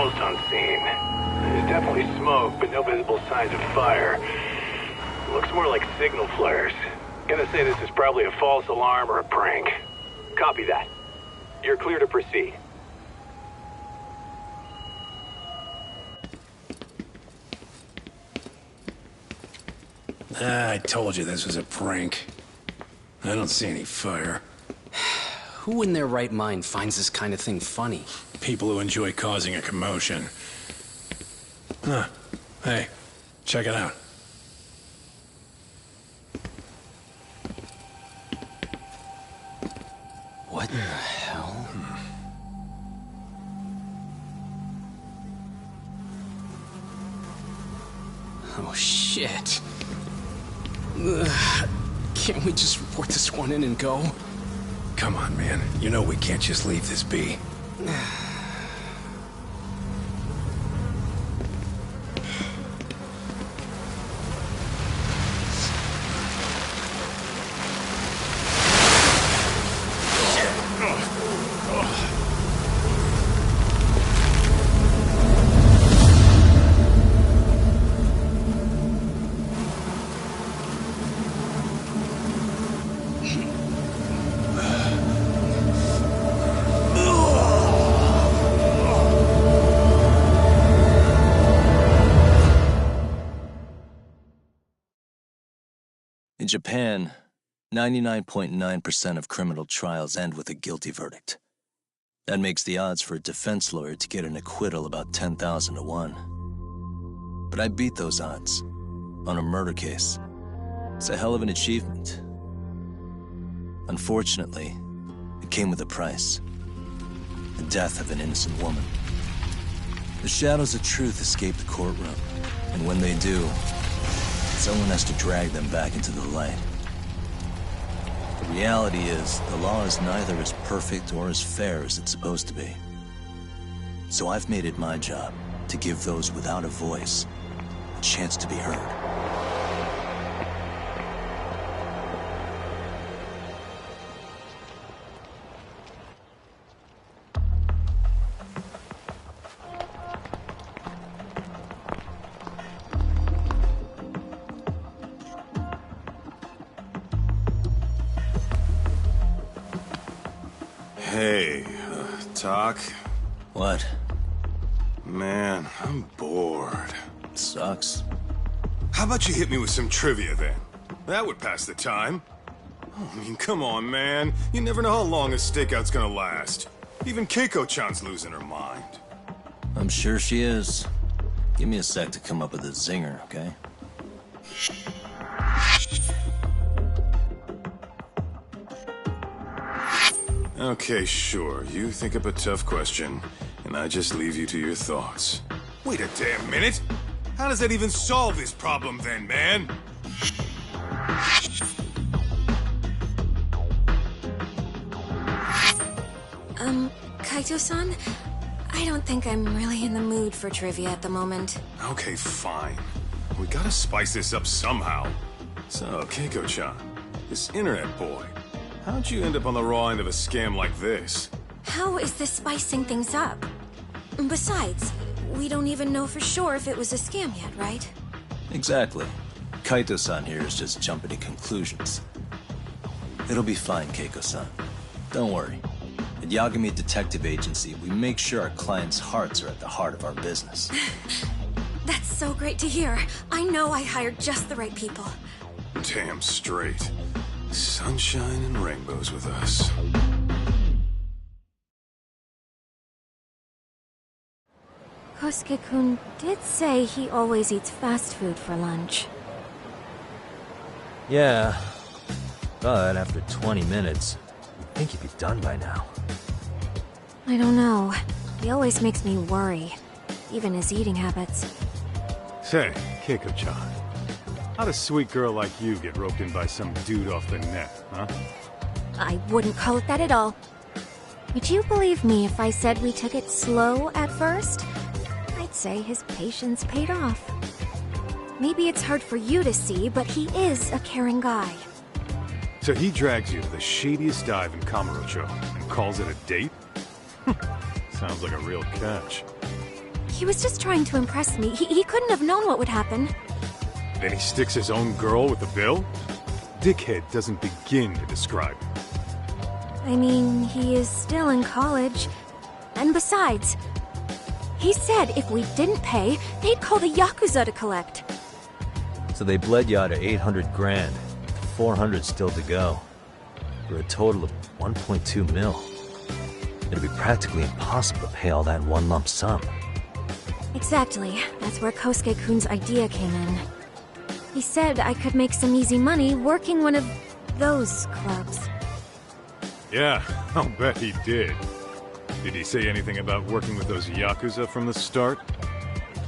almost on scene. There's definitely smoke, but no visible signs of fire. Looks more like signal flares. Gonna say this is probably a false alarm or a prank. Copy that. You're clear to proceed. I told you this was a prank. I don't see any fire. Who in their right mind finds this kind of thing funny? People who enjoy causing a commotion. Huh. Hey, check it out. What the hell? Oh, shit. Can't we just report this one in and go? Come on, man. You know we can't just leave this be. In Japan, 99.9% of criminal trials end with a guilty verdict. That makes the odds for a defense lawyer to get an acquittal about 10,000 to 1. But I beat those odds on a murder case. It's a hell of an achievement. Unfortunately, it came with a price. The death of an innocent woman. The shadows of truth escape the courtroom, and when they do, someone has to drag them back into the light. The reality is, the law is neither as perfect or as fair as it's supposed to be. So I've made it my job to give those without a voice a chance to be heard. Hey, Talk? What? Man, I'm bored. Sucks. How about you hit me with some trivia then? That would pass the time. Oh, I mean, come on, man. You never know how long a stakeout's gonna last. Even Keiko-chan's losing her mind. I'm sure she is. Give me a sec to come up with a zinger, okay? Okay, sure. You think up a tough question, and I just leave you to your thoughts. Wait a damn minute! How does that even solve this problem then, man? Kaito-san? I don't think I'm really in the mood for trivia at the moment. Okay, fine. We gotta spice this up somehow. So, Keiko-chan, this internet boy, how'd you end up on the raw end of a scam like this? How is this spicing things up? Besides, we don't even know for sure if it was a scam yet, right? Exactly. Kaito-san here is just jumping to conclusions. It'll be fine, Keiko-san. Don't worry. At Yagami Detective Agency, we make sure our clients' hearts are at the heart of our business. That's so great to hear. I know I hired just the right people. Damn straight. Sunshine and rainbows with us. Kosuke-kun did say he always eats fast food for lunch. Yeah, but after 20 minutes, you'd think he'd be done by now. I don't know. He always makes me worry. Even his eating habits. Say, Keiko-chan, how'd a sweet girl like you get roped in by some dude off the net, huh? I wouldn't call it that at all. Would you believe me if I said we took it slow at first? I'd say his patience paid off. Maybe it's hard for you to see, but he is a caring guy. So he drags you to the shadiest dive in Kamurocho and calls it a date? Sounds like a real catch. He was just trying to impress me. He couldn't have known what would happen. Then he sticks his own girl with the bill? Dickhead doesn't begin to describe him. I mean, he is still in college. And besides, he said if we didn't pay, they'd call the Yakuza to collect. So they bled you out of 800 grand, with 400 still to go, for a total of 1.2 mil. It'd be practically impossible to pay all that in one lump sum. Exactly. That's where Kosuke-kun's idea came in. He said I could make some easy money working one of those clubs. Yeah, I'll bet he did. Did he say anything about working with those Yakuza from the start?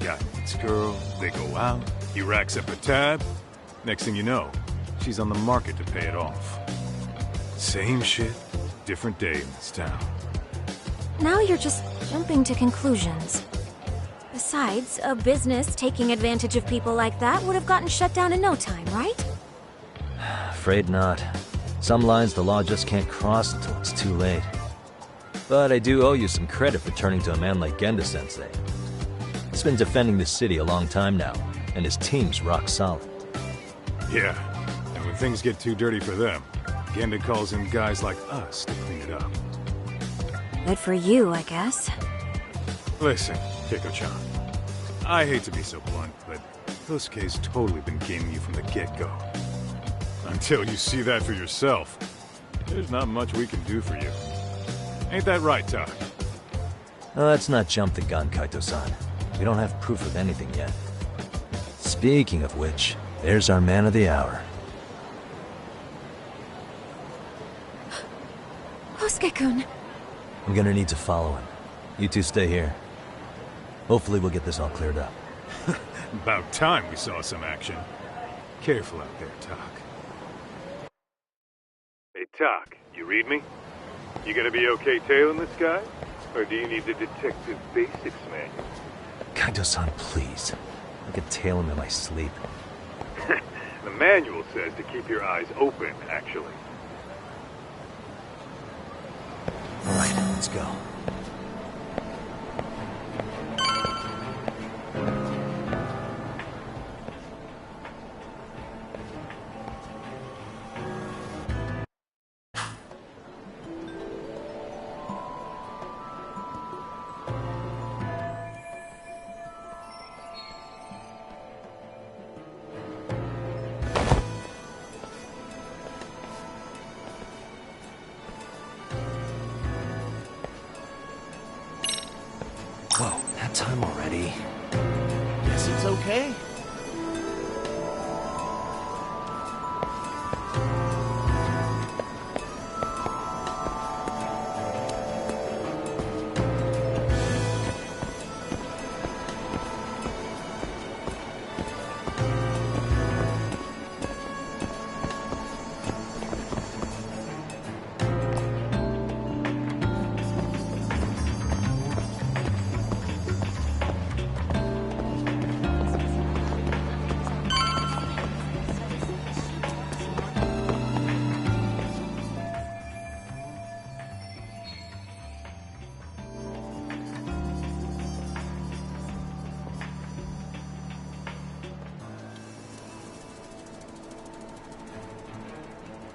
Guy meets girl, they go out, he racks up a tab. Next thing you know, she's on the market to pay it off. Same shit, different day in this town. Now you're just jumping to conclusions. Besides, a business taking advantage of people like that would have gotten shut down in no time, right? Afraid not. Some lines the law just can't cross until it's too late. But I do owe you some credit for turning to a man like Genda-sensei. He's been defending the city a long time now, and his team's rock solid. Yeah, and when things get too dirty for them, Genda calls in guys like us to clean it up. Good for you, I guess. Listen, Keiko-chan, I hate to be so blunt, but Kosuke's totally been gaming you from the get-go. Until you see that for yourself, there's not much we can do for you. Ain't that right, Tak? Let's not jump the gun, Kaito-san. We don't have proof of anything yet. Speaking of which, there's our man of the hour. Kosuke-kun. I'm gonna need to follow him. You two stay here. Hopefully we'll get this all cleared up. About time we saw some action. Careful out there, Tak. Hey, Tak, you read me? You gonna be okay tailing this guy? Or do you need the detective basics manual? Kaito-san, please. I could tail him in my sleep. The manual says to keep your eyes open, actually. Alright, let's go. Whoa, that time already? Guess it's okay.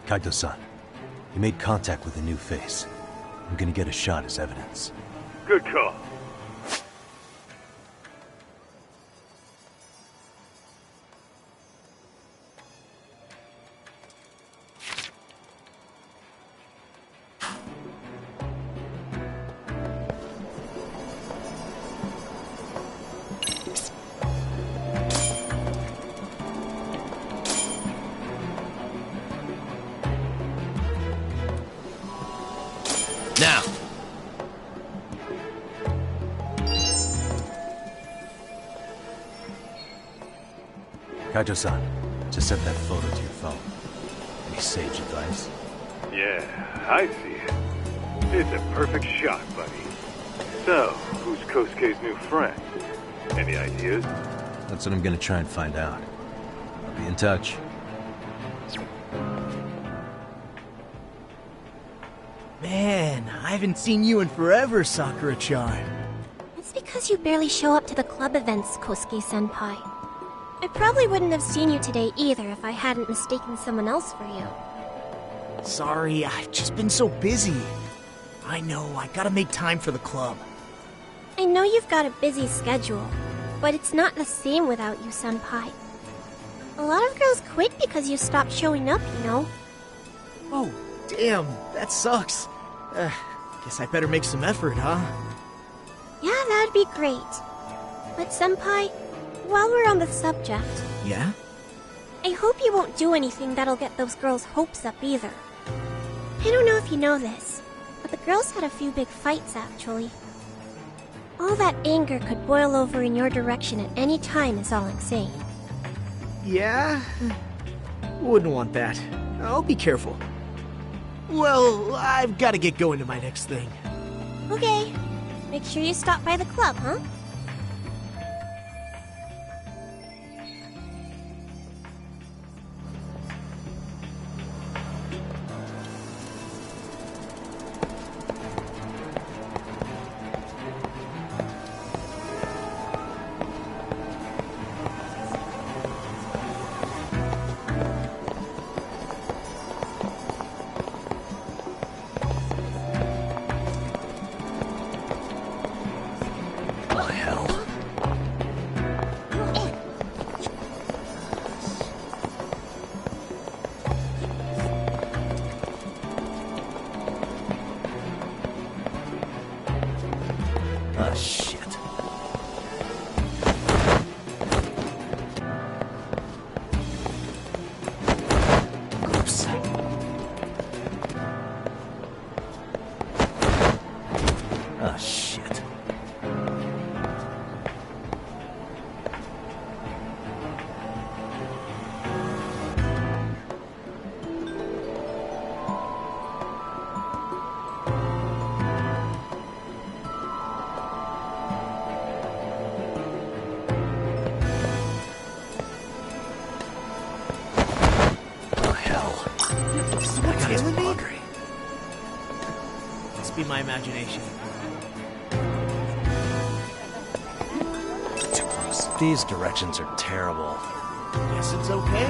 Kaito-san, you made contact with a new face. I'm gonna get a shot as evidence. Good call. Now! Kaito-san, just set that photo to your phone. Any sage advice? Yeah, I see it. It's a perfect shot, buddy. So, who's Kosuke's new friend? Any ideas? That's what I'm gonna try and find out. I'll be in touch. Man, I haven't seen you in forever, Sakura-chan. It's because because you barely show up to the club events, Kosuke-senpai. I probably wouldn't have seen you today either if I hadn't mistaken someone else for you. Sorry, I've just been so busy. I know, I gotta make time for the club. I know you've got a busy schedule, but it's not the same without you, senpai. A lot of girls quit because you stopped showing up, you know. Oh, damn, that sucks. Guess I better make some effort, huh? Yeah, that'd be great. But senpai, while we're on the subject... Yeah? I hope you won't do anything that'll get those girls' hopes up either. I don't know if you know this, but the girls had a few big fights actually. All that anger could boil over in your direction at any time is all I'm saying. Yeah? Wouldn't want that. I'll be careful. Well, I've gotta get going to my next thing. Okay. Make sure you stop by the club, huh? Ah, shit. Oops. Ah, shit. Must be my imagination. Too close. These directions are terrible. Guess it's okay.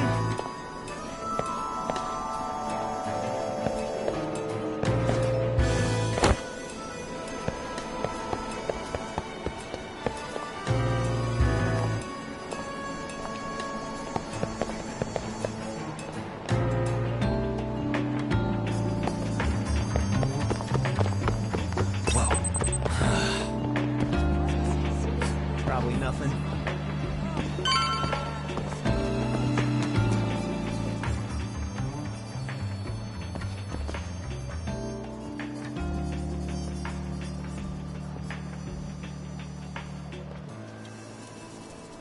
Probably nothing.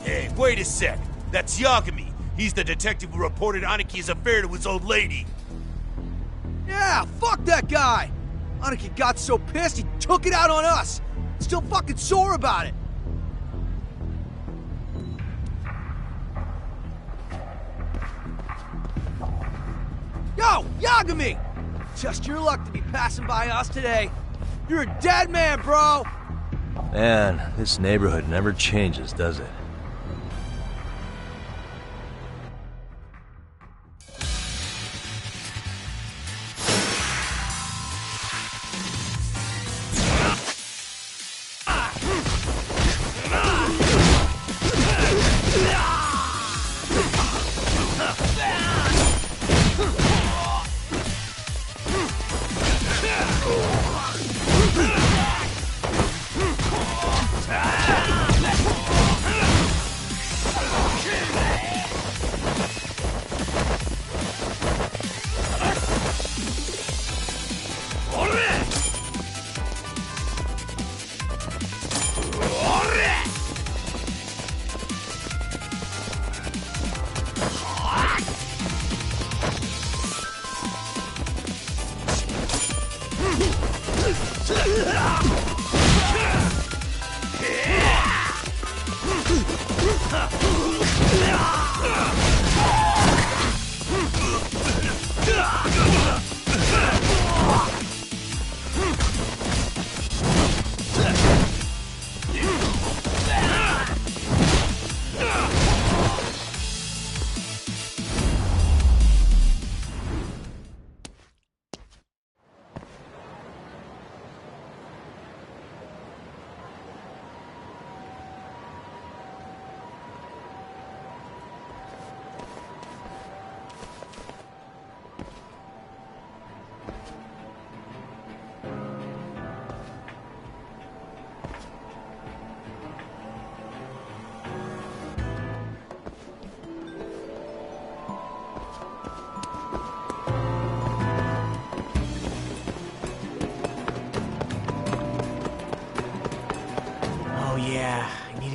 Hey, wait a sec. That's Yagami. He's the detective who reported Aniki's affair to his old lady. Yeah, fuck that guy! Aniki got so pissed he took it out on us! Still fucking sore about it! Yo, Yagami! Just your luck to be passing by us today. You're a dead man, bro! Man, this neighborhood never changes, does it?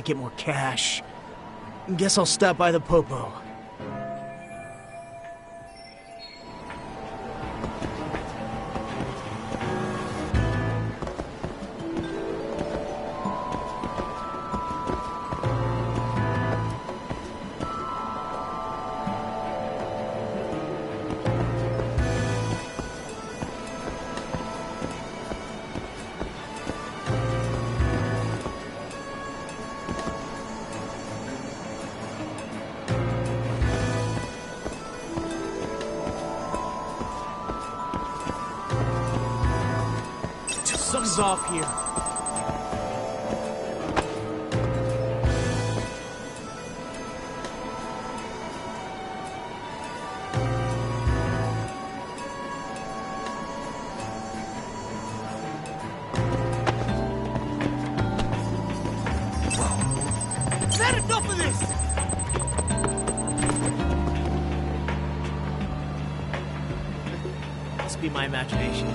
get more cash. Guess I'll stop by the Popo. Something's off here. I've had enough of this! Must be my imagination.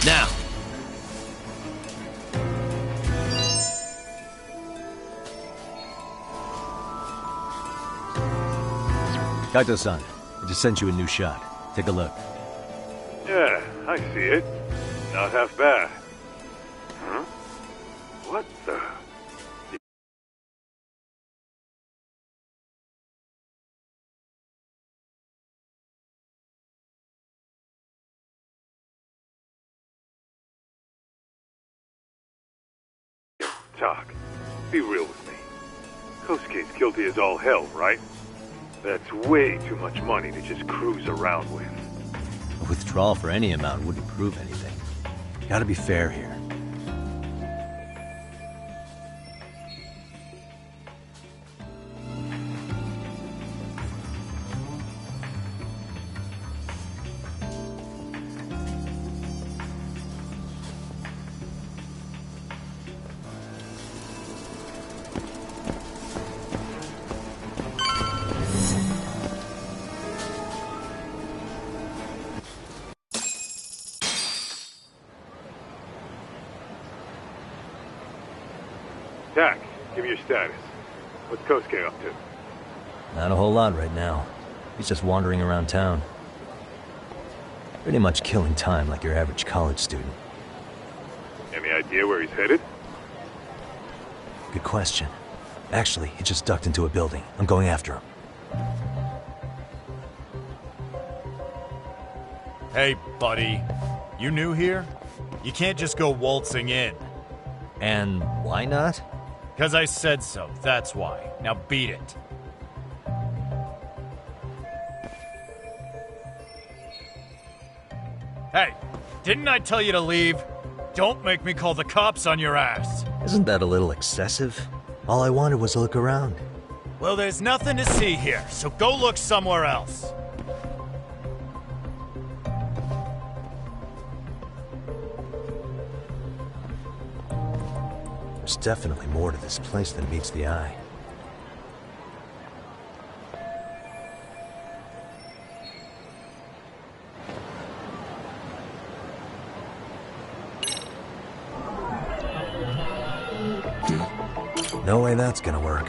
Now! Kaito-san, I just sent you a new shot. Take a look. Yeah, I see it. Not half bad. Huh? What the... Talk. Be real with me. Kosuke's guilty as all hell, right? That's way too much money to just cruise around with. A withdrawal for any amount wouldn't prove anything. Gotta be fair here. Tak, give me your status. What's Kosuke up to? Not a whole lot right now. He's just wandering around town. Pretty much killing time like your average college student. Any idea where he's headed? Good question. Actually, he just ducked into a building. I'm going after him. Hey, buddy. You new here? You can't just go waltzing in. And why not? 'Cause I said so, that's why. Now beat it. Hey, didn't I tell you to leave? Don't make me call the cops on your ass. Isn't that a little excessive? All I wanted was to look around. Well, there's nothing to see here, so go look somewhere else. There's definitely more to this place than meets the eye. No way that's gonna work.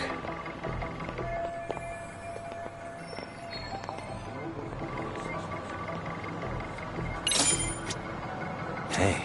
Hey.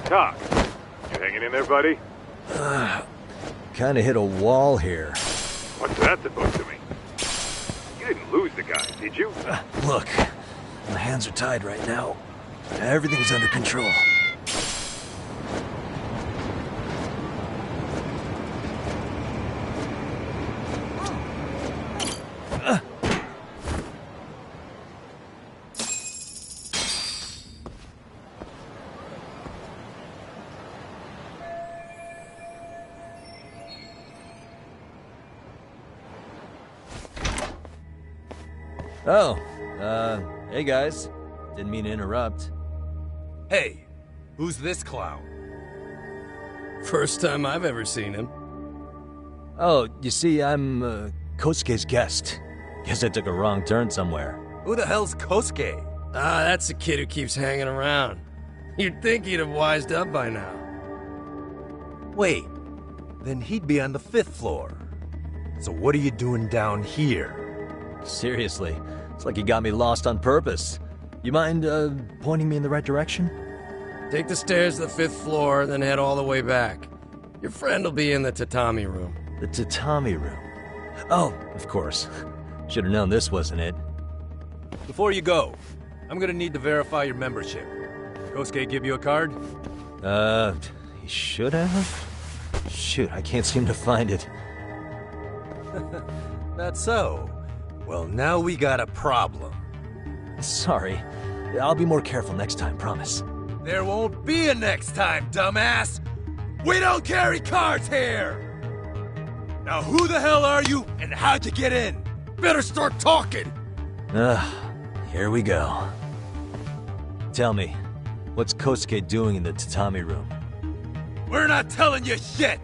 Doc, you hanging in there, buddy? Kinda hit a wall here. What's that supposed to mean? You didn't lose the guy, did you? Look, my hands are tied right now. Everything's under control. Oh, hey guys. Didn't mean to interrupt. Hey, who's this clown? First time I've ever seen him. Oh, you see, I'm, Kosuke's guest. Guess I took a wrong turn somewhere. Who the hell's Kosuke? Ah, that's the kid who keeps hanging around. You'd think he'd have wised up by now. Wait, then he'd be on the 5th floor. So what are you doing down here? Seriously, it's like you got me lost on purpose. You mind, pointing me in the right direction? Take the stairs to the 5th floor, then head all the way back. Your friend will be in the tatami room. The tatami room? Oh, of course. Should have known this wasn't it. Before you go, I'm gonna need to verify your membership. Kosuke give you a card? He should have? Shoot, I can't seem to find it. That's so. Well, now we got a problem. Sorry. I'll be more careful next time, promise. There won't be a next time, dumbass! We don't carry cards here! Now who the hell are you, and how'd you get in? Better start talking! Here we go. Tell me, what's Kosuke doing in the tatami room? We're not telling you shit!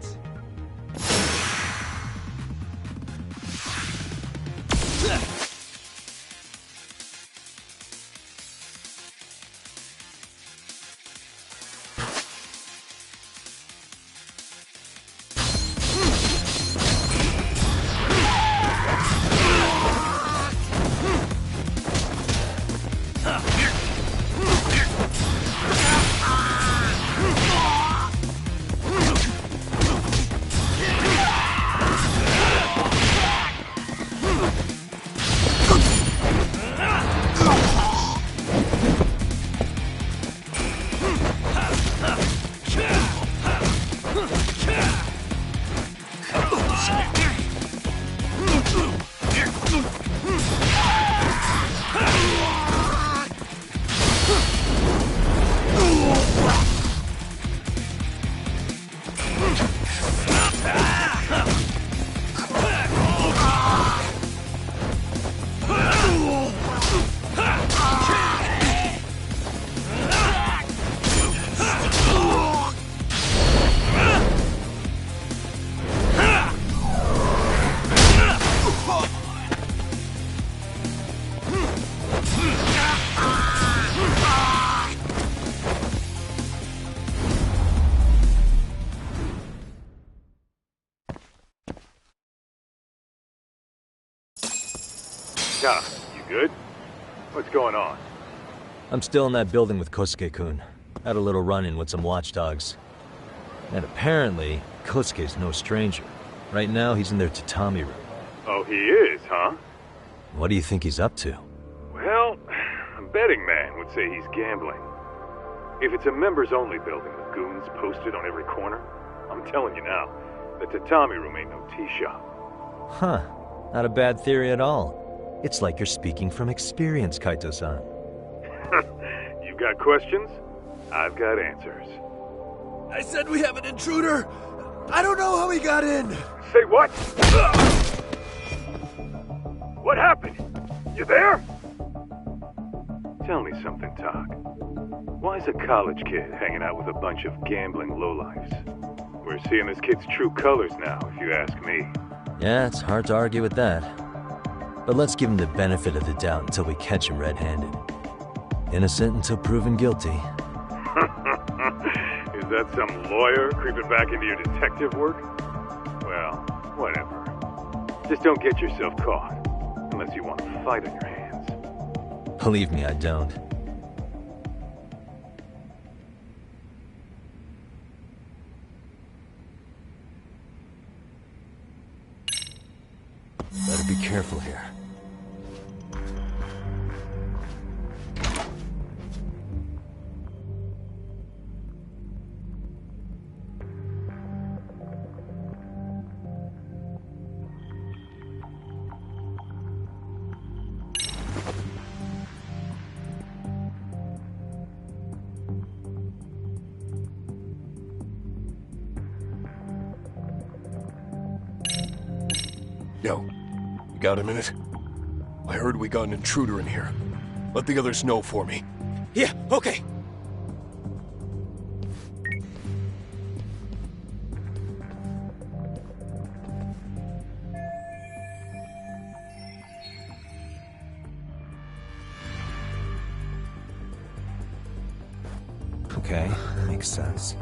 Doc, you good? What's going on? I'm still in that building with Kosuke-kun. Had a little run-in with some watchdogs. And apparently, Kosuke's no stranger. Right now, he's in their tatami room. Oh, he is, huh? What do you think he's up to? Well, a betting man would say he's gambling. If it's a members-only building with goons posted on every corner, I'm telling you now, the tatami room ain't no tea shop. Huh. Not a bad theory at all. It's like you're speaking from experience, Kaito-san. You've got questions? I've got answers. I said we have an intruder! I don't know how he got in! Say what? What happened? You there? Tell me something, Talk. Why is a college kid hanging out with a bunch of gambling lowlifes? We're seeing this kid's true colors now, if you ask me. Yeah, it's hard to argue with that. But let's give him the benefit of the doubt until we catch him red-handed. Innocent until proven guilty. Is that some lawyer creeping back into your detective work? Well, whatever. Just don't get yourself caught. Unless you want a fight on your hands. Believe me, I don't. to be careful here. Yo, you got a minute? I heard we got an intruder in here. Let the others know for me. Yeah, okay. Okay, makes sense.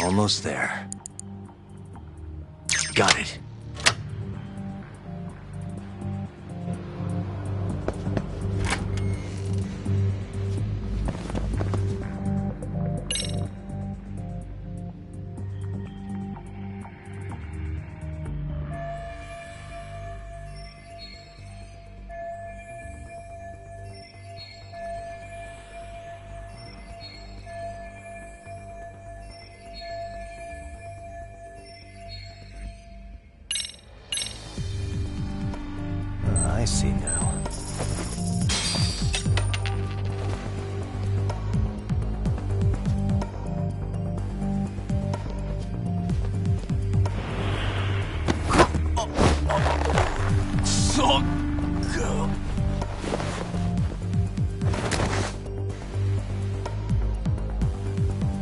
Almost there. Got it. I see now.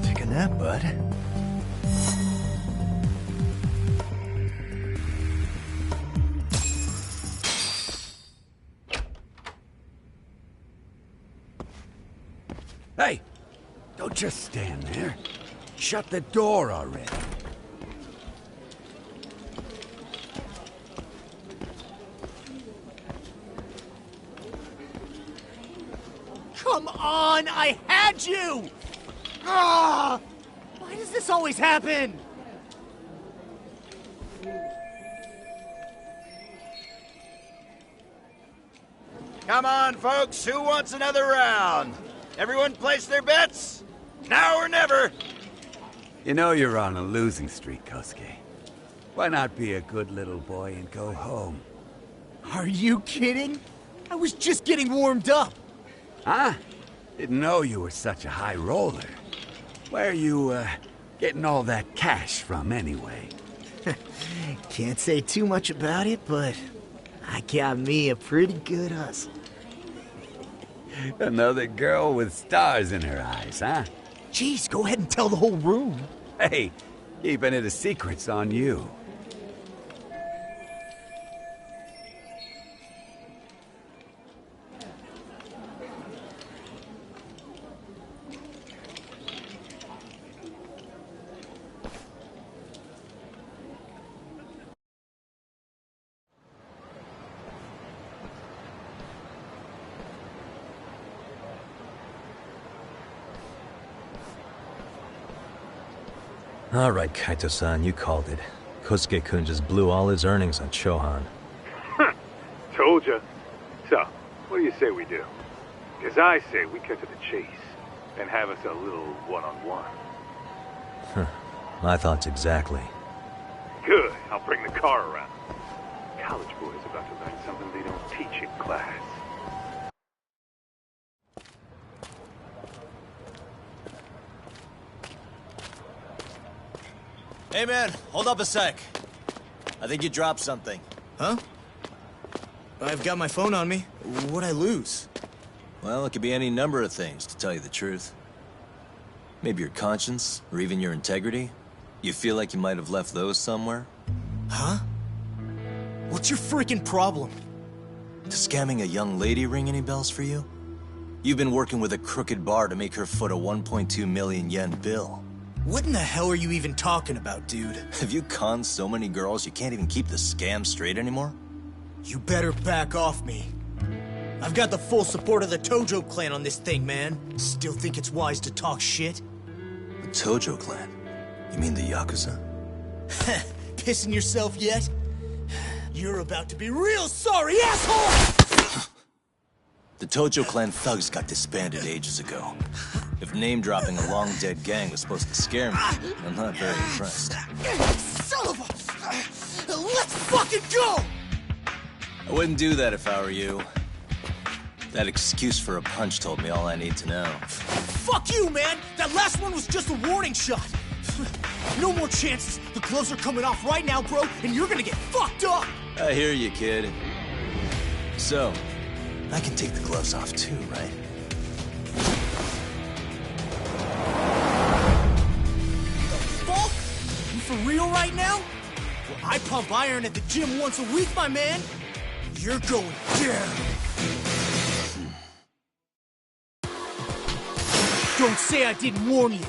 Take a nap, bud. Hey! Don't just stand there. Shut the door already. Come on, I had you! Ah! Why does this always happen? Come on, folks. Who wants another round? Everyone place their bets? Now or never. You know you're on a losing streak, Kosuke. Why not be a good little boy and go home? Are you kidding? I was just getting warmed up. Huh? Didn't know you were such a high roller. Where are you, getting all that cash from, anyway? Can't say too much about it, but I got me a pretty good hustle. Another girl with stars in her eyes, huh? Jeez, go ahead and tell the whole room. Hey, keeping it a secret's on you. All right, Kaito-san, you called it. Kosuke-kun just blew all his earnings on Chohan. Told ya. So, what do you say we do? Because I say we cut to the chase and have us a little one-on-one. My thoughts exactly. Good. I'll bring the car around. College boys about to learn something they don't teach in class. Hey man, hold up a sec. I think you dropped something. Huh? I've got my phone on me. What'd I lose? Well, it could be any number of things, to tell you the truth. Maybe your conscience, or even your integrity. You feel like you might have left those somewhere? Huh? What's your freaking problem? Does scamming a young lady ring any bells for you? You've been working with a crooked bar to make her foot a 1.2 million yen bill. What in the hell are you even talking about, dude? Have you conned so many girls you can't even keep the scam straight anymore? You better back off me. I've got the full support of the Tojo clan on this thing, man. Still think it's wise to talk shit? The Tojo clan? You mean the Yakuza? Pissing yourself yet? You're about to be real sorry, asshole! The Tojo clan thugs got disbanded ages ago. If name-dropping a long-dead gang was supposed to scare me, I'm not very impressed. Son of a... Let's fucking go! I wouldn't do that if I were you. That excuse for a punch told me all I need to know. Fuck you, man! That last one was just a warning shot! No more chances! The gloves are coming off right now, bro, and you're gonna get fucked up! I hear you, kid. So, I can take the gloves off too, right? Fuck? You for real right now? Well, I pump iron at the gym once a week, my man. You're going down. Don't say I didn't warn you.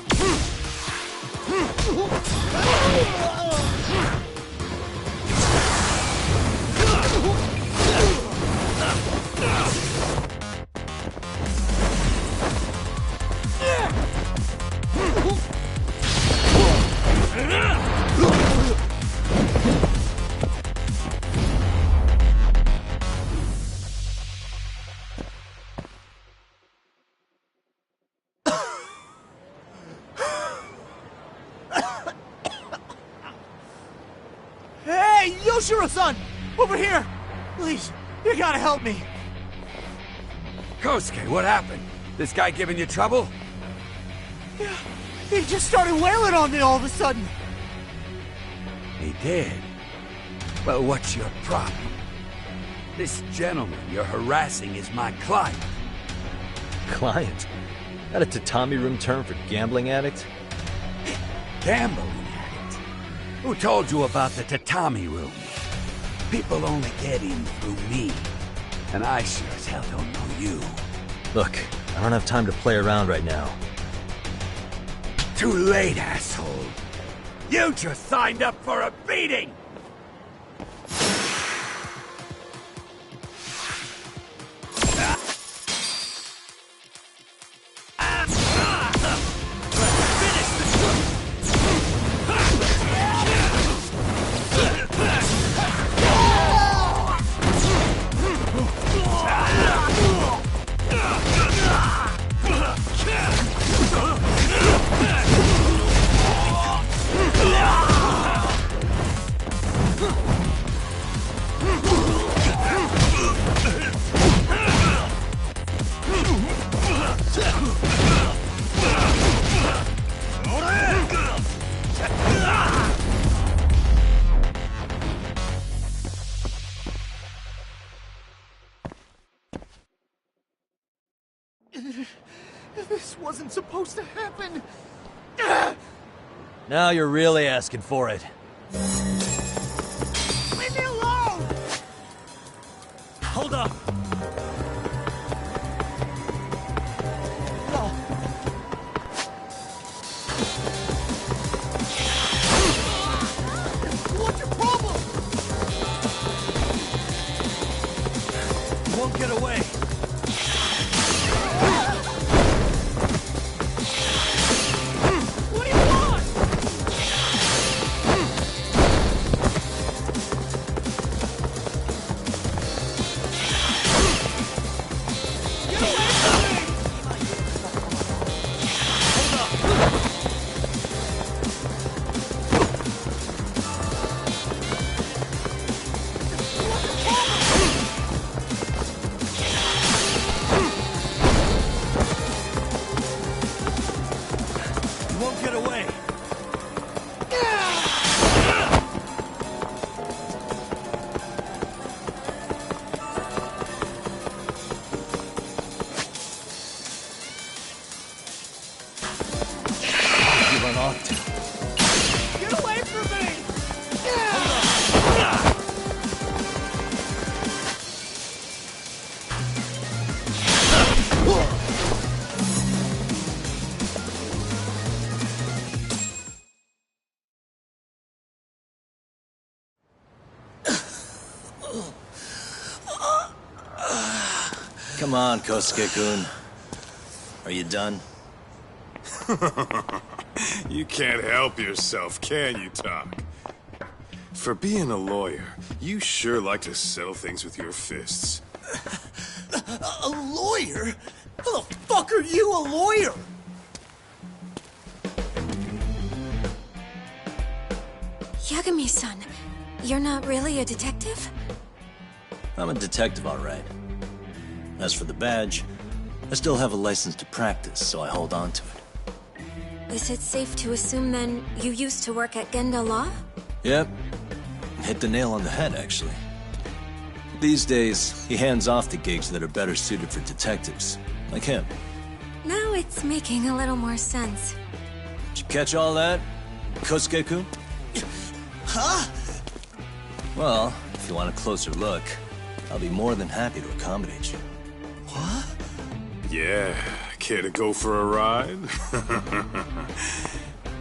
Hey, Yoshiro-san! Over here! Please, you gotta help me! Kosuke, what happened? This guy giving you trouble? Yeah, he just started wailing on me all of a sudden! He did? Well, what's your problem? This gentleman you're harassing is my client. Client? That a tatami room term for gambling addict? Gambling addict? Who told you about the tatami room? People only get in through me. And I sure as hell don't know you. Look, I don't have time to play around right now. Too late, asshole. You just signed up for a beating! This wasn't supposed to happen! Now you're really asking for it. Leave me alone! Hold up! No. What's your problem? You won't get away. What do you want? Come on, Kosuke-kun. Are you done? You can't help yourself, can you, Tak? For being a lawyer, you sure like to settle things with your fists. A lawyer? How the fuck are you a lawyer? Yagami-san, you're not really a detective? I'm a detective, all right. As for the badge, I still have a license to practice, so I hold on to it. Is it safe to assume, then, you used to work at Genda Law? Yep. Hit the nail on the head, actually. These days, he hands off to gigs that are better suited for detectives, like him. Now it's making a little more sense. Did you catch all that, Kosuke-kun? Huh? Well, if you want a closer look, I'll be more than happy to accommodate you. What? Yeah, care to go for a ride?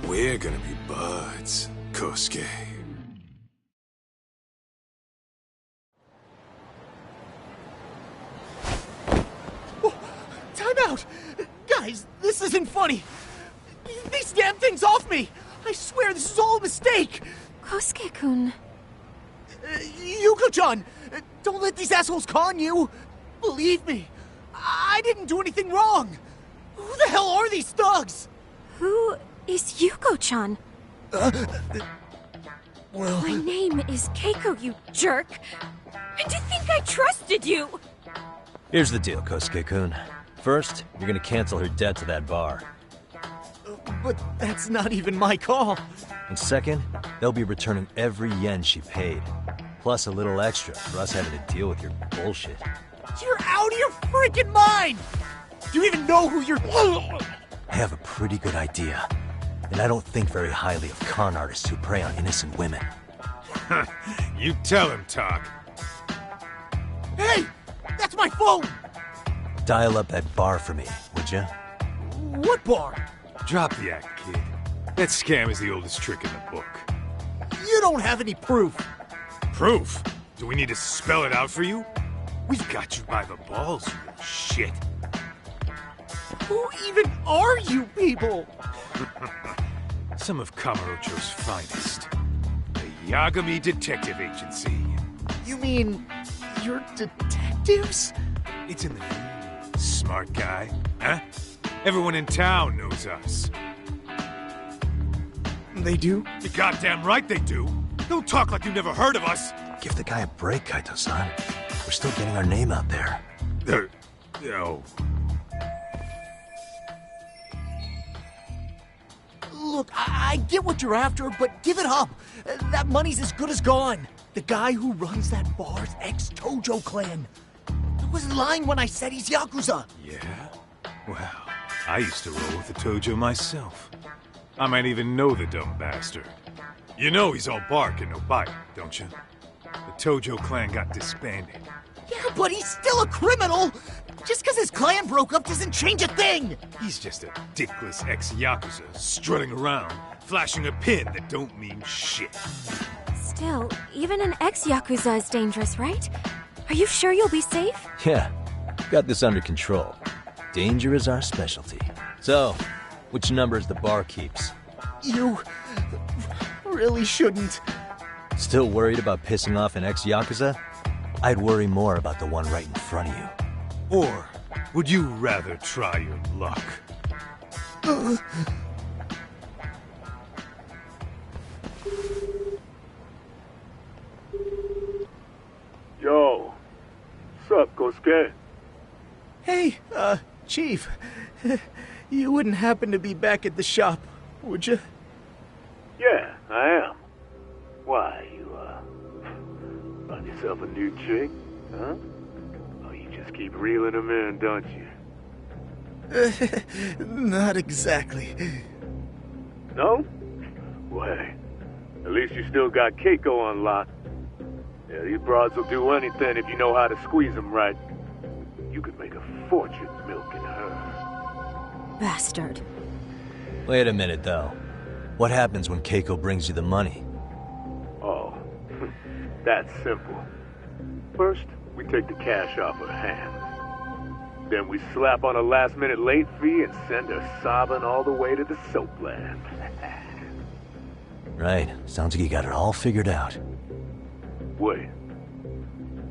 We're gonna be buds, Kosuke. Time out! Guys, this isn't funny! These damn things off me! I swear this is all a mistake! Kosuke-kun... Yuko-chan! Don't let these assholes con you! Believe me, I didn't do anything wrong! Who the hell are these thugs? Who is Yuko-chan? Well... My name is Keiko, you jerk! And to think I trusted you! Here's the deal, Kosuke-kun. First, you're gonna cancel her debt to that bar. But that's not even my call. And second, they'll be returning every yen she paid. Plus a little extra for us having to deal with your bullshit. You're out of your freaking mind! Do you even know who you're... I have a pretty good idea. And I don't think very highly of con artists who prey on innocent women. You tell him, Tak. Hey! That's my phone! Dial up that bar for me, would ya? What bar? Drop the act, kid. That scam is the oldest trick in the book. You don't have any proof. Proof? Do we need to spell it out for you? We've got you by the balls, you little shit. Who even are you people? Some of Kamurocho's finest. The Yagami Detective Agency. You mean... you're detectives? It's in the name. Smart guy, huh? Everyone in town knows us. They do? You're goddamn right they do. Don't talk like you never heard of us. Give the guy a break, Kaito-san. We're still getting our name out there. No. Look, I get what you're after, but give it up. That money's as good as gone. The guy who runs that bar's ex-Tojo clan. I wasn't lying when I said he's Yakuza. Yeah? Well, I used to roll with the Tojo myself. I might even know the dumb bastard. You know he's all bark and no bite, don't you? The Tojo clan got disbanded. Yeah, but he's still a criminal! Just because his clan broke up doesn't change a thing! He's just a dickless ex-Yakuza strutting around, flashing a pin that don't mean shit. Still, even an ex-Yakuza is dangerous, right? Are you sure you'll be safe? Yeah, got this under control. Danger is our specialty. So, which numbers the bar keeps? You... really shouldn't. Still worried about pissing off an ex-Yakuza? I'd worry more about the one right in front of you. Or would you rather try your luck? Yo, what's up, Kosuke? Hey, Chief. You wouldn't happen to be back at the shop, would you? Yeah, I am. Why, you, found yourself a new chick, huh? Oh, you just keep reeling them in, don't you? Not exactly. No? Well, hey, at least you still got Keiko on lock. Yeah, these broads will do anything if you know how to squeeze them right. You could make a fortune milking her. Bastard. Wait a minute, though. What happens when Keiko brings you the money? Oh, that's simple. First, we take the cash off her hands. Then we slap on a last-minute late fee and send her sobbing all the way to the soapland. Right. Sounds like you got it all figured out. Wait.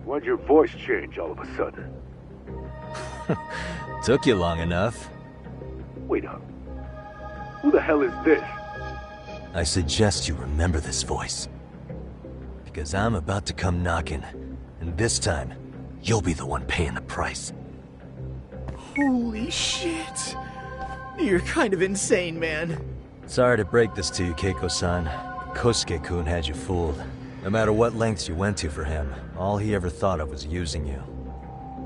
Why'd your voice change all of a sudden? Took you long enough. Wait up. Who the hell is this? I suggest you remember this voice. Because I'm about to come knocking, and this time, you'll be the one paying the price. Holy shit. You're kind of insane, man. Sorry to break this to you, Keiko-san. Kosuke-kun had you fooled. No matter what lengths you went to for him, all he ever thought of was using you.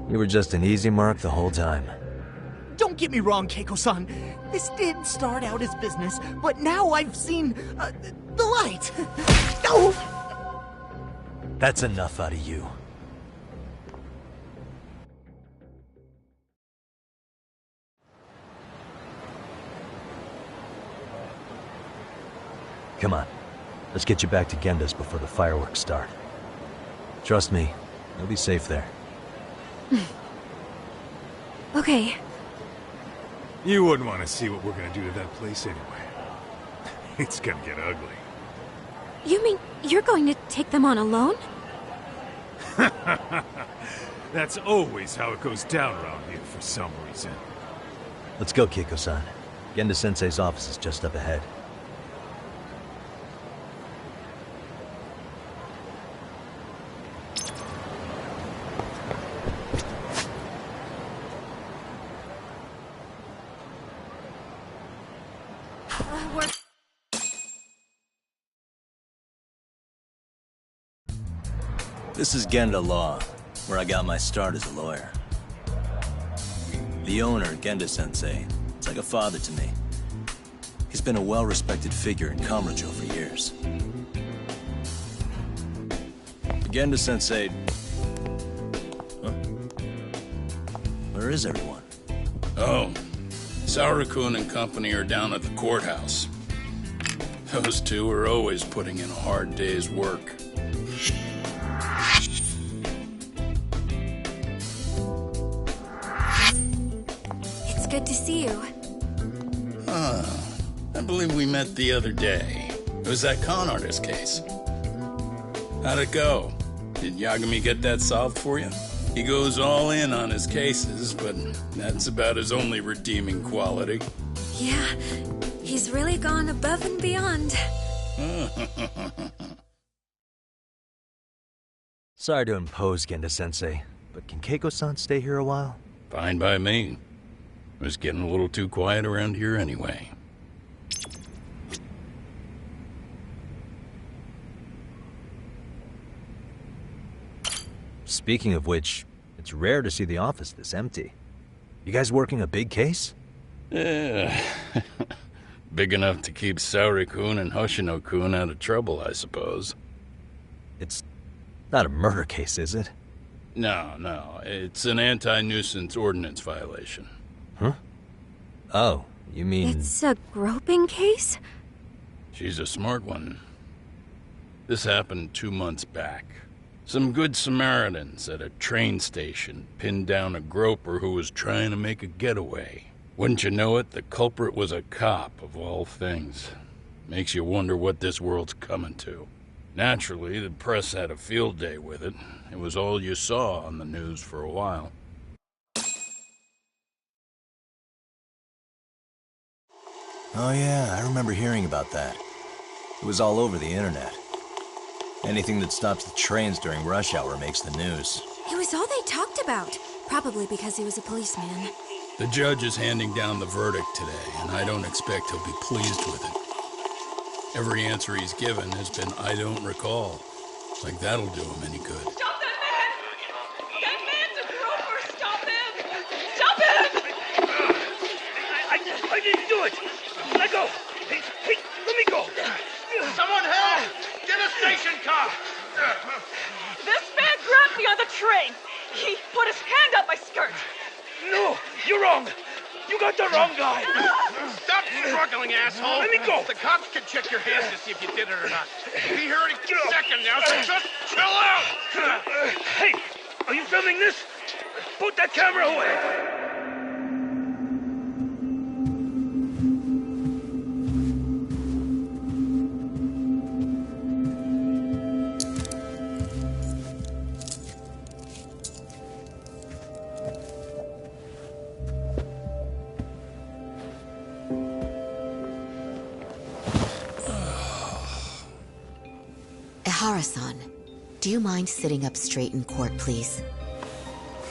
You were just an easy mark the whole time. Don't get me wrong, Keiko-san. This did start out as business, but now I've seen the light. Oh! That's enough out of you. Come on. Let's get you back to Genda's before the fireworks start. Trust me, you'll be safe there. Okay. You wouldn't want to see what we're gonna do to that place anyway. It's gonna get ugly. You mean you're going to take them on alone? That's always how it goes down around here for some reason. Let's go, Keiko-san. Genda-sensei's office is just up ahead. This is Genda Law, where I got my start as a lawyer. The owner, Genda-sensei, is like a father to me. He's been a well-respected figure in Kamurocho for years. Genda-sensei... Huh? Where is everyone? Oh, Saori-kun and company are down at the courthouse. Those two are always putting in a hard day's work. It's good to see you. I believe we met the other day. It was that con artist case. How'd it go? Did Yagami get that solved for you? He goes all in on his cases, but that's about his only redeeming quality. Yeah, he's really gone above and beyond. Sorry to impose, Genda-sensei, but can Keiko-san stay here a while? Fine by me. It was getting a little too quiet around here anyway. Speaking of which, it's rare to see the office this empty. You guys working a big case? Yeah. Big enough to keep Saori-kun and Hoshino-kun out of trouble, I suppose. It's not a murder case, is it? No. It's an anti-nuisance ordinance violation. Huh? Oh, you mean... It's a groping case? She's a smart one. This happened 2 months back. Some good Samaritans at a train station pinned down a groper who was trying to make a getaway. Wouldn't you know it, the culprit was a cop, of all things. Makes you wonder what this world's coming to. Naturally, the press had a field day with it. It was all you saw on the news for a while. Oh yeah, I remember hearing about that. It was all over the internet. Anything that stops the trains during rush hour makes the news. It was all they talked about. Probably because he was a policeman. The judge is handing down the verdict today, and I don't expect he'll be pleased with it. Every answer he's given has been, I don't recall. Like that'll do him any good. Stop that man! That man's a groper! Stop him! Stop him! I didn't do it! Let go! Hey, let me go! Someone help! Get a station car! This man grabbed me on the train! He put his hand up my skirt! No! You're wrong! You got the wrong guy! Stop struggling, asshole! Let me go! The cops can check your hands to see if you did it or not. Be here any second now, so just chill out! Hey! Are you filming this? Put that camera away! Takara-san, do you mind sitting up straight in court, please?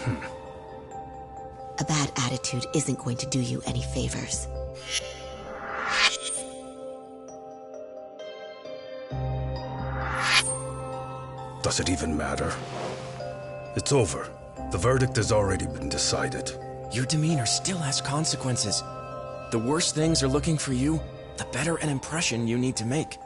A bad attitude isn't going to do you any favors. Does it even matter? It's over. The verdict has already been decided. Your demeanor still has consequences. The worse things are looking for you, the better an impression you need to make.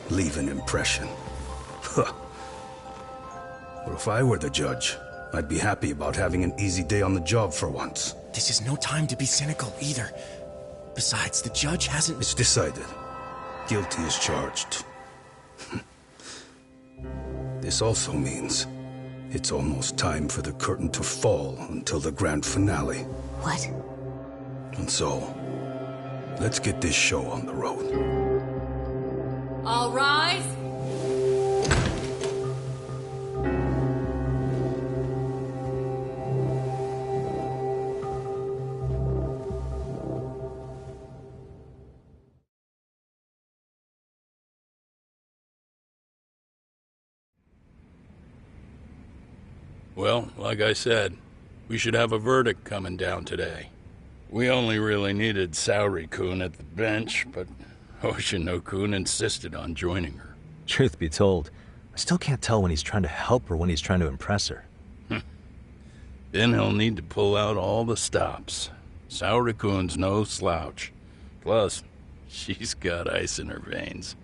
Leave an impression. Huh. Well, if I were the judge, I'd be happy about having an easy day on the job for once. This is no time to be cynical either. Besides, the judge hasn't... It's decided. Guilty is charged. This also means it's almost time for the curtain to fall until the grand finale. What? And so, let's get this show on the road. All rise. Well, like I said, we should have a verdict coming down today. We only really needed Saori-kun at the bench, but Hoshino-kun insisted on joining her. Truth be told, I still can't tell when he's trying to help or when he's trying to impress her. Then he'll need to pull out all the stops. Saori-kun's no slouch. Plus, she's got ice in her veins.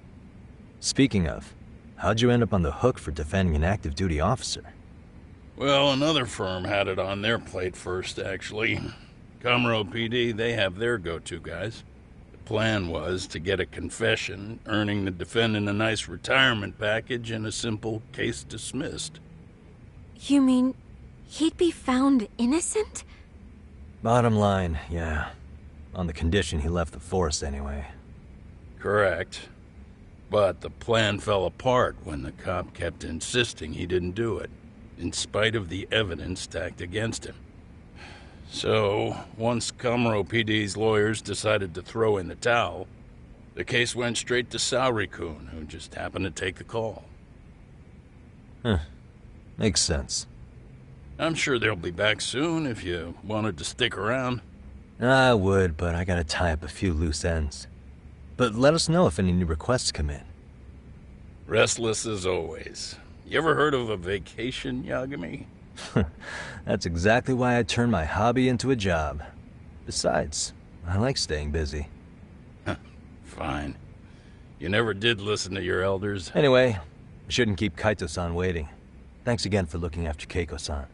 Speaking of, how'd you end up on the hook for defending an active duty officer? Well, another firm had it on their plate first, actually. Kamuro PD, they have their go-to guys. The plan was to get a confession, earning the defendant a nice retirement package and a simple case dismissed. You mean he'd be found innocent? Bottom line, yeah. On the condition he left the force anyway. Correct. But the plan fell apart when the cop kept insisting he didn't do it, in spite of the evidence stacked against him. So, once Kamuro PD's lawyers decided to throw in the towel, the case went straight to Saori-kun, who just happened to take the call. Huh. Makes sense. I'm sure they'll be back soon if you wanted to stick around. I would, but I gotta tie up a few loose ends. But let us know if any new requests come in. Restless as always. You ever heard of a vacation, Yagami? That's exactly why I turned my hobby into a job. Besides, I like staying busy. Fine. You never did listen to your elders. Anyway, I shouldn't keep Kaito-san waiting. Thanks again for looking after Keiko-san.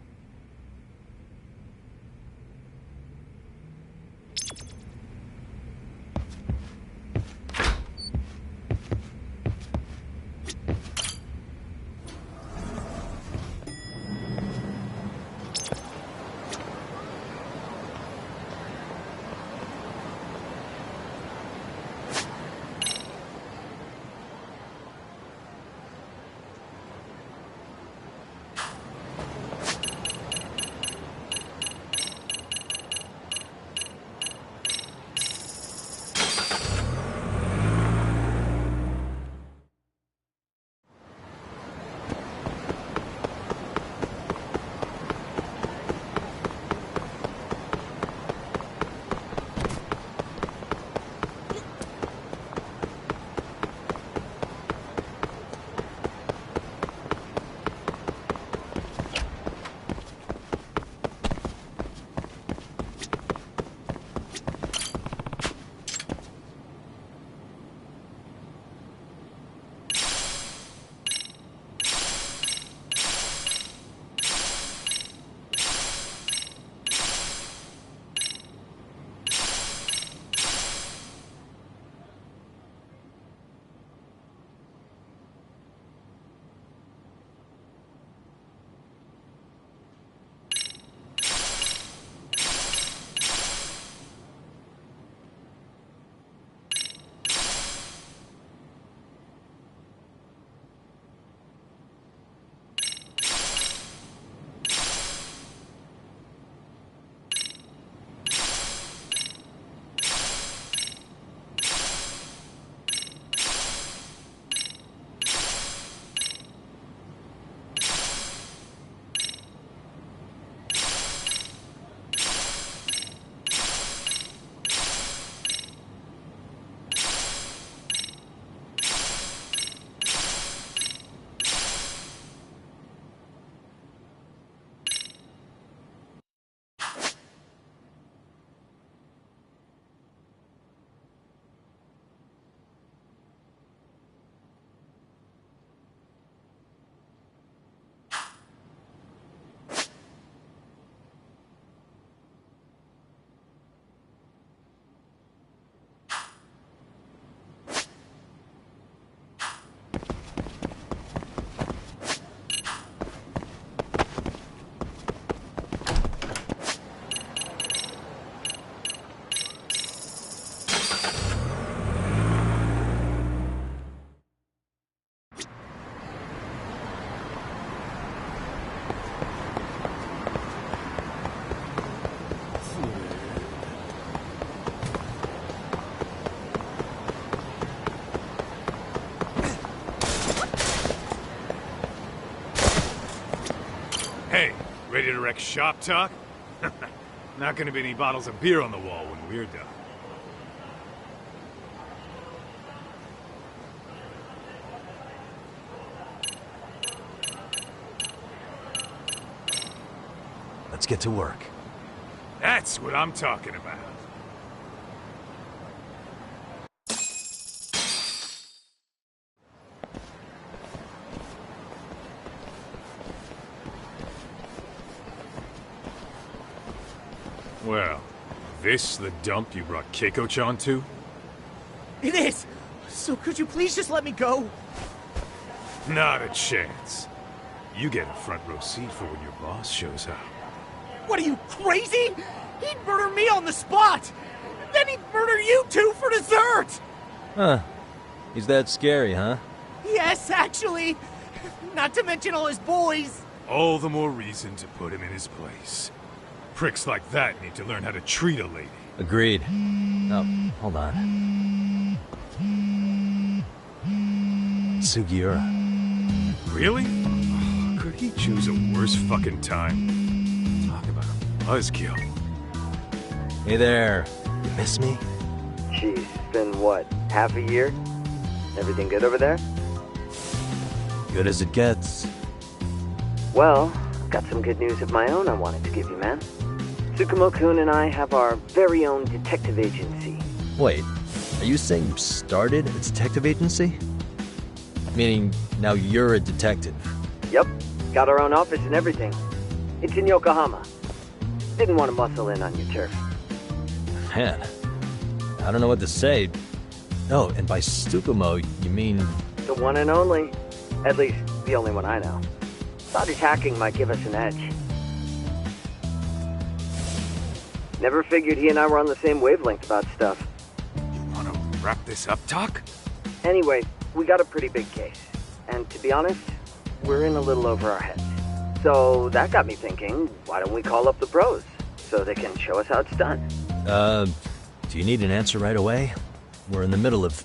to wreck shop talk? Not gonna be any bottles of beer on the wall when we're done. Let's get to work. That's what I'm talking about. Well, this the dump you brought Keiko-chan to? It is! So could you please just let me go? Not a chance. You get a front row seat for when your boss shows up. What are you, crazy? He'd murder me on the spot! Then he'd murder you two for dessert! Huh. He's that scary, huh? Yes, actually. Not to mention all his boys. All the more reason to put him in his place. Pricks like that need to learn how to treat a lady. Agreed. Oh, hold on. Sugiura. Really? Could he choose a worse fucking time? Talk about a buzzkill. Hey there. You miss me? Jeez, it's been what, half a year? Everything good over there? Good as it gets. Well, I've got some good news of my own I wanted to give you, man. Tsukumo-kun and I have our very own detective agency. Wait, are you saying you started a detective agency? Meaning, now you're a detective? Yep, got our own office and everything. It's in Yokohama. Didn't want to muscle in on your turf. Man, I don't know what to say. Oh, and by Tsukumo, you mean... The one and only. At least, the only one I know. Thought his hacking might give us an edge. Never figured he and I were on the same wavelength about stuff. You wanna wrap this up, Doc? Anyway, we got a pretty big case. And to be honest, we're in a little over our heads. So that got me thinking, why don't we call up the pros? So they can show us how it's done. Do you need an answer right away? We're in the middle of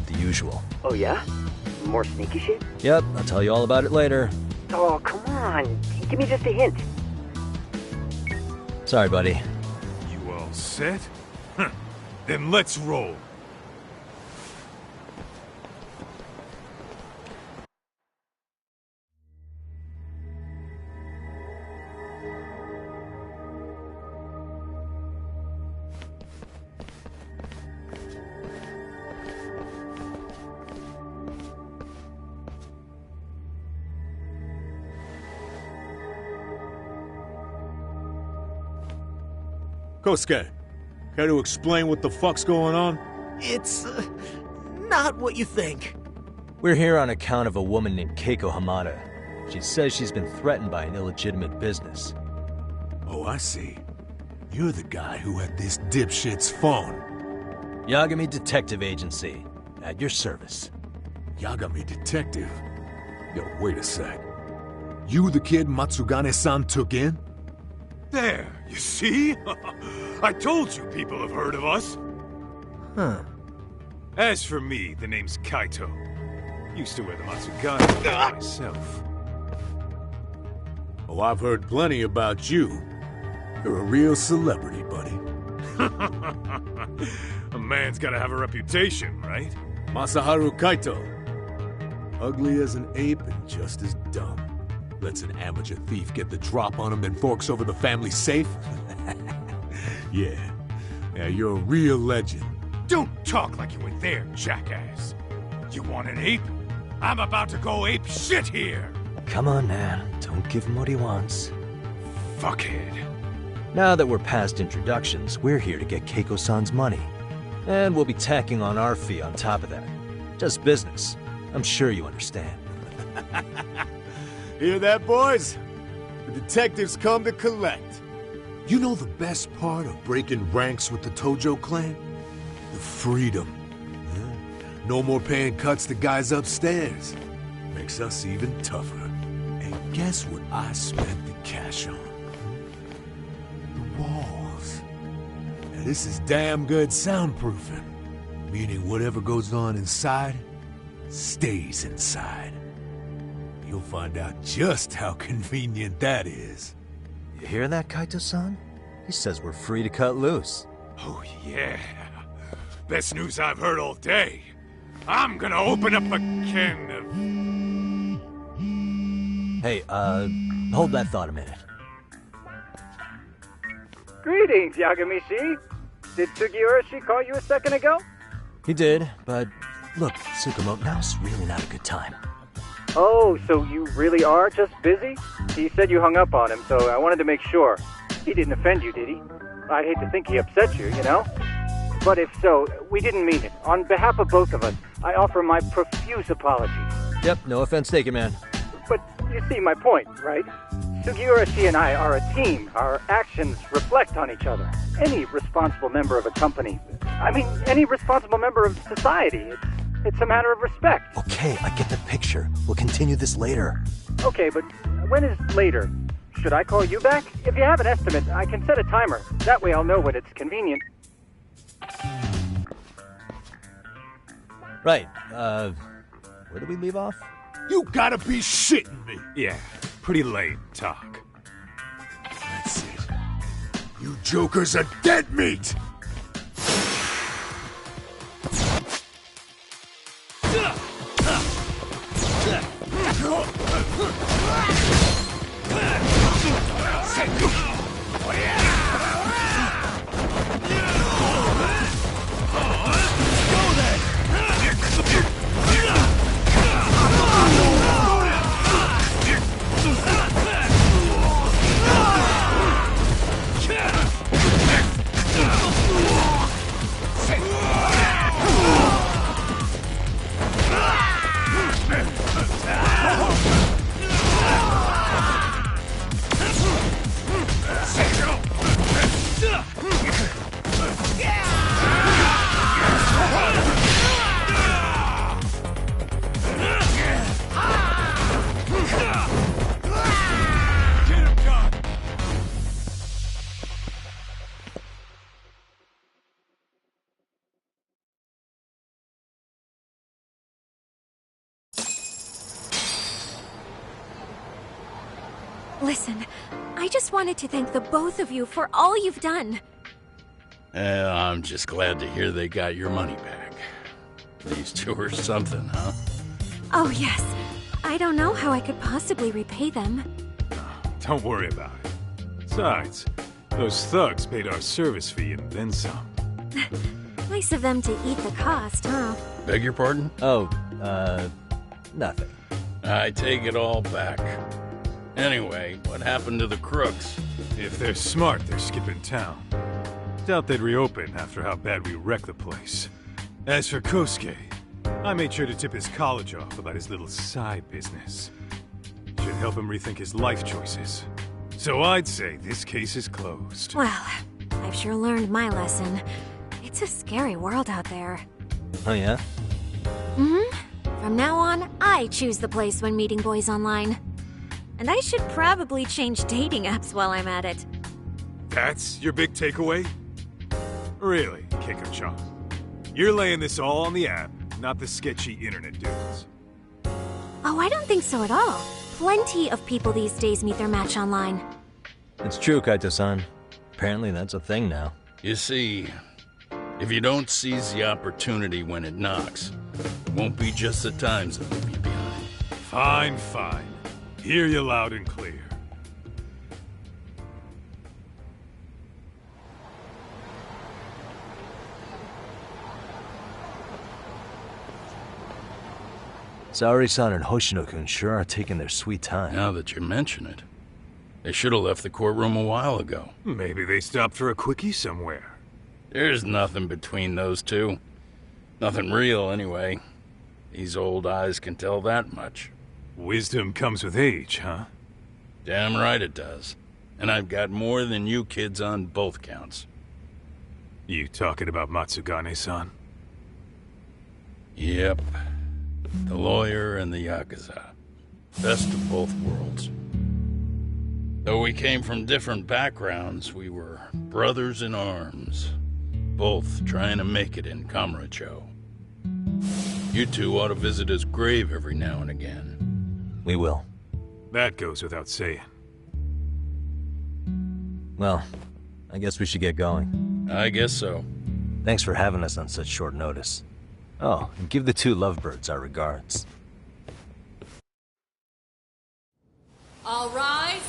the usual. Oh yeah? More sneaky shit? Yep, I'll tell you all about it later. Oh, come on. Give me just a hint. Sorry, buddy. You all set? Then let's roll. Kosuke, care to explain what the fuck's going on? It's... not what you think. We're here on account of a woman named Keiko Hamada. She says she's been threatened by an illegitimate business. Oh, I see. You're the guy who had this dipshit's phone. Yagami Detective Agency. At your service. Yagami Detective? Yo, wait a sec. You the kid Matsugane-san took in? There, you see? I told you people have heard of us. Huh. As for me, the name's Kaito. Used to wear the Matsugane myself. Oh, I've heard plenty about you. You're a real celebrity, buddy. A man's gotta have a reputation, right? Masaharu Kaito. Ugly as an ape and just as dumb. Lets an amateur thief get the drop on him, then forks over the family safe? Yeah, you're a real legend. Don't talk like you were there, jackass. You want an ape? I'm about to go ape shit here. Come on, man. Don't give him what he wants. Fuckhead. Now that we're past introductions, we're here to get Keiko-san's money. And we'll be tacking on our fee on top of that. Just business. I'm sure you understand. Hear that, boys? The detectives come to collect. You know the best part of breaking ranks with the Tojo clan? The freedom. No more paying cuts to guys upstairs. Makes us even tougher. And guess what I spent the cash on? The walls. Now this is damn good soundproofing. Meaning whatever goes on inside, stays inside. You'll find out just how convenient that is. You hear that, Kaito-san? He says we're free to cut loose. Oh, yeah. Best news I've heard all day. I'm gonna open up a can of... Hey, hold that thought a minute. Greetings, Yagami-shi. Did Sugiura-shi call you a second ago? He did, but look, Tsukumo, now's really not a good time. Oh, so you really are just busy? He said you hung up on him, so I wanted to make sure. He didn't offend you, did he? I'd hate to think he upset you, you know? But if so, we didn't mean it. On behalf of both of us, I offer my profuse apologies. Yep, no offense taken, man. But you see my point, right? Sugiura-shi and I are a team. Our actions reflect on each other. Any responsible member of a company, any responsible member of society, it's a matter of respect. Okay, I get the picture. We'll continue this later. Okay, but when is later? Should I call you back? If you have an estimate, I can set a timer. That way I'll know when it's convenient. Right, where did we leave off? You gotta be shitting me! Yeah, pretty lame talk. That's it. You jokers are dead meat! Listen, I just wanted to thank the both of you for all you've done. I'm just glad to hear they got your money back. These two are something, huh? Oh, yes. I don't know how I could possibly repay them. Don't worry about it. Besides, those thugs paid our service fee and then some. Nice of them to eat the cost, huh? Beg your pardon? Oh, nothing. I take it all back. Anyway, what happened to the crooks? If they're smart, they're skipping town. Doubt they'd reopen after how bad we wrecked the place. As for Kosuke, I made sure to tip his college off about his little side business. Should help him rethink his life choices. So I'd say this case is closed. Well, I've sure learned my lesson. It's a scary world out there. Oh, yeah? Mm-hmm. From now on, I choose the place when meeting boys online. And I should probably change dating apps while I'm at it. That's your big takeaway? Really, Keiko-chan? You're laying this all on the app, not the sketchy internet dudes. Oh, I don't think so at all. Plenty of people these days meet their match online. It's true, Kaito-san. Apparently that's a thing now. You see, if you don't seize the opportunity when it knocks, it won't be just the times that leave you behind. Fine, fine. Hear you loud and clear. Saori-san and Hoshino-kun sure are taking their sweet time. Now that you mention it, they should have left the courtroom a while ago. Maybe they stopped for a quickie somewhere. There's nothing between those two. Nothing real, anyway. These old eyes can tell that much. Wisdom comes with age, huh? Damn right it does. And I've got more than you kids on both counts. You talking about Matsugane-san? Yep. The lawyer and the Yakuza. Best of both worlds. Though we came from different backgrounds, we were brothers in arms. Both trying to make it in Kamurocho. You two ought to visit his grave every now and again. We will. That goes without saying. Well, I guess we should get going. I guess so. Thanks for having us on such short notice. Oh, and give the two lovebirds our regards. All rise.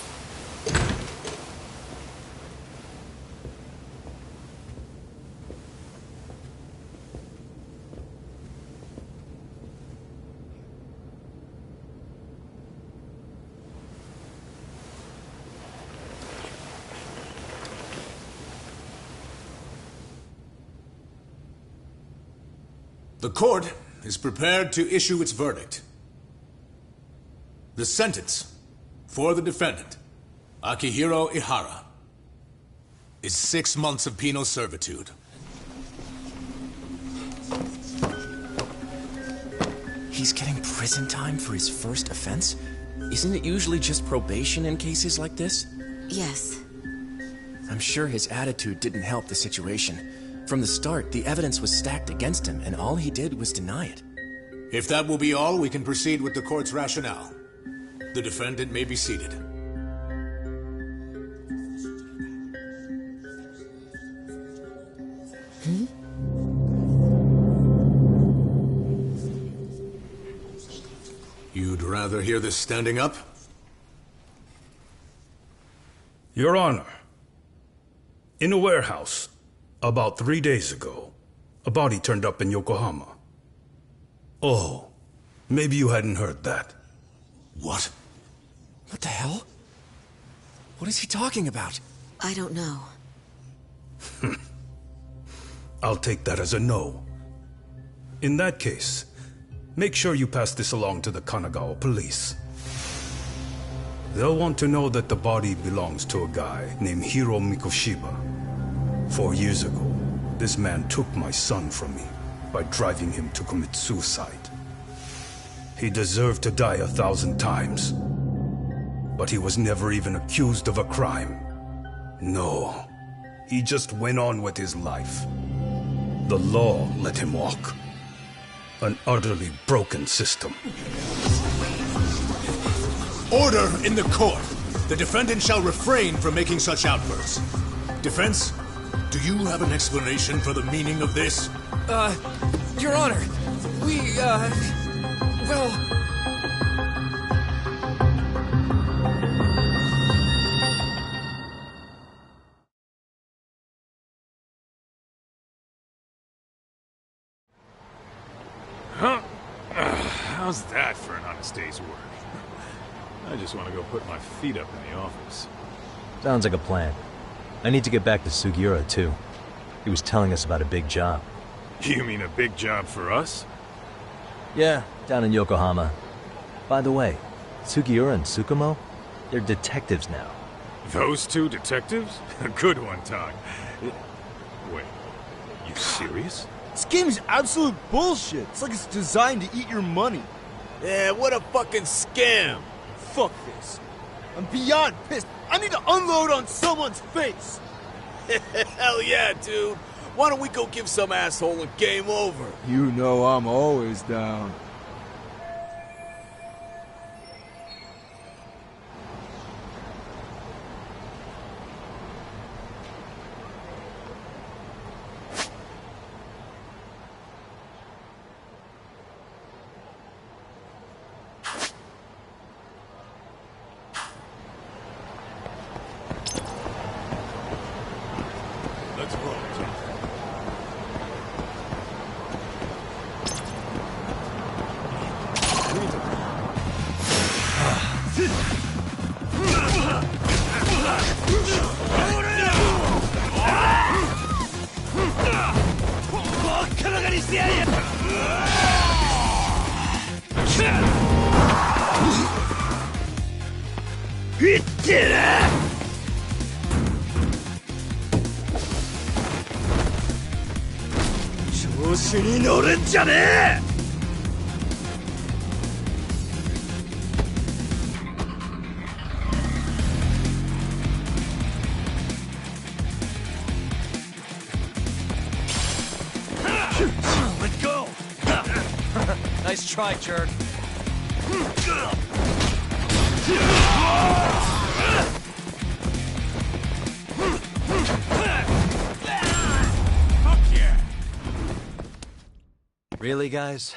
The court is prepared to issue its verdict. The sentence for the defendant, Akihiro Ihara, is 6 months of penal servitude. He's getting prison time for his first offense? Isn't it usually just probation in cases like this? Yes. I'm sure his attitude didn't help the situation. From the start, the evidence was stacked against him, and all he did was deny it. If that will be all, we can proceed with the court's rationale. The defendant may be seated. You'd rather hear this standing up? Your Honor, in a warehouse, about 3 days ago, a body turned up in Yokohama. Oh, maybe you hadn't heard that. What? What the hell? What is he talking about? I don't know. I'll take that as a no. In that case, make sure you pass this along to the Kanagawa police. They'll want to know that the body belongs to a guy named Hiro Mikoshiba. 4 years ago, this man took my son from me by driving him to commit suicide. He deserved to die 1,000 times, but he was never even accused of a crime. No, he just went on with his life. The law let him walk. An utterly broken system. Order in the court! The defendant shall refrain from making such outbursts. Defense? Do you have an explanation for the meaning of this? Your Honor, well... Huh? How's that for an honest day's work? I just want to go put my feet up in the office. Sounds like a plan. I need to get back to Sugiura, too. He was telling us about a big job. You mean a big job for us? Yeah, down in Yokohama. By the way, Sugiura and Tsukumo, they're detectives now. Those two detectives? Good one, Todd. Wait, you serious? This game's absolute bullshit. It's like it's designed to eat your money. Yeah, what a fucking scam. Fuck this. I'm beyond pissed. I need to unload on someone's face. Hell yeah, dude. Why don't we go give some asshole a game over? You know I'm always down. Let go! Nice try, jerk. Really, guys?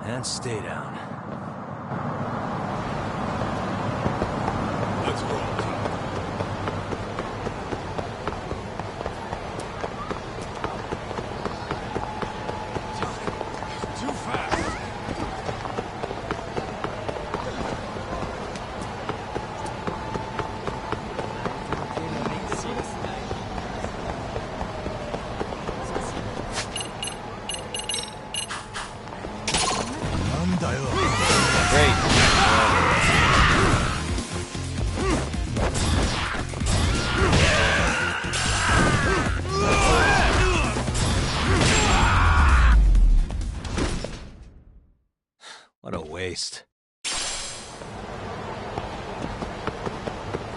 And stay down. Let's roll. Too fast. What a waste.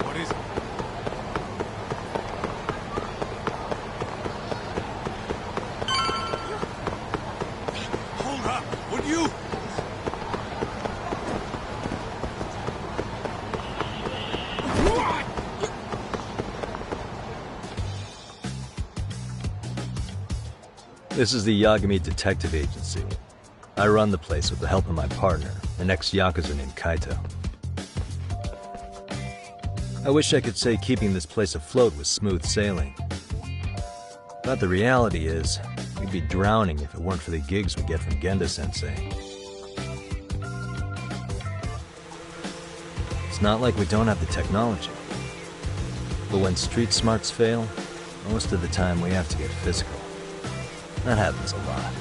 What is it? Hold up! Would you? This is the Yagami Detective Agency. I run the place with the help of my partner, an ex-Yakuza named Kaito. I wish I could say keeping this place afloat was smooth sailing. But the reality is, we'd be drowning if it weren't for the gigs we get from Genda-sensei. It's not like we don't have the technology. But when street smarts fail, most of the time we have to get physical. That happens a lot.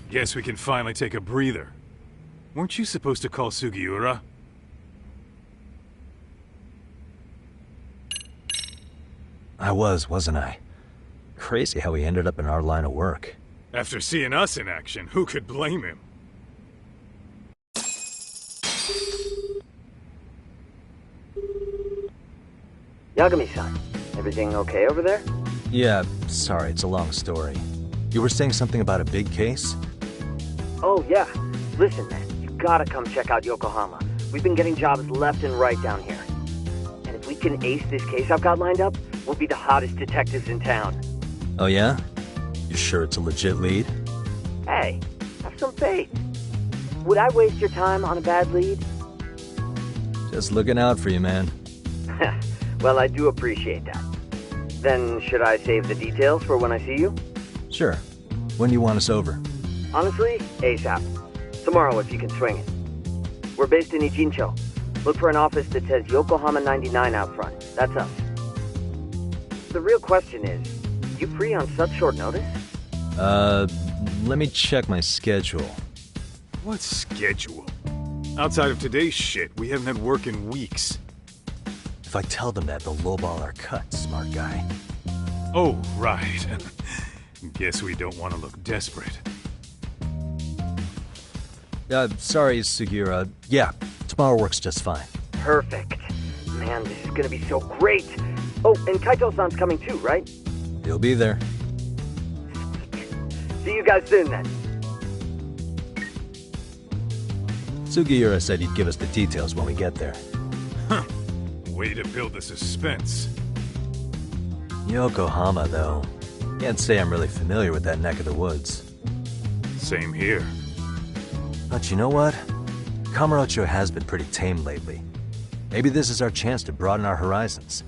Guess we can finally take a breather. Weren't you supposed to call Sugiura? I wasn't I? Crazy how he ended up in our line of work. After seeing us in action, who could blame him? Yagami-san, everything okay over there? Yeah, sorry, it's a long story. You were saying something about a big case? Oh, yeah. Listen, man, you gotta come check out Yokohama. We've been getting jobs left and right down here. And if we can ace this case I've got lined up, we'll be the hottest detectives in town. Oh yeah? You sure it's a legit lead? Hey, have some faith. would I waste your time on a bad lead? Just looking out for you, man. Well, I do appreciate that. Then should I save the details for when I see you? Sure. When do you want us over? Honestly, ASAP. Tomorrow if you can swing it. We're based in Ichincho. Look for an office that says Yokohama 99 out front. That's us. The real question is, you free on such short notice? Let me check my schedule. What schedule? Outside of today's shit, we haven't had work in weeks. If I tell them that, they'll lowball our cut, smart guy. Oh, right. Guess we don't want to look desperate. Sorry, Sugiura. Yeah, tomorrow works just fine. Perfect. Man, this is gonna be so great. Oh, and Kaito-san's coming too, right? He'll be there. See you guys soon then. Sugiura said he'd give us the details when we get there. Huh. Way to build the suspense. Yokohama, though. Can't say I'm really familiar with that neck of the woods. Same here. But you know what? Kamurocho has been pretty tame lately. Maybe this is our chance to broaden our horizons.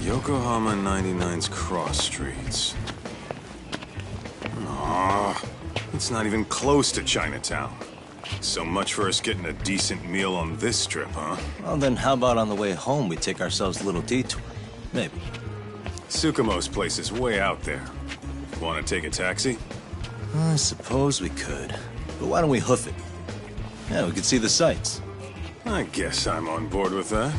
Yokohama 99's cross streets. Aw, it's not even close to Chinatown. So much for us getting a decent meal on this strip, huh? Well, then how about on the way home we take ourselves a little detour? Maybe. Tsukumo's place is way out there. Want to take a taxi? I suppose we could. But why don't we hoof it? Yeah, we could see the sights. I guess I'm on board with that.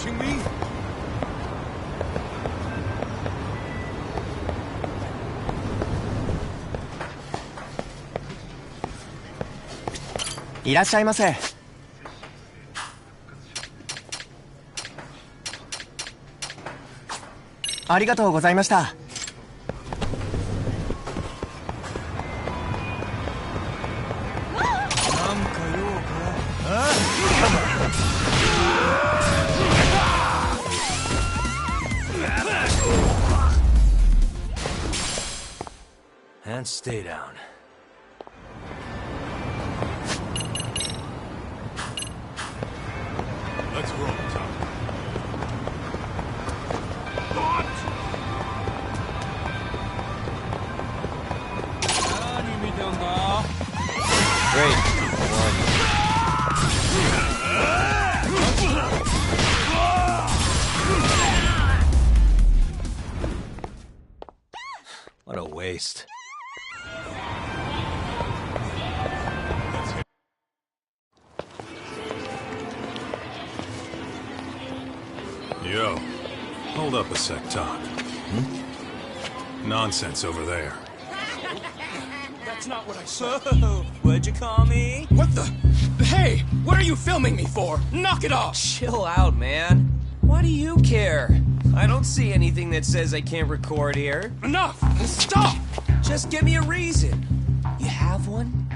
watching me?いらっしゃいませ。ありがとうございました。And stay down. Let's roll, Tom. Great. What a waste. Yo, hold up a sec, Todd. Nonsense over there. That's not what I said. What'd you call me? What the? Hey, what are you filming me for? Knock it off! Chill out, man. Why do you care? I don't see anything that says I can't record here. Enough! Stop! Just give me a reason. You have one?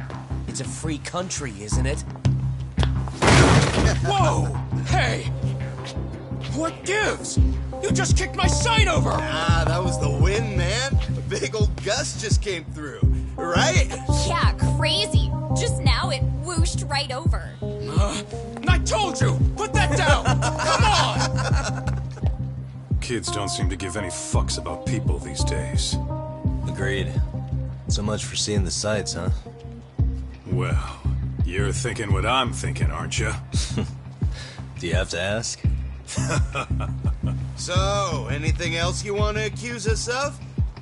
It's a free country, isn't it? Whoa! Hey! What gives? You just kicked my sign over! Ah, that was the wind, man. A big old gust just came through, right? Yeah, crazy. Just now it whooshed right over. I told you! Put that down! Come on! Kids don't seem to give any fucks about people these days. Agreed. So much for seeing the sights, huh? Well, you're thinking what I'm thinking, aren't you? Do you have to ask? So, anything else you want to accuse us of?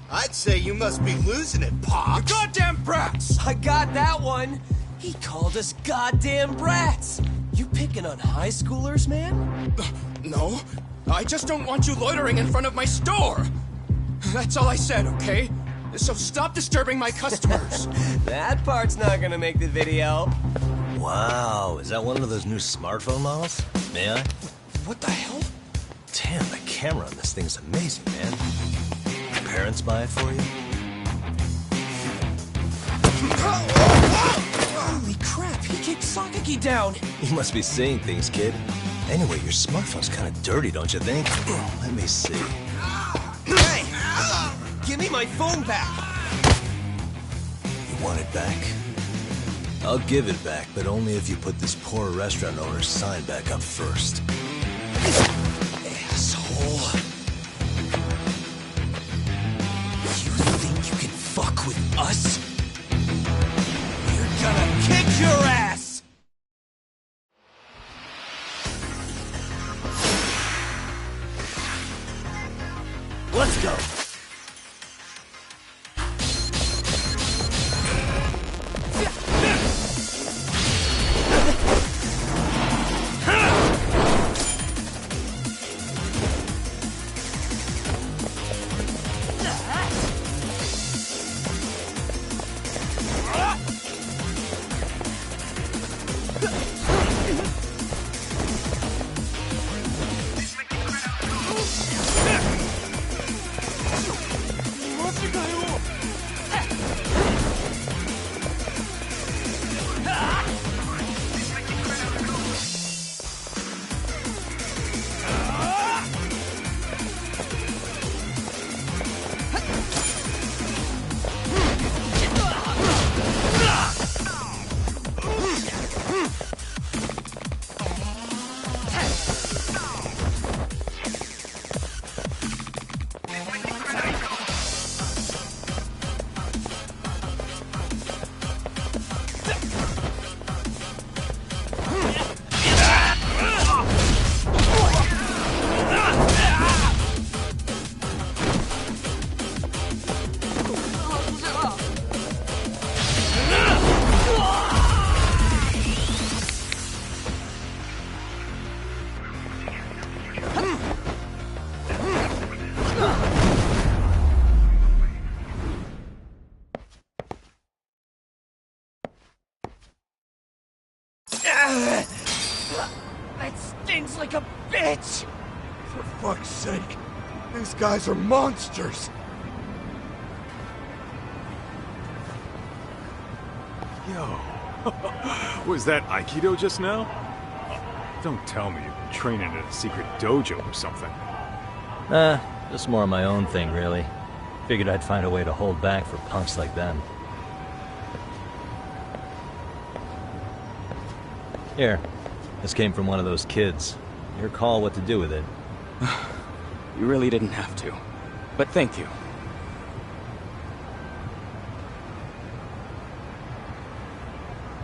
I'd say you must be losing it, Pops. You goddamn brats! I got that one! He called us goddamn brats! You picking on high schoolers, man? No, I just don't want you loitering in front of my store! That's all I said, okay? So stop disturbing my customers! That part's not gonna make the video. Wow, is that one of those new smartphone models? May I? What the hell? Damn, the camera on this thing's amazing, man. Your parents buy it for you? Holy crap, he kicked Sakaki down! You must be seeing things, kid. Anyway, your smartphone's kind of dirty, don't you think? Let me see. Hey! Give me my phone back! You want it back? I'll give it back, but only if you put this poor restaurant owner's sign back up first. Asshole. You think you can fuck with us? We're gonna kick your ass! Let's go! That stings like a bitch! For fuck's sake, these guys are monsters! Yo, was that Aikido just now? Don't tell me you've been training at a secret dojo or something. Just more of my own thing, really. Figured I'd find a way to hold back for punks like them. Here, this came from one of those kids. Your call what to do with it. You really didn't have to. But thank you.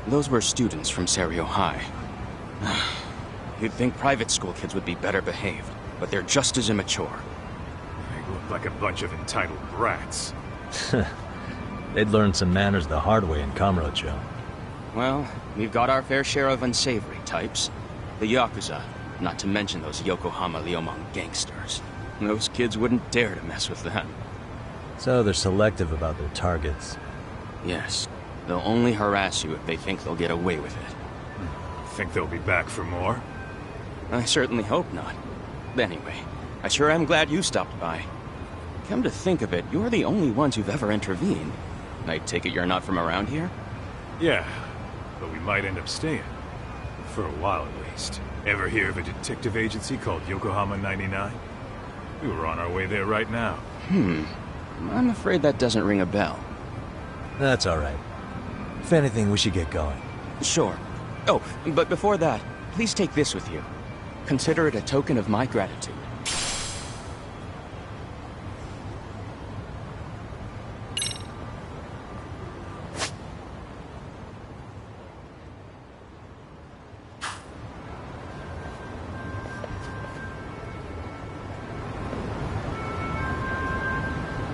Those were students from Serio High. You'd think private school kids would be better behaved, but they're just as immature. They look like a bunch of entitled brats. They'd learned some manners the hard way in Kamurocho. Well, we've got our fair share of unsavory types. The Yakuza, not to mention those Yokohama Liumang gangsters. Those kids wouldn't dare to mess with them. So they're selective about their targets. Yes. They'll only harass you if they think they'll get away with it. Think they'll be back for more? I certainly hope not. Anyway, I sure am glad you stopped by. Come to think of it, you're the only ones who've ever intervened. I take it you're not from around here? Yeah, but we might end up staying. For a while at least. Ever hear of a detective agency called Yokohama 99? We were on our way there right now. I'm afraid that doesn't ring a bell. That's alright. If anything, we should get going. Sure. Oh, but before that, please take this with you. Consider it a token of my gratitude.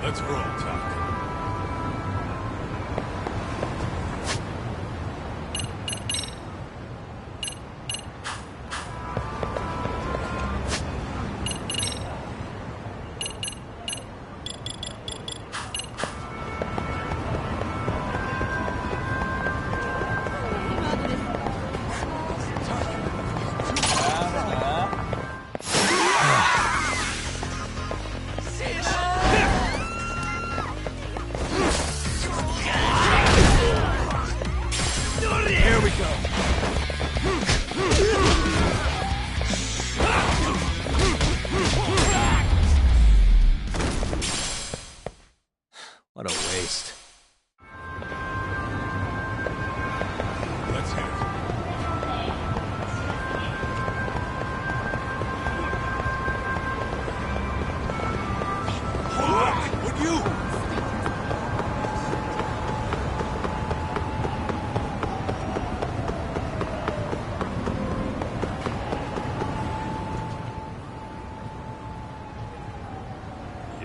Let's roll, Doc. What a waste. Let's hit it. Hold on, would you?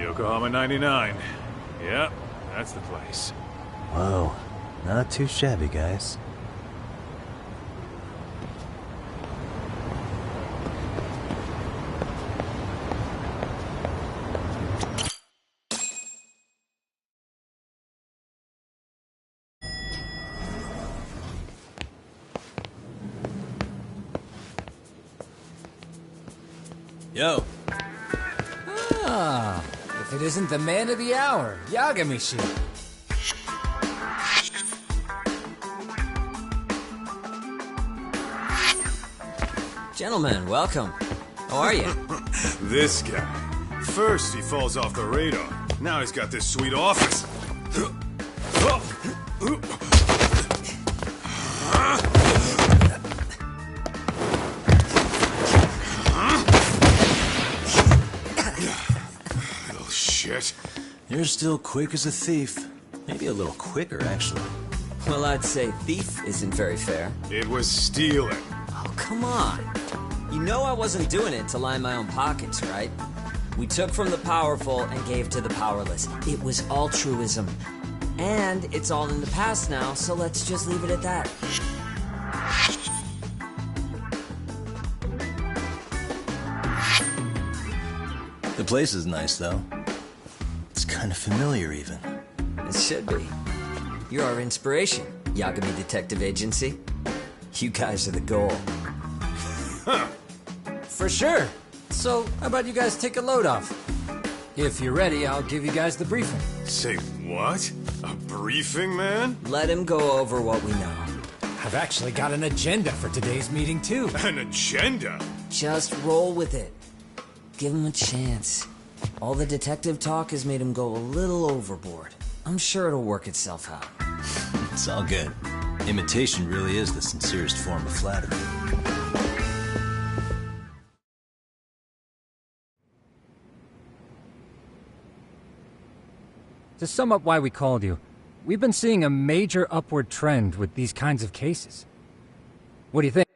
Yokohama 99. Yep, that's the place. Whoa, not too shabby, guys. Yo. Ah, if it isn't the man of the hour, Yagamishi. Gentlemen, welcome. How are you? This guy. First he falls off the radar. Now he's got this sweet office. Little shit. You're still quick as a thief. Maybe a little quicker, actually. Well, I'd say thief isn't very fair. It was stealing. Oh, come on. You know I wasn't doing it to line my own pockets, right? We took from the powerful and gave to the powerless. It was altruism. And it's all in the past now, so let's just leave it at that. The place is nice, though. It's kind of familiar, even. It should be. You're our inspiration, Yagami Detective Agency. You guys are the goal. For sure. So, how about you guys take a load off? If you're ready, I'll give you guys the briefing. Say what? A briefing, man? Let him go over what we know. I've actually got an agenda for today's meeting, too. An agenda? Just roll with it. Give him a chance. All the detective talk has made him go a little overboard. I'm sure it'll work itself out. It's all good. Imitation really is the sincerest form of flattery. To sum up why we called you, we've been seeing a major upward trend with these kinds of cases. What do you think?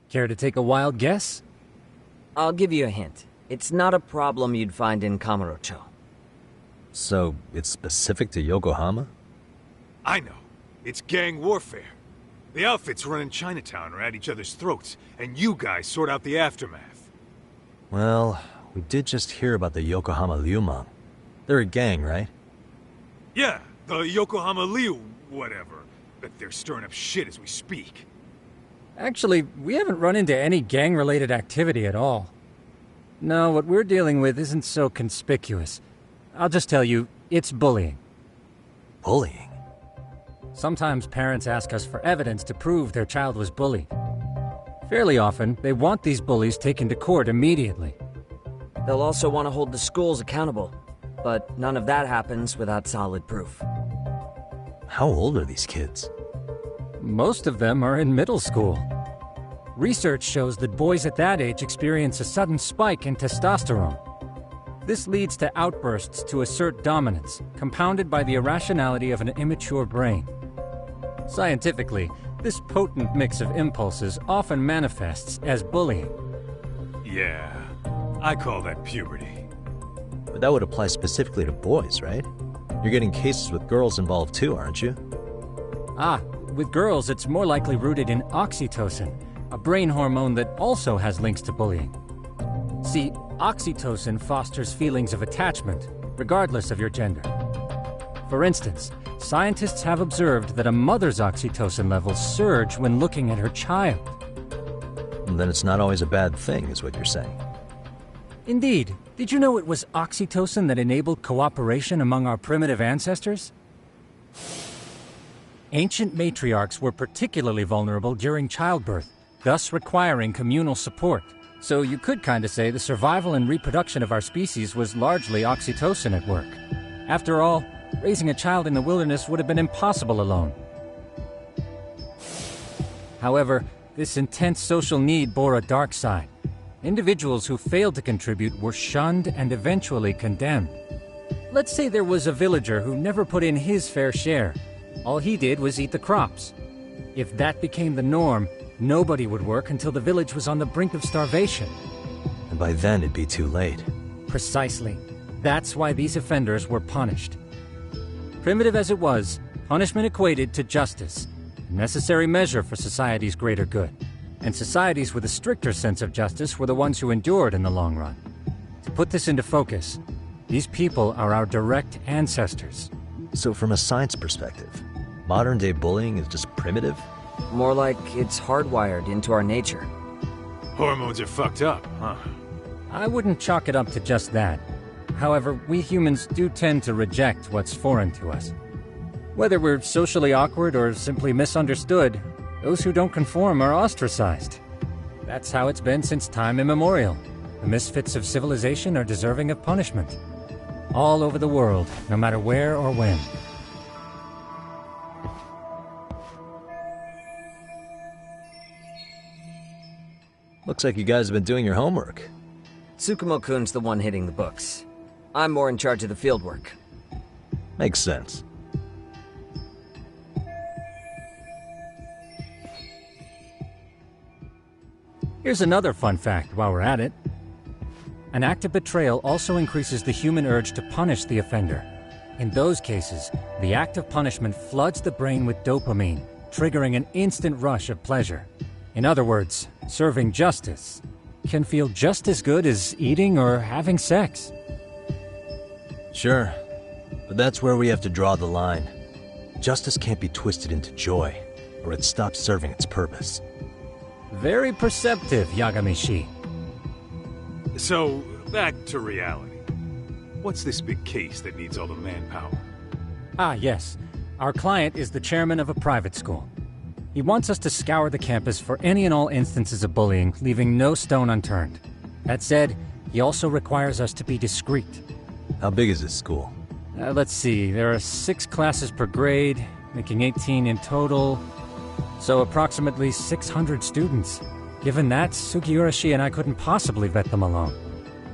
Care to take a wild guess? I'll give you a hint. It's not a problem you'd find in Kamurocho. So, it's specific to Yokohama? I know. It's gang warfare. The outfits running Chinatown are at each other's throats, and you guys sort out the aftermath. Well, we did just hear about the Yokohama Liumang. They're a gang, right? Yeah, the Yokohama Liu whatever. But they're stirring up shit as we speak. Actually, we haven't run into any gang-related activity at all. No, what we're dealing with isn't so conspicuous. I'll just tell you, it's bullying. Bullying? Sometimes parents ask us for evidence to prove their child was bullied. Fairly often, they want these bullies taken to court immediately. They'll also want to hold the schools accountable, but none of that happens without solid proof. How old are these kids? Most of them are in middle school. Research shows that boys at that age experience a sudden spike in testosterone. This leads to outbursts to assert dominance, compounded by the irrationality of an immature brain. Scientifically, this potent mix of impulses often manifests as bullying. Yeah, I call that puberty. But that would apply specifically to boys, right? You're getting cases with girls involved too, aren't you? Ah, with girls it's more likely rooted in oxytocin, a brain hormone that also has links to bullying. See, oxytocin fosters feelings of attachment, regardless of your gender. For instance, scientists have observed that a mother's oxytocin levels surge when looking at her child. And then it's not always a bad thing, is what you're saying. Indeed. Did you know it was oxytocin that enabled cooperation among our primitive ancestors? Ancient matriarchs were particularly vulnerable during childbirth, thus requiring communal support. So you could kinda say the survival and reproduction of our species was largely oxytocin at work. After all, raising a child in the wilderness would have been impossible alone. However, this intense social need bore a dark side. Individuals who failed to contribute were shunned and eventually condemned. Let's say there was a villager who never put in his fair share. All he did was eat the crops. If that became the norm, nobody would work until the village was on the brink of starvation. And by then it'd be too late. Precisely. That's why these offenders were punished. Primitive as it was, punishment equated to justice, a necessary measure for society's greater good. And societies with a stricter sense of justice were the ones who endured in the long run. To put this into focus, these people are our direct ancestors. So from a science perspective, modern-day bullying is just primitive? More like it's hardwired into our nature. Hormones are fucked up, huh? I wouldn't chalk it up to just that. However, we humans do tend to reject what's foreign to us. Whether we're socially awkward or simply misunderstood, those who don't conform are ostracized. That's how it's been since time immemorial. The misfits of civilization are deserving of punishment. All over the world, no matter where or when. Looks like you guys have been doing your homework. Tsukumo-kun's the one hitting the books. I'm more in charge of the fieldwork. Makes sense. Here's another fun fact while we're at it. An act of betrayal also increases the human urge to punish the offender. In those cases, the act of punishment floods the brain with dopamine, triggering an instant rush of pleasure. In other words, serving justice can feel just as good as eating or having sex. Sure, but that's where we have to draw the line. Justice can't be twisted into joy, or it stops serving its purpose. Very perceptive, Yagami-shi. So, back to reality. What's this big case that needs all the manpower? Ah, yes. Our client is the chairman of a private school. He wants us to scour the campus for any and all instances of bullying, leaving no stone unturned. That said, he also requires us to be discreet. How big is this school? Let's see, there are 6 classes per grade, making 18 in total. So approximately 600 students. Given that, Sugiura-shi and I couldn't possibly vet them alone.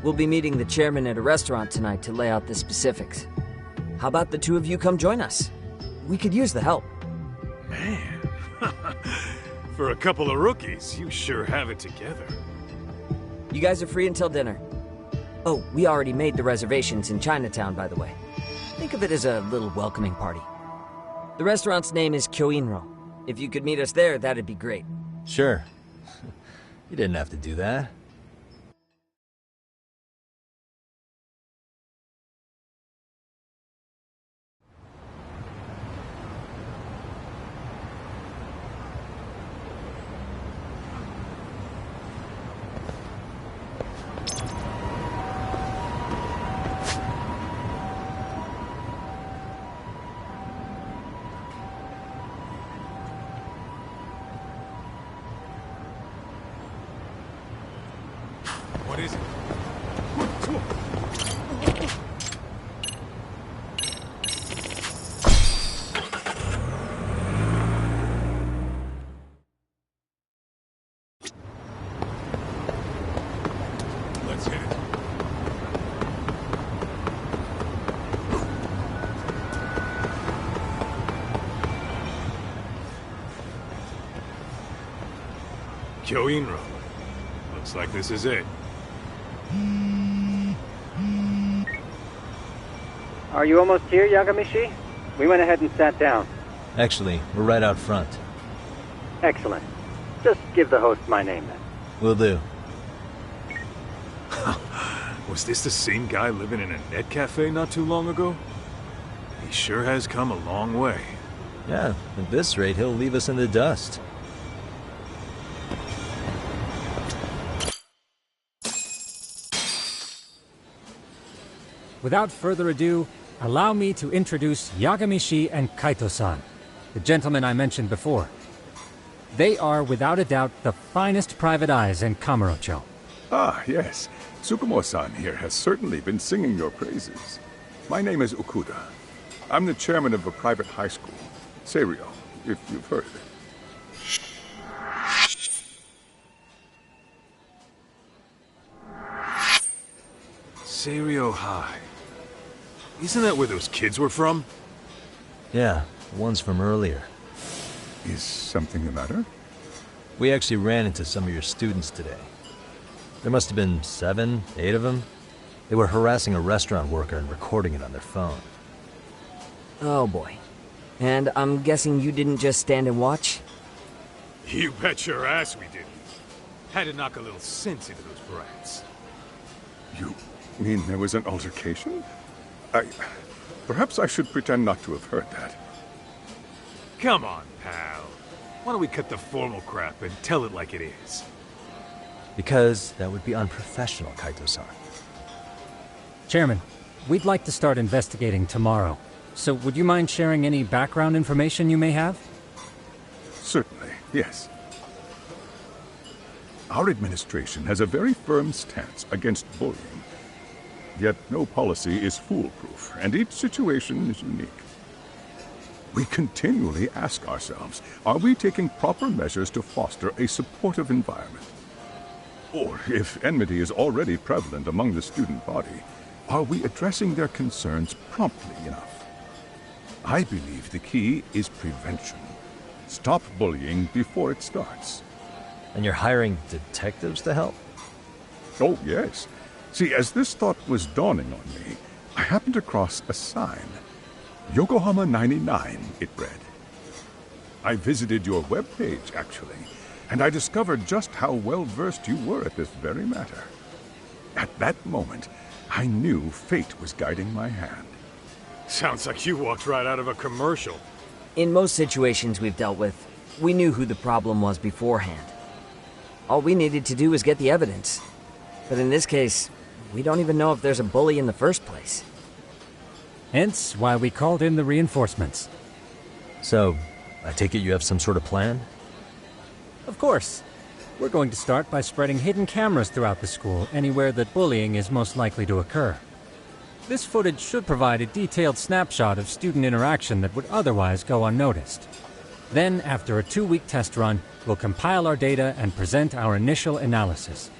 We'll be meeting the chairman at a restaurant tonight to lay out the specifics. How about the two of you come join us? We could use the help. Man, For a couple of rookies, you sure have it together. You guys are free until dinner. Oh, we already made the reservations in Chinatown, by the way. Think of it as a little welcoming party. The restaurant's name is Kyoinro. If you could meet us there, that'd be great. Sure. You didn't have to do that. What is it? Let's hit it. Kyoinro. Looks like this is it. Are you almost here, Yagamishi? We went ahead and sat down. Actually, we're right out front. Excellent. Just give the host my name then. Will do. Was this the same guy living in a net cafe not too long ago? He sure has come a long way. Yeah, at this rate, he'll leave us in the dust. Without further ado, allow me to introduce Yagamishi and Kaito-san, the gentlemen I mentioned before. They are, without a doubt, the finest private eyes in Kamurocho. Ah, yes. Tsukumo-san here has certainly been singing your praises. My name is Okuda. I'm the chairman of a private high school, Seiryo, if you've heard of it. Seiryo High. Isn't that where those kids were from? Yeah, the ones from earlier. Is something the matter? We actually ran into some of your students today. There must have been 7, 8 of them. They were harassing a restaurant worker and recording it on their phone. Oh boy. And I'm guessing you didn't just stand and watch? You bet your ass we didn't. Had to knock a little sense into those brats. You mean there was an altercation? Perhaps I should pretend not to have heard that. Come on, pal. Why don't we cut the formal crap and tell it like it is? Because that would be unprofessional, Kaito-san. Chairman, we'd like to start investigating tomorrow. So would you mind sharing any background information you may have? Certainly, yes. Our administration has a very firm stance against bullying. Yet no policy is foolproof, and each situation is unique. We continually ask ourselves, are we taking proper measures to foster a supportive environment? Or, if enmity is already prevalent among the student body, are we addressing their concerns promptly enough? I believe the key is prevention. Stop bullying before it starts. And you're hiring detectives to help? Oh, yes. See, as this thought was dawning on me, I happened across a sign. Yokohama 99, it read. I visited your webpage, actually, and I discovered just how well-versed you were at this very matter. At that moment, I knew fate was guiding my hand. Sounds like you walked right out of a commercial. In most situations we've dealt with, we knew who the problem was beforehand. All we needed to do was get the evidence. But in this case, we don't even know if there's a bully in the first place. Hence why we called in the reinforcements. So, I take it you have some sort of plan? Of course. We're going to start by spreading hidden cameras throughout the school, anywhere that bullying is most likely to occur. This footage should provide a detailed snapshot of student interaction that would otherwise go unnoticed. Then, after a 2-week test run, we'll compile our data and present our initial analysis.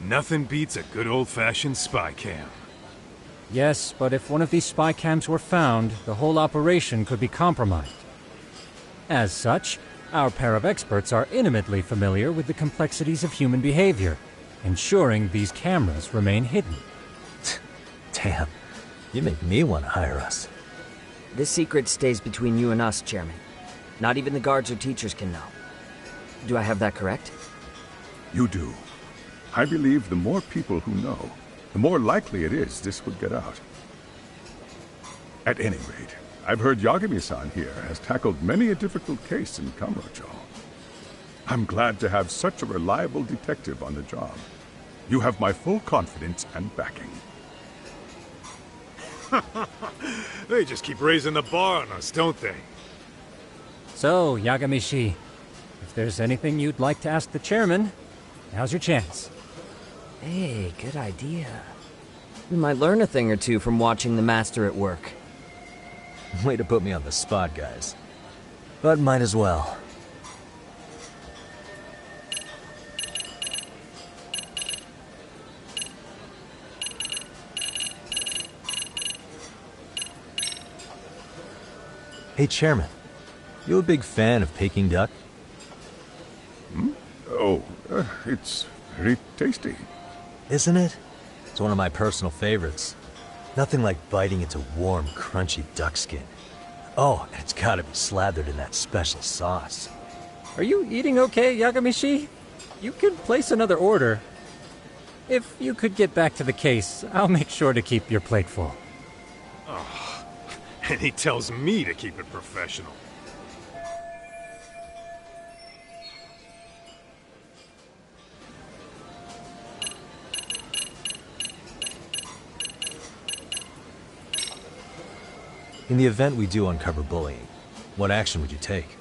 Nothing beats a good old-fashioned spy cam. Yes, but if one of these spy cams were found, the whole operation could be compromised. As such, Our pair of experts are intimately familiar with the complexities of human behavior, ensuring these cameras remain hidden. Damn, you make me want to hire us. This secret stays between you and us, Chairman. Not even the guards or teachers can know. Do I have that correct? You do. I believe the more people who know, the more likely it is this would get out. At any rate, I've heard Yagami-san here has tackled many a difficult case in Kamurocho. I'm glad to have such a reliable detective on the job. You have my full confidence and backing. They just keep raising the bar on us, don't they? So, Yagami-shi, if there's anything you'd like to ask the chairman, now's your chance. Hey, good idea. We might learn a thing or two from watching the master at work. Way to put me on the spot, guys. But might as well. Hey, Chairman. You a big fan of Peking duck? Hmm? Oh, it's very tasty. Isn't it? It's one of my personal favorites. Nothing like biting into warm, crunchy duck skin. Oh, and it's gotta be slathered in that special sauce. Are you eating okay, Yagami-shi? You can place another order. If you could get back to the case, I'll make sure to keep your plate full. Oh, and he tells me to keep it professional. In the event we do uncover bullying, what action would you take?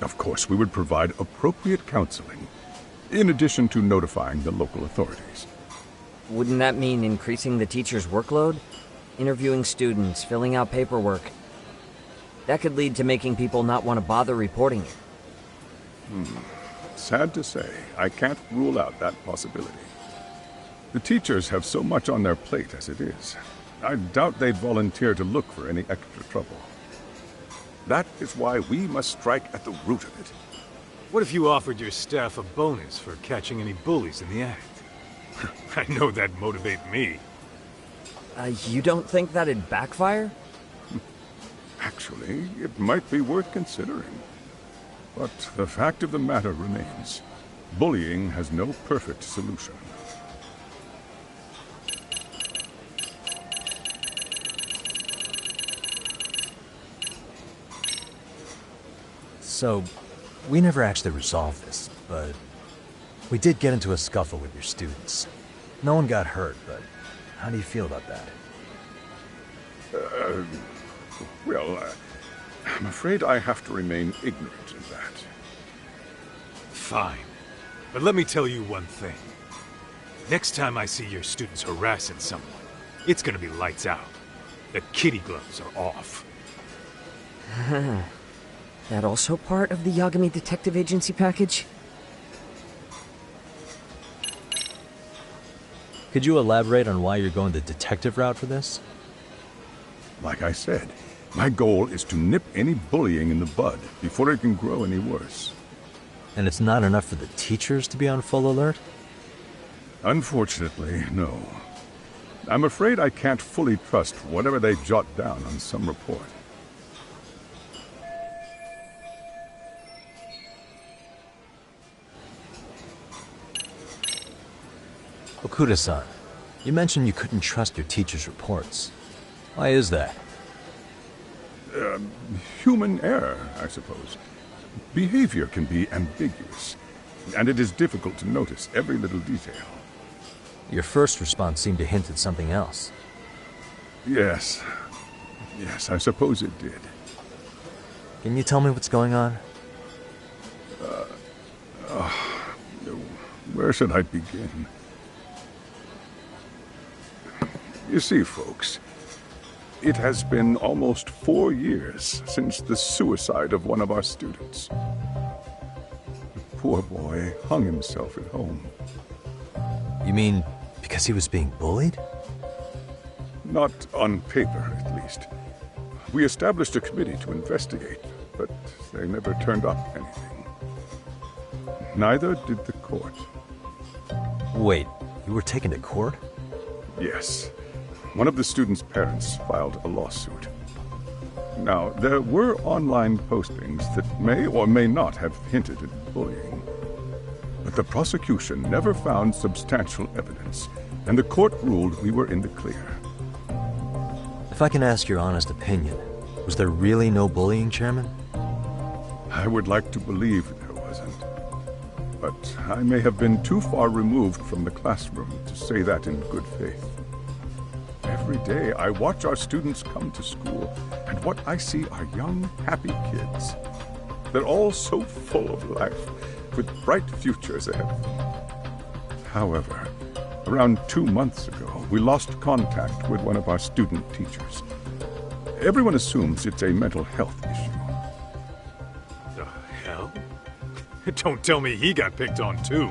Of course, we would provide appropriate counseling, in addition to notifying the local authorities. Wouldn't that mean increasing the teacher's workload? Interviewing students, filling out paperwork. That could lead to making people not want to bother reporting it. Sad to say, I can't rule out that possibility. The teachers have so much on their plate as it is. I doubt they'd volunteer to look for any extra trouble. That is why we must strike at the root of it. What if you offered your staff a bonus for catching any bullies in the act? I know that'd motivate me. You don't think that'd backfire? Actually, it might be worth considering. But the fact of the matter remains, bullying has no perfect solution. So, we never actually resolved this, but we did get into a scuffle with your students. No one got hurt, but how do you feel about that? I'm afraid I have to remain ignorant of that. Fine. But let me tell you one thing. Next time I see your students harassing someone, it's gonna be lights out. The kitty gloves are off. That also part of the Yagami Detective Agency package? Could you elaborate on why you're going the detective route for this? Like I said, my goal is to nip any bullying in the bud before it can grow any worse. And it's not enough for the teachers to be on full alert? Unfortunately, no. I'm afraid I can't fully trust whatever they jot down on some report. Okuda-san, you mentioned you couldn't trust your teacher's reports. Why is that? Human error, I suppose. Behavior can be ambiguous, and it is difficult to notice every little detail. Your first response seemed to hint at something else. Yes, I suppose it did. Can you tell me what's going on? Where should I begin? You see, folks, it has been almost 4 years since the suicide of one of our students. The poor boy hung himself at home. You mean because he was being bullied? Not on paper, at least. We established a committee to investigate, but they never turned up anything. Neither did the court. Wait, you were taken to court? Yes. One of the students' parents filed a lawsuit. Now, there were online postings that may or may not have hinted at bullying. But the prosecution never found substantial evidence, and the court ruled we were in the clear. If I can ask your honest opinion, was there really no bullying, Chairman? I would like to believe there wasn't. But I may have been too far removed from the classroom to say that in good faith. Every day I watch our students come to school, and what I see are young, happy kids. They're all so full of life, with bright futures ahead of them. However, around 2 months ago, we lost contact with one of our student teachers. Everyone assumes it's a mental health issue. The hell? Don't tell me he got picked on too.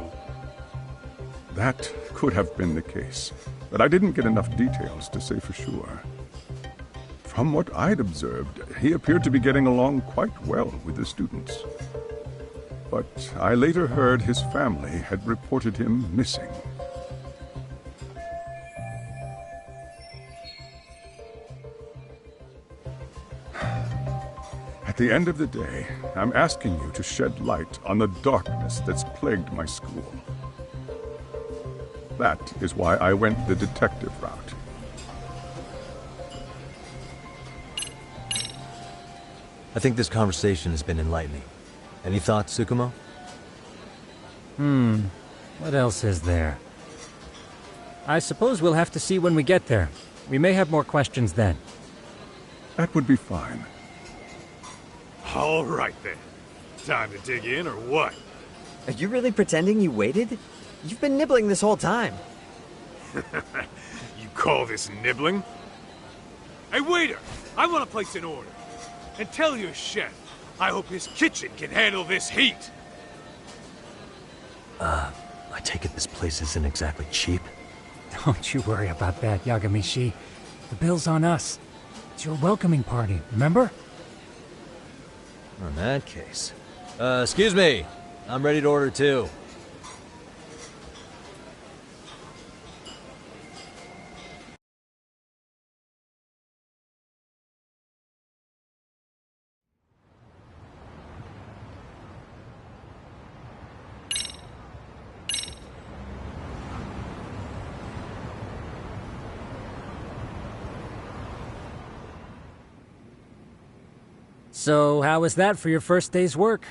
That could have been the case, but I didn't get enough details to say for sure. From what I'd observed, he appeared to be getting along quite well with the students. But I later heard his family had reported him missing. At the end of the day, I'm asking you to shed light on the darkness that's plagued my school. That is why I went the detective route. I think this conversation has been enlightening. Any thoughts, Tsukumo? What else is there? I suppose we'll have to see when we get there. We may have more questions then. That would be fine. All right then. Time to dig in or what? Are you really pretending you waited? You've been nibbling this whole time. You call this nibbling? Hey, waiter! I want to place an order. And tell your chef, I hope his kitchen can handle this heat. I take it this place isn't exactly cheap? Don't you worry about that, Yagamishi. The bill's on us. It's your welcoming party, remember? In that case. Excuse me. I'm ready to order too. So, how was that for your first day's work?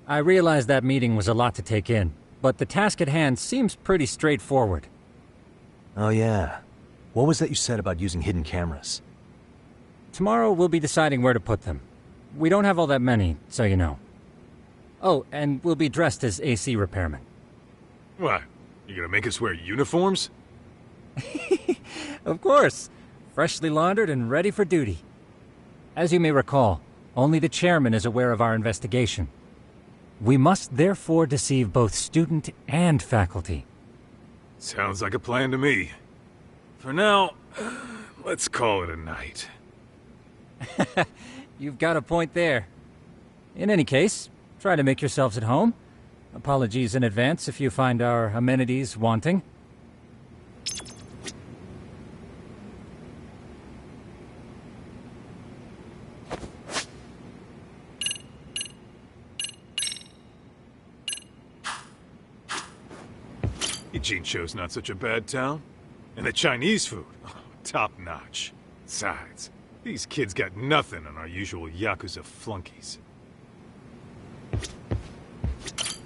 I realize that meeting was a lot to take in, but the task at hand seems pretty straightforward. Oh yeah. What was that you said about using hidden cameras? Tomorrow we'll be deciding where to put them. We don't have all that many, so you know. Oh, and we'll be dressed as AC repairmen. What? You gonna make us wear uniforms? Of course. Freshly laundered and ready for duty. As you may recall, only the chairman is aware of our investigation. We must therefore deceive both student and faculty. Sounds like a plan to me. For now, let's call it a night. You've got a point there. In any case, try to make yourselves at home. Apologies in advance if you find our amenities wanting. Ijincho's not such a bad town. And the Chinese food, top-notch. Besides, these kids got nothing on our usual Yakuza flunkies.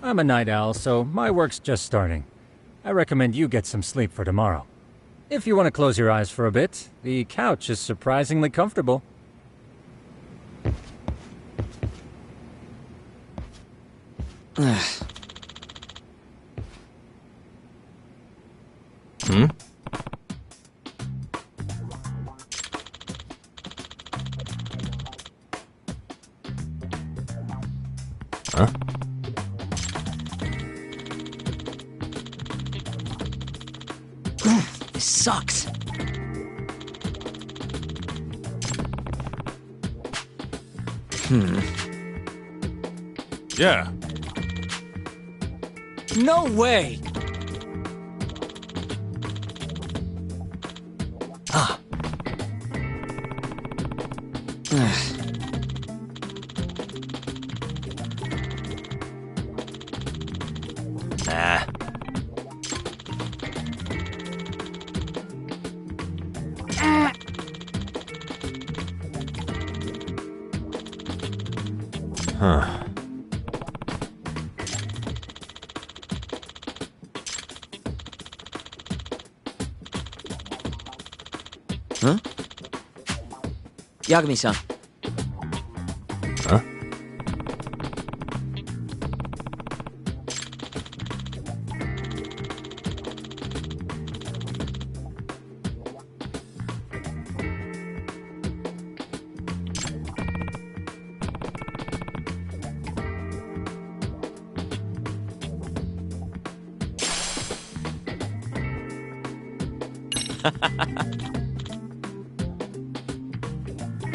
I'm a night owl, so my work's just starting. I recommend you get some sleep for tomorrow. If you want to close your eyes for a bit, the couch is surprisingly comfortable. Huh? This sucks. Yeah. No way! Ah. Ah. Huh. Huh? Yagami-san. Huh?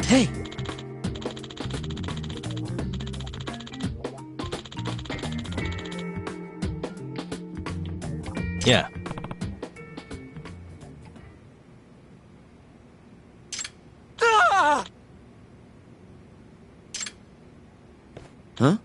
Hey! Yeah. Ah! Huh?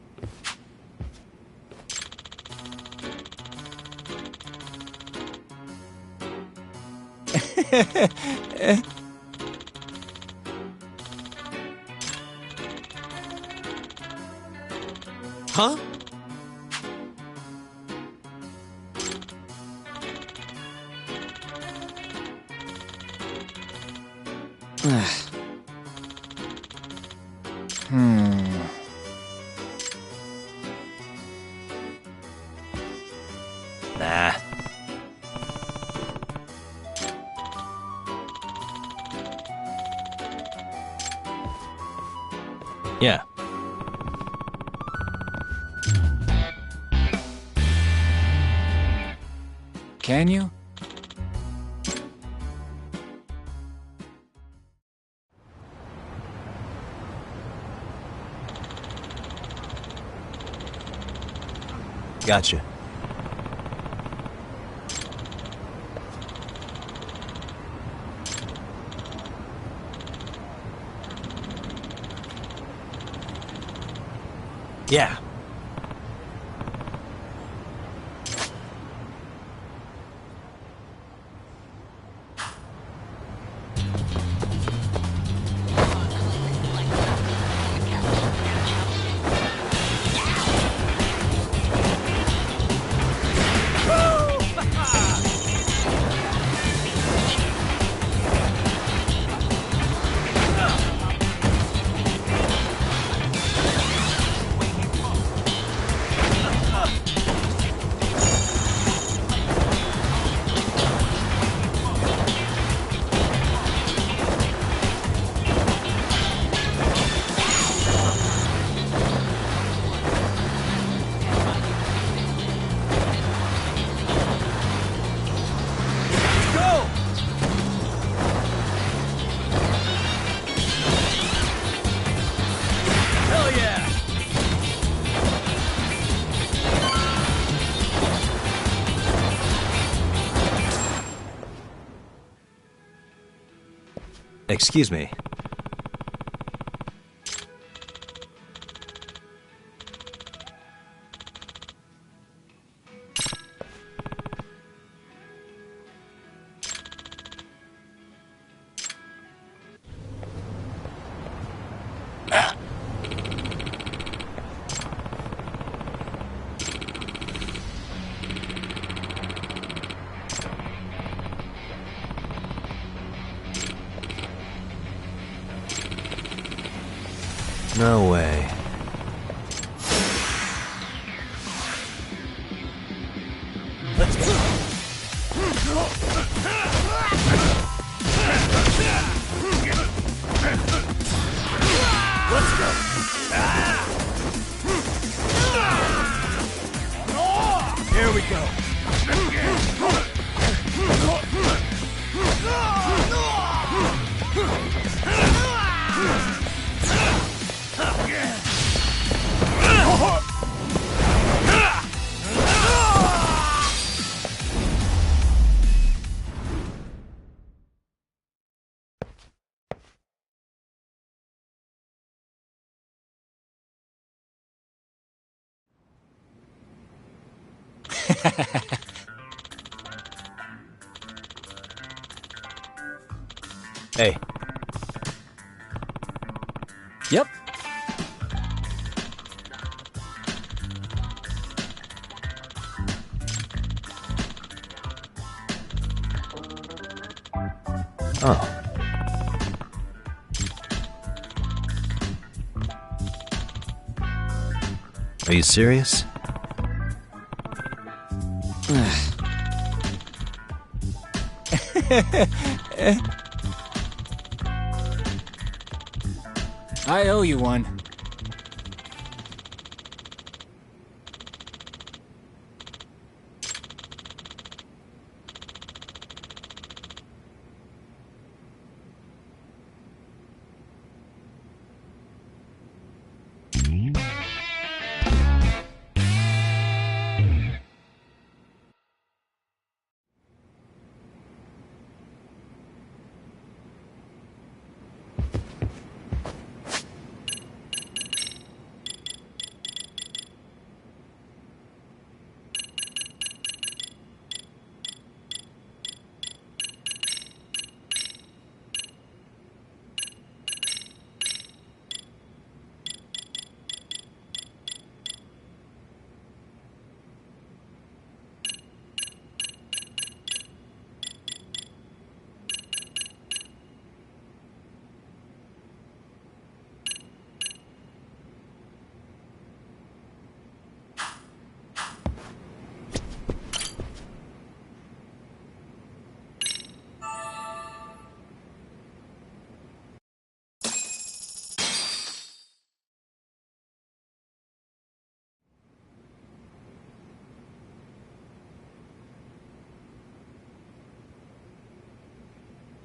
Huh? Nah. Yeah. Can you? Gotcha. Yeah. Excuse me. No way. Let's go. Let's go. Here we go. Hey. Yep. Oh. Are you serious? I owe you one.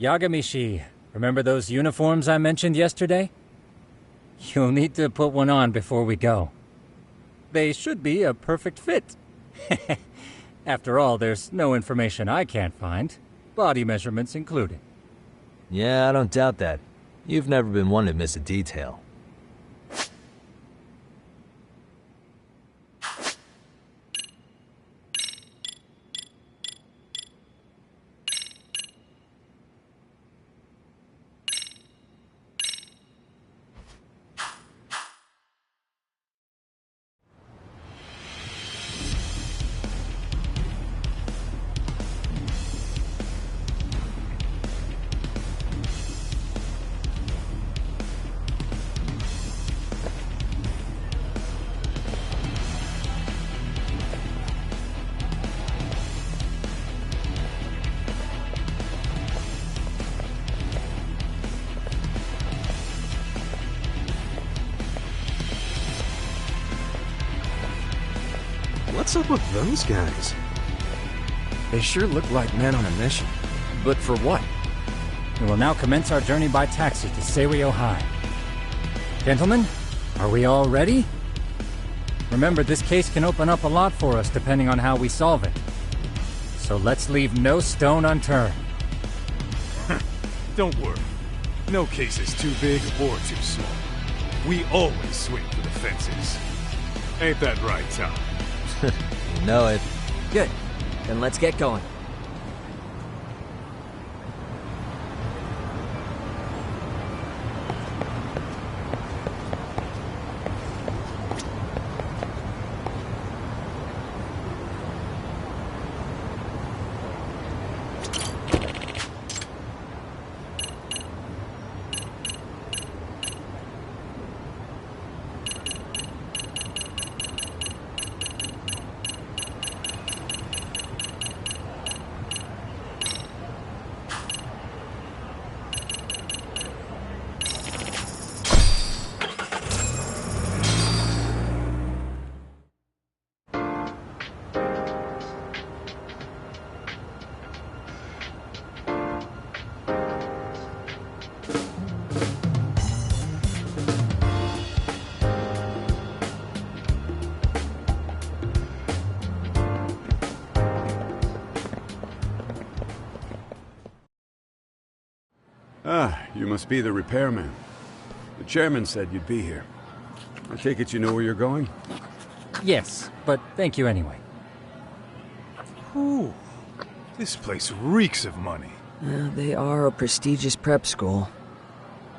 Yagamishi, remember those uniforms I mentioned yesterday? You'll need to put one on before we go. They should be a perfect fit. After all, there's no information I can't find, body measurements included. Yeah, I don't doubt that. You've never been one to miss a detail. What's up with those guys? They sure look like men on a mission. But for what? We will now commence our journey by taxi to Seiryo High. Gentlemen, are we all ready? Remember, this case can open up a lot for us depending on how we solve it. So let's leave no stone unturned. Don't worry. No case is too big or too small. We always swing for the fences. Ain't that right, Tom? You know it. Good. Then let's get going. Ah, you must be the repairman. The chairman said you'd be here. I take it you know where you're going? Yes, but thank you anyway. Ooh, this place reeks of money. They are a prestigious prep school.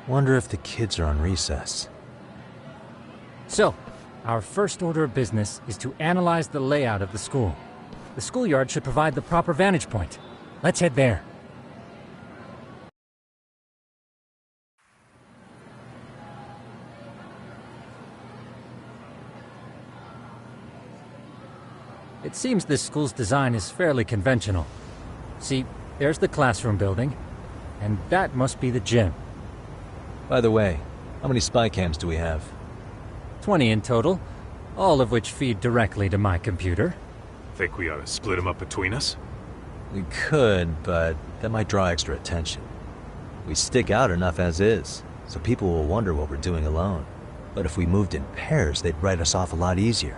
Wonder if the kids are on recess. So, our first order of business is to analyze the layout of the school. The schoolyard should provide the proper vantage point. Let's head there. It seems this school's design is fairly conventional. See, there's the classroom building, and that must be the gym. By the way, how many spy cams do we have? 20 in total, all of which feed directly to my computer. Think we ought to split them up between us? We could, but that might draw extra attention. We stick out enough as is, so people will wonder what we're doing alone. But if we moved in pairs, they'd write us off a lot easier.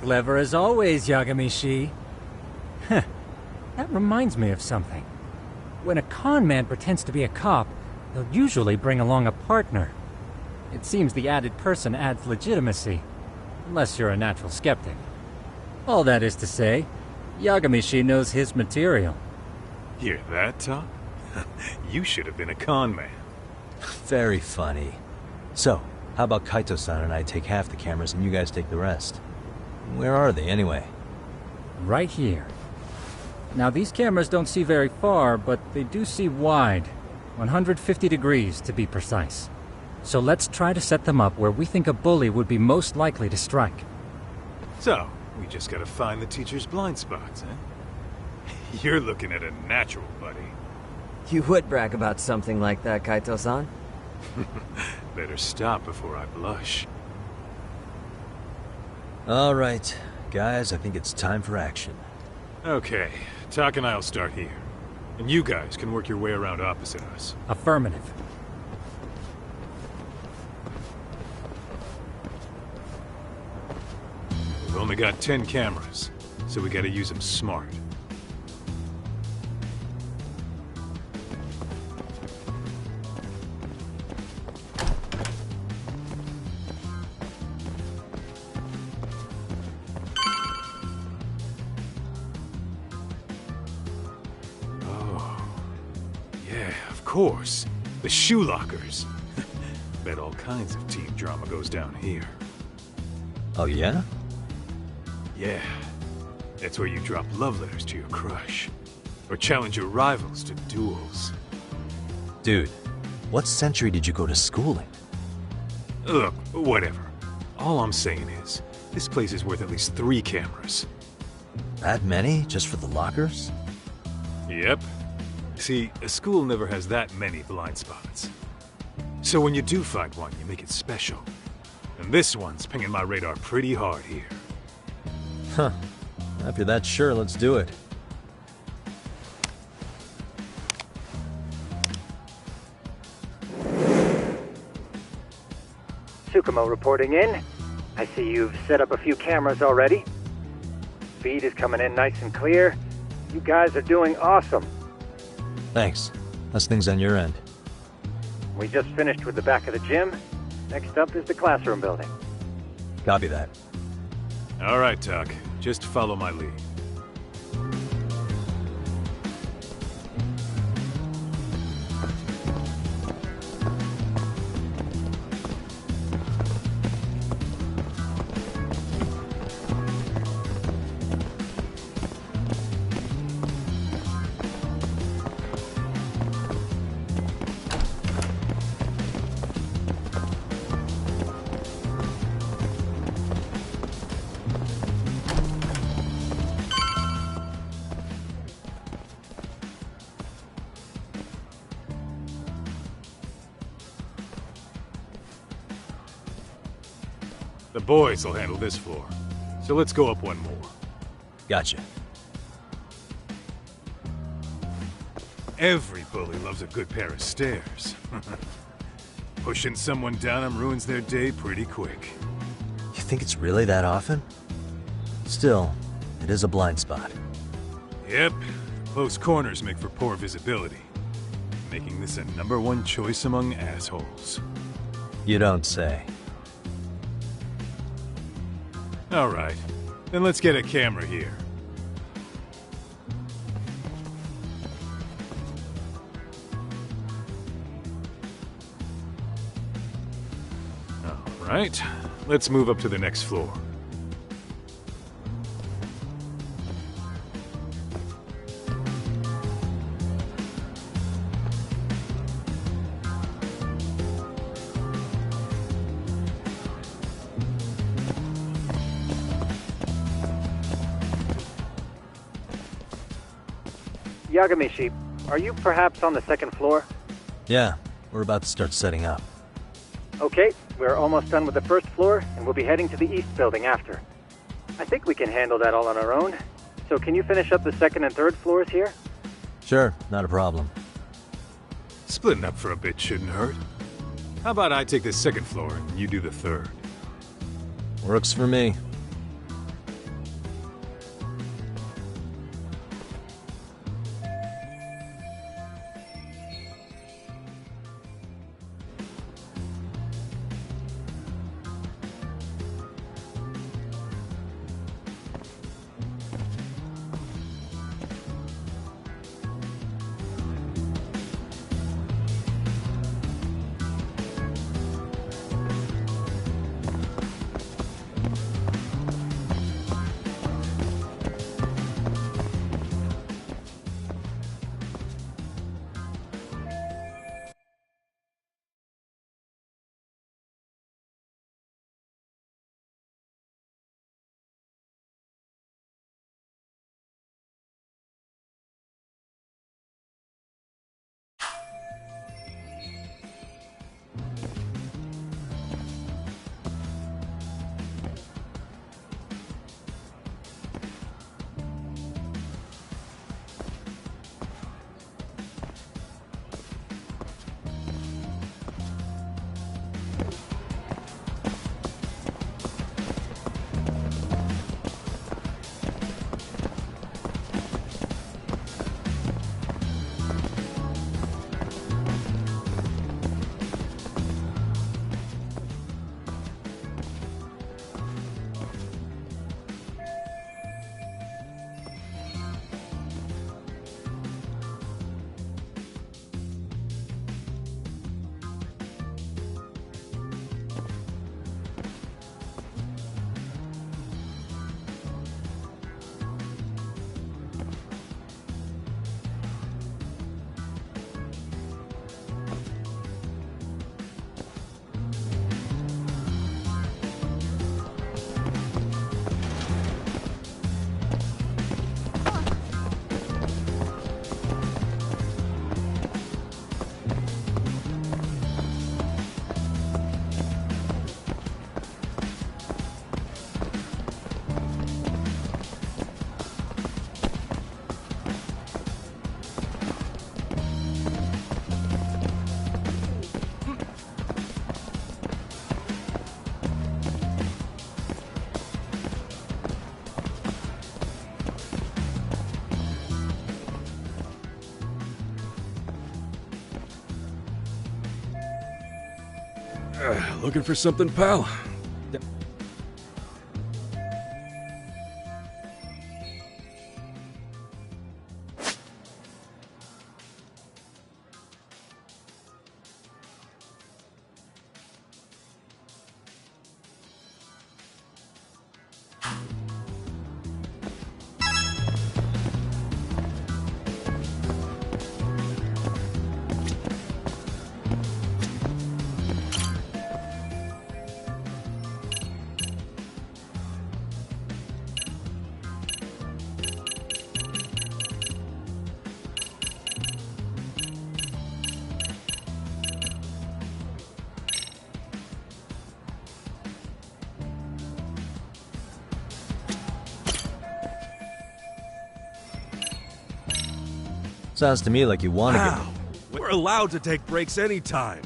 Clever as always, Yagami-shi. Huh. That reminds me of something. When a con man pretends to be a cop, they'll usually bring along a partner. It seems the added person adds legitimacy, unless you're a natural skeptic. All that is to say, Yagami-shi knows his material. Hear that, Tom? You should have been a con man. Very funny. So, how about Kaito-san and I take half the cameras and you guys take the rest? Where are they, anyway? Right here. Now, these cameras don't see very far, but they do see wide. 150 degrees, to be precise. So let's try to set them up where we think a bully would be most likely to strike. So, we just gotta find the teacher's blind spots, eh? You're looking at a natural, buddy. You would brag about something like that, Kaito-san. Better stop before I blush. All right, guys, I think it's time for action. Okay, Tak and I'll start here. And you guys can work your way around opposite us. Affirmative. We've only got 10 cameras, so we gotta use them smart. Of course, the shoe lockers. Bet all kinds of teen drama goes down here. Oh, yeah? Yeah. That's where you drop love letters to your crush. Or challenge your rivals to duels. Dude, what century did you go to school in? Look, whatever. All I'm saying is, this place is worth at least 3 cameras. That many? Just for the lockers? Yep. See, a school never has that many blind spots. So when you do find one, you make it special. And this one's pinging my radar pretty hard here. Huh. If you're that sure, let's do it. Tsukumo reporting in. I see you've set up a few cameras already. Feed is coming in nice and clear. You guys are doing awesome. Thanks. How's things on your end? We just finished with the back of the gym. Next up is the classroom building. Copy that. All right, Tak. Just follow my lead. The boys will handle this floor. So let's go up one more. Gotcha. Every bully loves a good pair of stairs. Pushing someone down them ruins their day pretty quick. You think it's really that often? Still, it is a blind spot. Yep. Close corners make for poor visibility. Making this a #1 choice among assholes. You don't say. All right. Then let's get a camera here. Right, let's move up to the next floor. Yagamishi, are you perhaps on the second floor? Yeah, we're about to start setting up. Okay, we're almost done with the first floor, and we'll be heading to the east building after. I think we can handle that all on our own. So can you finish up the second and third floors here? Sure, not a problem. Splitting up for a bit shouldn't hurt. How about I take the second floor and you do the third? Works for me. Looking for something, pal? Sounds to me like you want to get... Wow, we're allowed to take breaks anytime.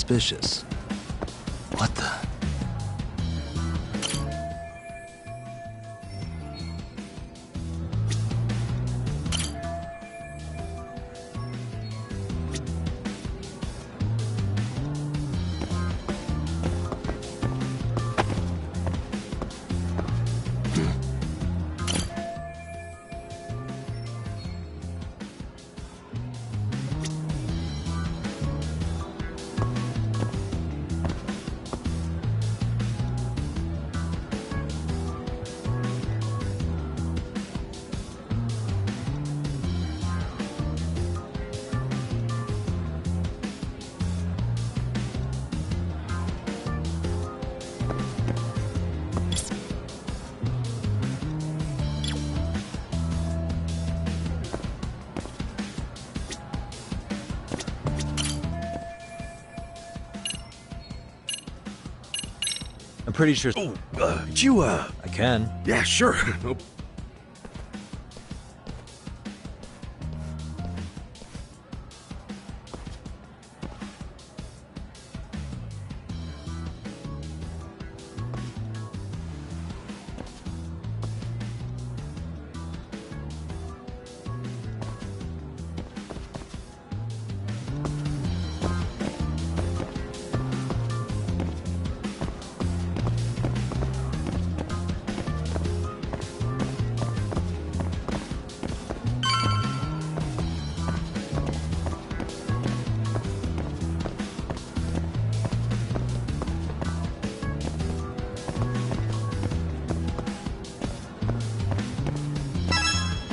suspicious. What the? I'm pretty sure... Oh, I can. Yeah, sure.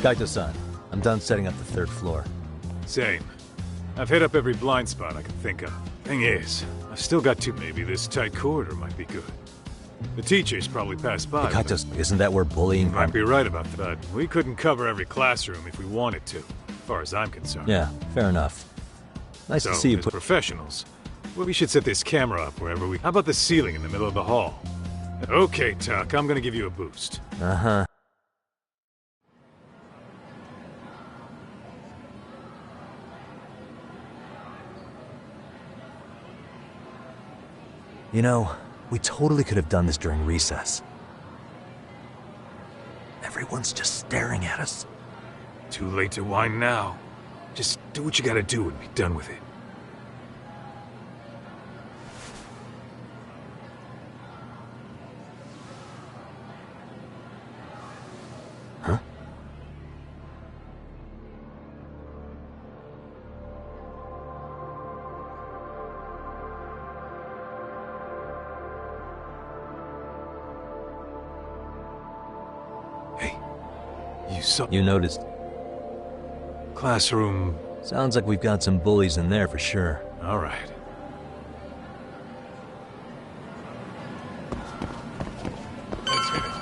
Kaito-san, I'm done setting up the third floor. Same. I've hit up every blind spot I can think of. Thing is, I've still got two. Maybe this tight corridor might be good. The teachers probably passed by. Kaito, isn't that where bullying... You might be right about that, but we couldn't cover every classroom if we wanted to, as far as I'm concerned. Yeah, fair enough. Nice so, to see you as put... professionals, well, we should set this camera up wherever we... How about the ceiling in the middle of the hall? Okay, Tuck, I'm gonna give you a boost. Uh-huh. You know, we totally could have done this during recess. Everyone's just staring at us. Too late to whine now. Just do what you gotta do and be done with it. Huh? You noticed? Classroom. Sounds like we've got some bullies in there for sure. All right. Let's hit it.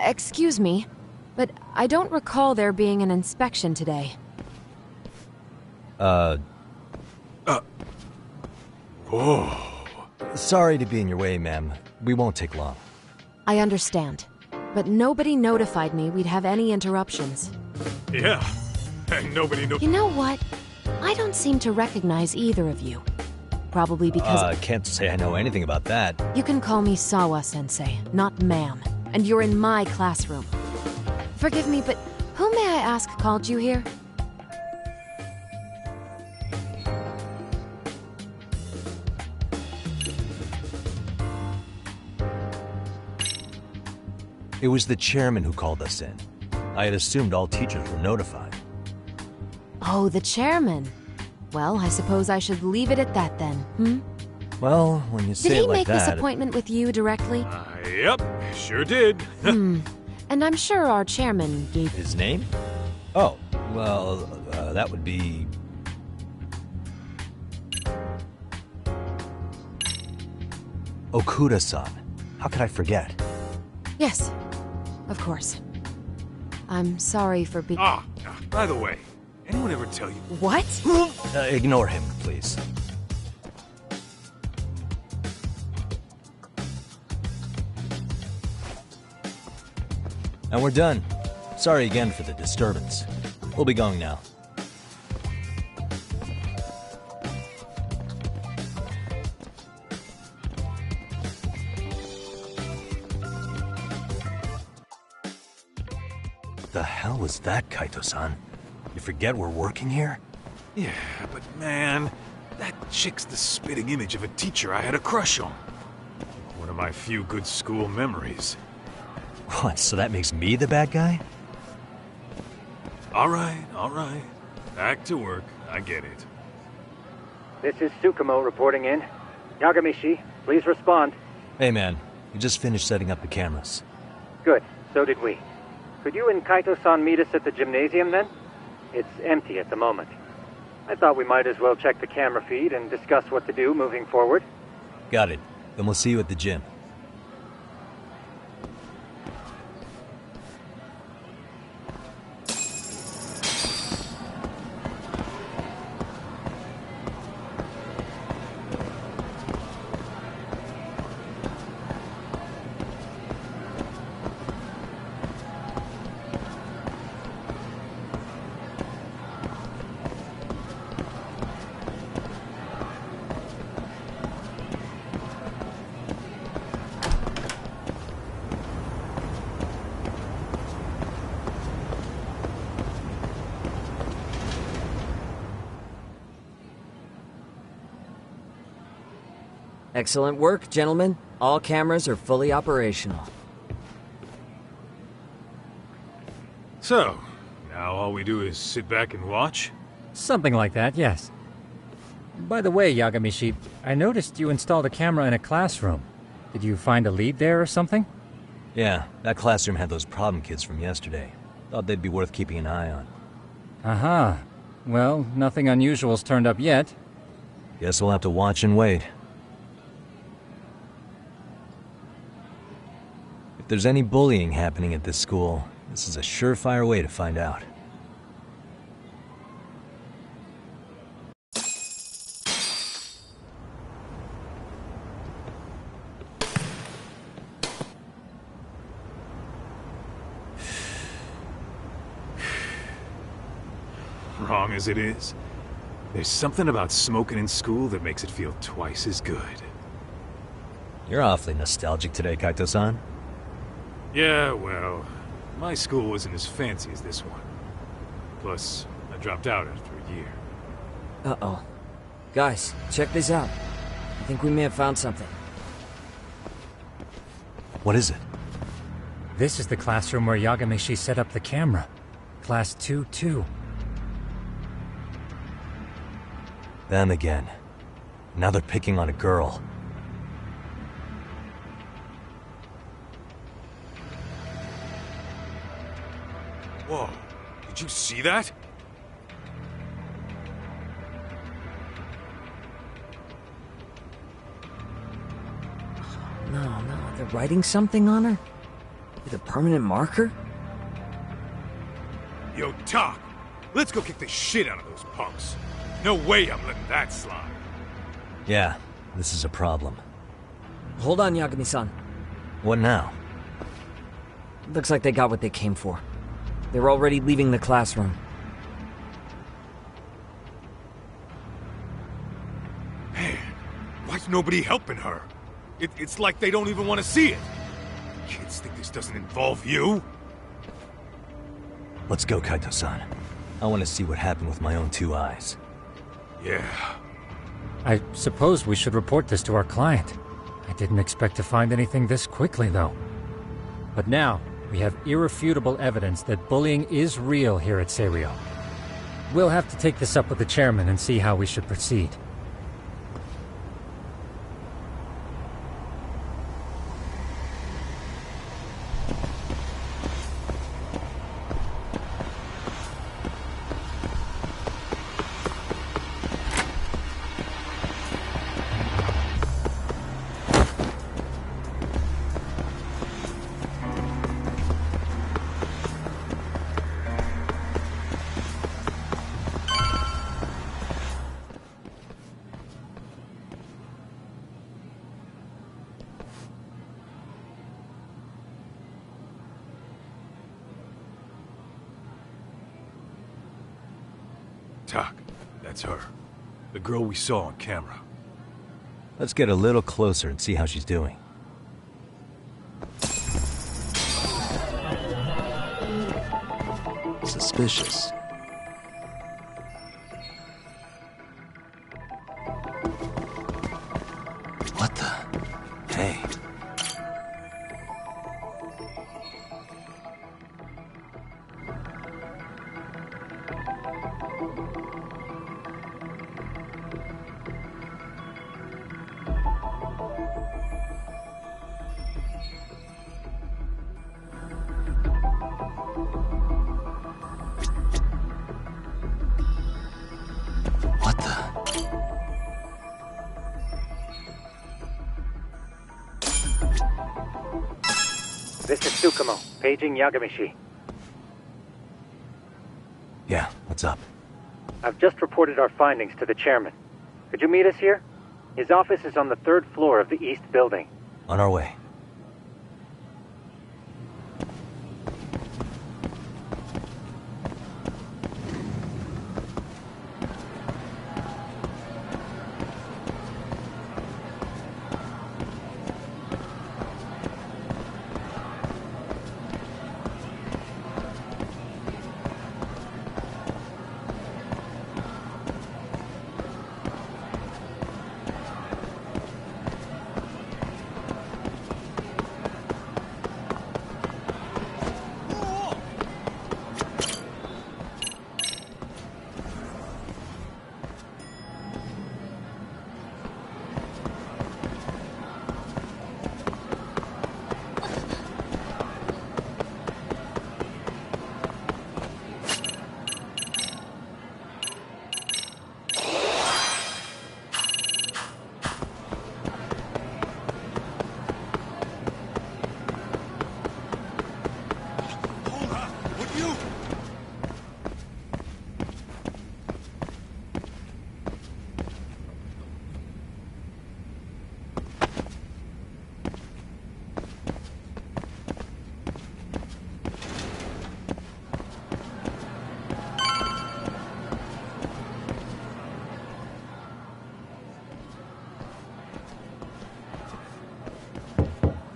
Excuse me, but I don't recall there being an inspection today. Whoa. Sorry to be in your way, ma'am. We won't take long. I understand, but nobody notified me we'd have any interruptions. Yeah, and nobody knows. You know what? I don't seem to recognize either of you. Probably because... I can't say I know anything about that. You can call me Sawa-sensei, not ma'am. And you're in my classroom. Forgive me, but who may I ask called you here? It was the chairman who called us in. I had assumed all teachers were notified. Oh, the chairman. Well, I suppose I should leave it at that then, hmm? Well, when you say it like that... Did he make this appointment with you directly? Yep, sure did. And I'm sure our chairman gave... His name? Oh, well, that would be... Okuda-san. How could I forget? Yes, of course. I'm sorry for being... By the way, anyone ever tell you... What? Ignore him, please. And we're done. Sorry again for the disturbance. We'll be going now. The hell was that, Kaito-san? You forget we're working here? Yeah, but man, that chick's the spitting image of a teacher I had a crush on. One of my few good school memories. What, so that makes me the bad guy? All right. Back to work. I get it. This is Tsukumo reporting in. Yagamishi, please respond. Hey man, we just finished setting up the cameras. Good, so did we. Could you and Kaito-san meet us at the gymnasium then? It's empty at the moment. I thought we might as well check the camera feed and discuss what to do moving forward. Got it. Then we'll see you at the gym. Excellent work, gentlemen. All cameras are fully operational. So, now all we do is sit back and watch? Something like that, yes. By the way, Yagamishi, I noticed you installed a camera in a classroom. Did you find a lead there or something? Yeah, that classroom had those problem kids from yesterday. Thought they'd be worth keeping an eye on. Aha. Well, nothing unusual's turned up yet. Guess we'll have to watch and wait. If there's any bullying happening at this school, this is a surefire way to find out. Wrong as it is, there's something about smoking in school that makes it feel twice as good. You're awfully nostalgic today, Kaito-san. Yeah, well, my school wasn't as fancy as this one. Plus, I dropped out after a year. Uh-oh. Guys, check this out. I think we may have found something. What is it? This is the classroom where Yagamishi set up the camera. Class 2-2. Them again. Now they're picking on a girl. Whoa, did you see that? No, they're writing something on her? With a permanent marker? Yo, Tak, let's go kick the shit out of those punks. No way I'm letting that slide. Yeah, this is a problem. Hold on, Yagami-san. What now? Looks like they got what they came for. They were already leaving the classroom. Man, why's nobody helping her? It's like they don't even want to see it. Kids think this doesn't involve you? Let's go, Kaito-san. I want to see what happened with my own 2 eyes. Yeah. I suppose we should report this to our client. I didn't expect to find anything this quickly, though. But now, we have irrefutable evidence that bullying is real here at Seiryo. We'll have to take this up with the chairman and see how we should proceed. Tak, that's her. The girl we saw on camera. Let's get a little closer and see how she's doing. Suspicious. What the? Hey. This is Tsukumo, paging Yagamishi. Yeah, what's up? I've just reported our findings to the chairman. Could you meet us here? His office is on the 3rd floor of the East Building. On our way.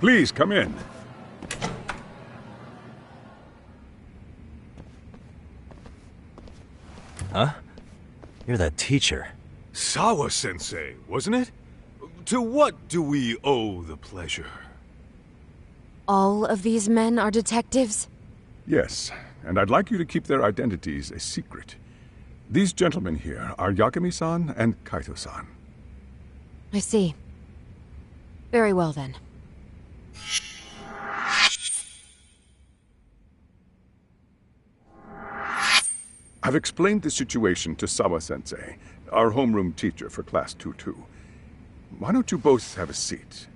Please, come in. Huh? You're that teacher. Sawa-sensei, wasn't it? To what do we owe the pleasure? All of these men are detectives? Yes, and I'd like you to keep their identities a secret. These gentlemen here are Yagami-san and Kaito-san. I see. Very well, then. I've explained the situation to Sawa-sensei, our homeroom teacher for Class 2-2. Why don't you both have a seat?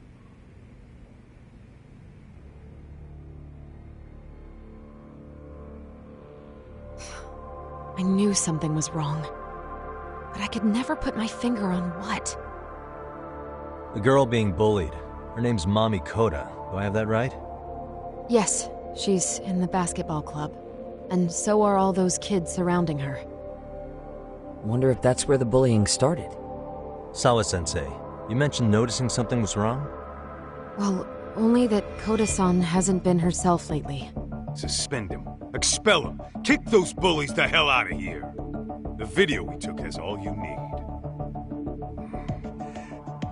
I knew something was wrong. But I could never put my finger on what. The girl being bullied. Her name's Mami Koda. Do I have that right? Yes, she's in the basketball club. And so are all those kids surrounding her. Wonder if that's where the bullying started. Sawa-sensei, you mentioned noticing something was wrong? Well, only that Koda-san hasn't been herself lately. Suspend him. Expel him. Kick those bullies the hell out of here. The video we took has all you need.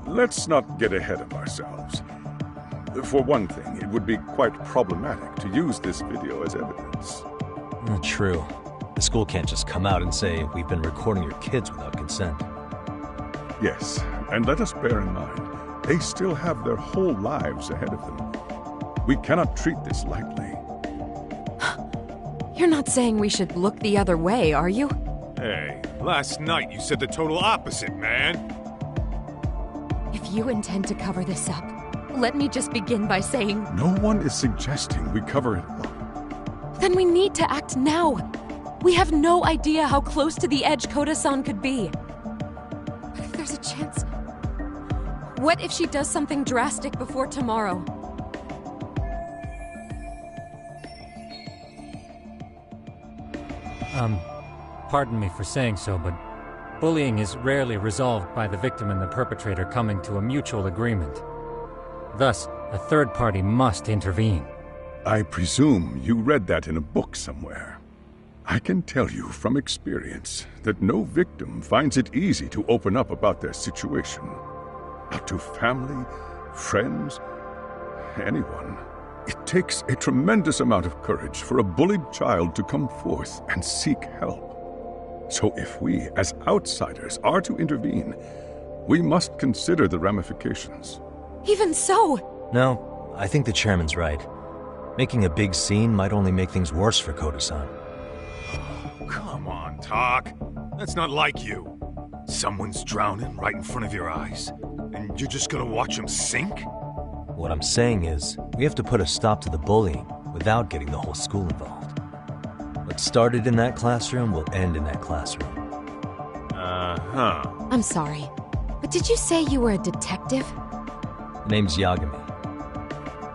Let's not get ahead of ourselves. For one thing, it would be quite problematic to use this video as evidence. Not true. The school can't just come out and say, we've been recording your kids without consent. Yes, and let us bear in mind, they still have their whole lives ahead of them. We cannot treat this lightly. You're not saying we should look the other way, are you? Hey, last night you said the total opposite, man. If you intend to cover this up, let me just begin by saying... No one is suggesting we cover it up. Then we need to act now. We have no idea how close to the edge Koda-san could be. What if there's a chance? What if she does something drastic before tomorrow? Pardon me for saying so, but bullying is rarely resolved by the victim and the perpetrator coming to a mutual agreement. Thus, a third party must intervene. I presume you read that in a book somewhere. I can tell you from experience that no victim finds it easy to open up about their situation. Not to family, friends, anyone. It takes a tremendous amount of courage for a bullied child to come forth and seek help. So if we, as outsiders, are to intervene, we must consider the ramifications. Even so! No, I think the chairman's right. Making a big scene might only make things worse for Koda-san. Oh, come on, Tak. That's not like you. Someone's drowning right in front of your eyes, and you're just gonna watch him sink? What I'm saying is, we have to put a stop to the bullying without getting the whole school involved. What started in that classroom will end in that classroom. Uh-huh. I'm sorry, but did you say you were a detective? The name's Yagami.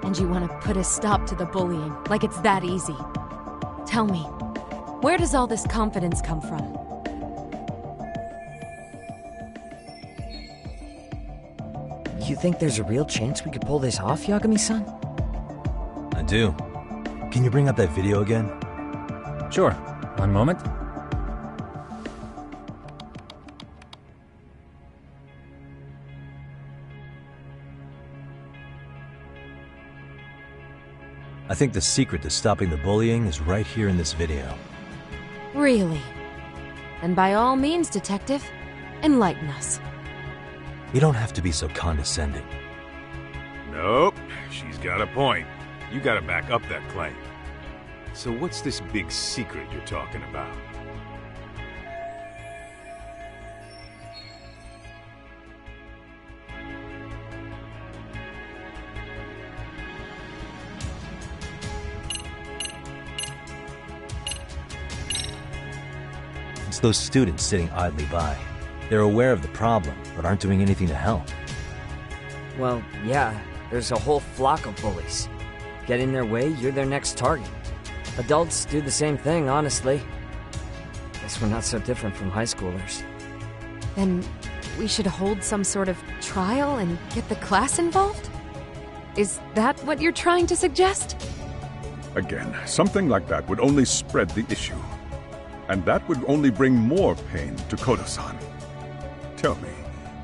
And you want to put a stop to the bullying, like it's that easy. Tell me, where does all this confidence come from? You think there's a real chance we could pull this off, Yagami-san? I do. Can you bring up that video again? Sure. One moment. I think the secret to stopping the bullying is right here in this video. Really? And by all means, Detective, enlighten us. You don't have to be so condescending. Nope, she's got a point. You gotta back up that claim. So what's this big secret you're talking about? It's those students sitting idly by. They're aware of the problem, but aren't doing anything to help. Well, yeah, there's a whole flock of bullies. Get in their way, you're their next target. Adults do the same thing, honestly. Guess we're not so different from high schoolers. Then we should hold some sort of trial and get the class involved? Is that what you're trying to suggest? Again, something like that would only spread the issue. And that would only bring more pain to Koda-san. Tell me,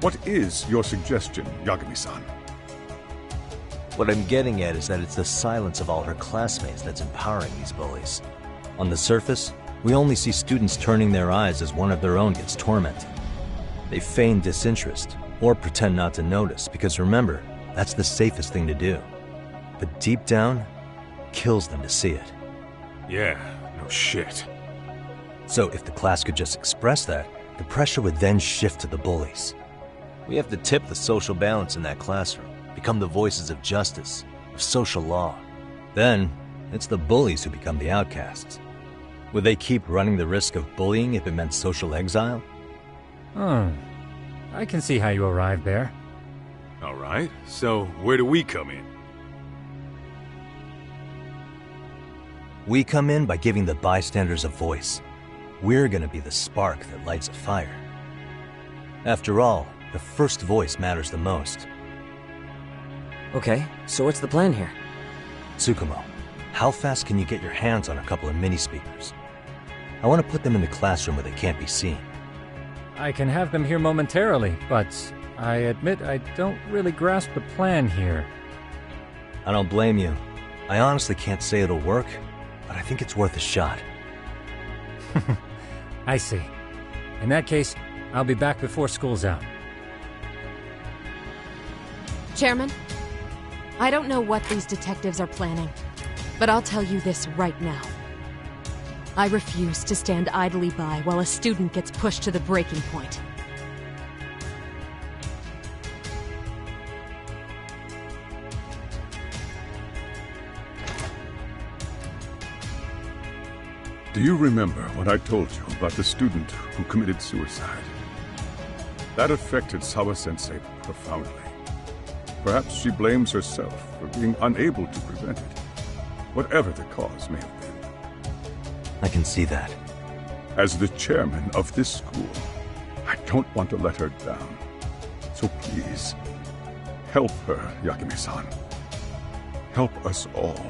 what is your suggestion, Yagami-san? What I'm getting at is that it's the silence of all her classmates that's empowering these bullies. On the surface, we only see students turning their eyes as one of their own gets tormented. They feign disinterest, or pretend not to notice, because remember, that's the safest thing to do. But deep down, it kills them to see it. Yeah, no shit. So if the class could just express that, the pressure would then shift to the bullies. We have to tip the social balance in that classroom, become the voices of justice, of social law. Then, it's the bullies who become the outcasts. Would they keep running the risk of bullying if it meant social exile? I can see how you arrived there. All right, so where do we come in? We come in by giving the bystanders a voice. We're gonna be the spark that lights a fire. After all, the first voice matters the most. Okay, so what's the plan here? Tsukumo, how fast can you get your hands on a couple of mini-speakers? I want to put them in the classroom where they can't be seen. I can have them here momentarily, but I admit I don't really grasp the plan here. I don't blame you. I honestly can't say it'll work, but I think it's worth a shot. I see. In that case, I'll be back before school's out. Chairman, I don't know what these detectives are planning, but I'll tell you this right now. I refuse to stand idly by while a student gets pushed to the breaking point. Do you remember what I told you about the student who committed suicide? That affected Sawa-sensei profoundly. Perhaps she blames herself for being unable to prevent it, whatever the cause may have been. I can see that. As the chairman of this school, I don't want to let her down. So please, help her, Yakime-san. Help us all.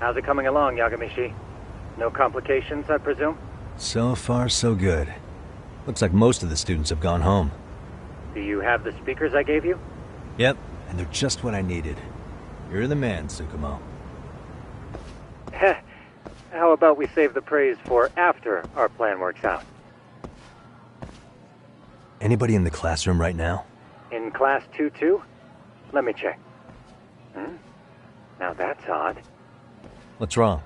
How's it coming along, Yagamishi? No complications, I presume? So far, so good. Looks like most of the students have gone home. Do you have the speakers I gave you? Yep, and they're just what I needed. You're the man, Tsukumo. Heh. How about we save the praise for after our plan works out? Anybody in the classroom right now? In class 2-2? Let me check. Now that's odd. What's wrong?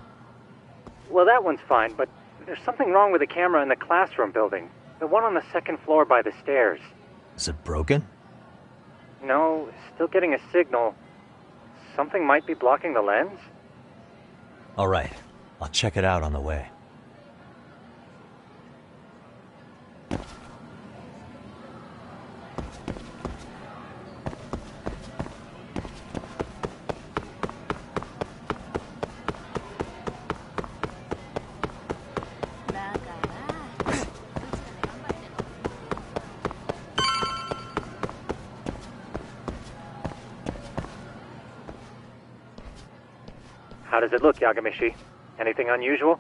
Well, that one's fine, but there's something wrong with the camera in the classroom building. The one on the second floor by the stairs. Is it broken? No, still getting a signal. Something might be blocking the lens? All right, I'll check it out on the way. How does it look, Yagamishi? Anything unusual?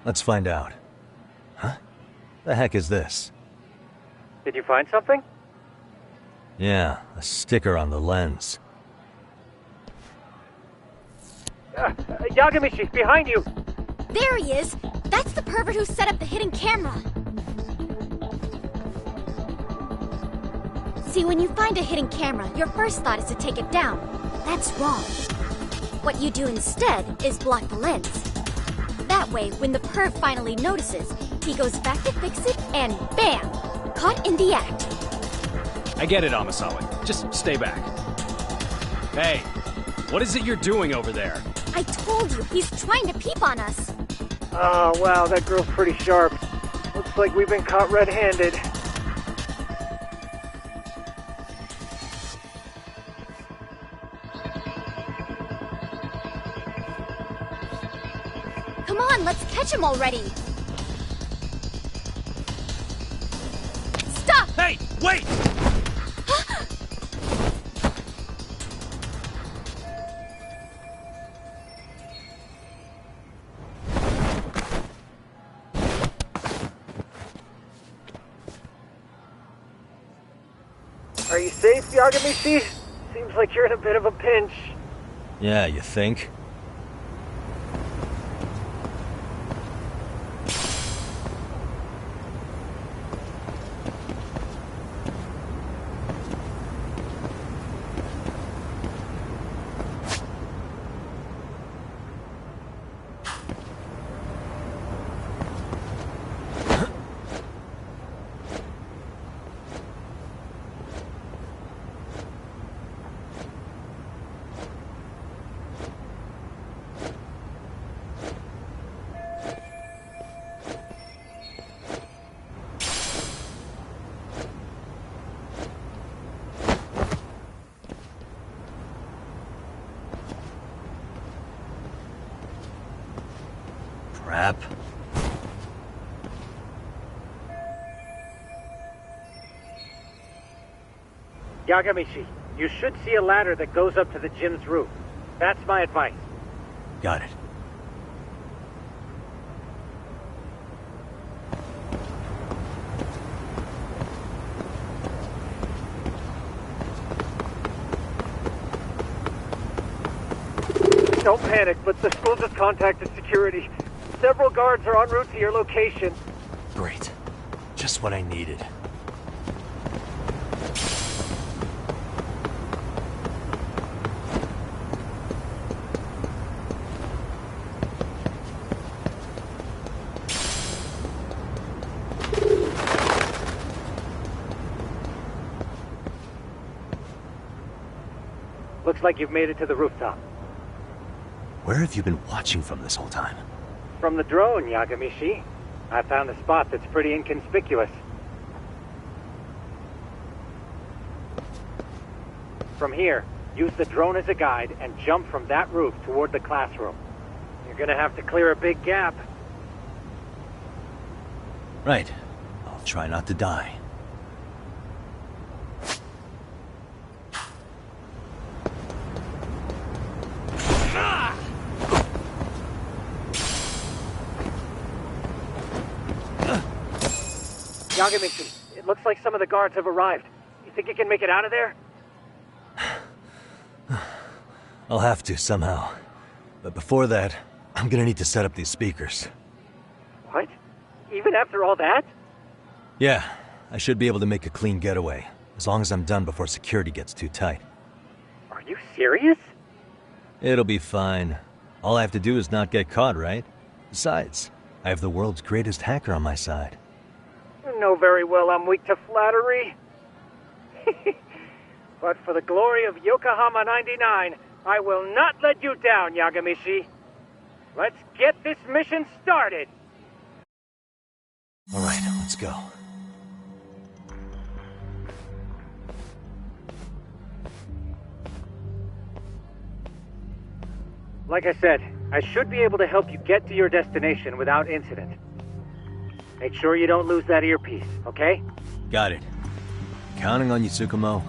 Let's find out. Huh? The heck is this? Did you find something? Yeah, a sticker on the lens. Yagamishi, behind you! There he is! That's the pervert who set up the hidden camera! See, when you find a hidden camera, your first thought is to take it down. That's wrong. What you do instead is block the lens. That way, when the perv finally notices, he goes back to fix it and bam! Caught in the act. I get it, Amasawa. Just stay back. Hey, what is it you're doing over there? I told you, he's trying to peep on us. Oh, wow, that girl's pretty sharp. Looks like we've been caught red-handed. Come on, let's catch him already. Stop! Hey, wait! Are you safe, Yagamishi? Seems like you're in a bit of a pinch. Yeah, you think? Crap. Yagamishi, you should see a ladder that goes up to the gym's roof. That's my advice. Got it. Don't panic, but the school just contacted security. Several guards are en route to your location. Great. Just what I needed. Looks like you've made it to the rooftop. Where have you been watching from this whole time? From the drone, Yagamishi. I found a spot that's pretty inconspicuous. From here, use the drone as a guide and jump from that roof toward the classroom. You're gonna have to clear a big gap. Right. I'll try not to die. Yagamishi, it looks like some of the guards have arrived. You think you can make it out of there? I'll have to, somehow. But before that, I'm gonna need to set up these speakers. What? Even after all that? Yeah, I should be able to make a clean getaway, as long as I'm done before security gets too tight. Are you serious? It'll be fine. All I have to do is not get caught, right? Besides, I have the world's greatest hacker on my side. You know very well I'm weak to flattery. But for the glory of Yokohama 99, I will not let you down, Yagamishi. Let's get this mission started. All right, let's go. Like I said, I should be able to help you get to your destination without incident. Make sure you don't lose that earpiece, okay? Got it. Counting on you, Tsukumo.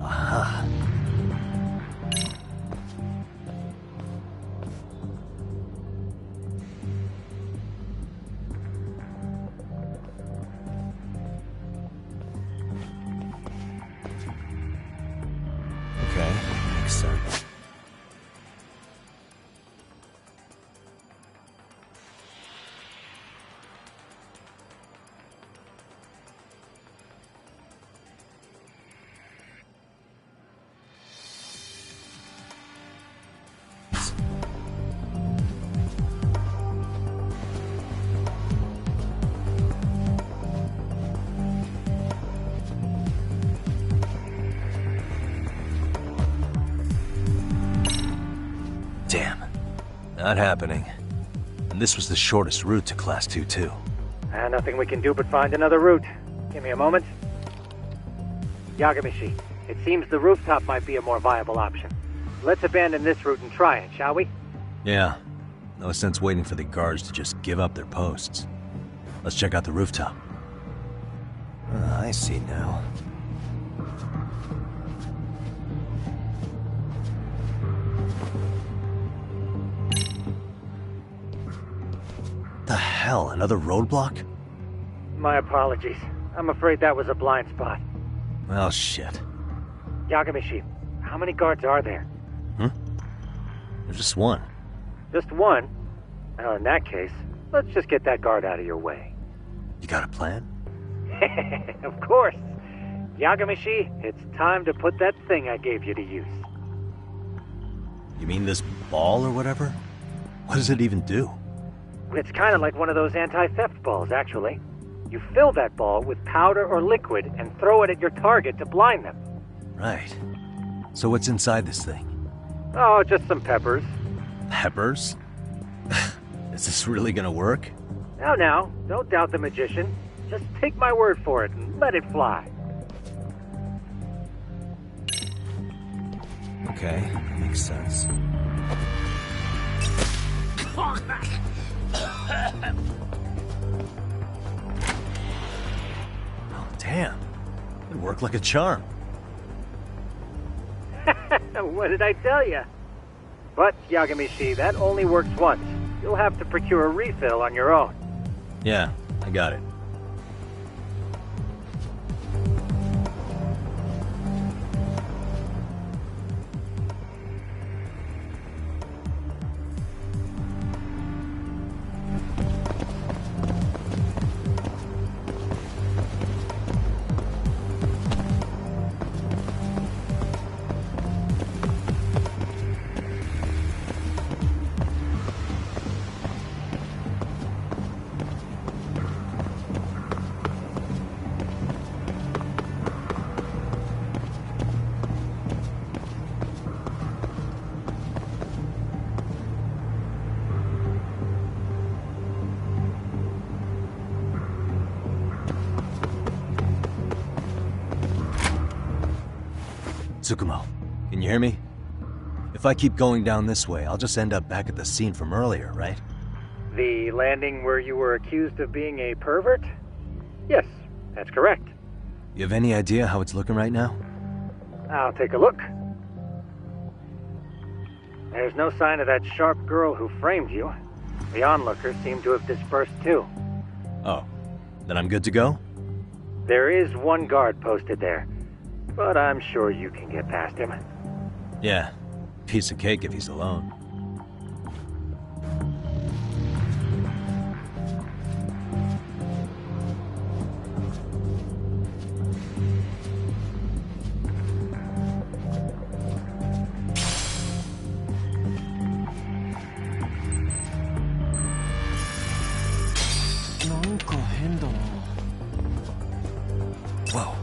Aha. Okay, makes sense. Damn. Not happening. And this was the shortest route to Class 2, too. Nothing we can do but find another route. Give me a moment. Yagamishi, it seems the rooftop might be a more viable option. Let's abandon this route and try it, shall we? Yeah. No sense waiting for the guards to just give up their posts. Let's check out the rooftop. I see now. The hell, another roadblock? My apologies. I'm afraid that was a blind spot. Well, shit. Yagamishi, how many guards are there? There's just one. Just one? Well, in that case, let's just get that guard out of your way. You got a plan? Of course. Yagamishi, it's time to put that thing I gave you to use. You mean this ball or whatever? What does it even do? It's kind of like one of those anti-theft balls, actually. You fill that ball with powder or liquid and throw it at your target to blind them. Right. So what's inside this thing? Oh, just some peppers. Peppers? Is this really gonna work? Now, don't doubt the magician. Just take my word for it and let it fly. Okay, that makes sense. Oh, damn. It worked like a charm. What did I tell you? But, Yagami-shi, that only works once. You'll have to procure a refill on your own. Yeah, I got it. Tsukumo, can you hear me? If I keep going down this way, I'll just end up back at the scene from earlier, right? The landing where you were accused of being a pervert? Yes, that's correct. You have any idea how it's looking right now? I'll take a look. There's no sign of that sharp girl who framed you. The onlookers seem to have dispersed too. Oh, then I'm good to go? There is one guard posted there, but I'm sure you can get past him. Yeah, piece of cake if he's alone. Whoa.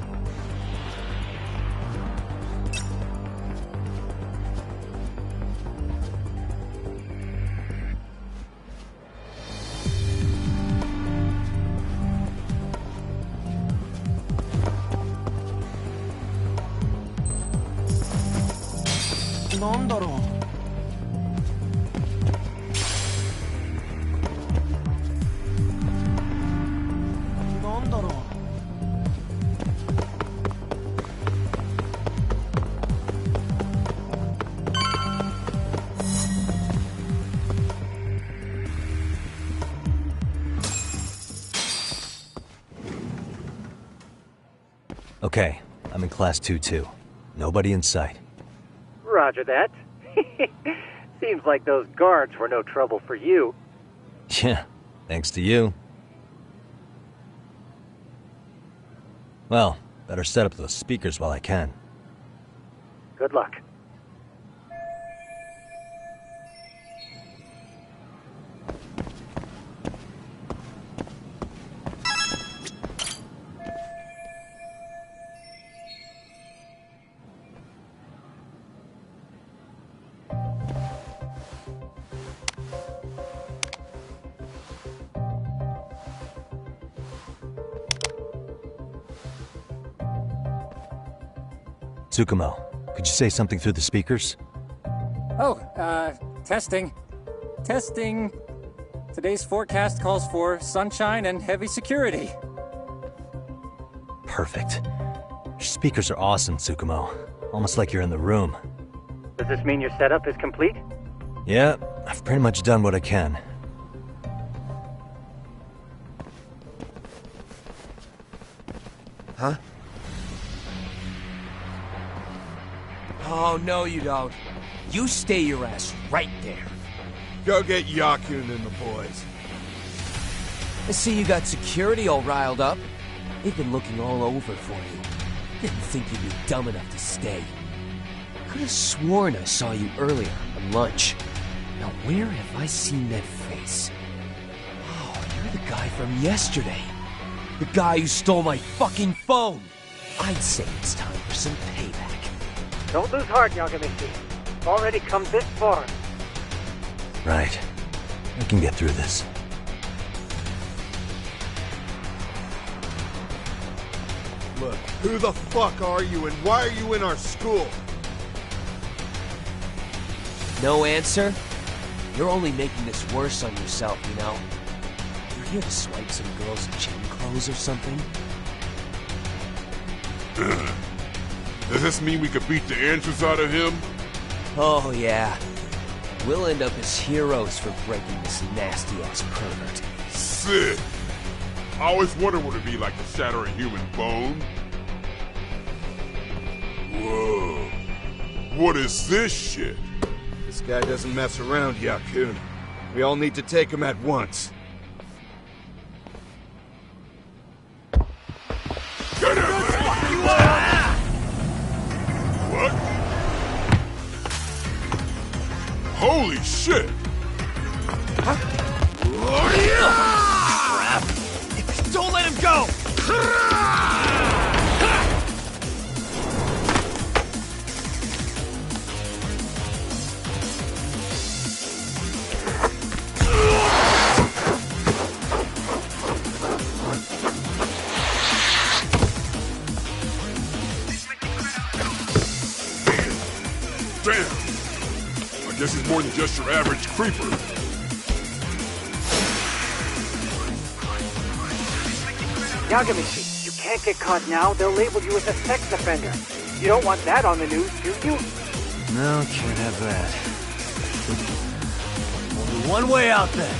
Okay, I'm in Class 2-2. Nobody in sight. Roger that. Seems like those guards were no trouble for you. Yeah, thanks to you. Well, better set up those speakers while I can. Good luck. Tsukumo, could you say something through the speakers? Oh, testing. Testing. Today's forecast calls for sunshine and heavy security. Perfect. Your speakers are awesome, Tsukumo. Almost like you're in the room. Does this mean your setup is complete? Yeah, I've pretty much done what I can. Huh? Oh, no you don't. You stay your ass right there. Go get Yakun and the boys. I see you got security all riled up. They've been looking all over for you. Didn't think you'd be dumb enough to stay. Could have sworn I saw you earlier on lunch. Now where have I seen that face? Oh, you're the guy from yesterday. The guy who stole my fucking phone. I'd say it's time for some payback. Don't lose heart, Yagami-shi. Already come this far. Right. I can get through this. Look, who the fuck are you and why are you in our school? No answer? You're only making this worse on yourself, you know? You're here to swipe some girl's gym clothes or something? Does this mean we could beat the answers out of him? Oh, yeah. We'll end up as heroes for breaking this nasty-ass pervert. Sick! I always wondered what it'd be like to shatter a human bone. Whoa. What is this shit? This guy doesn't mess around, Yakun. We all need to take him at once. Get him! What? Holy shit! Crap! Don't let him go! Damn! I guess he's more than just your average creeper. Yagamichi, you can't get caught now. They'll label you as a sex offender. You don't want that on the news, do you? No, can't have that. Only one way out then.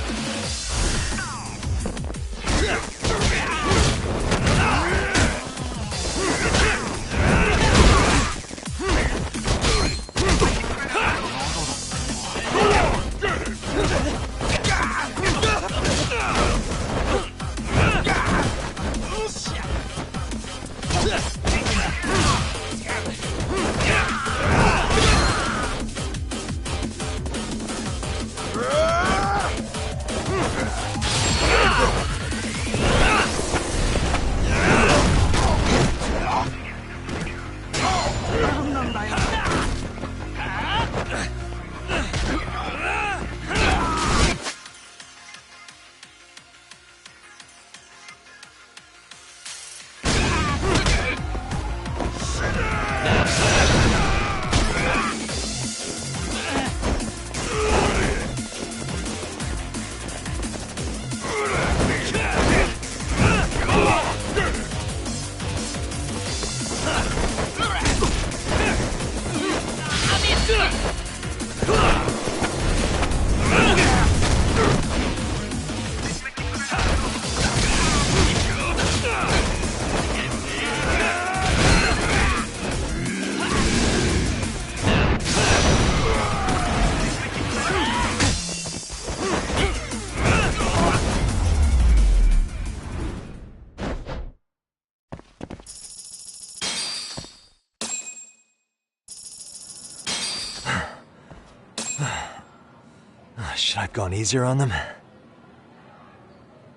Should I have gone easier on them?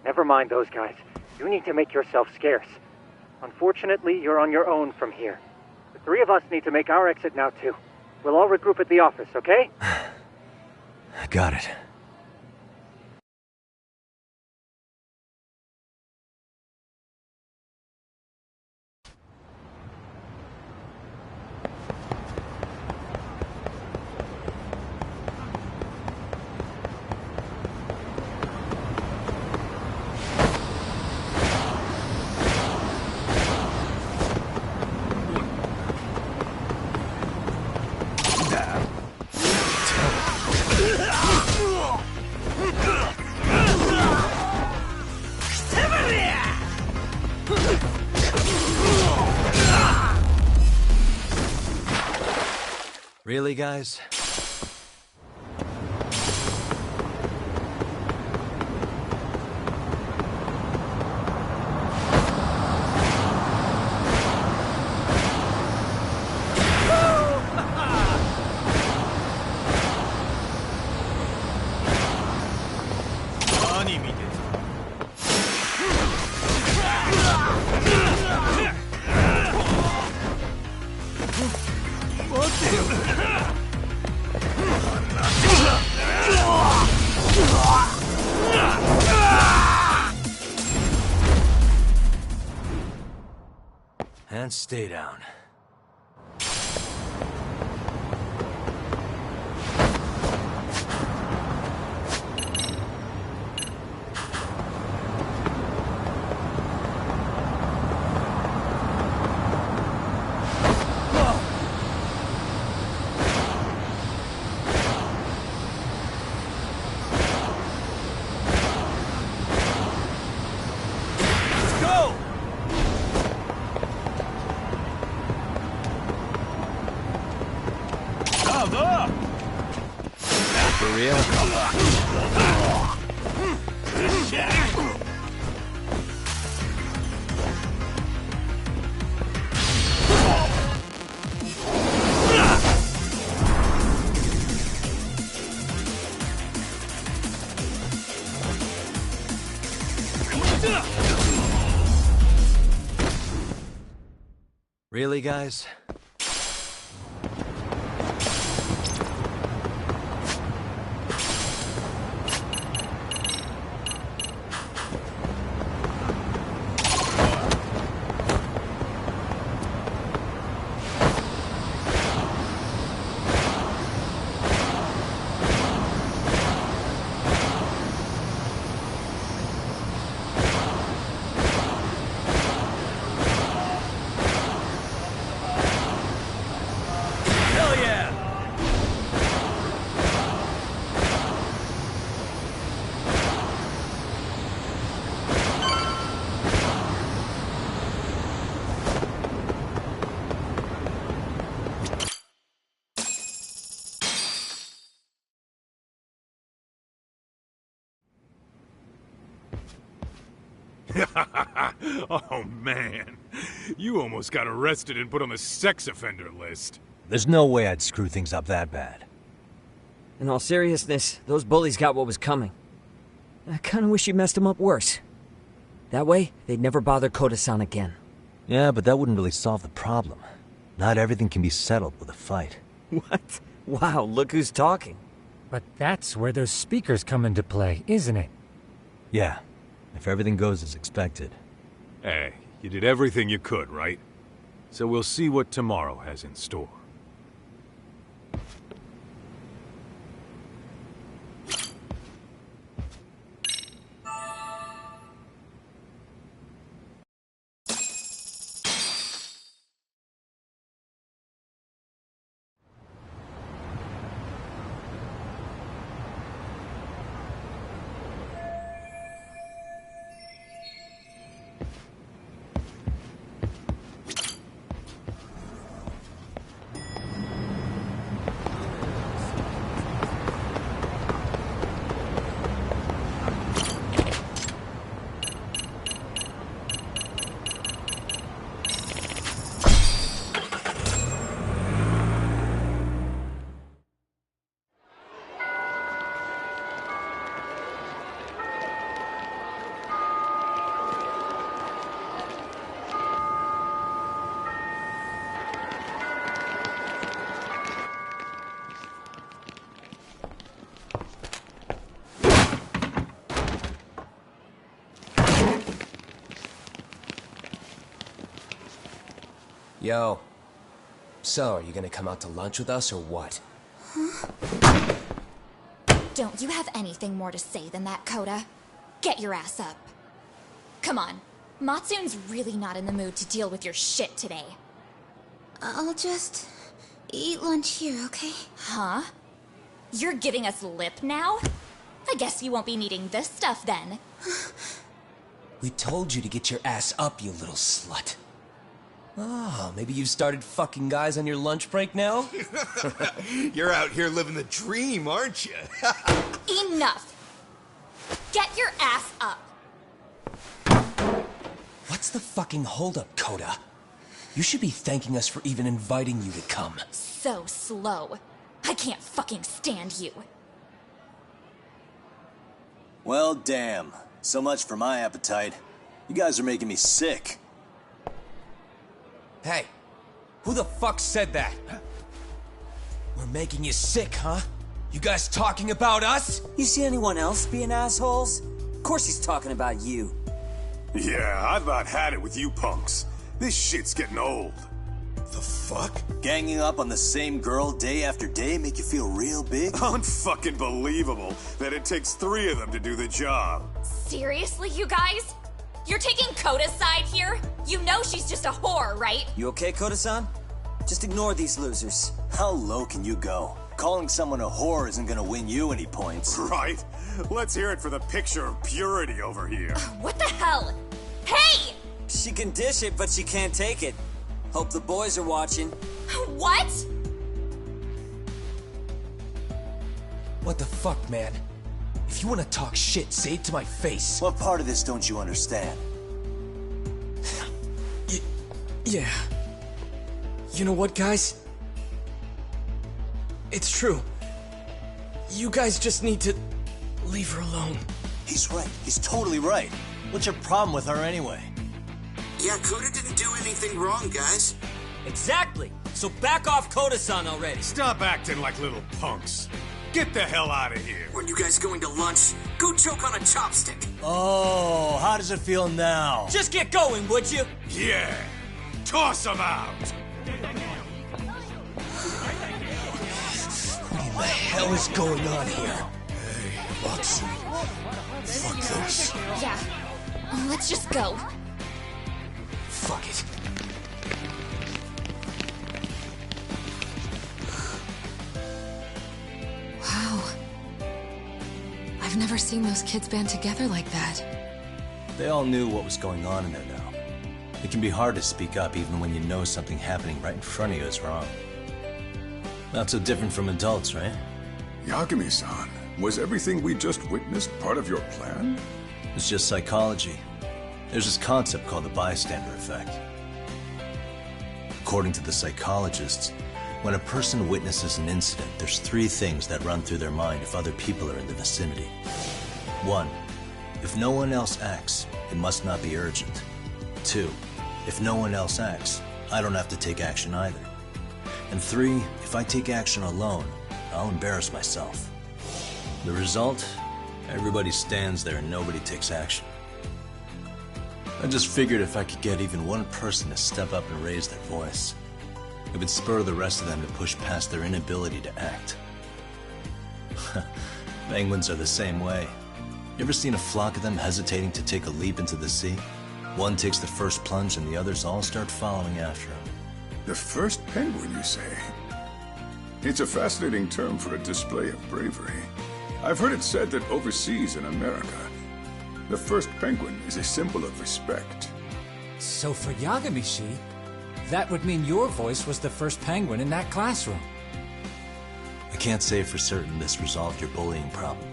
Never mind those guys. You need to make yourself scarce. Unfortunately, you're on your own from here. The three of us need to make our exit now, too. We'll all regroup at the office, okay? Got it. Really, guys? and stay down. For real? Really, guys? Oh, man. You almost got arrested and put on the sex offender list. There's no way I'd screw things up that bad. In all seriousness, those bullies got what was coming. I kinda wish you messed them up worse. That way, they'd never bother Koda-san again. Yeah, but that wouldn't really solve the problem. Not everything can be settled with a fight. What? Wow, look who's talking. But that's where those speakers come into play, isn't it? Yeah, if everything goes as expected. Hey, you did everything you could, right? So we'll see what tomorrow has in store. Yo. So, are you gonna come out to lunch with us or what? Huh? Don't you have anything more to say than that, Koda? Get your ass up. Come on. Matsune's really not in the mood to deal with your shit today. I'll just eat lunch here, okay? Huh? You're giving us lip now? I guess you won't be needing this stuff then. We told you to get your ass up, you little slut. Oh, maybe you've started fucking guys on your lunch break now? You're out here living the dream, aren't you? Enough! Get your ass up! What's the fucking holdup, Koda? You should be thanking us for even inviting you to come. So slow. I can't fucking stand you. Well, damn. So much for my appetite. You guys are making me sick. Hey, who the fuck said that? We're making you sick, huh? You guys talking about us? You see anyone else being assholes? Of course he's talking about you. Yeah, I've about had it with you punks. This shit's getting old. The fuck? Ganging up on the same girl day after day make you feel real big? Unfucking believable that it takes 3 of them to do the job. Seriously, you guys? You're taking Koda's side here? You know she's just a whore, right? You okay, Koda-san? Just ignore these losers. How low can you go? Calling someone a whore isn't gonna win you any points. Right? Let's hear it for the picture of purity over here. What the hell? Hey! She can dish it, but she can't take it. Hope the boys are watching. What? What the fuck, man? If you want to talk shit, say it to my face. What part of this don't you understand? Yeah. You know what, guys? It's true. You guys just need to leave her alone. He's right. He's totally right. What's your problem with her anyway? Yeah, Koda didn't do anything wrong, guys. Exactly. So back off Koda-san already. Stop acting like little punks. Get the hell out of here. Weren't you guys going to lunch? Go choke on a chopstick. Oh, how does it feel now? Just get going, would you? Yeah. Toss him out. What in the hell is going on here? Hey, Watson. Fuck this. Yeah. Let's just go. Fuck it. Wow. I've never seen those kids band together like that. They all knew what was going on in there now. It can be hard to speak up even when you know something happening right in front of you is wrong. Not so different from adults, right? Yagami-san, was everything we just witnessed part of your plan? It's just psychology. There's this concept called the bystander effect. According to the psychologists, when a person witnesses an incident, there's 3 things that run through their mind if other people are in the vicinity. 1. If no one else acts, it must not be urgent. 2. If no one else acts, I don't have to take action either. And 3. If I take action alone, I'll embarrass myself. The result? Everybody stands there and nobody takes action. I just figured if I could get even one person to step up and raise their voice, it would spur the rest of them to push past their inability to act. Penguins are the same way. You ever seen a flock of them hesitating to take a leap into the sea? One takes the first plunge and the others all start following after him. The first penguin, you say? It's a fascinating term for a display of bravery. I've heard it said that overseas in America, the first penguin is a symbol of respect. So for Yagami-shi, that would mean your voice was the first penguin in that classroom. I can't say for certain this resolved your bullying problem.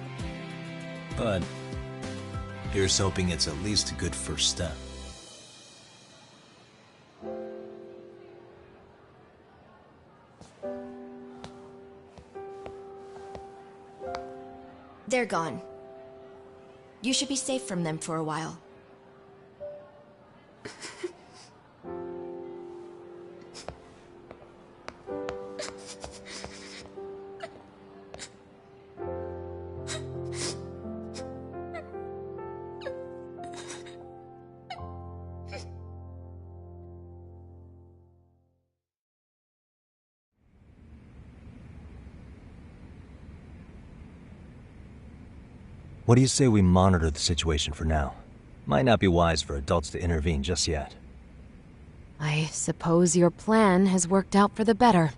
But here's hoping it's at least a good first step. They're gone. You should be safe from them for a while. What do you say we monitor the situation for now? Might not be wise for adults to intervene just yet. I suppose your plan has worked out for the better.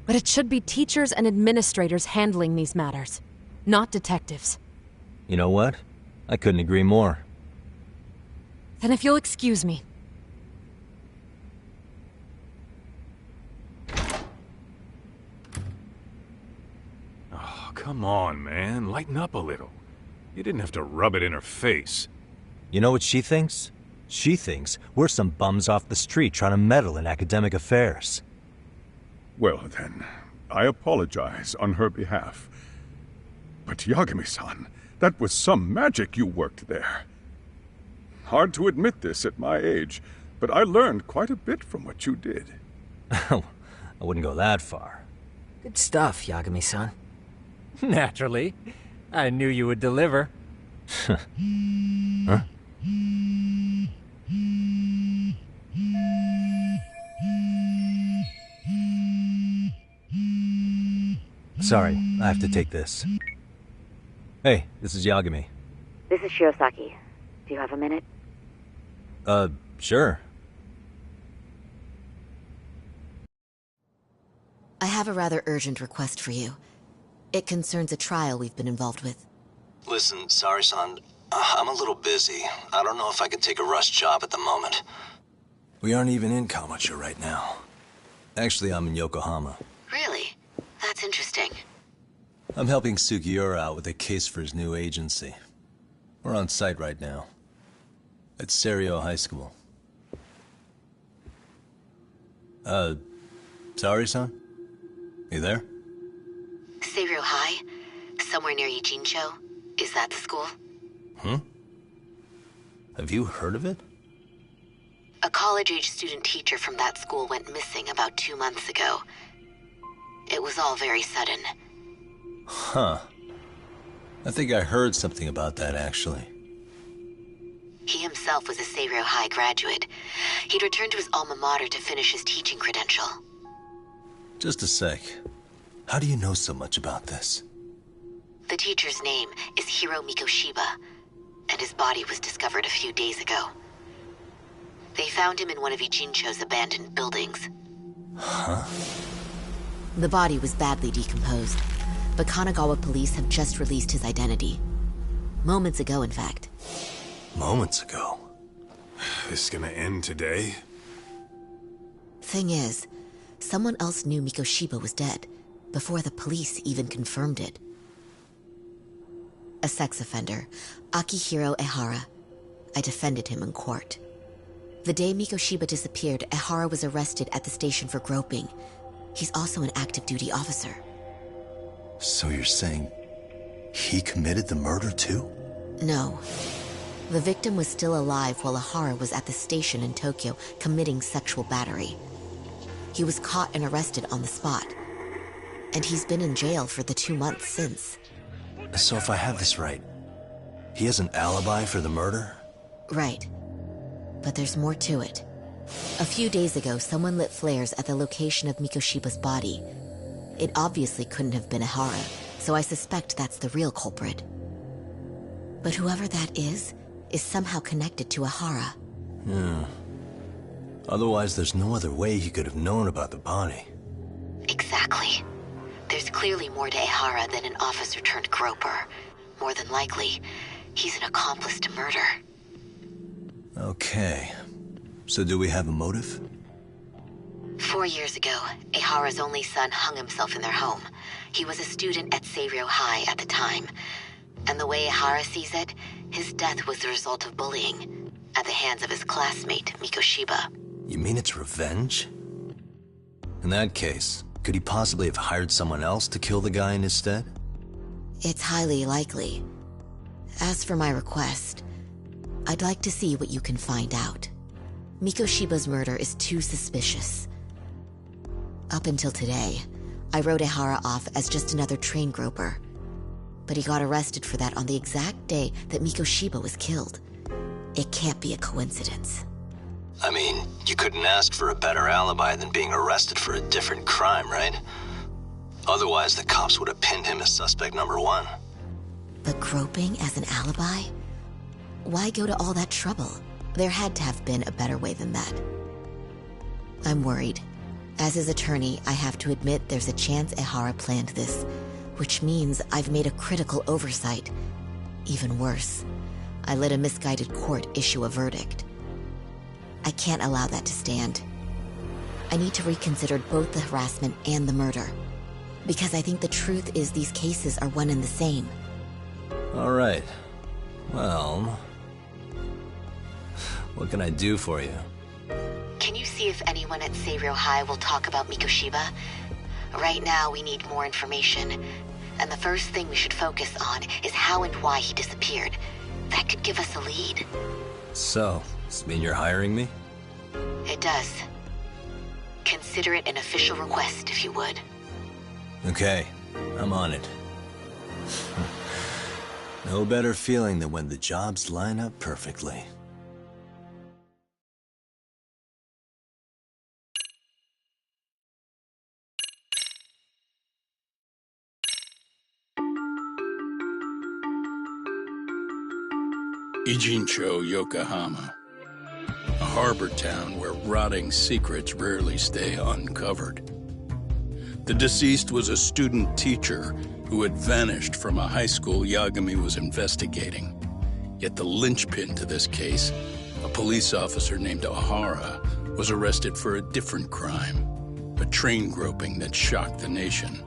But it should be teachers and administrators handling these matters, not detectives. You know what? I couldn't agree more. Then if you'll excuse me. Oh, come on, man. Lighten up a little. You didn't have to rub it in her face. You know what she thinks? She thinks we're some bums off the street trying to meddle in academic affairs. Well then, I apologize on her behalf. But Yagami-san, that was some magic you worked there. Hard to admit this at my age, but I learned quite a bit from what you did. I wouldn't go that far. Good stuff, Yagami-san. Naturally. I knew you would deliver. Huh? Sorry, I have to take this. Hey, this is Yagami. This is Shirosaki. Do you have a minute? Sure. I have a rather urgent request for you. It concerns a trial we've been involved with. Listen, Sari-san, I'm a little busy. I don't know if I could take a rush job at the moment. We aren't even in Kawacha right now. Actually, I'm in Yokohama. Really? That's interesting. I'm helping Sugiura out with a case for his new agency. We're on site right now. At Seiryo High School. Sari-san? You there? Seiryo High? Somewhere near Ijincho? Is that the school? Have you heard of it? A college-age student teacher from that school went missing about 2 months ago. It was all very sudden. Huh. I think I heard something about that, actually. He himself was a Seiryo High graduate. He'd returned to his alma mater to finish his teaching credential. Just a sec. How do you know so much about this? The teacher's name is Hiro Mikoshiba, and his body was discovered a few days ago. They found him in one of Ijincho's abandoned buildings. Huh? The body was badly decomposed, but Kanagawa police have just released his identity. Moments ago, in fact. Moments ago? This is gonna end today? Thing is, someone else knew Mikoshiba was dead, before the police even confirmed it. A sex offender, Akihiro Ehara. I defended him in court. The day Mikoshiba disappeared, Ehara was arrested at the station for groping. He's also an active duty officer. So you're saying he committed the murder too? No. The victim was still alive while Ehara was at the station in Tokyo committing sexual battery. He was caught and arrested on the spot. And he's been in jail for the 2 months since. So if I have this right, he has an alibi for the murder? Right. But there's more to it. A few days ago, someone lit flares at the location of Mikoshiba's body. It obviously couldn't have been Ehara, so I suspect that's the real culprit. But whoever that is somehow connected to Ehara. Otherwise, there's no other way he could have known about the body. Exactly. There's clearly more to Ehara than an officer turned groper. More than likely, he's an accomplice to murder. Okay. So do we have a motive? 4 years ago, Ehara's only son hung himself in their home. He was a student at Seiryo High at the time. And the way Ehara sees it, his death was the result of bullying at the hands of his classmate, Mikoshiba. You mean it's revenge? In that case, could he possibly have hired someone else to kill the guy in his stead? It's highly likely. As for my request, I'd like to see what you can find out. Mikoshiba's murder is too suspicious. Up until today, I wrote Ehara off as just another train groper. But he got arrested for that on the exact day that Mikoshiba was killed. It can't be a coincidence. I mean, you couldn't ask for a better alibi than being arrested for a different crime, right? Otherwise, the cops would have pinned him as suspect number 1. But groping as an alibi? Why go to all that trouble? There had to have been a better way than that. I'm worried. As his attorney, I have to admit there's a chance Ehara planned this, which means I've made a critical oversight. Even worse, I let a misguided court issue a verdict. I can't allow that to stand. I need to reconsider both the harassment and the murder, because I think the truth is these cases are one and the same. All right. Well, what can I do for you? Can you see if anyone at Seiryo High will talk about Mikoshiba? Right now, we need more information. And the first thing we should focus on is how and why he disappeared. That could give us a lead. So, does this mean you're hiring me? It does. Consider it an official request, if you would. Okay, I'm on it. No better feeling than when the jobs line up perfectly. Ijincho, Yokohama. A harbor town where rotting secrets rarely stay uncovered. The deceased was a student teacher who had vanished from a high school Yagami was investigating. Yet the linchpin to this case, a police officer named Ohara, was arrested for a different crime, a train groping that shocked the nation.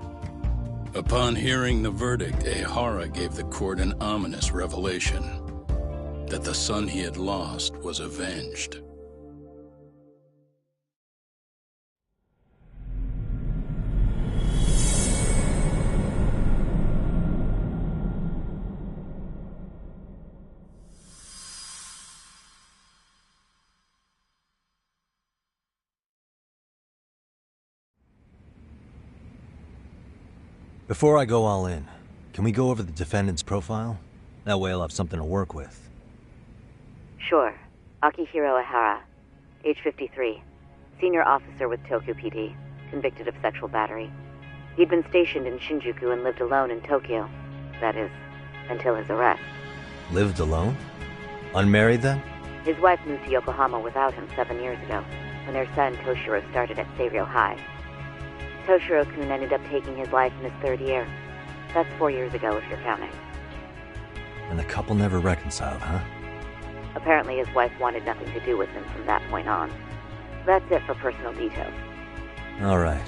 Upon hearing the verdict, Ohara gave the court an ominous revelation, that the son he had lost was avenged. Before I go all in, can we go over the defendant's profile? That way I'll have something to work with. Sure. Akihiro Ihara, age 53, senior officer with Tokyo PD, convicted of sexual battery. He'd been stationed in Shinjuku and lived alone in Tokyo. That is, until his arrest. Lived alone? Unmarried then? His wife moved to Yokohama without him 7 years ago, when their son Toshiro started at Seiryō High. Toshiro-kun ended up taking his life in his 3rd year. That's 4 years ago, if you're counting. And the couple never reconciled, huh? Apparently his wife wanted nothing to do with him from that point on. That's it for personal details. All right.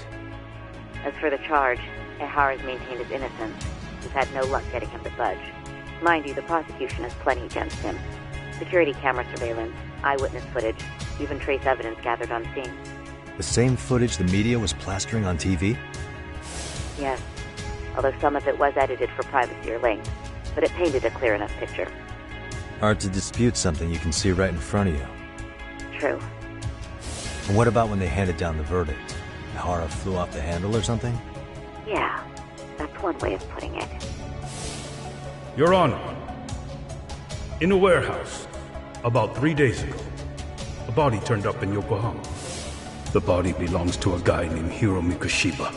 As for the charge, Ihara's maintained his innocence. He's had no luck getting him to budge. Mind you, the prosecution has plenty against him. Security camera surveillance, eyewitness footage, even trace evidence gathered on scene. The same footage the media was plastering on TV? Yes, although some of it was edited for privacy or length, but it painted a clear enough picture. Hard to dispute something you can see right in front of you. True. And what about when they handed down the verdict? Ihara flew off the handle or something? Yeah, that's one way of putting it. Your Honor, in a warehouse, about 3 days ago, a body turned up in Yokohama. The body belongs to a guy named Hiro Mikoshiba.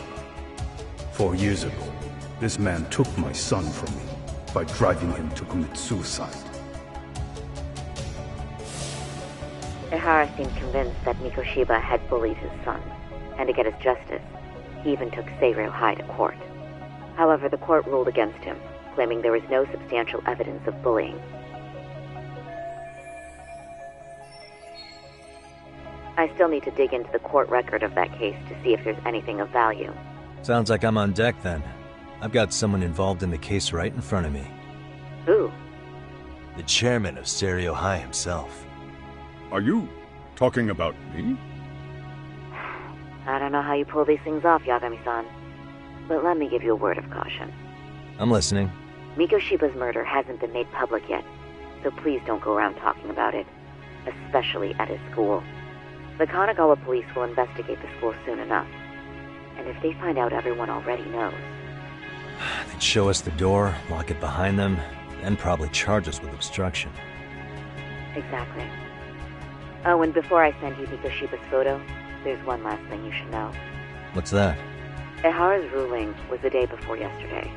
4 years ago, this man took my son from me by driving him to commit suicide. Ihara seemed convinced that Mikoshiba had bullied his son, and to get his justice, he even took Seiryō High to court. However, the court ruled against him, claiming there was no substantial evidence of bullying. I still need to dig into the court record of that case to see if there's anything of value. Sounds like I'm on deck then. I've got someone involved in the case right in front of me. Who? The chairman of Seiryō High himself. Are you talking about me? I don't know how you pull these things off, Yagami-san, but let me give you a word of caution. I'm listening. Mikoshiba's murder hasn't been made public yet, so please don't go around talking about it, especially at his school. The Kanagawa police will investigate the school soon enough, and if they find out everyone already knows... They'd show us the door, lock it behind them, and probably charge us with obstruction. Exactly. Oh, and before I send you Mikoshiba's photo, there's one last thing you should know. What's that? Ihara's ruling was the day before yesterday.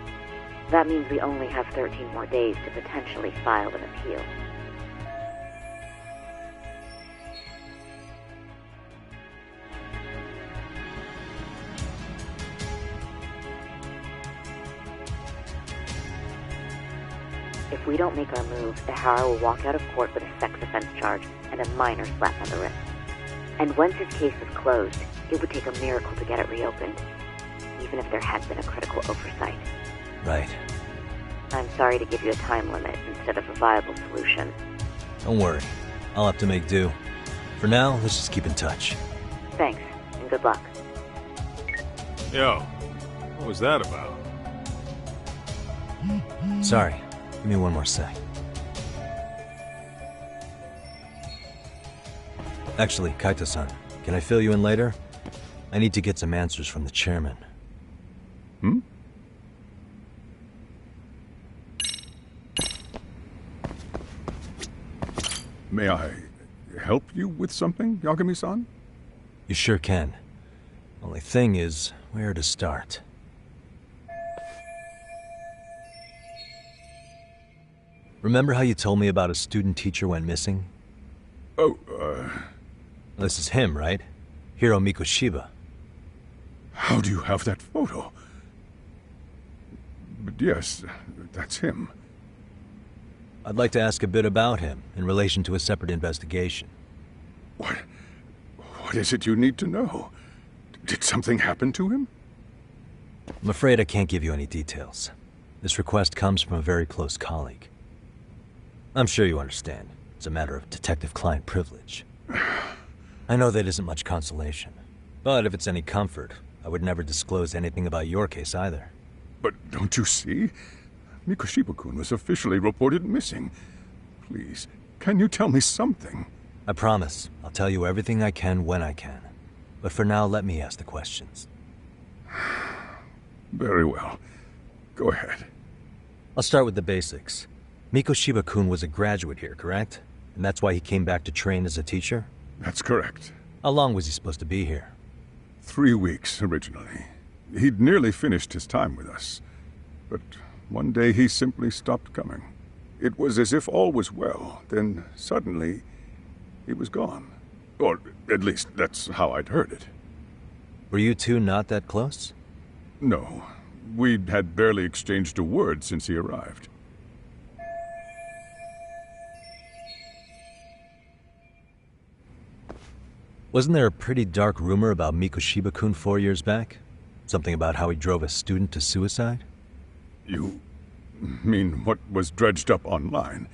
That means we only have 13 more days to potentially file an appeal. If we don't make our move, Ihara will walk out of court with a sex offense charge and a minor slap on the wrist. And once his case is closed, it would take a miracle to get it reopened, even if there had been a critical oversight. Right. I'm sorry to give you a time limit instead of a viable solution. Don't worry. I'll have to make do. For now, let's just keep in touch. Thanks, and good luck. Yo, what was that about? Sorry. Give me one more sec. Actually, Kaito-san, can I fill you in later? I need to get some answers from the chairman. May I help you with something, Yagami-san? You sure can. Only thing is, where to start? Remember how you told me about a student teacher went missing? Oh, This is him, right? Hiro Mikoshiba. How do you have that photo? But yes, that's him. I'd like to ask a bit about him in relation to a separate investigation. What is it you need to know? Did something happen to him? I'm afraid I can't give you any details. This request comes from a very close colleague. I'm sure you understand. It's a matter of detective-client privilege. I know that isn't much consolation. But if it's any comfort, I would never disclose anything about your case either. But don't you see? Mikoshiba-kun was officially reported missing. Please, can you tell me something? I promise. I'll tell you everything I can when I can. But for now, let me ask the questions. Very well. Go ahead. I'll start with the basics. Mikoshiba-kun was a graduate here, correct? And that's why he came back to train as a teacher? That's correct. How long was he supposed to be here? 3 weeks, originally. He'd nearly finished his time with us. But one day he simply stopped coming. It was as if all was well, then suddenly he was gone. Or at least that's how I'd heard it. Were you two not that close? No. We'd had barely exchanged a word since he arrived. Wasn't there a pretty dark rumor about Mikoshiba-kun 4 years back? Something about how he drove a student to suicide? You mean what was dredged up online?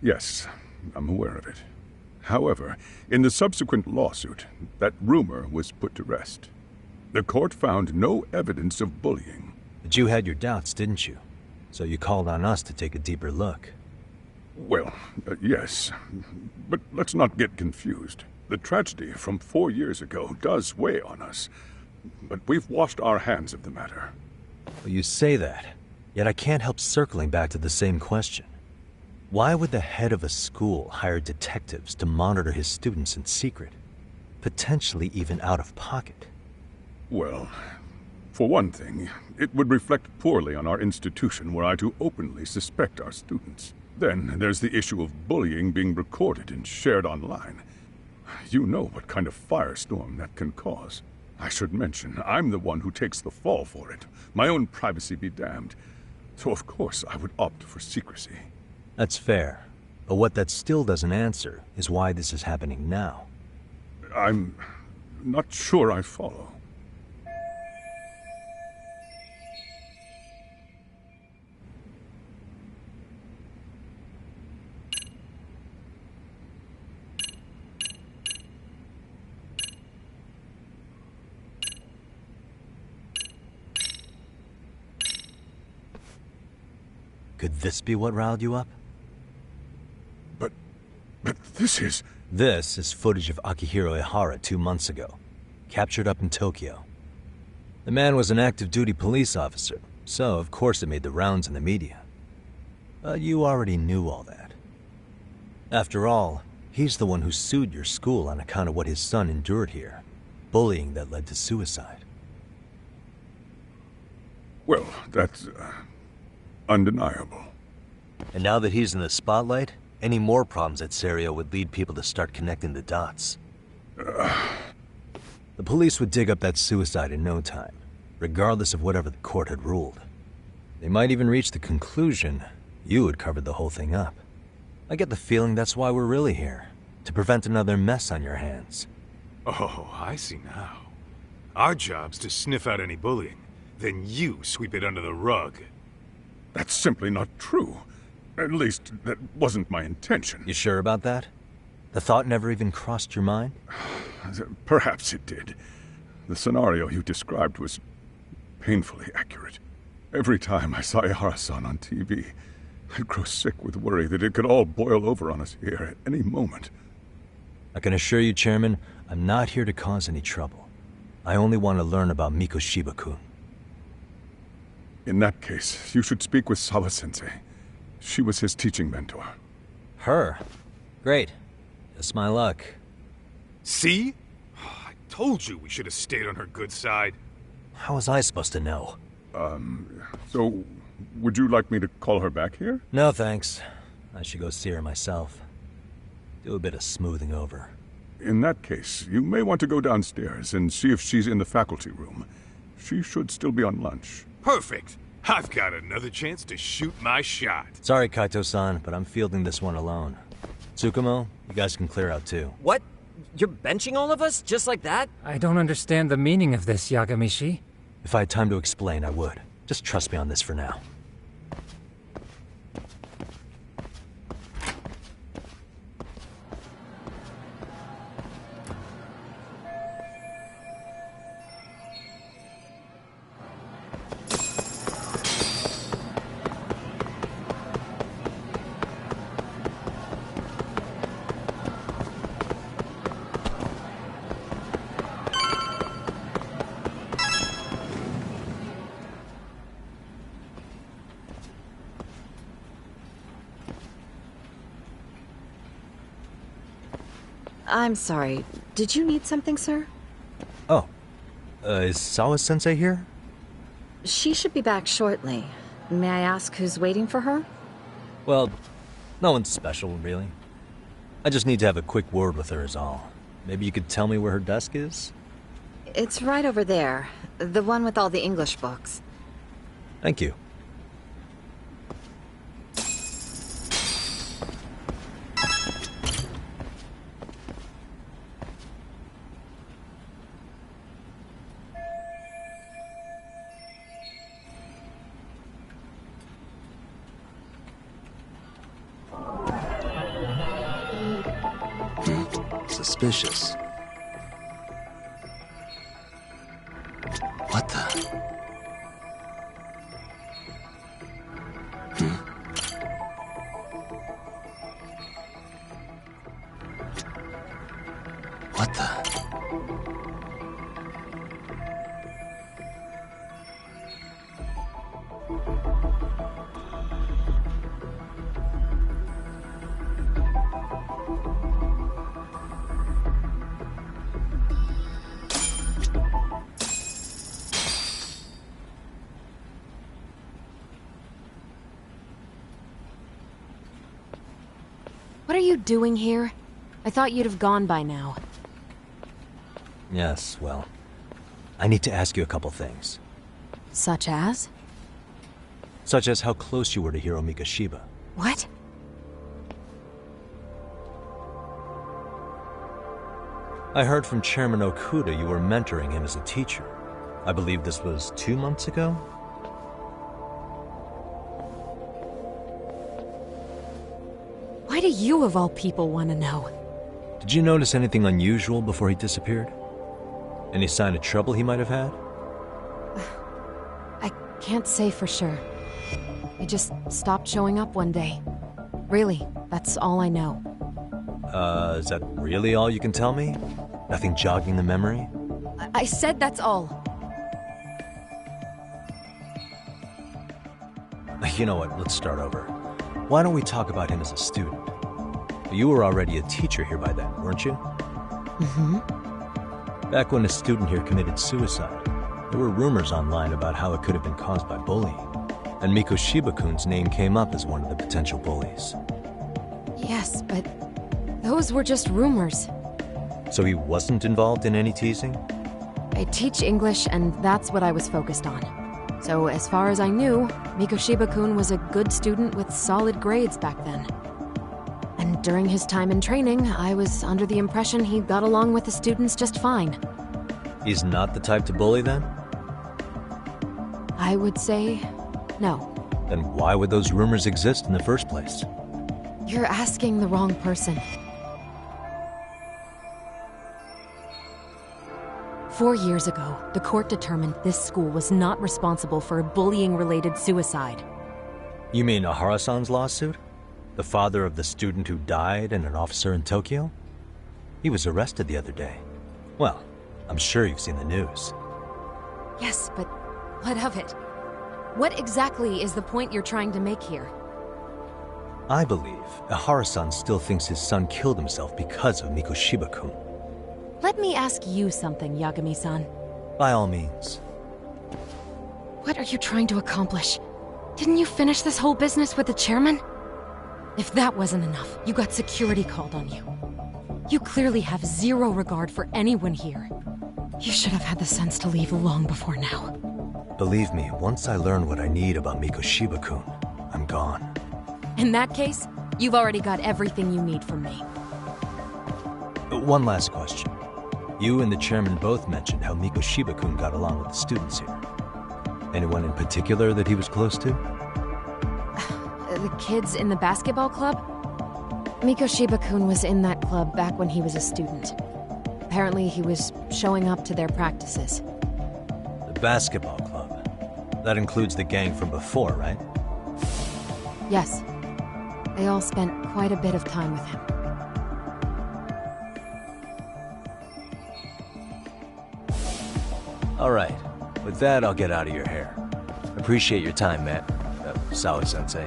Yes, I'm aware of it. However, in the subsequent lawsuit, that rumor was put to rest. The court found no evidence of bullying. But you had your doubts, didn't you? So you called on us to take a deeper look. Well, yes. But let's not get confused. The tragedy from 4 years ago does weigh on us. But we've washed our hands of the matter. Well, you say that, yet I can't help circling back to the same question. Why would the head of a school hire detectives to monitor his students in secret? Potentially even out of pocket. Well, for one thing, it would reflect poorly on our institution were I to openly suspect our students. Then there's the issue of bullying being recorded and shared online. You know what kind of firestorm that can cause. I should mention, I'm the one who takes the fall for it. My own privacy be damned. So of course I would opt for secrecy. That's fair. But what that still doesn't answer is why this is happening now. I'm not sure I follow. Could this be what riled you up? But this is... This is footage of Akihiro Ihara 2 months ago, captured up in Tokyo. The man was an active duty police officer, so of course it made the rounds in the media. But you already knew all that. After all, he's the one who sued your school on account of what his son endured here, bullying that led to suicide. Well, that's undeniable. And now that he's in the spotlight, any more problems at Serio would lead people to start connecting the dots. The police would dig up that suicide in no time, regardless of whatever the court had ruled. They might even reach the conclusion you had covered the whole thing up. I get the feeling that's why we're really here, to prevent another mess on your hands. Oh, I see now. Our job's to sniff out any bullying, then you sweep it under the rug. That's simply not true. At least, that wasn't my intention. You sure about that? The thought never even crossed your mind? Perhaps it did. The scenario you described was painfully accurate. Every time I saw Ihara-san on TV, I'd grow sick with worry that it could all boil over on us here at any moment. I can assure you, Chairman, I'm not here to cause any trouble. I only want to learn about Mikoshiba-kun. In that case, you should speak with Sawa-sensei. She was his teaching mentor. Her? Great. Just my luck. See? I told you we should have stayed on her good side. How was I supposed to know? So, would you like me to call her back here? No, thanks. I should go see her myself. Do a bit of smoothing over. In that case, you may want to go downstairs and see if she's in the faculty room. She should still be on lunch. Perfect! I've got another chance to shoot my shot. Sorry, Kaito-san, but I'm fielding this one alone. Tsukumo, you guys can clear out too. What? You're benching all of us? Just like that? I don't understand the meaning of this, Yagamishi. If I had time to explain, I would. Just trust me on this for now. I'm sorry. Did you need something, sir? Oh. Is Sawa-sensei here? She should be back shortly. May I ask who's waiting for her? Well, no one's special, really. I just need to have a quick word with her is all. Maybe you could tell me where her desk is? It's right over there. The one with all the English books. Thank you. Suspicious. What the? What the? What are you doing here? I thought you'd have gone by now. Yes, well, I need to ask you a couple things. Such as? Such as how close you were to Hiro Mikoshiba. What? I heard from Chairman Okuda you were mentoring him as a teacher. I believe this was 2 months ago? Why do you, of all people, want to know? Did you notice anything unusual before he disappeared? Any sign of trouble he might have had? I can't say for sure. He just stopped showing up one day. Really, that's all I know. Is that really all you can tell me? Nothing jogging the memory? I said that's all. You know what, let's start over. Why don't we talk about him as a student? You were already a teacher here by then, weren't you? Mm-hmm. Back when a student here committed suicide, there were rumors online about how it could have been caused by bullying. And Mikoshiba-kun's name came up as one of the potential bullies. Yes, but those were just rumors. So he wasn't involved in any teasing? I teach English, and that's what I was focused on. So as far as I knew, Mikoshiba-kun was a good student with solid grades back then. And during his time in training, I was under the impression he got along with the students just fine. He's not the type to bully then? I would say no. Then why would those rumors exist in the first place? You're asking the wrong person. 4 years ago, the court determined this school was not responsible for a bullying-related suicide. You mean Ahara-san's lawsuit? The father of the student who died and an officer in Tokyo? He was arrested the other day. Well, I'm sure you've seen the news. Yes, but what of it? What exactly is the point you're trying to make here? I believe Ahara-san still thinks his son killed himself because of Mikoshiba-kun. Let me ask you something, Yagami-san. By all means. What are you trying to accomplish? Didn't you finish this whole business with the chairman? If that wasn't enough, you got security called on you. You clearly have zero regard for anyone here. You should have had the sense to leave long before now. Believe me, once I learn what I need about Mikoshiba-kun, I'm gone. In that case, you've already got everything you need from me. One last question. You and the chairman both mentioned how Mikoshiba-kun got along with the students here. Anyone in particular that he was close to? The kids in the basketball club? Mikoshiba-kun was in that club back when he was a student. Apparently he was showing up to their practices. The basketball club? That includes the gang from before, right? Yes. They all spent quite a bit of time with him. All right. With that, I'll get out of your hair. Appreciate your time, Matt. Sawa-sensei.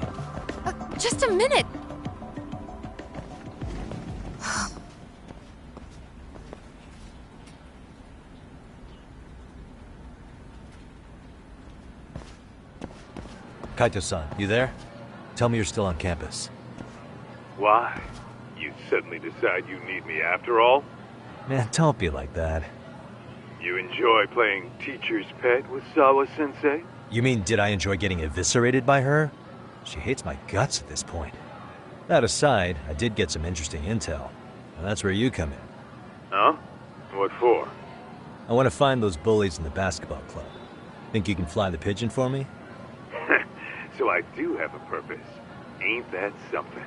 Just a minute! Kaito-san, you there? Tell me you're still on campus. Why? You suddenly decide you need me after all? Man, don't be like that. You enjoy playing teacher's pet with Sawa-sensei? You mean, did I enjoy getting eviscerated by her? She hates my guts at this point. That aside, I did get some interesting intel. And that's where you come in. Huh? What for? I want to find those bullies in the basketball club. Think you can fly the pigeon for me? So I do have a purpose. Ain't that something?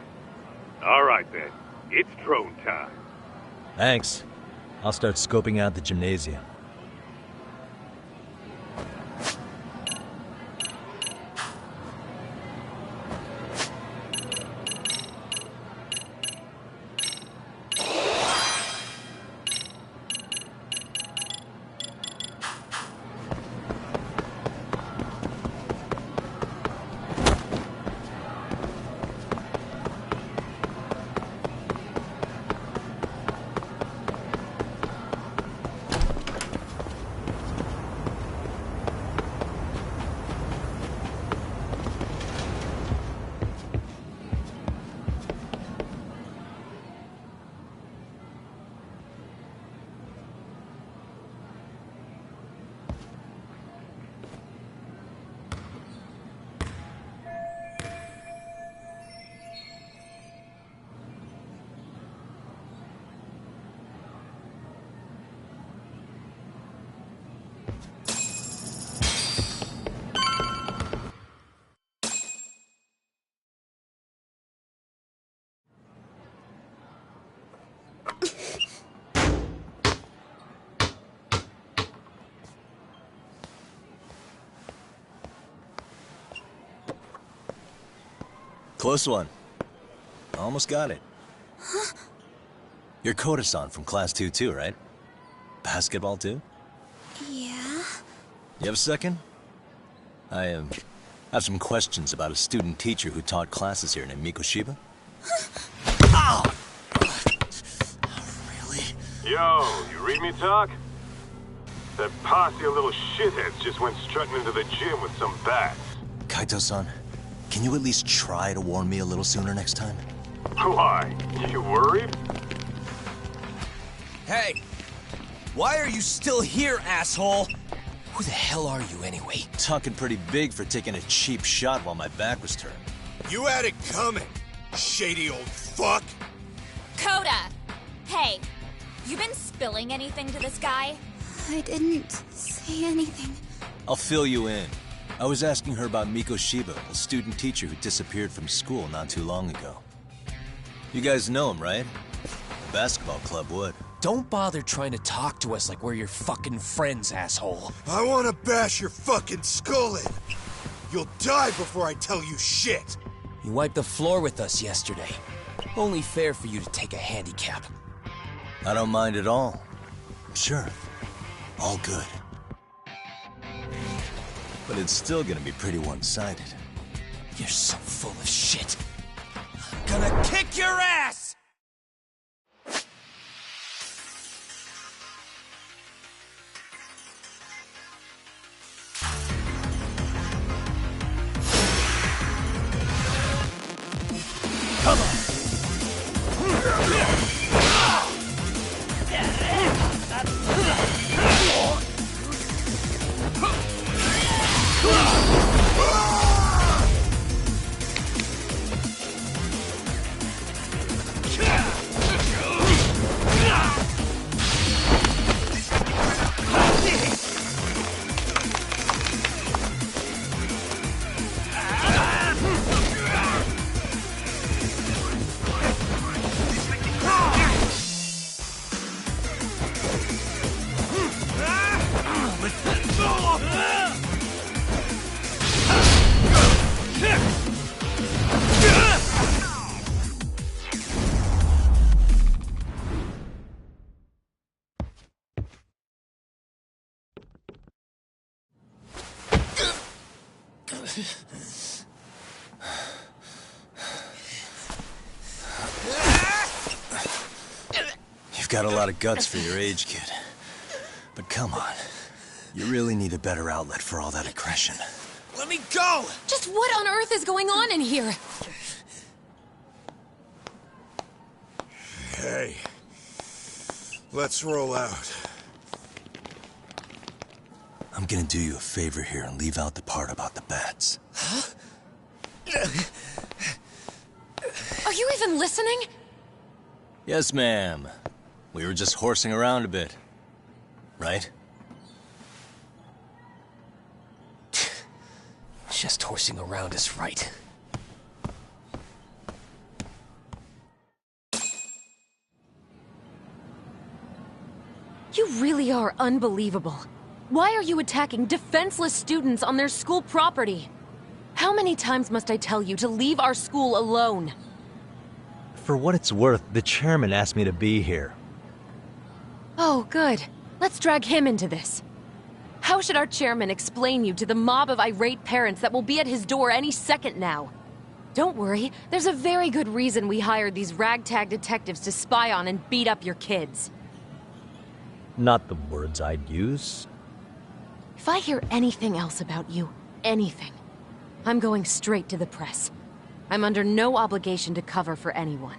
All right then. It's drone time. Thanks. I'll start scoping out the gymnasium. Close one. Almost got it. Huh? You're Koda-san from Class 2 too, right? Basketball too? Yeah? You have a second? I have some questions about a student teacher who taught classes here named Mikoshiba. Ow! Really? Yo, you read me talk? That posse of little shitheads just went strutting into the gym with some bats. Kaito-san, can you at least try to warn me a little sooner next time? Why? You worried? Hey! Why are you still here, asshole? Who the hell are you, anyway? Talking pretty big for taking a cheap shot while my back was turned. You had it coming, shady old fuck! Koda! Hey, you been spilling anything to this guy? I didn't say anything. I'll fill you in. I was asking her about Mikoshiba, a student teacher who disappeared from school not too long ago. You guys know him, right? The basketball club would. Don't bother trying to talk to us like we're your fucking friends, asshole. I want to bash your fucking skull in. You'll die before I tell you shit. You wiped the floor with us yesterday. Only fair for you to take a handicap. I don't mind at all. Sure. All good. But it's still gonna be pretty one-sided. You're so full of shit. I'm gonna kick your ass! Come on. You've got a lot of guts for your age, kid. But come on. You really need a better outlet for all that aggression. Let me go! Just what on earth is going on in here? Hey. Let's roll out. I'm gonna do you a favor here and leave out the part about the bats. Huh? Are you even listening? Yes, ma'am. We were just horsing around a bit. Right? Just horsing around is right. You really are unbelievable. Why are you attacking defenseless students on their school property? How many times must I tell you to leave our school alone? For what it's worth, the chairman asked me to be here. Oh, good. Let's drag him into this. How should our chairman explain you to the mob of irate parents that will be at his door any second now? Don't worry, there's a very good reason we hired these ragtag detectives to spy on and beat up your kids. Not the words I'd use. If I hear anything else about you, anything, I'm going straight to the press. I'm under no obligation to cover for anyone.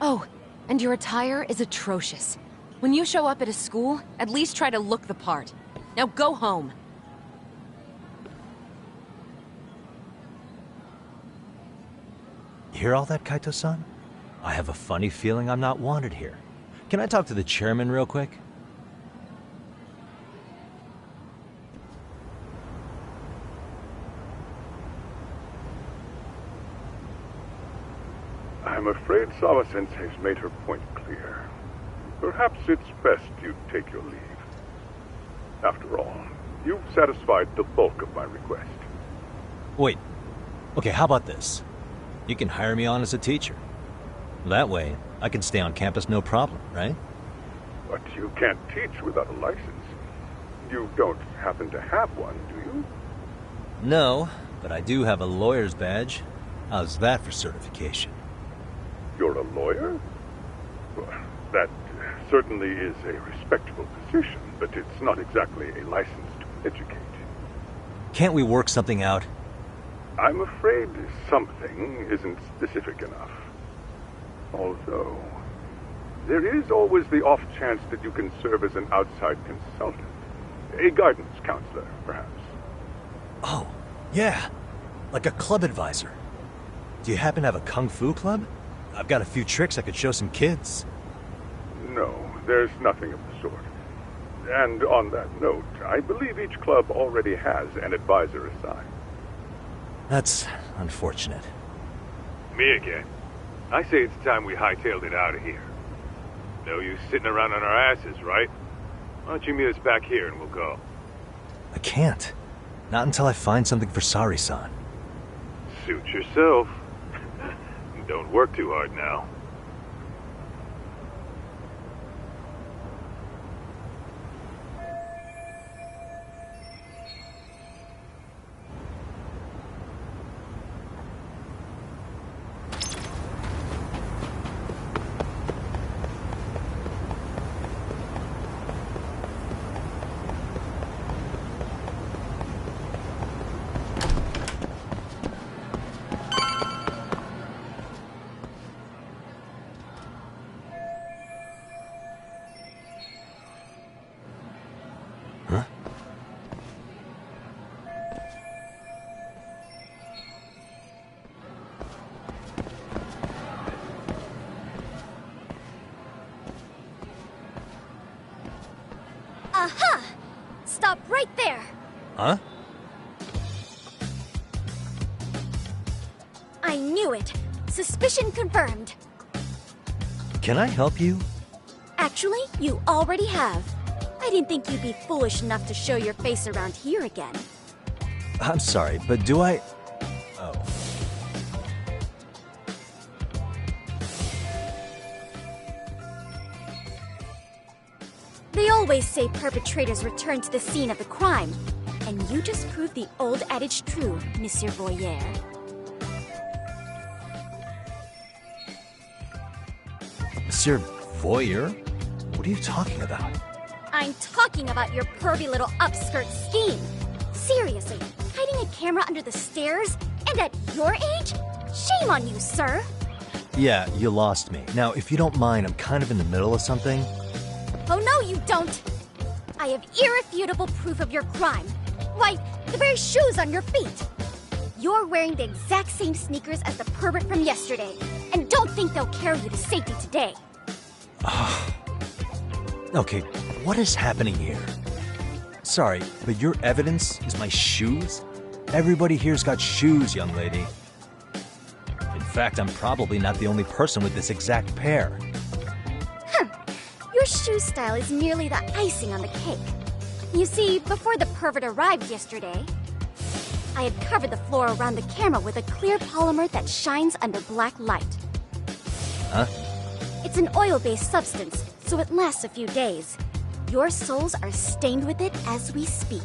Oh, and your attire is atrocious. When you show up at a school, at least try to look the part. Now go home. You hear all that, Kaito-san? I have a funny feeling I'm not wanted here. Can I talk to the chairman real quick? I'm afraid Sawa-sensei's made her point clear. Perhaps it's best you take your leave. After all, you've satisfied the bulk of my request. Wait. Okay, how about this? You can hire me on as a teacher. That way, I can stay on campus no problem, right? But you can't teach without a license. You don't happen to have one, do you? No, but I do have a lawyer's badge. How's that for certification? You're a lawyer? Well, that certainly is a respectable position, but it's not exactly a license to educate. Can't we work something out? I'm afraid something isn't specific enough. Although, there is always the off chance that you can serve as an outside consultant. A guidance counselor, perhaps. Oh, yeah. Like a club advisor. Do you happen to have a kung fu club? I've got a few tricks I could show some kids. No, there's nothing of the sort. And on that note, I believe each club already has an advisor assigned. That's unfortunate. Me again. I say it's time we hightailed it out of here. No use sitting around on our asses, right? Why don't you meet us back here and we'll go? I can't. Not until I find something for Sari-san. Suit yourself. Don't work too hard now. Aha! Stop right there! Huh? I knew it! Suspicion confirmed. Can I help you? Actually, you already have. I didn't think you'd be foolish enough to show your face around here again. I'm sorry, but do I... Oh. They always say perpetrators return to the scene of the crime. And you just proved the old adage true, Monsieur Voyer. Monsieur Voyer? What are you talking about? I'm talking about your pervy little upskirt scheme. Seriously, hiding a camera under the stairs? And at your age? Shame on you, sir! Yeah, you lost me. Now, if you don't mind, I'm kind of in the middle of something. Oh no, you don't! I have irrefutable proof of your crime. Why, the very shoes on your feet! You're wearing the exact same sneakers as the pervert from yesterday, and don't think they'll carry you to safety today. Okay, what is happening here? Sorry, but your evidence is my shoes? Everybody here's got shoes, young lady. In fact, I'm probably not the only person with this exact pair. Your shoe style is merely the icing on the cake. You see, before the pervert arrived yesterday, I had covered the floor around the camera with a clear polymer that shines under black light. Huh? It's an oil-based substance, so it lasts a few days. Your soles are stained with it as we speak.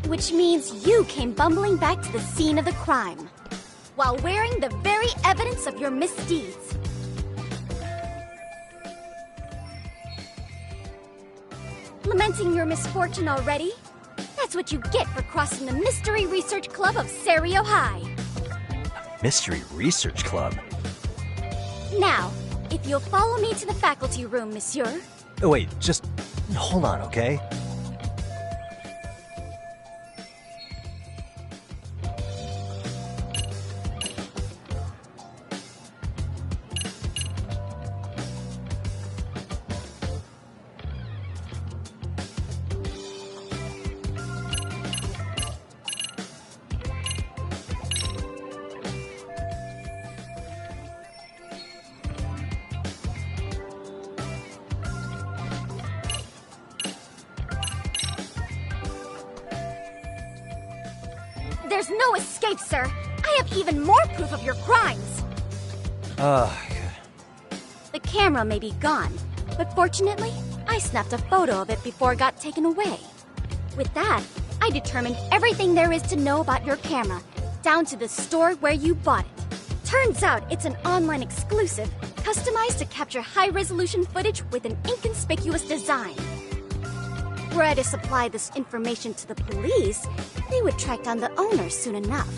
Which means you came bumbling back to the scene of the crime, while wearing the very evidence of your misdeeds. Lamenting your misfortune already? That's what you get for crossing the Mystery Research Club of Serio High. Mystery Research Club? Now, if you'll follow me to the faculty room, monsieur. Oh, wait, just hold on, okay? There's no escape, sir. I have even more proof of your crimes. The camera may be gone, but fortunately, I snapped a photo of it before it got taken away. With that, I determined everything there is to know about your camera, down to the store where you bought it. Turns out it's an online exclusive, customized to capture high-resolution footage with an inconspicuous design. Were I to supply this information to the police, they would track down the owner soon enough.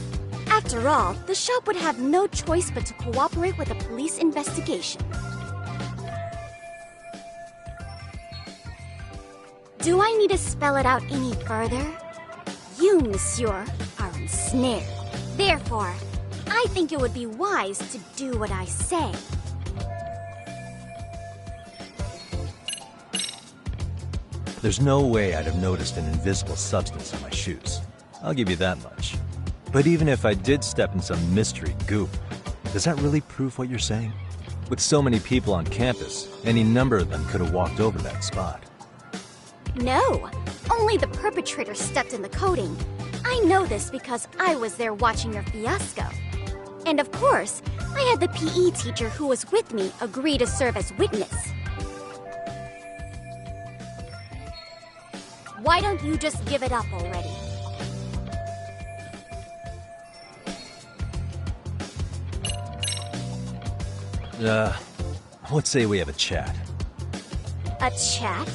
After all, the shop would have no choice but to cooperate with the police investigation. Do I need to spell it out any further? You, monsieur, are ensnared. Therefore, I think it would be wise to do what I say. There's no way I'd have noticed an invisible substance on my shoes. I'll give you that much. But even if I did step in some mystery goop, does that really prove what you're saying? With so many people on campus, any number of them could have walked over that spot. No, only the perpetrator stepped in the coating. I know this because I was there watching your fiasco. And of course, I had the PE teacher who was with me agree to serve as witness. Why don't you just give it up already? Let's say we have a chat. A chat?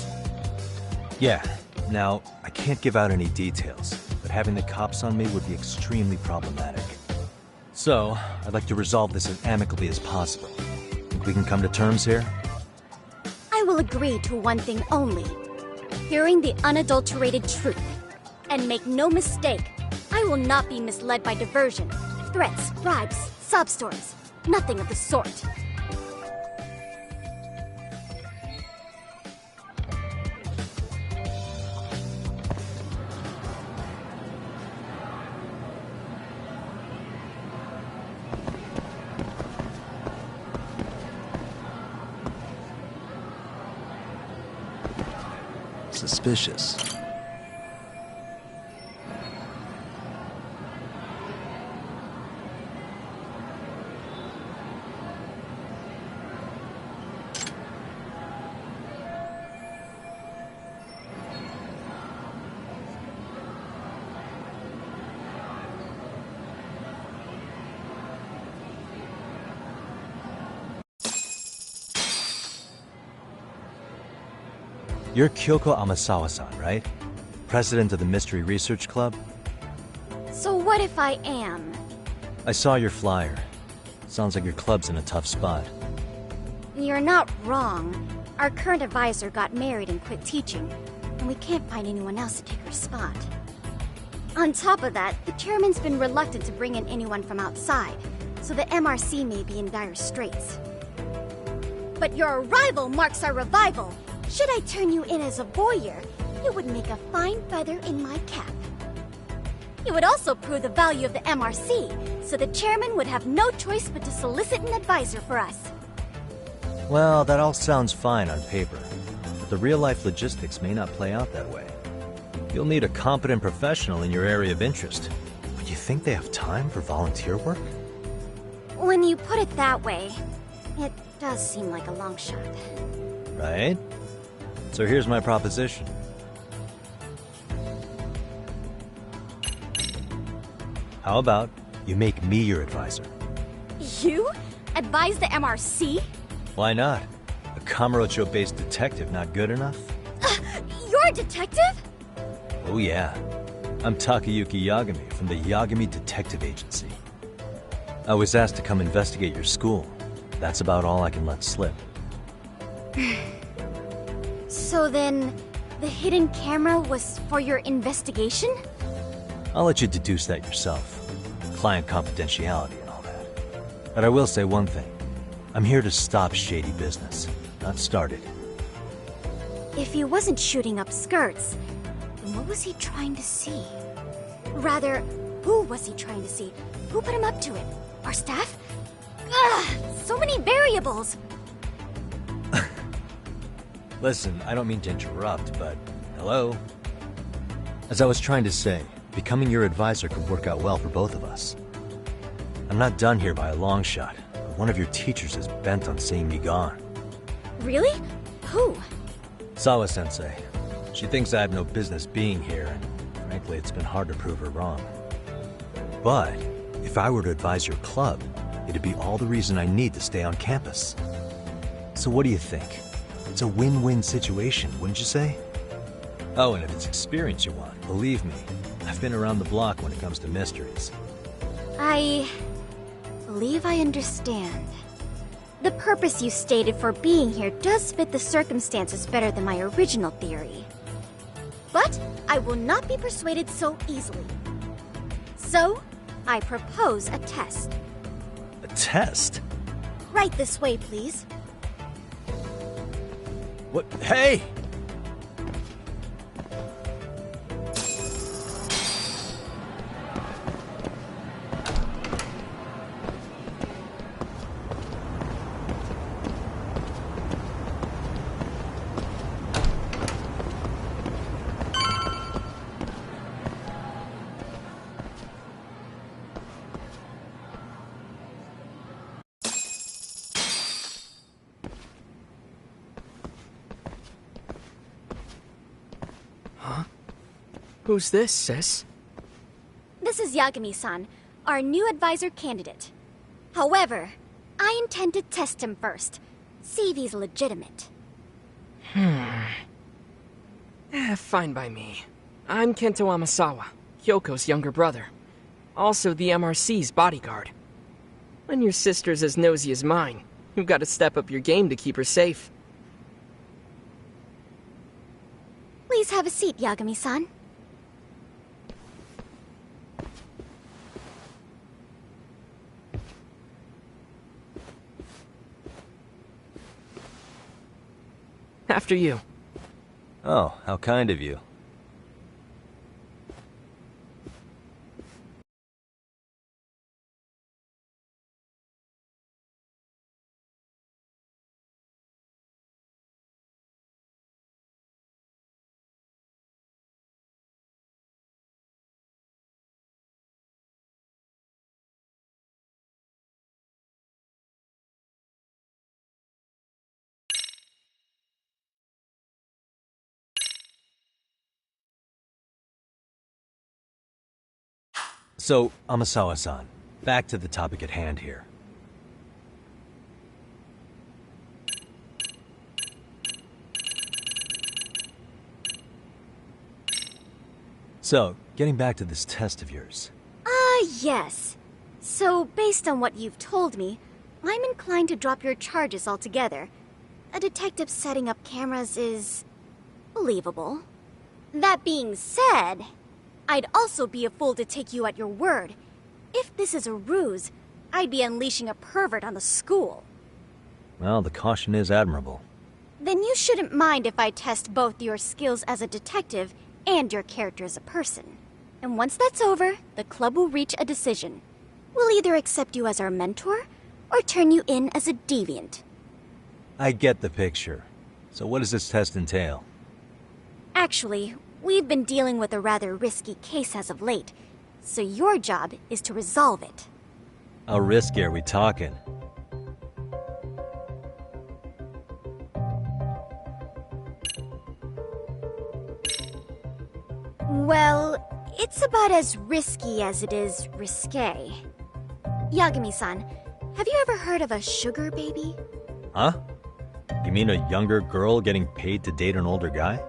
Yeah. Now, I can't give out any details, but having the cops on me would be extremely problematic. So, I'd like to resolve this as amicably as possible. Think we can come to terms here? I will agree to one thing only. Hearing the unadulterated truth. And make no mistake, I will not be misled by diversion, threats, bribes, sob stories. Nothing of the sort. Suspicious. You're Kyoko Amasawa-san, right? President of the Mystery Research Club? So what if I am? I saw your flyer. Sounds like your club's in a tough spot. You're not wrong. Our current advisor got married and quit teaching, and we can't find anyone else to take her spot. On top of that, the chairman's been reluctant to bring in anyone from outside, so the MRC may be in dire straits. But your arrival marks our revival. Should I turn you in as a voyeur, you would make a fine feather in my cap. You would also prove the value of the MRC, so the chairman would have no choice but to solicit an advisor for us. Well, that all sounds fine on paper, but the real-life logistics may not play out that way. You'll need a competent professional in your area of interest. But you think they have time for volunteer work? When you put it that way, it does seem like a long shot. Right? So here's my proposition. How about you make me your advisor? You? Advise the MRC? Why not? A Kamurocho-based detective not good enough? You're a detective? Oh yeah. I'm Takayuki Yagami from the Yagami Detective Agency. I was asked to come investigate your school. That's about all I can let slip. So then, the hidden camera was for your investigation? I'll let you deduce that yourself. Client confidentiality and all that. But I will say one thing. I'm here to stop shady business, not start it. If he wasn't shooting up skirts, then what was he trying to see? Rather, who was he trying to see? Who put him up to it? Our staff? Ugh, so many variables! Listen, I don't mean to interrupt, but hello? As I was trying to say, becoming your advisor could work out well for both of us. I'm not done here by a long shot, but one of your teachers is bent on seeing me gone. Really? Who? Sawa-sensei. She thinks I have no business being here, and frankly, it's been hard to prove her wrong. But if I were to advise your club, it'd be all the reason I need to stay on campus. So what do you think? It's a win-win situation, wouldn't you say? Oh, and if it's experience you want, believe me, I've been around the block when it comes to mysteries. I believe I understand. The purpose you stated for being here does fit the circumstances better than my original theory. But I will not be persuaded so easily. So, I propose a test. A test? Right this way, please. What? Hey! Who's this, sis? This is Yagami-san, our new advisor candidate. However, I intend to test him first. See if he's legitimate. Fine by me. I'm Kento Amasawa, Kyoko's younger brother. Also the MRC's bodyguard. When your sister's as nosy as mine, you've got to step up your game to keep her safe. Please have a seat, Yagami-san. After you. Oh, how kind of you. So, Amasawa-san, back to the topic at hand here. So, getting back to this test of yours. Yes. So, based on what you've told me, I'm inclined to drop your charges altogether. A detective setting up cameras is believable. That being said, I'd also be a fool to take you at your word. If this is a ruse, I'd be unleashing a pervert on the school. Well, the caution is admirable. Then you shouldn't mind if I test both your skills as a detective and your character as a person. And once that's over, the club will reach a decision. We'll either accept you as our mentor, or turn you in as a deviant. I get the picture. So what does this test entail? Actually, we've been dealing with a rather risky case as of late, so your job is to resolve it. How risky are we talking? Well, it's about as risky as it is risque. Yagami-san, have you ever heard of a sugar baby? Huh? You mean a younger girl getting paid to date an older guy?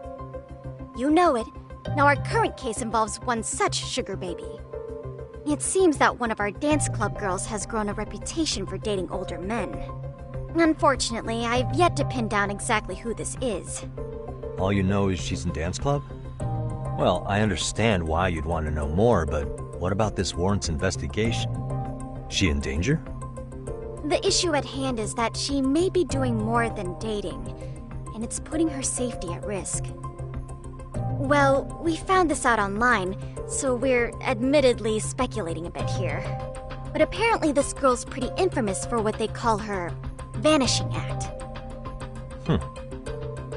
You know it. Now our current case involves one such sugar baby. It seems that one of our dance club girls has grown a reputation for dating older men. Unfortunately, I've yet to pin down exactly who this is. All you know is she's in dance club? Well, I understand why you'd want to know more, but what about this warrants investigation? She in danger? The issue at hand is that she may be doing more than dating, and it's putting her safety at risk. Well, we found this out online, so we're admittedly speculating a bit here. But apparently this girl's pretty infamous for what they call her vanishing act.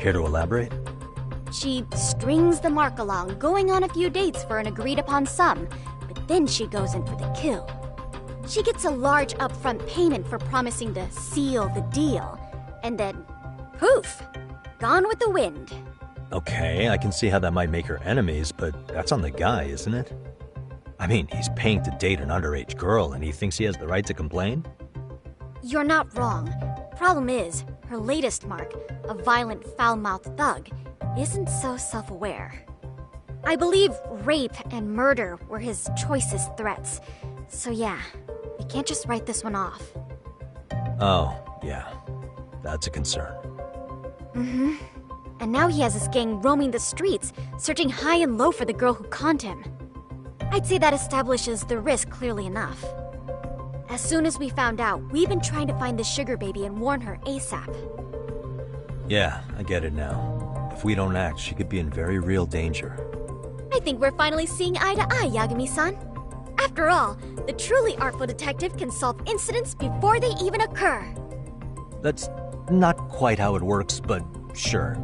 Care to elaborate? She strings the mark along, going on a few dates for an agreed-upon sum, but then she goes in for the kill. She gets a large upfront payment for promising to seal the deal, and then, poof, gone with the wind. Okay, I can see how that might make her enemies, but that's on the guy, isn't it? I mean, he's paying to date an underage girl, and he thinks he has the right to complain? You're not wrong. Problem is, her latest mark, a violent, foul-mouthed thug, isn't so self-aware. I believe rape and murder were his choicest threats. So yeah, we can't just write this one off. Oh, yeah. That's a concern. Mm-hmm. And now he has his gang roaming the streets, searching high and low for the girl who conned him. I'd say that establishes the risk clearly enough. As soon as we found out, we've been trying to find the sugar baby and warn her ASAP. Yeah, I get it now. If we don't act, she could be in very real danger. I think we're finally seeing eye to eye, Yagami-san. After all, the truly artful detective can solve incidents before they even occur. That's not quite how it works, but sure.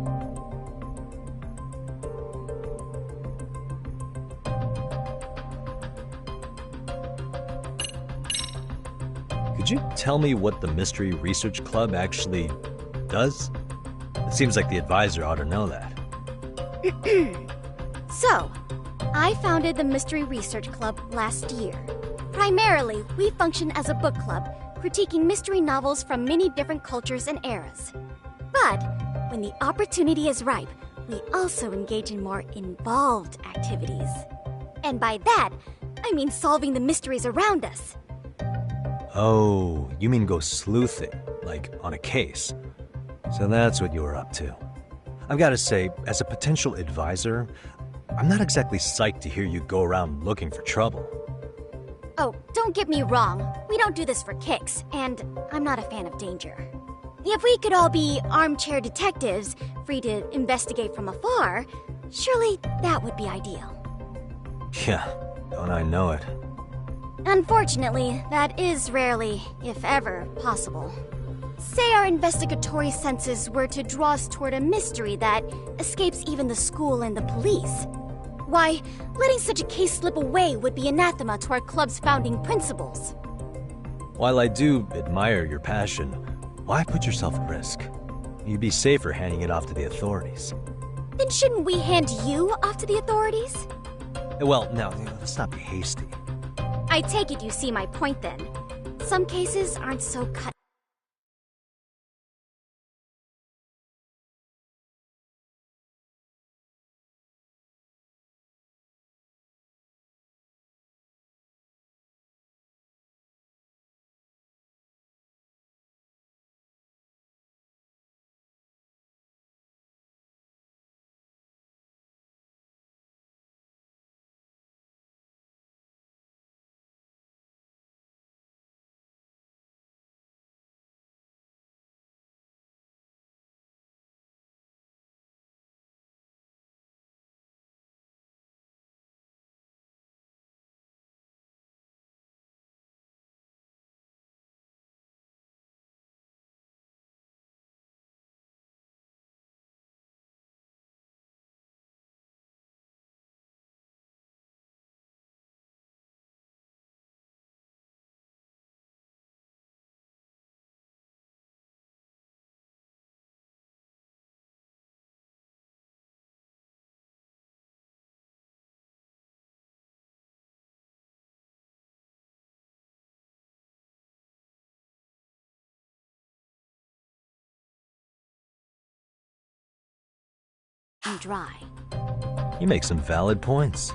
Could you tell me what the Mystery Research Club actually does? It seems like the advisor ought to know that. So, I founded the Mystery Research Club last year. Primarily, we function as a book club, critiquing mystery novels from many different cultures and eras. But, when the opportunity is ripe, we also engage in more involved activities. And by that, I mean solving the mysteries around us. Oh, you mean go sleuthing, like on a case. So that's what you were up to. I've got to say, as a potential advisor, I'm not exactly psyched to hear you go around looking for trouble. Oh, don't get me wrong. We don't do this for kicks, and I'm not a fan of danger. If we could all be armchair detectives, free to investigate from afar, surely that would be ideal. Yeah, don't I know it. Unfortunately, that is rarely, if ever, possible. Say our investigatory senses were to draw us toward a mystery that escapes even the school and the police. Why, letting such a case slip away would be anathema to our club's founding principles. While I do admire your passion, why put yourself at risk? You'd be safer handing it off to the authorities. Then shouldn't we hand you off to the authorities? Well, now, let's not be hasty. I take it you see my point then. Some cases aren't so cut. And dry. You make some valid points.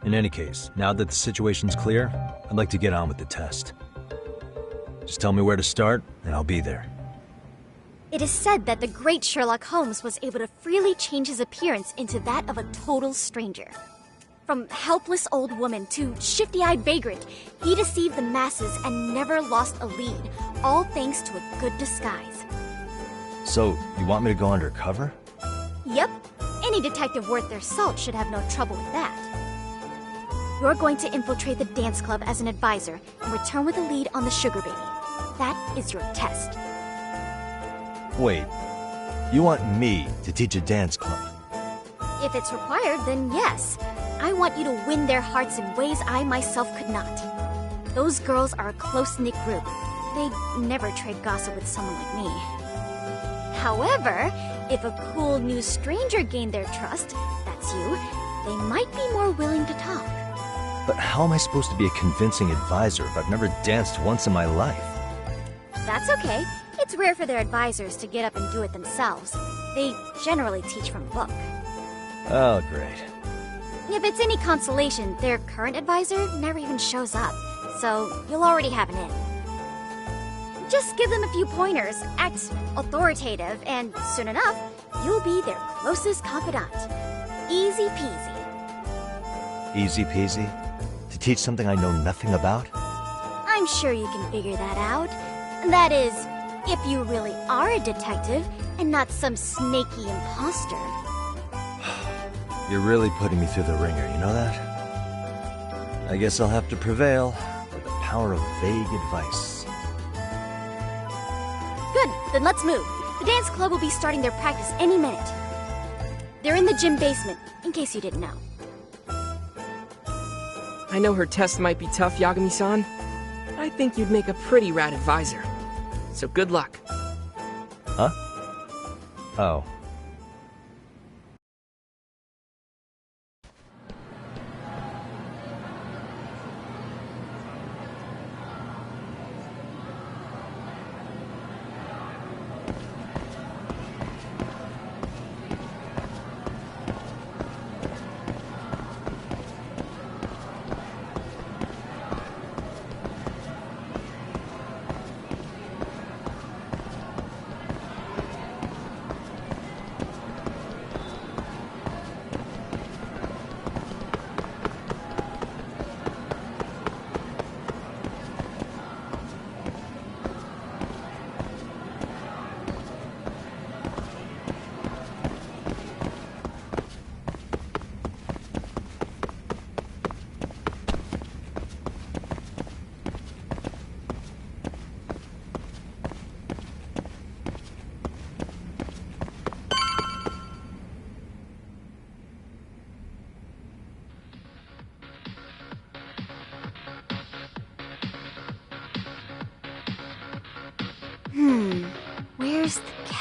In any case, now that the situation's clear, I'd like to get on with the test. Just tell me where to start, and I'll be there. It is said that the great Sherlock Holmes was able to freely change his appearance into that of a total stranger. From helpless old woman to shifty-eyed vagrant, he deceived the masses and never lost a lead, all thanks to a good disguise. So, you want me to go undercover? Yep, any detective worth their salt should have no trouble with that. You're going to infiltrate the dance club as an advisor and return with a lead on the sugar baby. That is your test. Wait, you want me to teach a dance club? If it's required, then yes. I want you to win their hearts in ways I myself could not. Those girls are a close-knit group. They'd never trade gossip with someone like me. However, if a cool new stranger gained their trust, that's you, they might be more willing to talk. But how am I supposed to be a convincing advisor if I've never danced once in my life? That's okay. It's rare for their advisors to get up and do it themselves. They generally teach from a book. Oh, great. If it's any consolation, their current advisor never even shows up, so you'll already have an in. Just give them a few pointers, act authoritative, and soon enough, you'll be their closest confidant. Easy peasy. Easy peasy? To teach something I know nothing about? I'm sure you can figure that out. That is, if you really are a detective and not some snaky imposter. You're really putting me through the ringer, you know that? I guess I'll have to prevail with the power of vague advice. Good, then let's move. The dance club will be starting their practice any minute. They're in the gym basement, in case you didn't know. I know her test might be tough, Yagami-san. I think you'd make a pretty rad advisor. So good luck. Huh? Oh.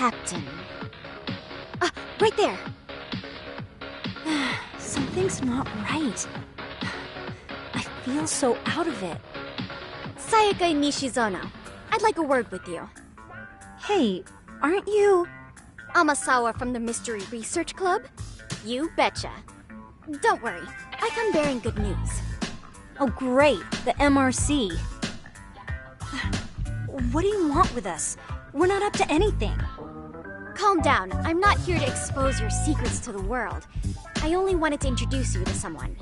Captain. Right there. Something's not right. I feel so out of it. Sayaka Nishizono, I'd like a word with you. Hey, aren't you... Amasawa from the Mystery Research Club? You betcha. Don't worry, I come bearing good news. Oh great, the MRC. What do you want with us? We're not up to anything. Calm down, I'm not here to expose your secrets to the world. I only wanted to introduce you to someone.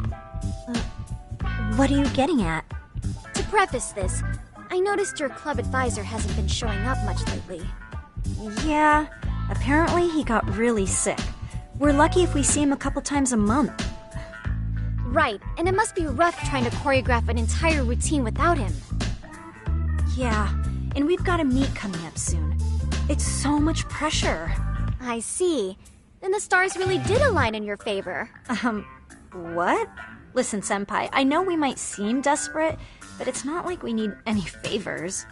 What are you getting at? To preface this, I noticed your club advisor hasn't been showing up much lately. Yeah, apparently he got really sick. We're lucky if we see him a couple times a month. Right, and it must be rough trying to choreograph an entire routine without him. Yeah, and we've got a meet coming up soon. It's so much pressure. I see. Then the stars really did align in your favor. What? Listen, Senpai, I know we might seem desperate, but it's not like we need any favors.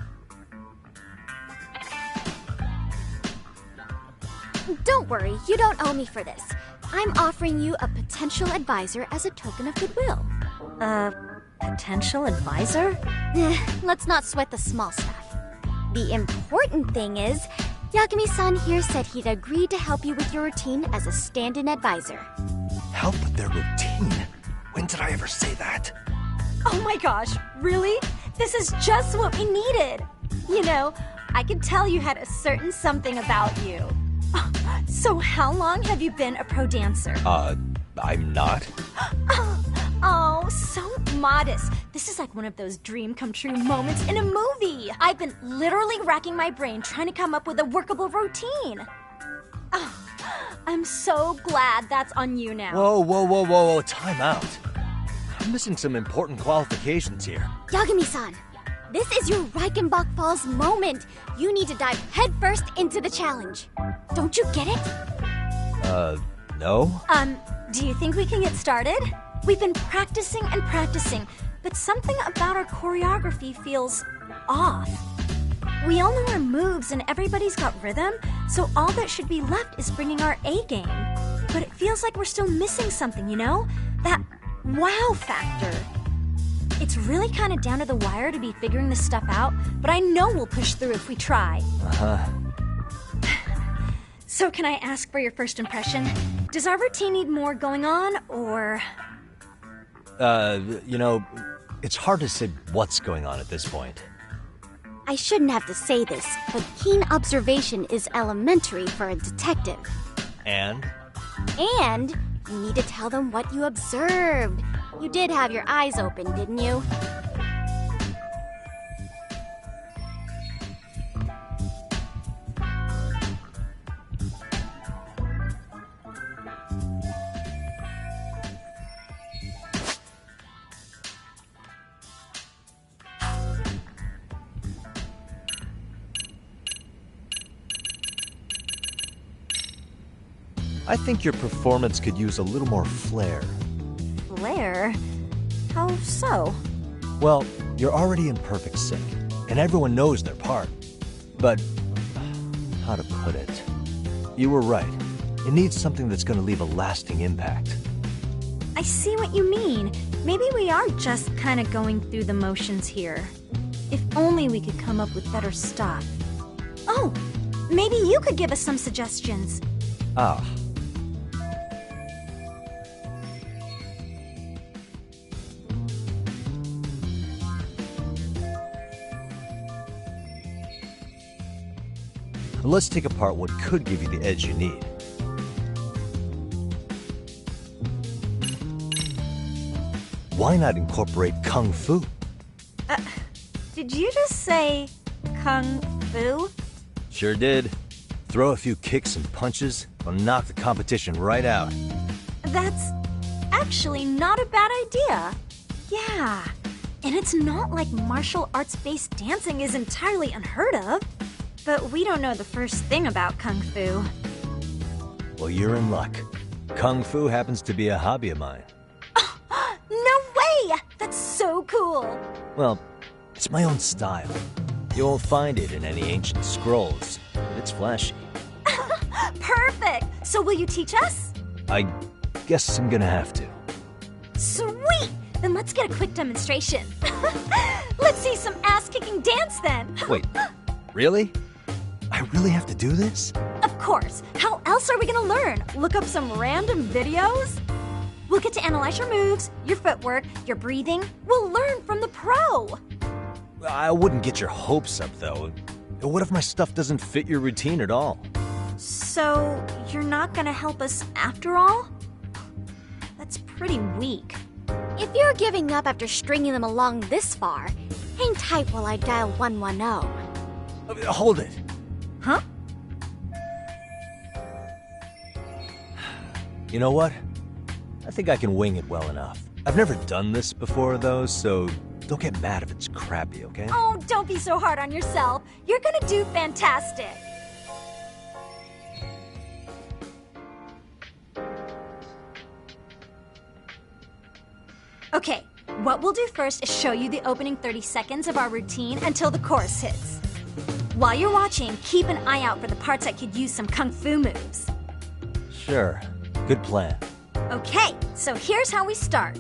Don't worry, you don't owe me for this. I'm offering you a potential advisor as a token of goodwill. Potential advisor? Let's not sweat the small stuff. The important thing is, Yagami-san here said he'd agreed to help you with your routine as a stand-in advisor. Help with their routine? When did I ever say that? Oh my gosh, really? This is just what we needed. You know, I could tell you had a certain something about you. So how long have you been a pro dancer? I'm not. Oh, so modest. This is like one of those dream come true moments in a movie. I've been literally racking my brain trying to come up with a workable routine. Oh, I'm so glad that's on you now. Whoa, time out. I'm missing some important qualifications here. Yagami-san, this is your Reichenbach Falls moment. You need to dive headfirst into the challenge. Don't you get it? No? Do you think we can get started? We've been practicing and practicing, but something about our choreography feels off. We all know our moves and everybody's got rhythm, so all that should be left is bringing our A game. But it feels like we're still missing something, you know? That wow factor. It's really kind of down to the wire to be figuring this stuff out, but I know we'll push through if we try. So can I ask for your first impression? Does our routine need more going on, or...? You know, it's hard to say what's going on at this point. I shouldn't have to say this, but keen observation is elementary for a detective. And? And you need to tell them what you observed. You did have your eyes open, didn't you? I think your performance could use a little more flair. Flair? How so? Well, you're already in perfect sync, and everyone knows their part. But, how to put it? You were right. It needs something that's going to leave a lasting impact. I see what you mean. Maybe we are just kind of going through the motions here. If only we could come up with better stuff. Oh, maybe you could give us some suggestions. Ah. Let's take apart what could give you the edge you need. Why not incorporate Kung Fu? Did you just say Kung Fu? Sure did. Throw a few kicks and punches, will knock the competition right out. That's actually not a bad idea. Yeah, and it's not like martial arts-based dancing is entirely unheard of. But we don't know the first thing about Kung Fu. Well, you're in luck. Kung Fu happens to be a hobby of mine. No way! That's so cool! Well, it's my own style. You won't find it in any ancient scrolls. It's flashy. Perfect! So will you teach us? I guess I'm gonna have to. Sweet! Then let's get a quick demonstration. Let's see some ass-kicking dance then. Wait, really? I really have to do this? Of course. How else are we gonna learn? Look up some random videos? We'll get to analyze your moves, your footwork, your breathing. We'll learn from the pro. I wouldn't get your hopes up, though. What if my stuff doesn't fit your routine at all? So, you're not gonna help us after all? That's pretty weak. If you're giving up after stringing them along this far, hang tight while I dial 110. Hold it. Huh? You know what? I think I can wing it well enough. I've never done this before, though, so don't get mad if it's crappy, okay? Oh, don't be so hard on yourself. You're gonna do fantastic. Okay, what we'll do first is show you the opening 30 seconds of our routine until the chorus hits. While you're watching, keep an eye out for the parts that could use some kung fu moves. Sure. Good plan. Okay, so here's how we start.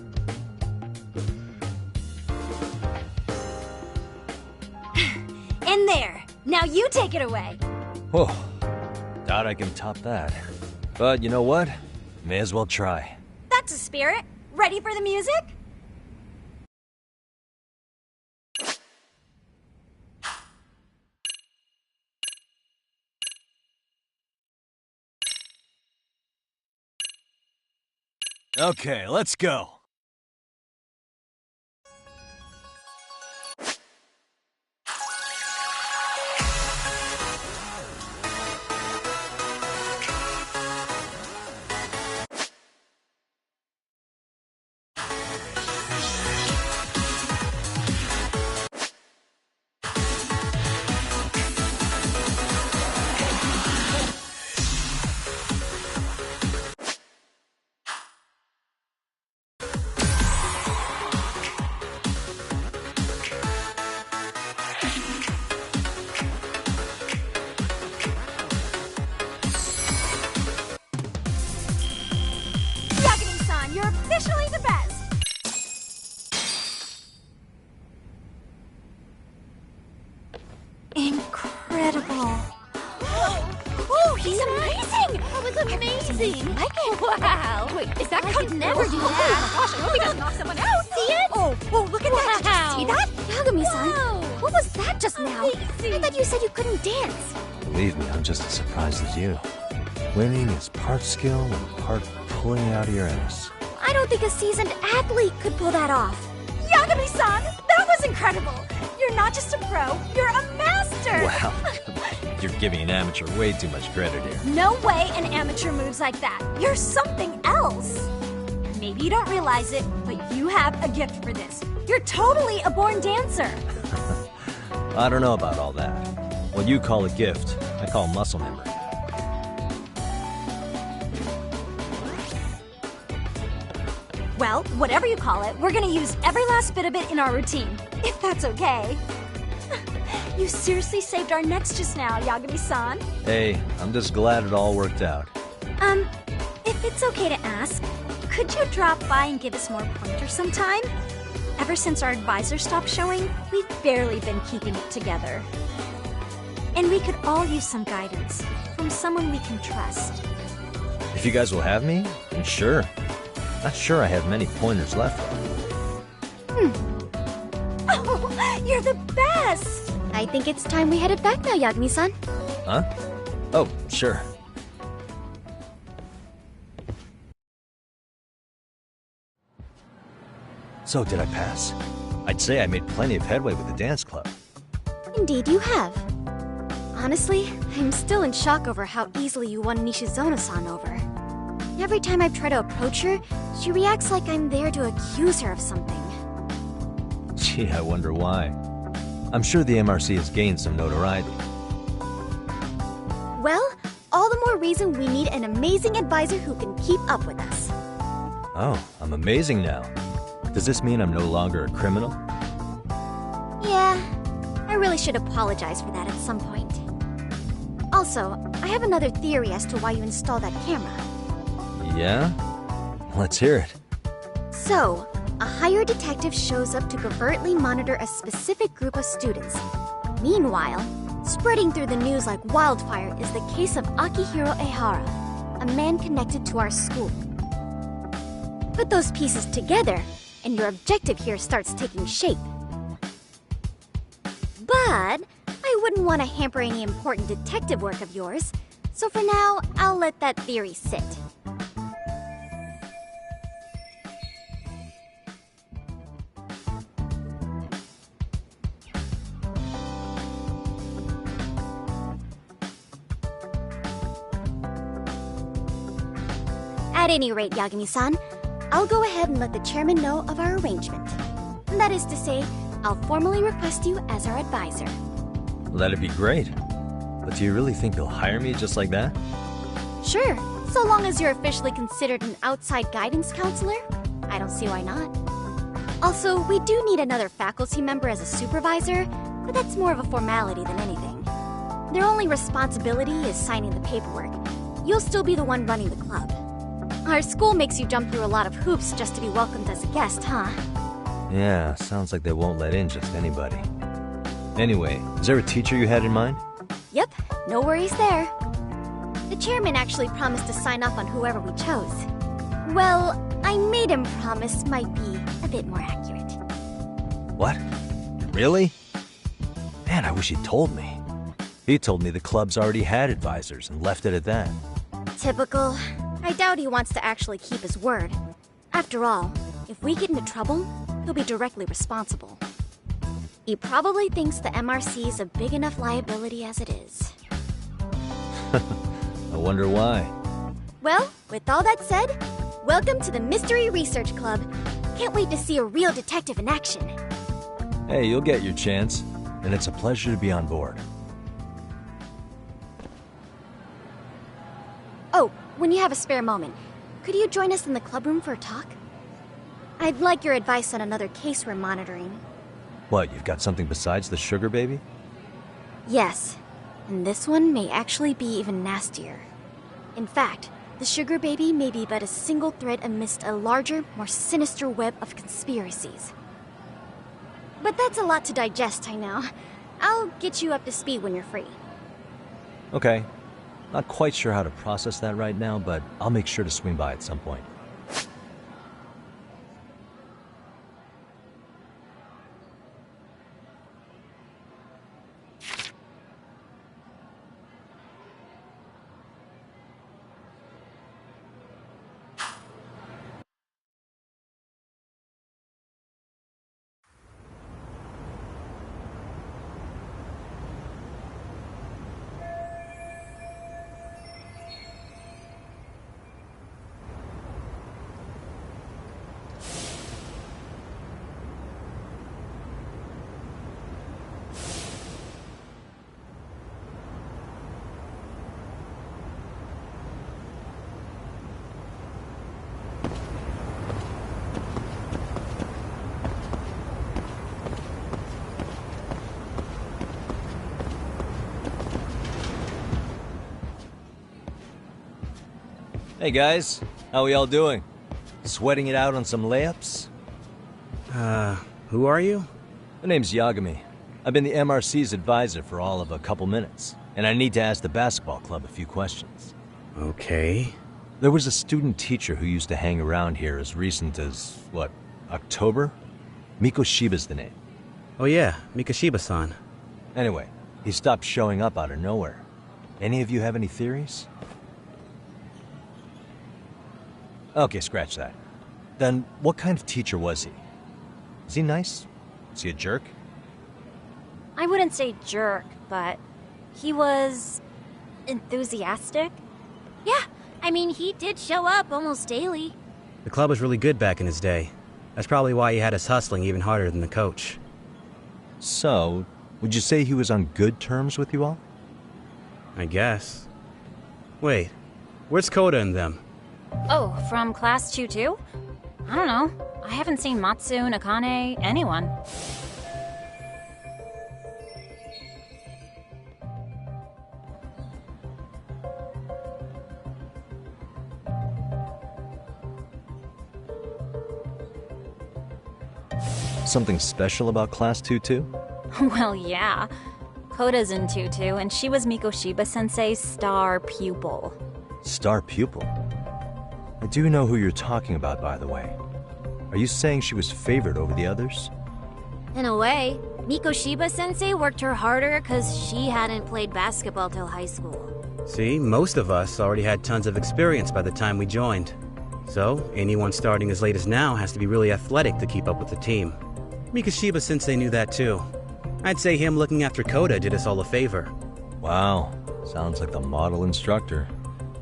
And there. Now you take it away. Whoa. Doubt I can top that. But you know what? May as well try. That's a spirit. Ready for the music? Okay, let's go. You're officially the best! Incredible. Oh, he's amazing! That was amazing! Wow! Wait, is that I could never do that! Gosh, I hope he doesn't knock someone out! See it? Oh, look at that! Did you see that? Yagami-san, What was that just now? Amazing. I thought you said you couldn't dance. Believe me, I'm just as surprised as you. Winning is part skill and part pulling it out of your ass. I don't think a seasoned athlete could pull that off. Yagami-san, that was incredible! You're not just a pro, you're a master! Wow, you're giving an amateur way too much credit here. No way an amateur moves like that. You're something else. Maybe you don't realize it, but you have a gift for this. You're totally a born dancer. I don't know about all that. What you call a gift, I call muscle memory. Well, whatever you call it, we're gonna use every last bit of it in our routine, if that's okay. You seriously saved our necks just now, Yagami-san. Hey, I'm just glad it all worked out. If it's okay to ask, could you drop by and give us more pointers sometime? Ever since our advisor stopped showing, we've barely been keeping it together. And we could all use some guidance from someone we can trust. If you guys will have me, then sure. Not sure I have many pointers left. Oh, you're the best! I think it's time we headed back now, Yagami-san. Huh? Oh, sure. So, did I pass? I'd say I made plenty of headway with the dance club. Indeed you have. Honestly, I'm still in shock over how easily you won Nishizono-san over. Every time I try to approach her, she reacts like I'm there to accuse her of something. Gee, I wonder why. I'm sure the MRC has gained some notoriety. Well, all the more reason we need an amazing advisor who can keep up with us. Oh, I'm amazing now. Does this mean I'm no longer a criminal? Yeah, I really should apologize for that at some point. Also, I have another theory as to why you installed that camera. Yeah? Let's hear it. So, a hired detective shows up to covertly monitor a specific group of students. Meanwhile, spreading through the news like wildfire is the case of Akihiro Ehara, a man connected to our school. Put those pieces together, and your objective here starts taking shape. But I wouldn't want to hamper any important detective work of yours, so for now, I'll let that theory sit. At any rate, Yagami-san, I'll go ahead and let the chairman know of our arrangement. That is to say, I'll formally request you as our advisor. Well, that'd be great. But do you really think they'll hire me just like that? Sure, so long as you're officially considered an outside guidance counselor, I don't see why not. Also, we do need another faculty member as a supervisor, but that's more of a formality than anything. Their only responsibility is signing the paperwork. You'll still be the one running the club. Our school makes you jump through a lot of hoops just to be welcomed as a guest, huh? Yeah, sounds like they won't let in just anybody. Anyway, is there a teacher you had in mind? Yep, no worries there. The chairman actually promised to sign off on whoever we chose. Well, I made him promise might be a bit more accurate. What? Really? Man, I wish he'd told me. He told me the club's already had advisors and left it at that. Typical. I doubt he wants to actually keep his word. After all, if we get into trouble, he'll be directly responsible. He probably thinks the MRC is a big enough liability as it is. I wonder why. Well, with all that said, welcome to the Mystery Research Club. Can't wait to see a real detective in action. Hey, you'll get your chance, and it's a pleasure to be on board. Oh, when you have a spare moment, could you join us in the club room for a talk? I'd like your advice on another case we're monitoring. What, you've got something besides the sugar baby? Yes, and this one may actually be even nastier. In fact, the sugar baby may be but a single thread amidst a larger, more sinister web of conspiracies. But that's a lot to digest, I know. I'll get you up to speed when you're free. Okay. Not quite sure how to process that right now, but I'll make sure to swing by at some point. Hey guys, how we all doing? Sweating it out on some layups? Who are you? My name's Yagami. I've been the MRC's advisor for all of a couple minutes, and I need to ask the basketball club a few questions. Okay. There was a student teacher who used to hang around here as recent as, what, October? Mikoshiba's the name. Oh yeah, Mikoshiba-san. Anyway, he stopped showing up out of nowhere. Any of you have any theories? Okay, scratch that. Then, what kind of teacher was he? Was he nice? Was he a jerk? I wouldn't say jerk, but he was enthusiastic. Yeah, I mean, he did show up almost daily. The club was really good back in his day. That's probably why he had us hustling even harder than the coach. So, would you say he was on good terms with you all? I guess. Wait, where's Koda and them? Oh, from class 2 too? I don't know. I haven't seen Matsu, Nakane, anyone. Something special about Class 2-2? Well, yeah. Koda's in Tutu, and she was Mikoshiba-sensei's star pupil. Star pupil? I do know who you're talking about, by the way. Are you saying she was favored over the others? In a way, Mikoshiba-sensei worked her harder because she hadn't played basketball till high school. See, most of us already had tons of experience by the time we joined. So, anyone starting as late as now has to be really athletic to keep up with the team. Mikoshiba-sensei knew that too. I'd say him looking after Koda did us all a favor. Wow, sounds like the model instructor.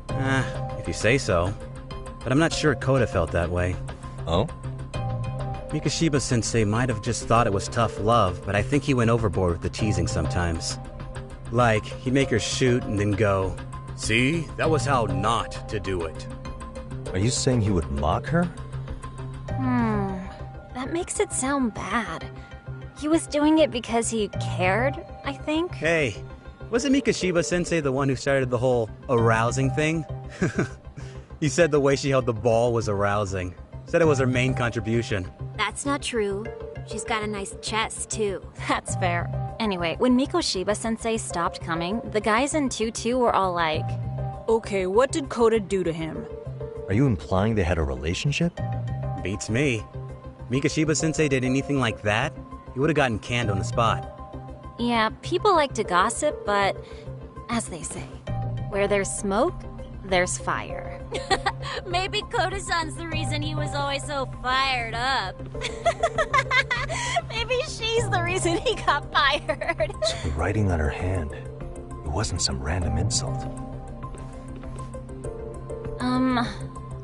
If you say so. But I'm not sure Koda felt that way. Oh? Mikoshiba-sensei might have just thought it was tough love, but I think he went overboard with the teasing sometimes. Like, he'd make her shoot and then go, "See, that was how not to do it." Are you saying he would mock her? That makes it sound bad. He was doing it because he cared, I think. Hey, wasn't Mikoshiba-sensei the one who started the whole arousing thing? He said the way she held the ball was arousing. Said it was her main contribution. That's not true. She's got a nice chest, too. That's fair. Anyway, when Mikoshiba-sensei stopped coming, the guys in Tutu were all like, "Okay, what did Koda do to him?" Are you implying they had a relationship? Beats me. Mikoshiba-sensei did anything like that, he would have gotten canned on the spot. yeah, people like to gossip, but as they say, where there's smoke, there's fire. Maybe Koda-san's the reason he was always so fired up. Maybe she's the reason he got fired. So the writing on her hand, it wasn't some random insult.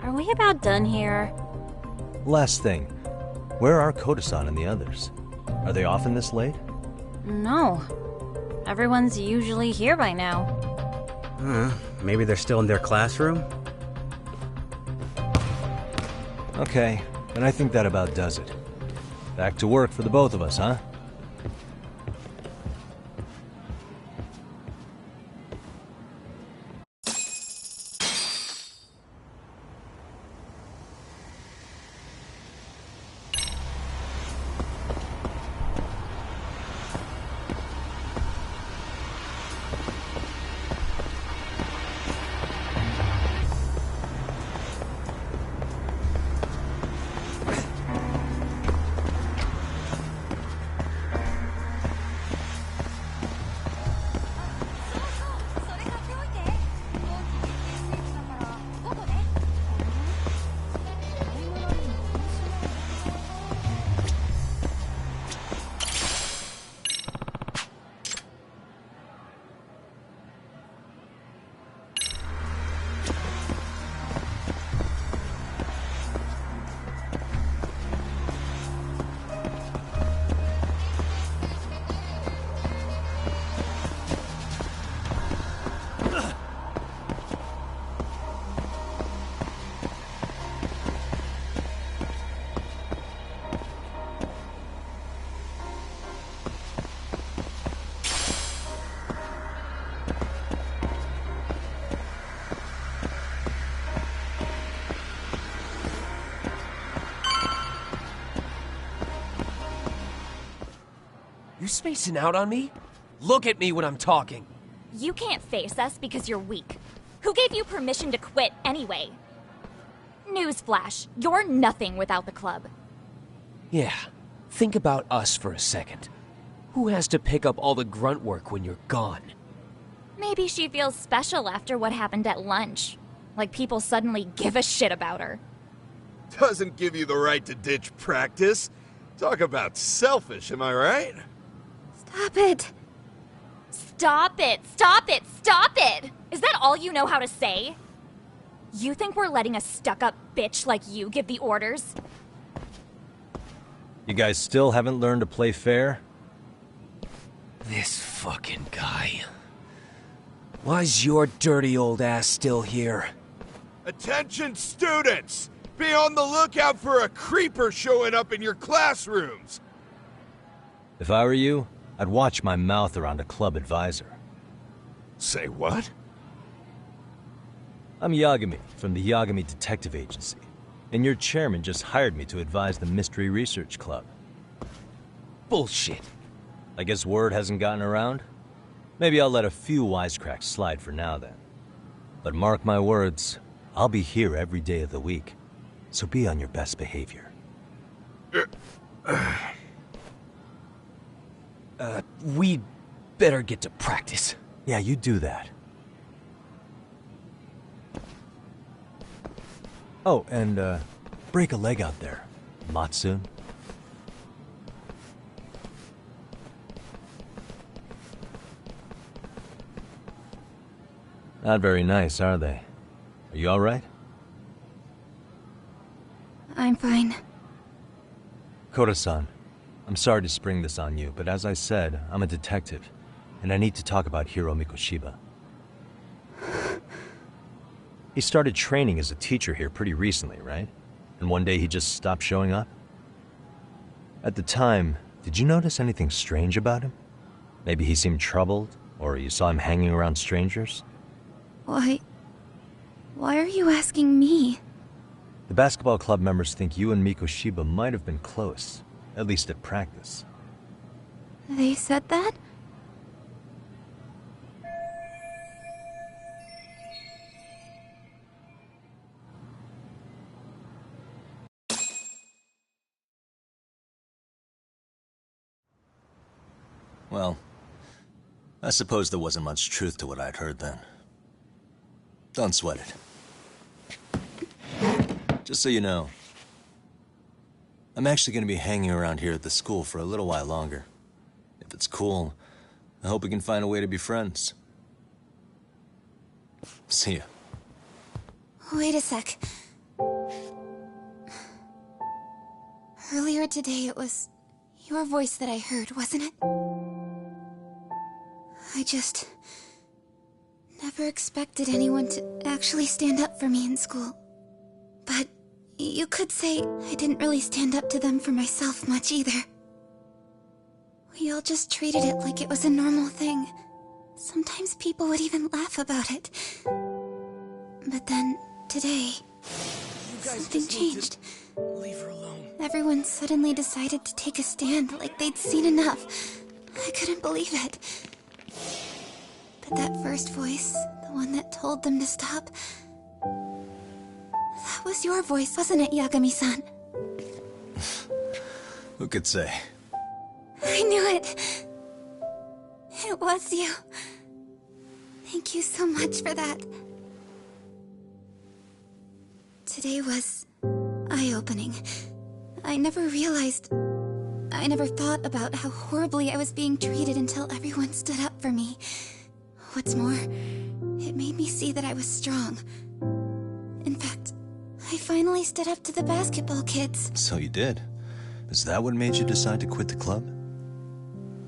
Are we about done here? Last thing, where are Koda-san and the others? Are they often this late? No. Everyone's usually here by now. Maybe they're still in their classroom? Okay, then I think that about does it. Back to work for the both of us, huh? You spacing out on me? Look at me when I'm talking. You can't face us because you're weak. Who gave you permission to quit anyway? Newsflash, you're nothing without the club. Yeah, think about us for a second. Who has to pick up all the grunt work when you're gone? Maybe she feels special after what happened at lunch. Like people suddenly give a shit about her. Doesn't give you the right to ditch practice. Talk about selfish, am I right? Stop it. Stop it! Stop it! Stop it! Is that all you know how to say? You think we're letting a stuck-up bitch like you give the orders? You guys still haven't learned to play fair? This fucking guy. Why's your dirty old ass still here? Attention students! Be on the lookout for a creeper showing up in your classrooms! If I were you, I'd watch my mouth around a club advisor. Say what? I'm Yagami, from the Yagami Detective Agency, and your chairman just hired me to advise the Mystery Research Club. Bullshit. I guess word hasn't gotten around? Maybe I'll let a few wisecracks slide for now then. But mark my words, I'll be here every day of the week. So be on your best behavior. We'd better get to practice. Yeah, you do that. Oh, and, break a leg out there, Matsune. Not very nice, are they? Are you alright? I'm fine. Kota-san, I'm sorry to spring this on you, but as I said, I'm a detective, and I need to talk about Hiro Mikoshiba. He started training as a teacher here pretty recently, right? And one day he just stopped showing up? At the time, did you notice anything strange about him? Maybe he seemed troubled, or you saw him hanging around strangers? Why are you asking me? The basketball club members think you and Mikoshiba might have been close, at least at practice. They said that? Well, I suppose there wasn't much truth to what I'd heard then. Don't sweat it. Just so you know, I'm actually going to be hanging around here at the school for a little while longer. If it's cool, I hope we can find a way to be friends. See ya. Wait a sec. Earlier today, it was your voice that I heard, wasn't it? I just never expected anyone to actually stand up for me in school. But you could say I didn't really stand up to them for myself much either. We all just treated it like it was a normal thing. Sometimes people would even laugh about it. But then, today, something changed. Leave her alone. Everyone suddenly decided to take a stand like they'd seen enough. I couldn't believe it. But that first voice, the one that told them to stop, that was your voice, wasn't it, Yagami-san? Who could say? I knew it. It was you. Thank you so much for that. Today was eye-opening. I never thought about how horribly I was being treated until everyone stood up for me. What's more, it made me see that I was strong. In fact, I finally stood up to the basketball kids. So you did. Is that what made you decide to quit the club?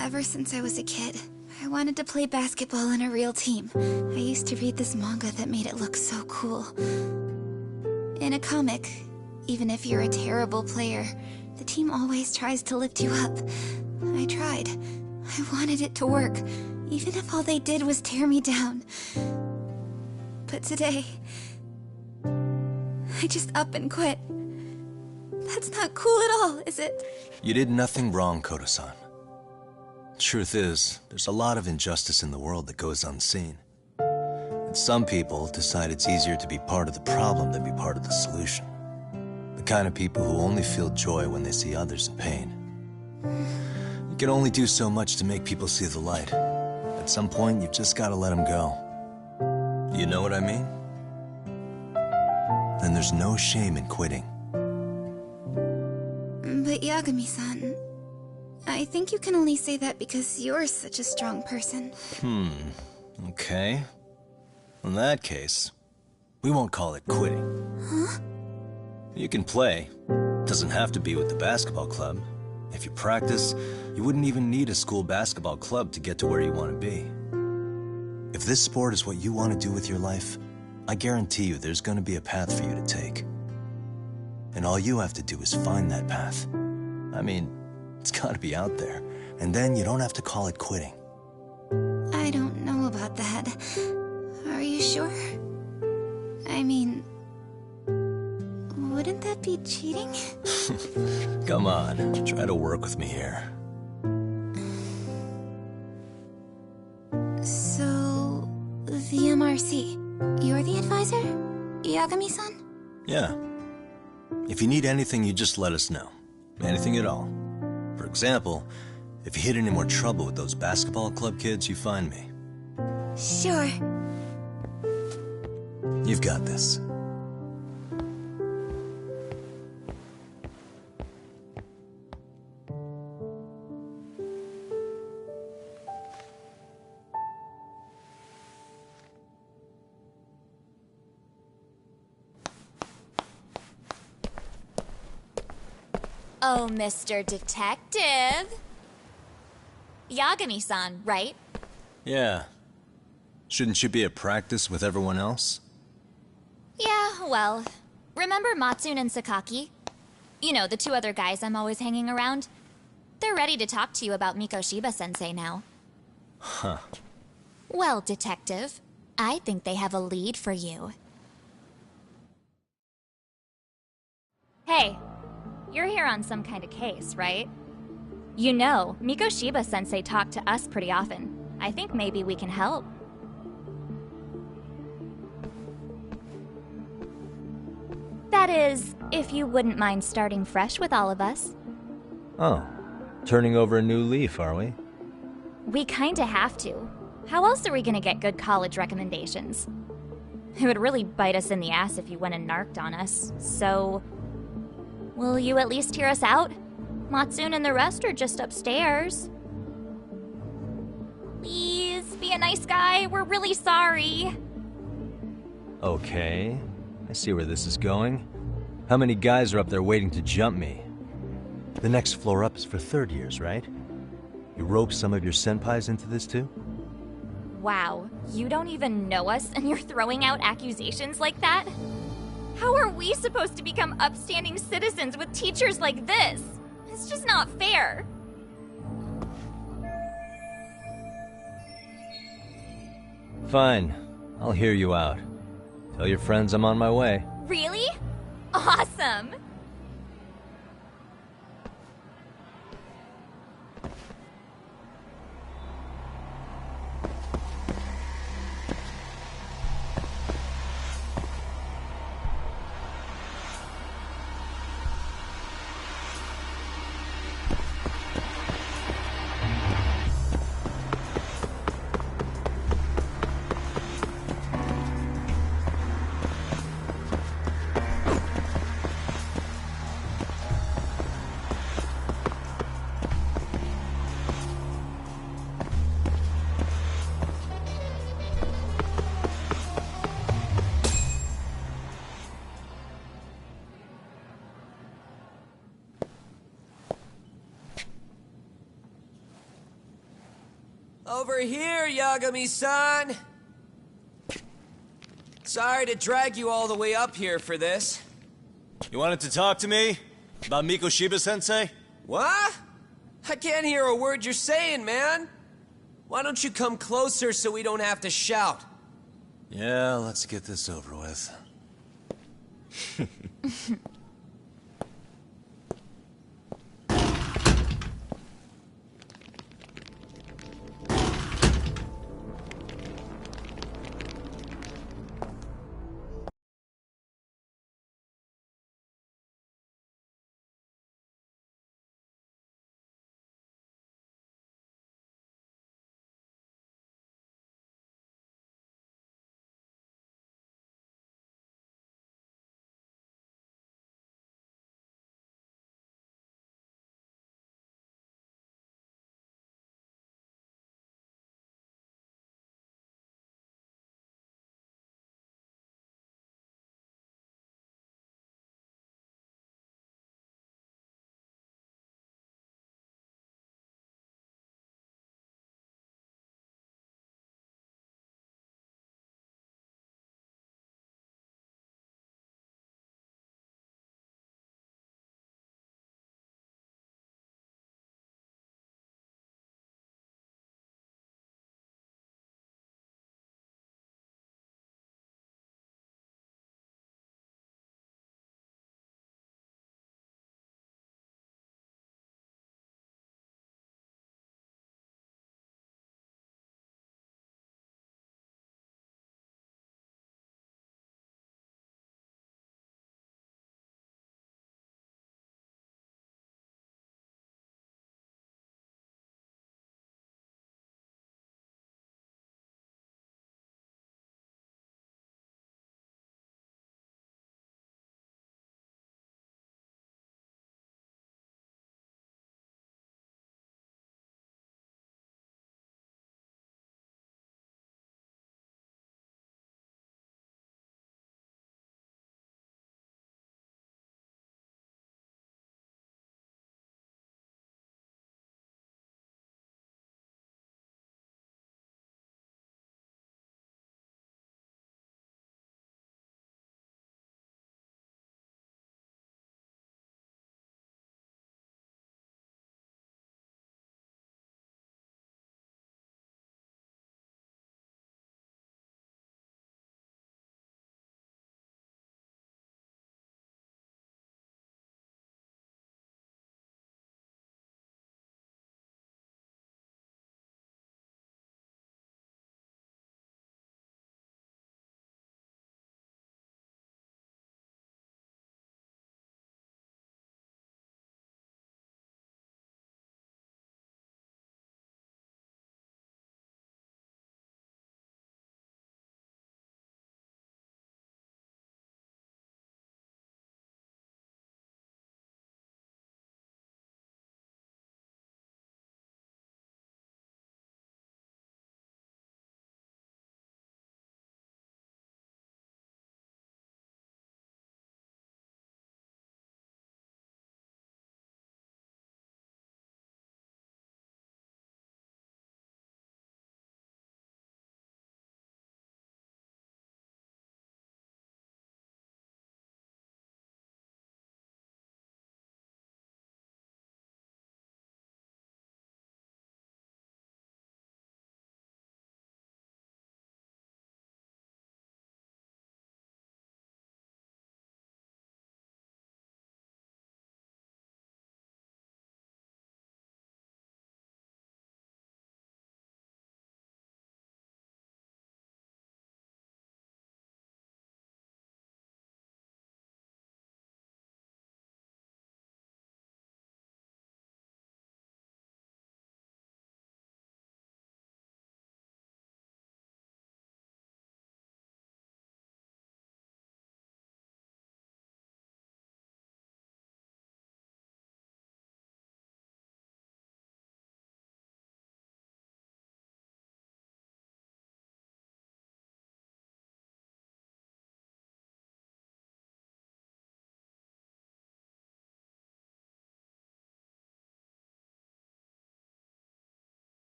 Ever since I was a kid, I wanted to play basketball in a real team. I used to read this manga that made it look so cool. In a comic, even if you're a terrible player, the team always tries to lift you up. I tried. I wanted it to work, even if all they did was tear me down. But today, I just up and quit. That's not cool at all, is it? You did nothing wrong, Kota-san. Truth is, there's a lot of injustice in the world that goes unseen. And some people decide it's easier to be part of the problem than be part of the solution. The kind of people who only feel joy when they see others in pain. You can only do so much to make people see the light. At some point, you've just got to let them go. You know what I mean? Then there's no shame in quitting. But Yagami-san, I think you can only say that because you're such a strong person. Okay. In that case, we won't call it quitting. Huh? You can play. Doesn't have to be with the basketball club. If you practice, you wouldn't even need a school basketball club to get to where you want to be. If this sport is what you want to do with your life, I guarantee you there's going to be a path for you to take. And all you have to do is find that path. I mean, it's got to be out there. And then you don't have to call it quitting. I don't know about that. Are you sure? I mean, wouldn't that be cheating? Come on, try to work with me here. Yagami-san? Yeah. If you need anything, you just let us know. Anything at all. For example, if you hit any more trouble with those basketball club kids, you find me. Sure. You've got this. Oh, Mr. Detective. Yagami-san, right? Yeah. Shouldn't you be at practice with everyone else? Yeah, well, remember Matsune and Sakaki? You know, the two other guys I'm always hanging around? They're ready to talk to you about Mikoshiba-sensei now. Huh. Well, Detective, I think they have a lead for you. Hey, you're here on some kind of case, right? You know, Mikoshiba-sensei talked to us pretty often. I think maybe we can help. That is, if you wouldn't mind starting fresh with all of us. Oh, turning over a new leaf, are we? We kinda have to. How else are we gonna get good college recommendations? It would really bite us in the ass if you went and narked on us, so... Will you at least hear us out? Matsune and the rest are just upstairs. Please, be a nice guy. We're really sorry. Okay, I see where this is going. How many guys are up there waiting to jump me? The next floor up is for third years, right? You rope some of your senpais into this too? Wow, you don't even know us and you're throwing out accusations like that? How are we supposed to become upstanding citizens with teachers like this? It's just not fair. Fine, I'll hear you out. Tell your friends I'm on my way. Really? Awesome! Over here, Yagami-san! Sorry to drag you all the way up here for this. You wanted to talk to me? About Mikoshiba-sensei? What? I can't hear a word you're saying, man. Why don't you come closer so we don't have to shout? Yeah, let's get this over with.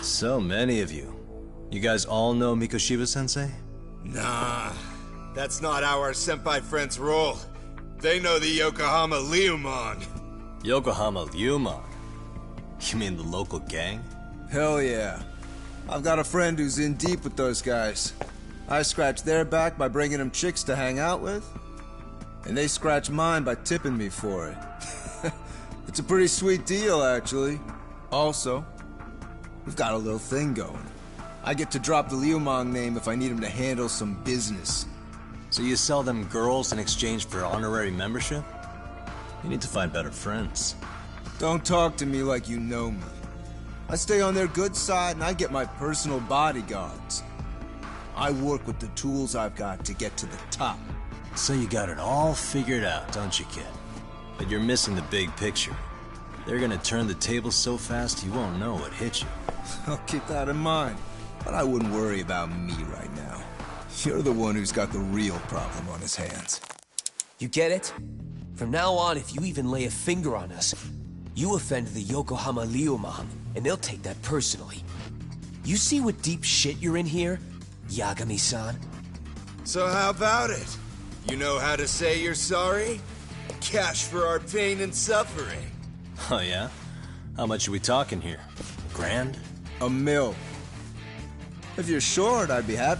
So many of you. You guys all know Mikoshiba-sensei? Nah, that's not how our senpai friends roll. They know the Yokohama Liumang. Yokohama Liumang? You mean the local gang? Hell yeah. I've got a friend who's in deep with those guys. I scratch their back by bringing them chicks to hang out with, and they scratch mine by tipping me for it. It's a pretty sweet deal, actually. Also, we've got a little thing going. I get to drop the Liumang name if I need him to handle some business. So you sell them girls in exchange for honorary membership? You need to find better friends. Don't talk to me like you know me. I stay on their good side and I get my personal bodyguards. I work with the tools I've got to get to the top. So you got it all figured out, don't you, kid? But you're missing the big picture. They're gonna turn the tables so fast you won't know what hit you. I'll keep that in mind. But I wouldn't worry about me right now. You're the one who's got the real problem on his hands. You get it? From now on, if you even lay a finger on us, you offend the Yokohama Liumang, and they'll take that personally. You see what deep shit you're in here, Yagami-san? So how about it? You know how to say you're sorry? Cash for our pain and suffering. Oh yeah? How much are we talking here? $1,000? $1 million. If you're short, I'd be happy.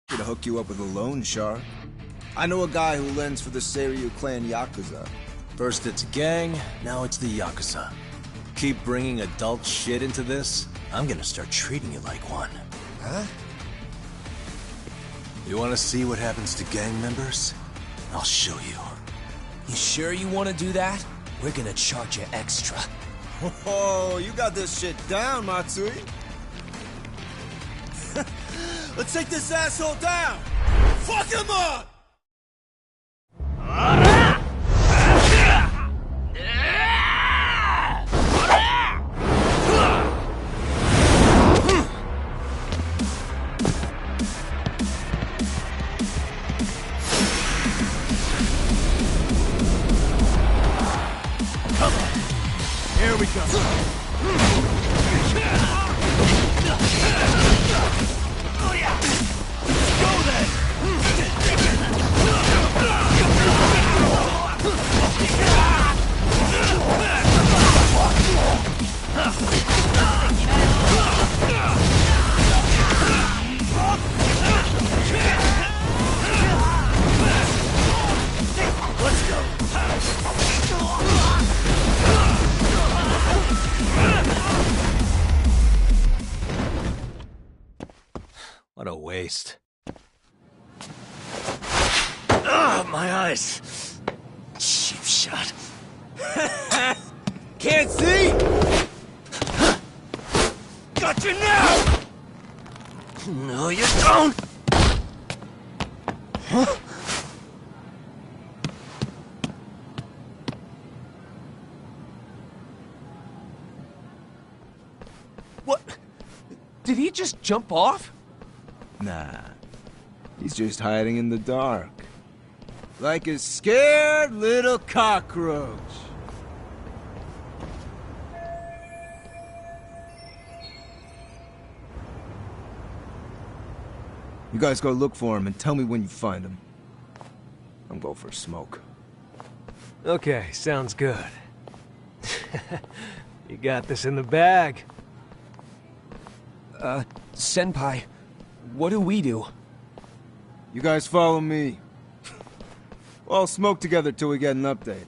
To hook you up with a loan shark. I know a guy who lends for the Seiryu clan Yakuza. First it's a gang, now it's the Yakuza. Keep bringing adult shit into this, I'm gonna start treating you like one. Huh? You wanna see what happens to gang members? I'll show you. You sure you want to do that? We're gonna charge you extra. Oh, you got this shit down, Matsui. Let's take this asshole down! Fuck him up! Come on. Here we go. What a waste. Ah, my eyes. Cheap shot. Can't see? Got you now! No, you don't! Did he just jump off? Nah. He's just hiding in the dark. Like a scared little cockroach. You guys go look for him and tell me when you find him. I'm going for a smoke. Okay, sounds good. You got this in the bag. Senpai, what do we do? You guys follow me. We'll all smoke together till we get an update.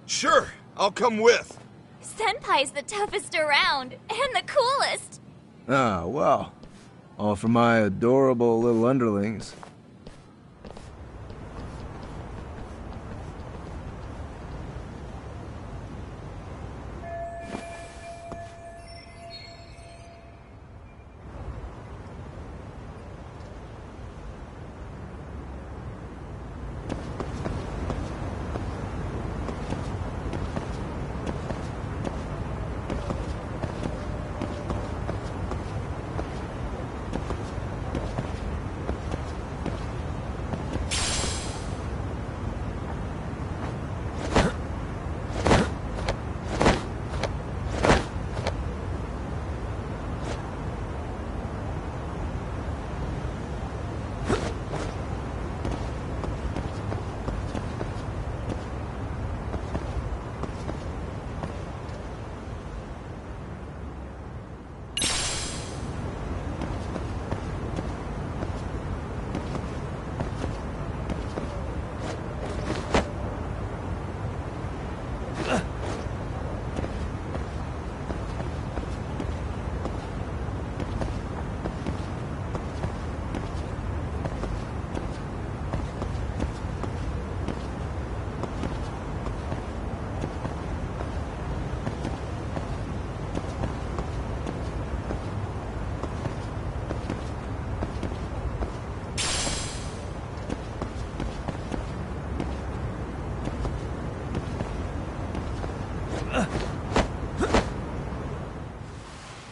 Sure, I'll come with. Senpai's the toughest around, and the coolest. Ah, well. All for my adorable little underlings.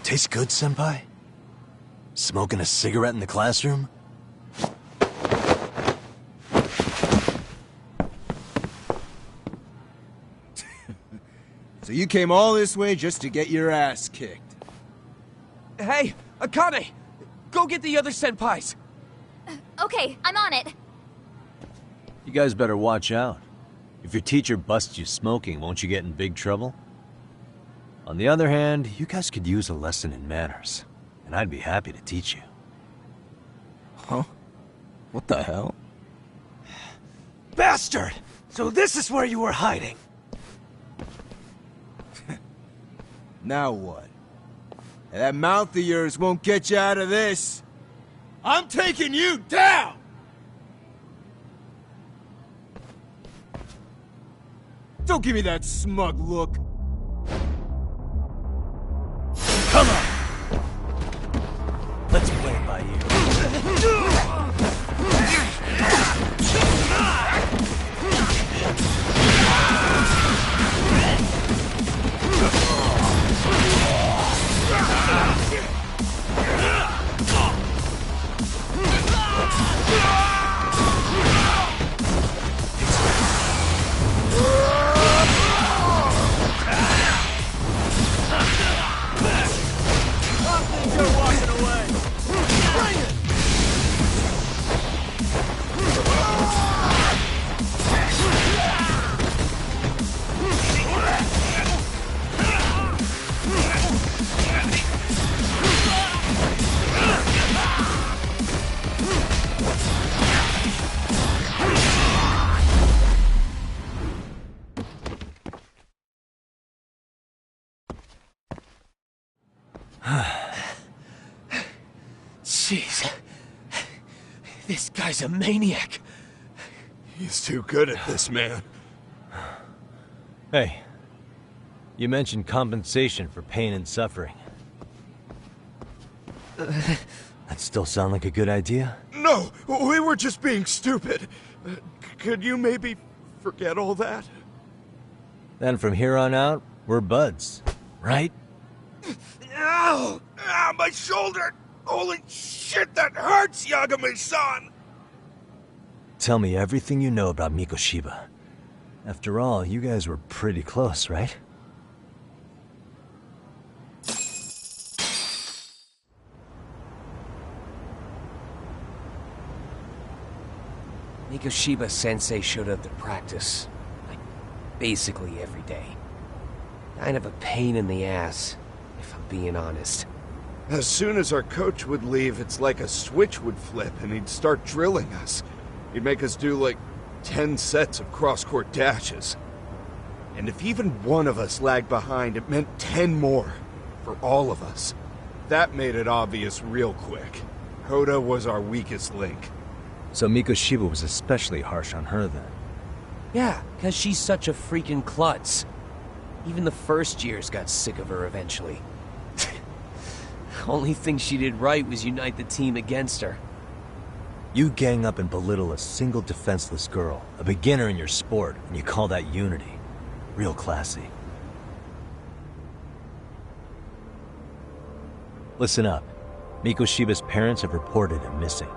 Tastes good, Senpai? Smoking a cigarette in the classroom? So you came all this way just to get your ass kicked? Hey, Akane! Go get the other senpais! Okay, I'm on it. You guys better watch out. If your teacher busts you smoking, won't you get in big trouble? On the other hand, you guys could use a lesson in manners, and I'd be happy to teach you. Huh? What the hell? Bastard! So this is where you were hiding. Now what? That mouth of yours won't get you out of this. I'm taking you down! Don't give me that smug look. Come on! Let's play it by ear. You're walking away. Bring it! Jeez. This guy's a maniac. He's too good at this, man. Hey, you mentioned compensation for pain and suffering. That still sound like a good idea? No, we were just being stupid. Could you maybe forget all that? Then from here on out, we're buds, right? Ow! Ah, my shoulder! Holy shit, that hurts, Yagami-san! Tell me everything you know about Mikoshiba. After all, you guys were pretty close, right? Mikoshiba Sensei showed up to practice, like, basically every day. Kind of a pain in the ass, if I'm being honest. As soon as our coach would leave, it's like a switch would flip and he'd start drilling us. He'd make us do like 10 sets of cross-court dashes. And if even one of us lagged behind, it meant 10 more. For all of us. That made it obvious real quick. Hoda was our weakest link. So Mikoshiba was especially harsh on her then? Yeah, because she's such a freaking klutz. Even the first years got sick of her eventually. Only thing she did right was unite the team against her. You gang up and belittle a single defenseless girl, a beginner in your sport, and you call that unity. Real classy. Listen up. Mikoshiba's parents have reported him missing.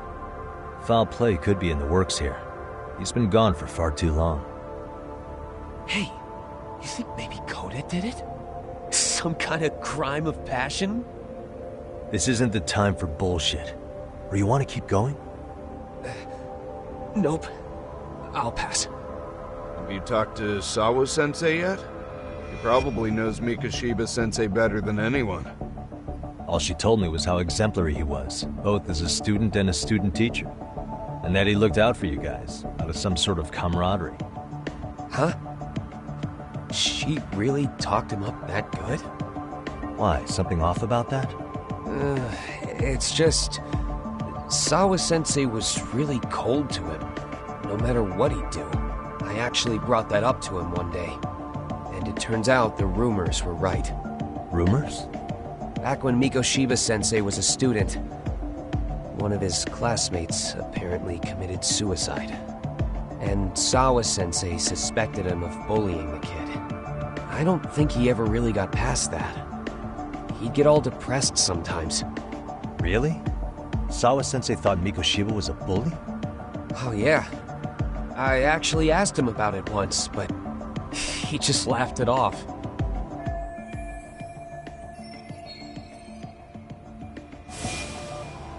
Foul play could be in the works here. He's been gone for far too long. Hey, you think maybe Kota did it? Some kind of crime of passion? This isn't the time for bullshit. Or you want to keep going? Nope. I'll pass. Have you talked to Sawa-sensei yet? He probably knows Mikoshiba-sensei better than anyone. All she told me was how exemplary he was, both as a student and a student teacher. And that he looked out for you guys, out of some sort of camaraderie. Huh? She really talked him up that good? Why, something off about that? It's just... Sawa-sensei was really cold to him, no matter what he'd do. I actually brought that up to him one day. And it turns out the rumors were right. Rumors? Back when Mikoshiba-sensei was a student, one of his classmates apparently committed suicide. And Sawa-sensei suspected him of bullying the kid. I don't think he ever really got past that. He'd get all depressed sometimes. Really? Sawa-sensei thought Mikoshiba was a bully? Oh yeah. I actually asked him about it once, but he just laughed it off.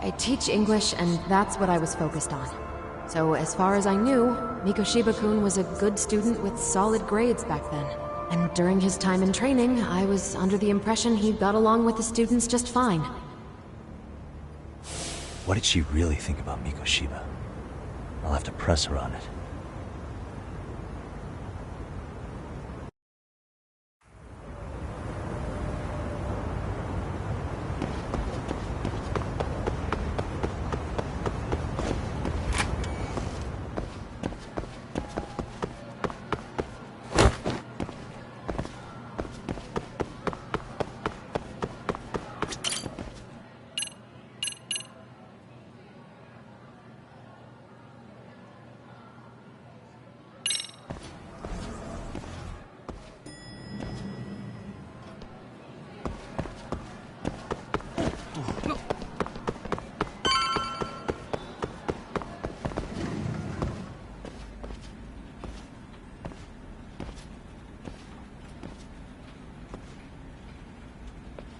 I teach English, and that's what I was focused on. So as far as I knew, Mikoshiba-kun was a good student with solid grades back then. And during his time in training, I was under the impression he got along with the students just fine. What did she really think about Mikoshiba? I'll have to press her on it.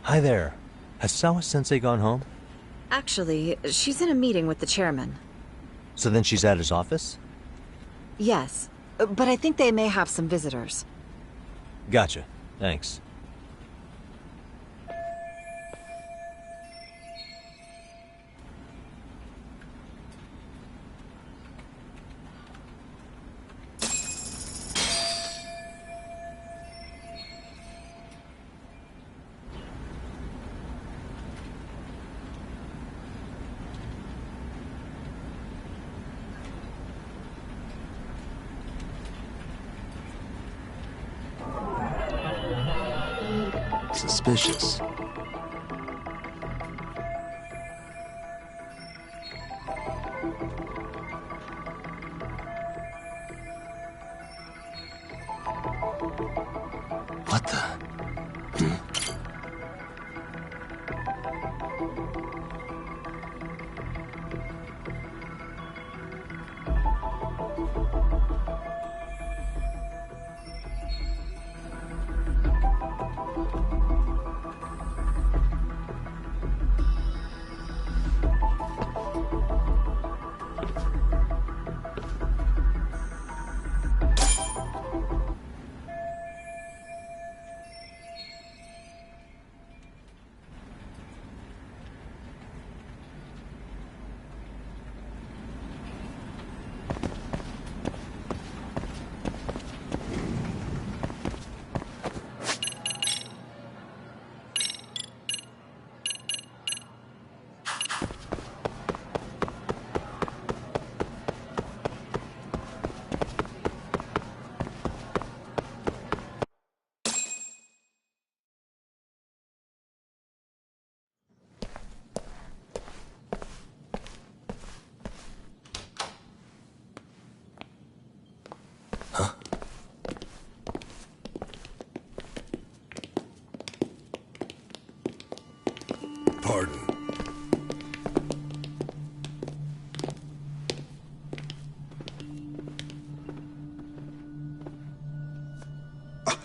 Hi there. Has Sawa-sensei gone home? Actually, she's in a meeting with the chairman. So then she's at his office? Yes, but I think they may have some visitors. Gotcha. Thanks. Suspicious. What the?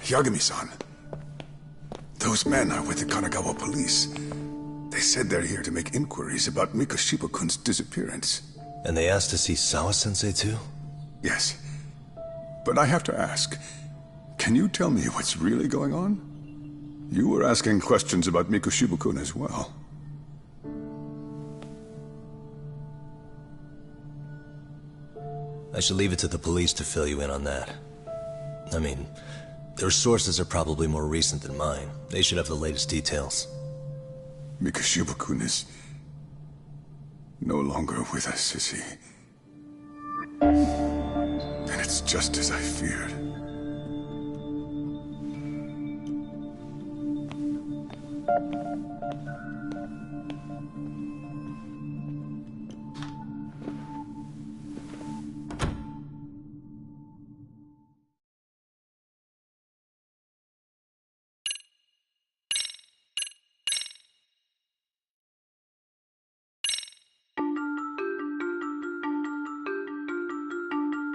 Yagami-san. Those men are with the Kanagawa police. They said they're here to make inquiries about Mikoshiba-kun's disappearance. And they asked to see Sawa-sensei too? Yes. But I have to ask, can you tell me what's really going on? You were asking questions about Mikoshiba-kun as well. I should leave it to the police to fill you in on that. I mean, their sources are probably more recent than mine. They should have the latest details. Mikoshiba-kun is no longer with us, is he? And it's just as I feared.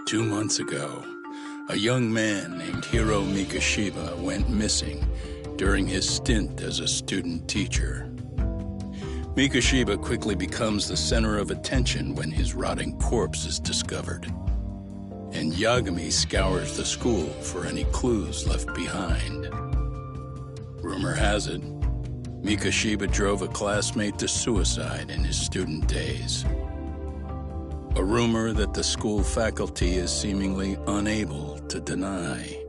Two months ago, a young man named Hiro Mikoshiba went missing during his stint as a student teacher. Mikoshiba quickly becomes the center of attention when his rotting corpse is discovered. And Yagami scours the school for any clues left behind. Rumor has it, Mikoshiba drove a classmate to suicide in his student days. A rumor that the school faculty is seemingly unable to deny.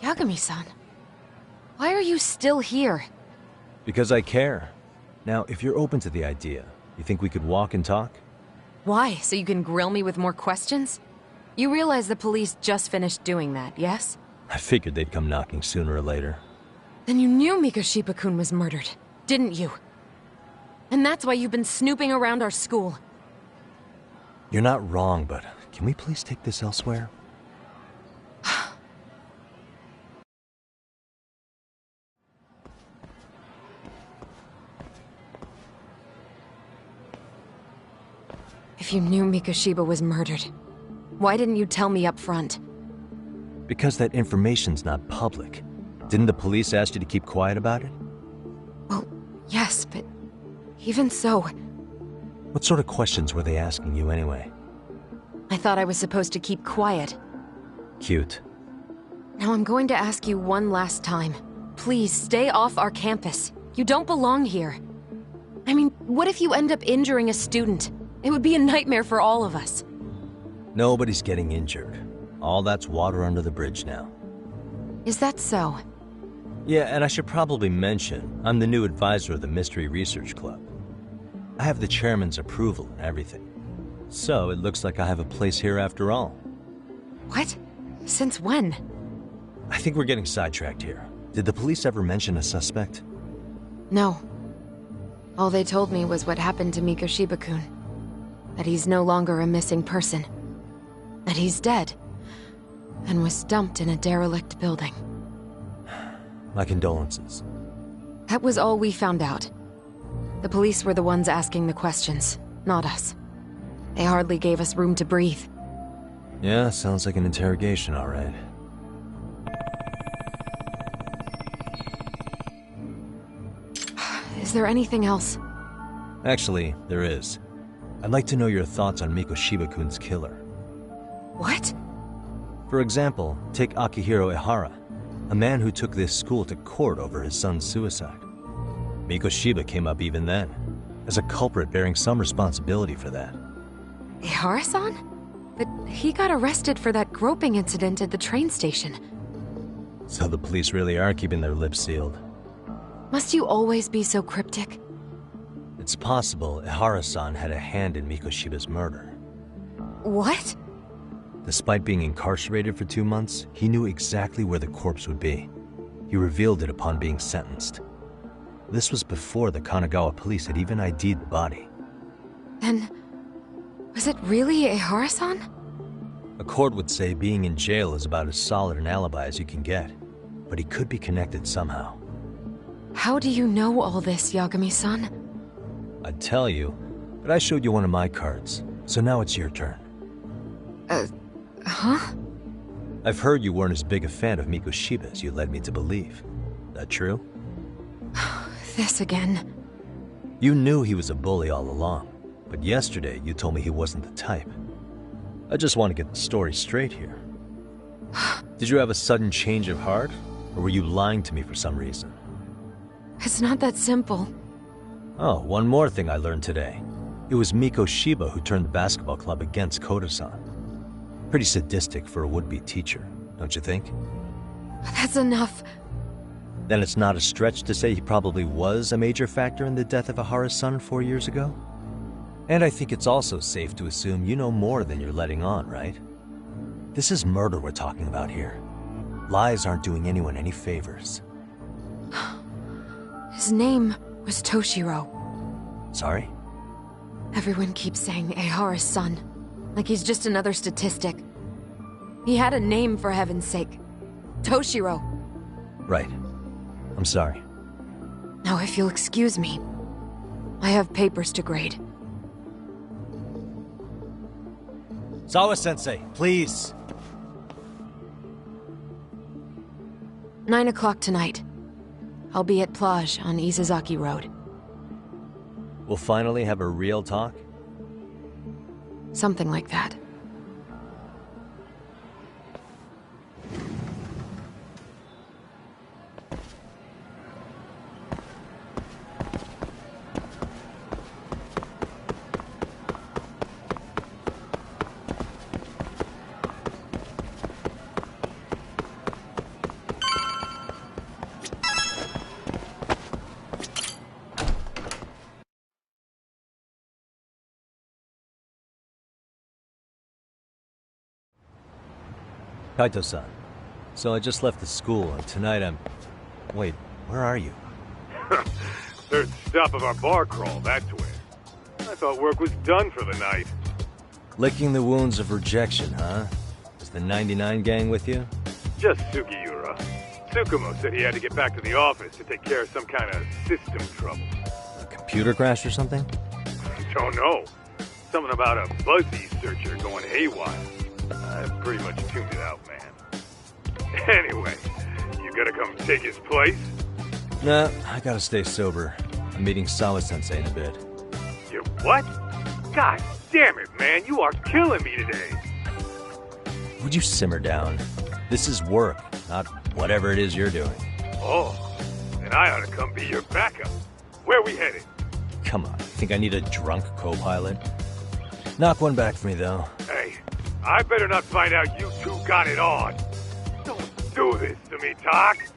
Yagami-san, why are you still here? Because I care. Now, if you're open to the idea, you think we could walk and talk? Why? So you can grill me with more questions? You realize the police just finished doing that, yes? I figured they'd come knocking sooner or later. Then you knew Mikoshiba-kun was murdered, didn't you? And that's why you've been snooping around our school. You're not wrong, but can we please take this elsewhere? If you knew Mikoshiba was murdered, why didn't you tell me up front? Because that information's not public. Didn't the police ask you to keep quiet about it? Well, yes, but even so... What sort of questions were they asking you anyway? I thought I was supposed to keep quiet. Cute. Now I'm going to ask you one last time. Please, stay off our campus. You don't belong here. I mean, what if you end up injuring a student? It would be a nightmare for all of us. Nobody's getting injured. All that's water under the bridge now. Is that so? Yeah, and I should probably mention, I'm the new advisor of the Mystery Research Club. I have the chairman's approval and everything. So it looks like I have a place here after all. What? Since when? I think we're getting sidetracked here. Did the police ever mention a suspect? No. All they told me was what happened to Mikoshiba-kun. That he's no longer a missing person. That he's dead. And was dumped in a derelict building. My condolences. That was all we found out. The police were the ones asking the questions, not us. They hardly gave us room to breathe. Yeah, sounds like an interrogation, all right. Is there anything else? Actually, there is. I'd like to know your thoughts on Mikoshiba-kun's killer. What? For example, take Akihiro Ehara, a man who took this school to court over his son's suicide. Mikoshiba came up even then, as a culprit bearing some responsibility for that. Ehara-san? But he got arrested for that groping incident at the train station. So the police really are keeping their lips sealed. Must you always be so cryptic? It's possible Ehara-san had a hand in Mikoshiba's murder. What? Despite being incarcerated for 2 months, he knew exactly where the corpse would be. He revealed it upon being sentenced. This was before the Kanagawa police had even ID'd the body. Then, was it really Ehara-san? A court would say being in jail is about as solid an alibi as you can get, but he could be connected somehow. How do you know all this, Yagami-san? I'd tell you, but I showed you one of my cards, so now it's your turn. Huh? I've heard you weren't as big a fan of Mikoshiba as you led me to believe. That true? This again. You knew he was a bully all along, but yesterday you told me he wasn't the type. I just want to get the story straight here. Did you have a sudden change of heart, or were you lying to me for some reason? It's not that simple. Oh, one more thing I learned today. It was Mikoshiba who turned the basketball club against Koda-san. Pretty sadistic for a would-be teacher, don't you think? That's enough. Then it's not a stretch to say he probably was a major factor in the death of Ehara's son 4 years ago? And I think it's also safe to assume you know more than you're letting on, right? This is murder we're talking about here. Lies aren't doing anyone any favors. His name was Toshiro. Sorry? Everyone keeps saying Ehara's son, like he's just another statistic. He had a name, for heaven's sake. Toshiro. Right. I'm sorry. Now, if you'll excuse me, I have papers to grade. Sawa-sensei, please. 9 o'clock tonight. I'll be at Plage on Isazaki Road. We'll finally have a real talk? Something like that. Kaito-san, so I just left the school, and tonight I'm... Wait, where are you? Third stop of our bar crawl, that's where. I thought work was done for the night. Licking the wounds of rejection, huh? Is the 99 gang with you? Just Sugiura. Tsukumo said he had to get back to the office to take care of some kind of system trouble. A computer crash or something? Don't know. Something about a Buzzy searcher going haywire. I pretty much tuned it out, man. Anyway, you gotta come take his place? Nah, I gotta stay sober. I'm meeting Sawa-sensei in a bit. You what? God damn it, man, you are killing me today. Would you simmer down? This is work, not whatever it is you're doing. Oh, then I ought to come be your backup. Where we headed? Come on, think I need a drunk co-pilot? Knock one back for me, though. Hey, I better not find out you two got it on. Don't do this to me, Tak.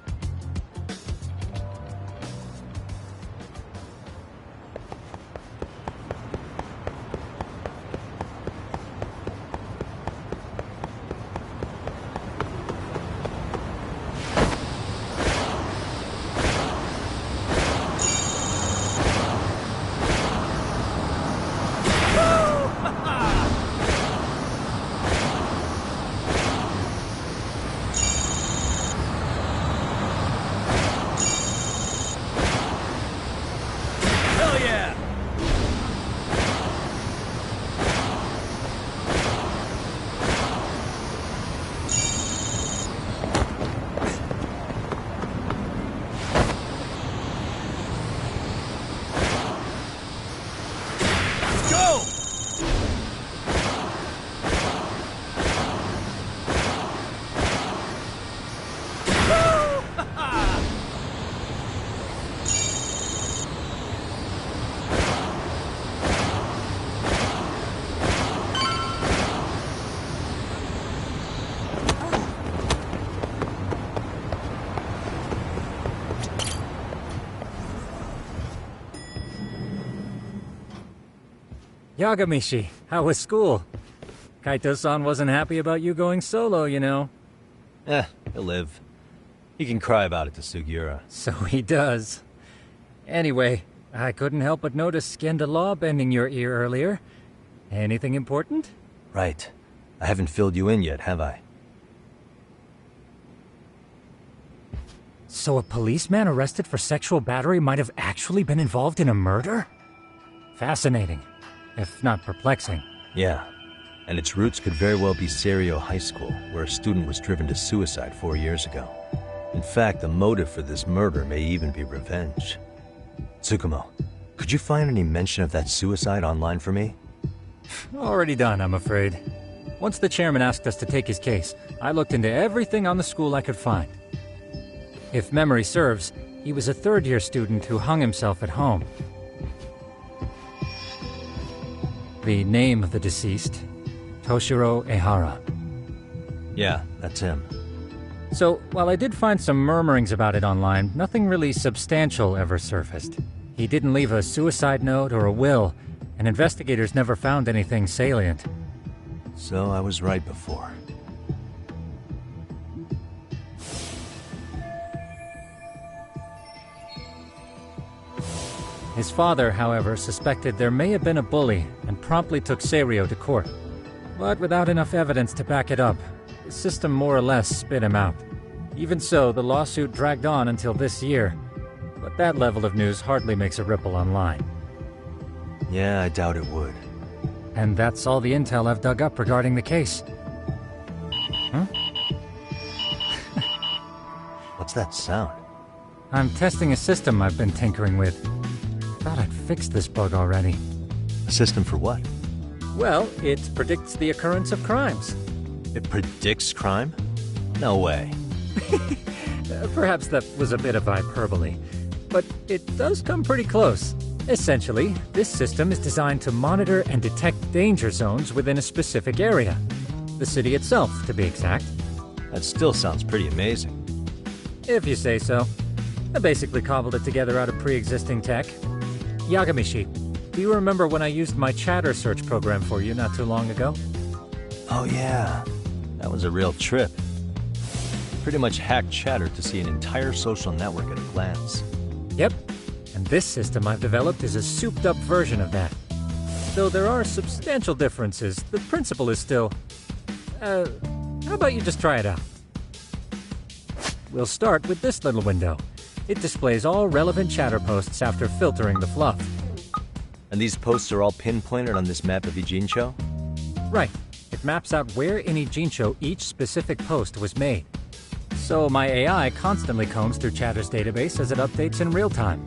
Yagamishi, how was school? Kaito-san wasn't happy about you going solo, you know. He'll live. He can cry about it to Sugiura. So he does. Anyway, I couldn't help but notice Skenda Law bending your ear earlier. Anything important? Right. I haven't filled you in yet, have I? So a policeman arrested for sexual battery might have actually been involved in a murder? Fascinating, if not perplexing. Yeah. And its roots could very well be Serio High School, where a student was driven to suicide 4 years ago. In fact, the motive for this murder may even be revenge. Tsukumo, could you find any mention of that suicide online for me? Already done, I'm afraid. Once the chairman asked us to take his case, I looked into everything on the school I could find. If memory serves, he was a third-year student who hung himself at home. The name of the deceased, Toshiro Ehara. Yeah, that's him. So, while I did find some murmurings about it online, nothing really substantial ever surfaced. He didn't leave a suicide note or a will, and investigators never found anything salient. So I was right before. His father, however, suspected there may have been a bully and promptly took Serio to court. But without enough evidence to back it up, the system more or less spit him out. Even so, the lawsuit dragged on until this year. But that level of news hardly makes a ripple online. Yeah, I doubt it would. And that's all the intel I've dug up regarding the case. Huh? What's that sound? I'm testing a system I've been tinkering with. Thought I'd fixed this bug already. A system for what? Well, it predicts the occurrence of crimes. It predicts crime? No way. Perhaps that was a bit of hyperbole, but it does come pretty close. Essentially, this system is designed to monitor and detect danger zones within a specific area. The city itself, to be exact. That still sounds pretty amazing. If you say so. I basically cobbled it together out of pre-existing tech. Yagamishi, do you remember when I used my chatter search program for you not too long ago? Oh yeah, that was a real trip. Pretty much hacked Chatter to see an entire social network at a glance. Yep, and this system I've developed is a souped-up version of that. Though there are substantial differences, the principle is still... how about you just try it out? We'll start with this little window. It displays all relevant chatter posts after filtering the fluff. And these posts are all pinpointed on this map of Ijincho? Right. It maps out where in Ijincho each specific post was made. So my AI constantly combs through Chatter's database as it updates in real time.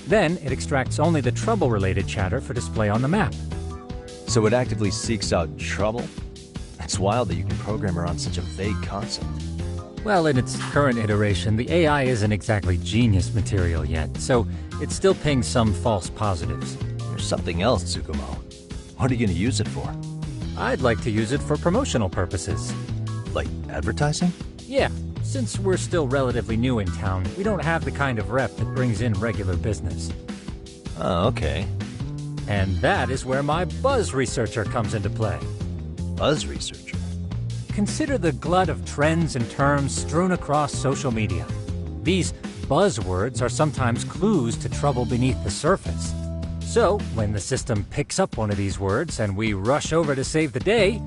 Then it extracts only the trouble-related chatter for display on the map. So it actively seeks out trouble? It's wild that you can program around such a vague concept. Well, in its current iteration, the AI isn't exactly genius material yet, so it still pings some false positives. There's something else, Tsukumo. What are you going to use it for? I'd like to use it for promotional purposes. Like advertising? Yeah. Since we're still relatively new in town, we don't have the kind of rep that brings in regular business. Oh, okay. And that is where my buzz researcher comes into play. Buzz researcher? Consider the glut of trends and terms strewn across social media. These buzzwords are sometimes clues to trouble beneath the surface. So, when the system picks up one of these words and we rush over to save the day,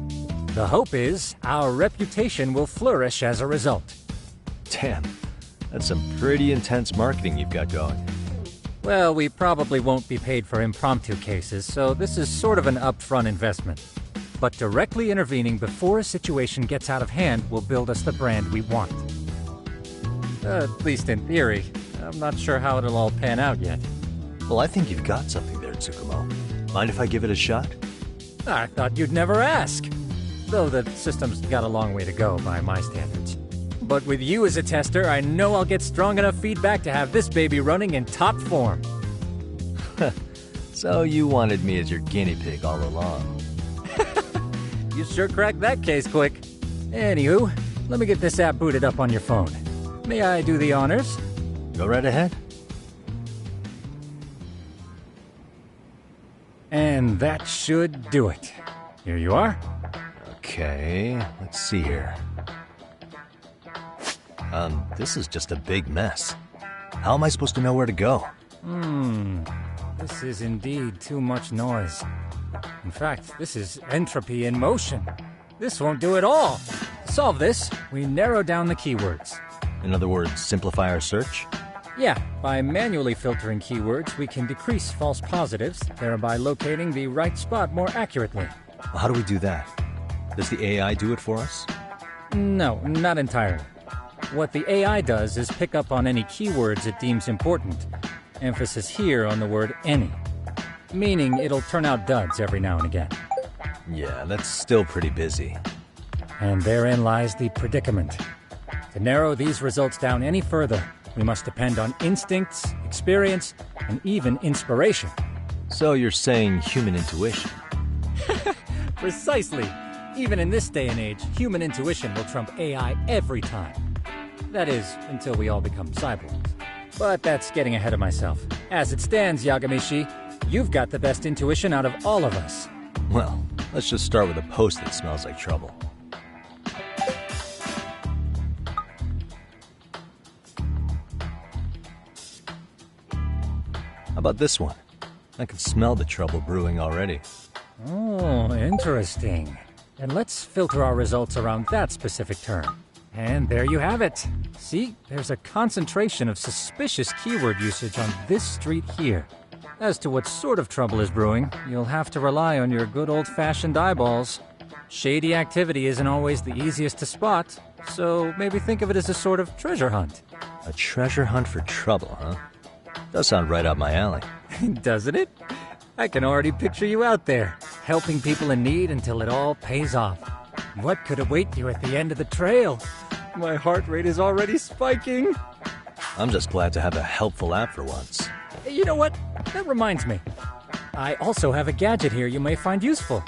the hope is our reputation will flourish as a result. Damn, that's some pretty intense marketing you've got going. Well, we probably won't be paid for impromptu cases, so this is sort of an upfront investment. But directly intervening before a situation gets out of hand will build us the brand we want. At least in theory. I'm not sure how it'll all pan out yet. Well, I think you've got something there, Tsukumo. Mind if I give it a shot? I thought you'd never ask. Though the system's got a long way to go by my standards. But with you as a tester, I know I'll get strong enough feedback to have this baby running in top form. So you wanted me as your guinea pig all along. You sure cracked that case quick. Anywho, let me get this app booted up on your phone. May I do the honors? Go right ahead. And that should do it. Here you are. Okay, let's see here. This is just a big mess. How am I supposed to know where to go? This is indeed too much noise. In fact, this is entropy in motion. This won't do it all. To solve this, we narrow down the keywords. In other words, simplify our search? Yeah, by manually filtering keywords, we can decrease false positives, thereby locating the right spot more accurately. How do we do that? Does the AI do it for us? No, not entirely. What the AI does is pick up on any keywords it deems important. Emphasis here on the word any. Meaning it'll turn out duds every now and again. Yeah, that's still pretty busy. And therein lies the predicament. To narrow these results down any further, we must depend on instincts, experience, and even inspiration. So you're saying human intuition? Precisely. Even in this day and age, human intuition will trump AI every time. That is, until we all become cyborgs. But that's getting ahead of myself. As it stands, Yagamishi, you've got the best intuition out of all of us. Well, let's just start with a post that smells like trouble. How about this one? I can smell the trouble brewing already. Oh, interesting. And let's filter our results around that specific term. And there you have it. See, there's a concentration of suspicious keyword usage on this street here. As to what sort of trouble is brewing, you'll have to rely on your good old-fashioned eyeballs. Shady activity isn't always the easiest to spot, so maybe think of it as a sort of treasure hunt. A treasure hunt for trouble, huh? Does sound right up my alley. Doesn't it? I can already picture you out there, helping people in need until it all pays off. What could await you at the end of the trail? My heart rate is already spiking. I'm just glad to have a helpful app for once. You know what? That reminds me. I also have a gadget here you may find useful.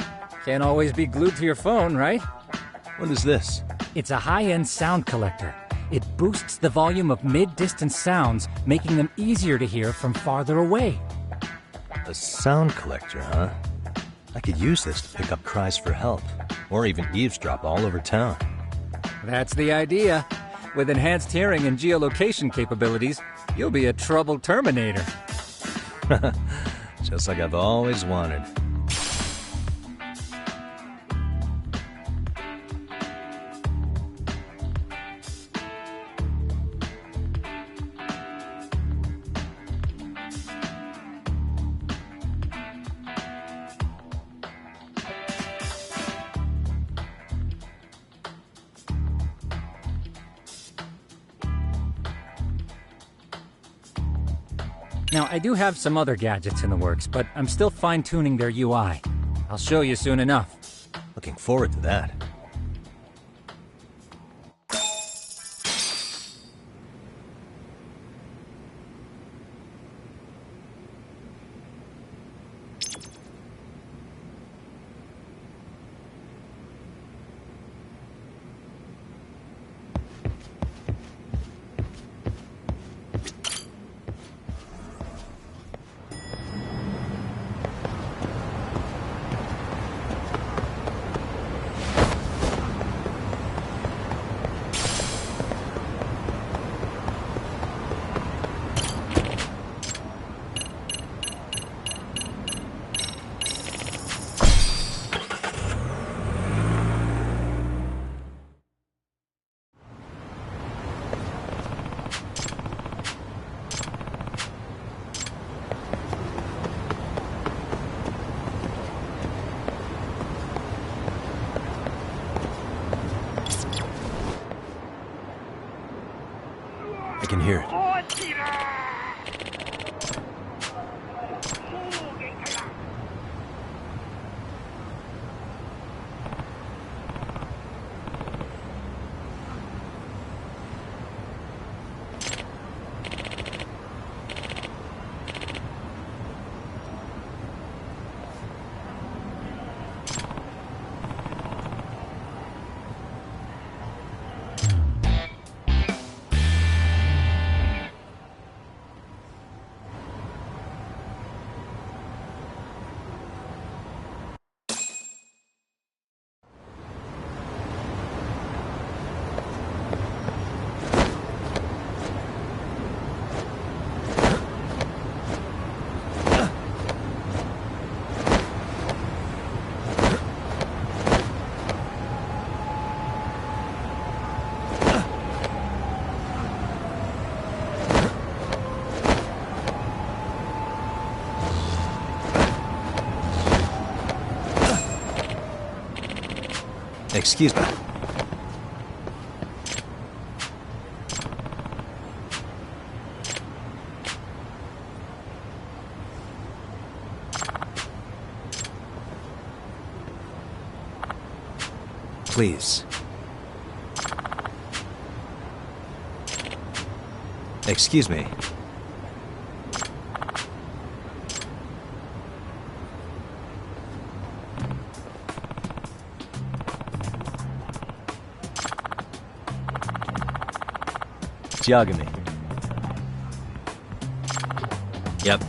Can't always be glued to your phone, right? What is this? It's a high-end sound collector. It boosts the volume of mid-distance sounds, making them easier to hear from farther away. A sound collector, huh? I could use this to pick up cries for help, or even eavesdrop all over town. That's the idea. With enhanced hearing and geolocation capabilities, you'll be a trouble terminator. Just like I've always wanted. Now, I do have some other gadgets in the works, but I'm still fine-tuning their UI. I'll show you soon enough. Looking forward to that. I can hear it. Excuse me. Please. Excuse me. Yagami. Yep.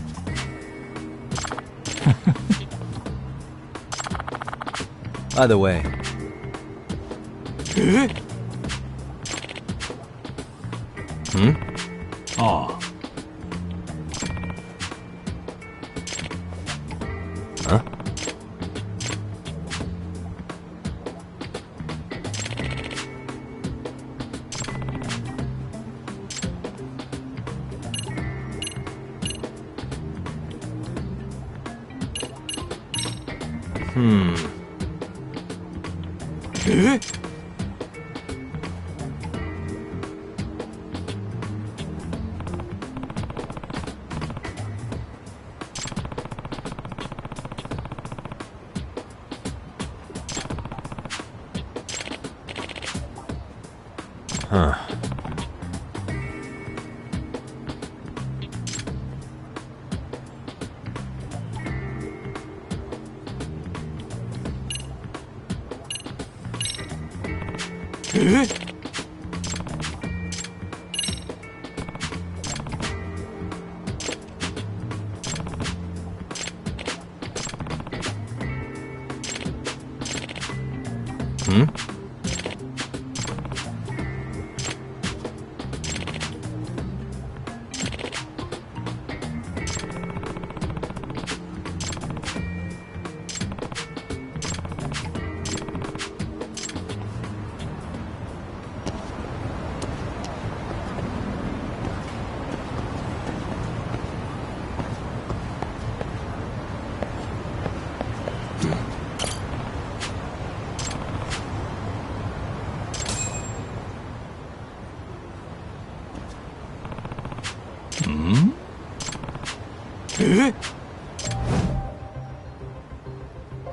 By the way. Oh. Huh? Huh.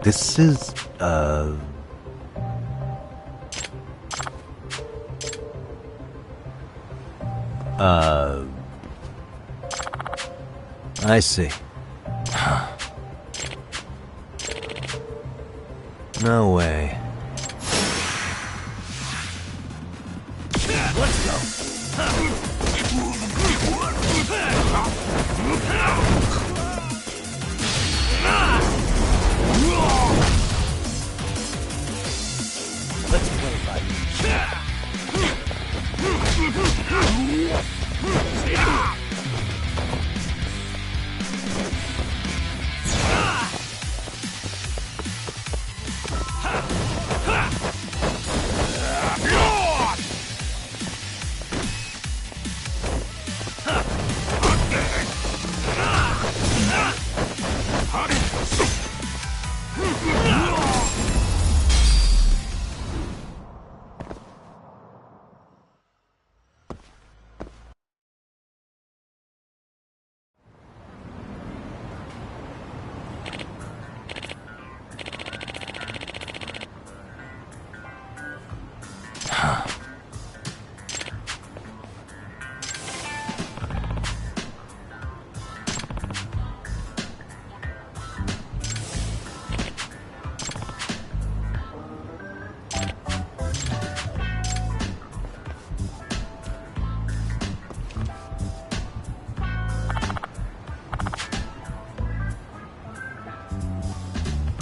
This is, I see. No way. Let's go. Let's play, buddy.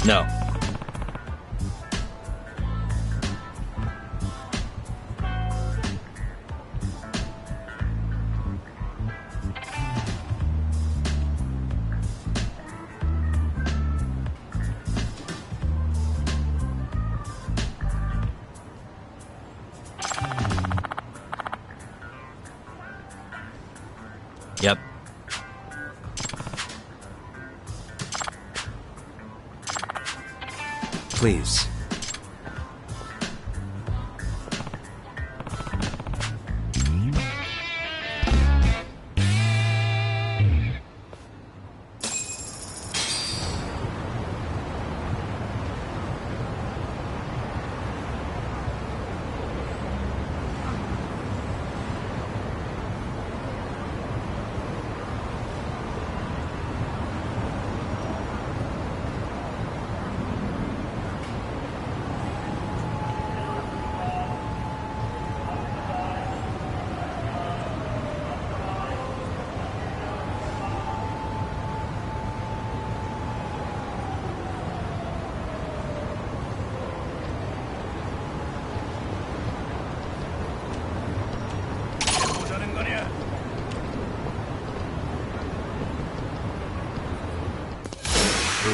No. Yep. Please.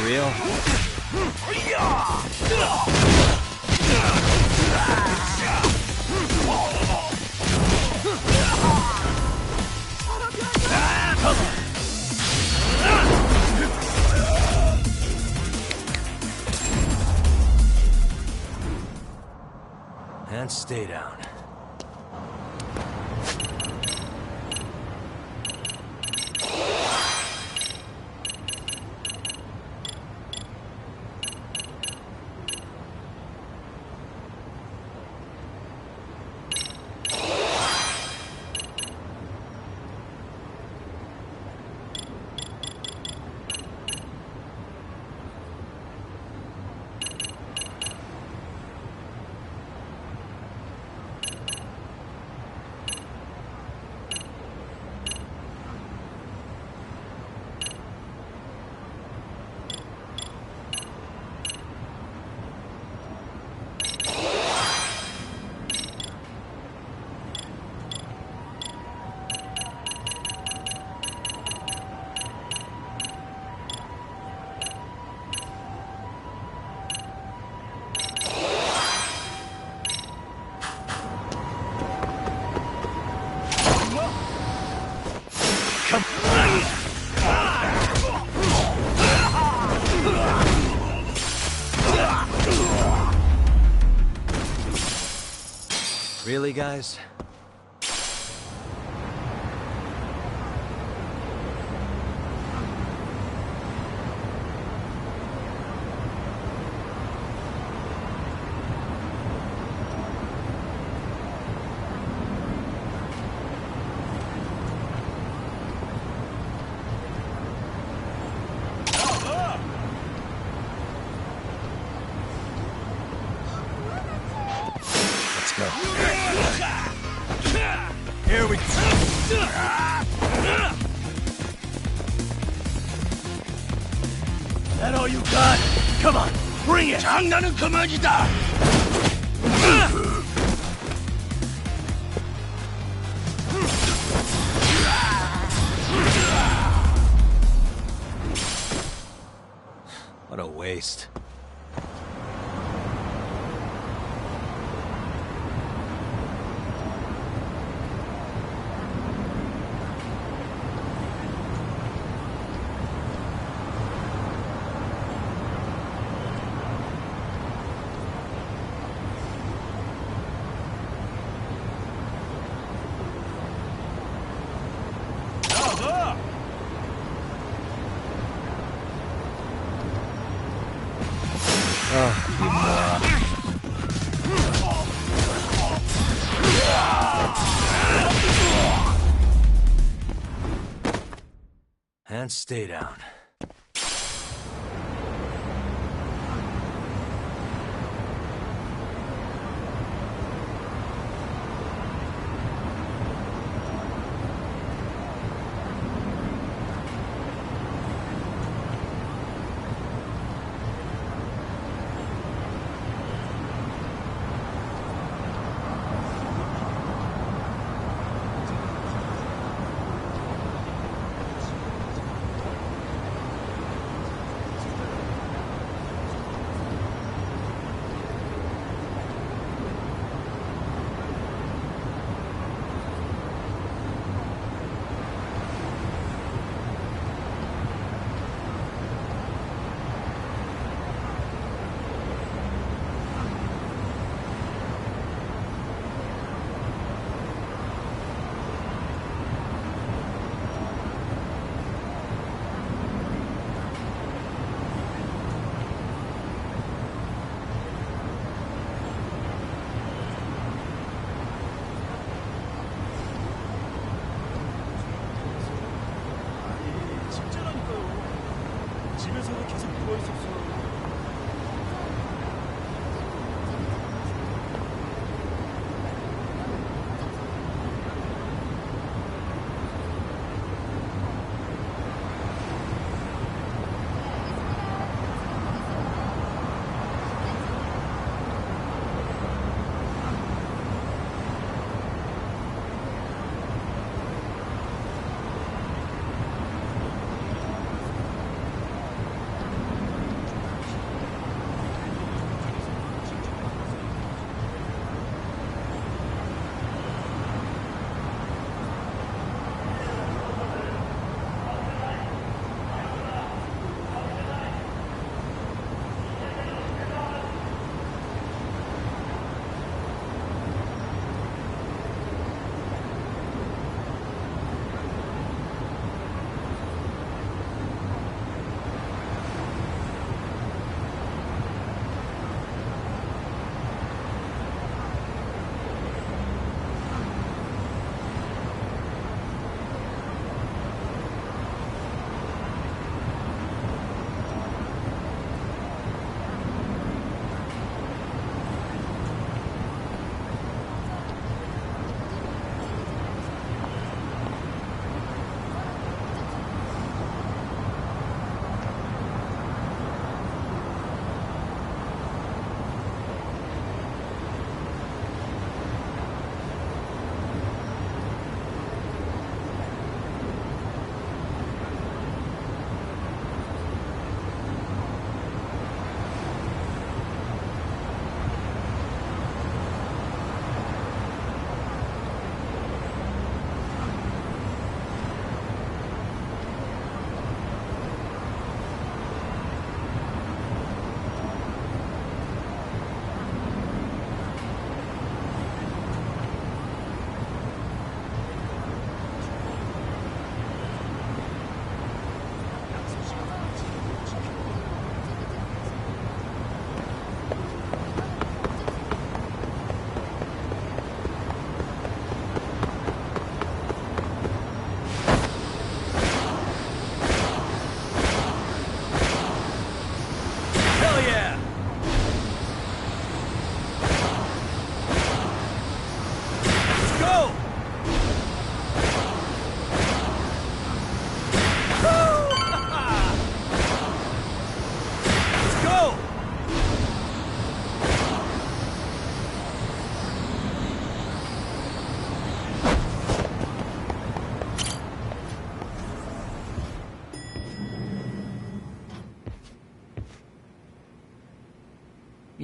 real? And stay down. Really, guys? Here we go. That all you got? Come on, bring it! 장난은 그만이다! What a waste. Oh, you moron. And stay down.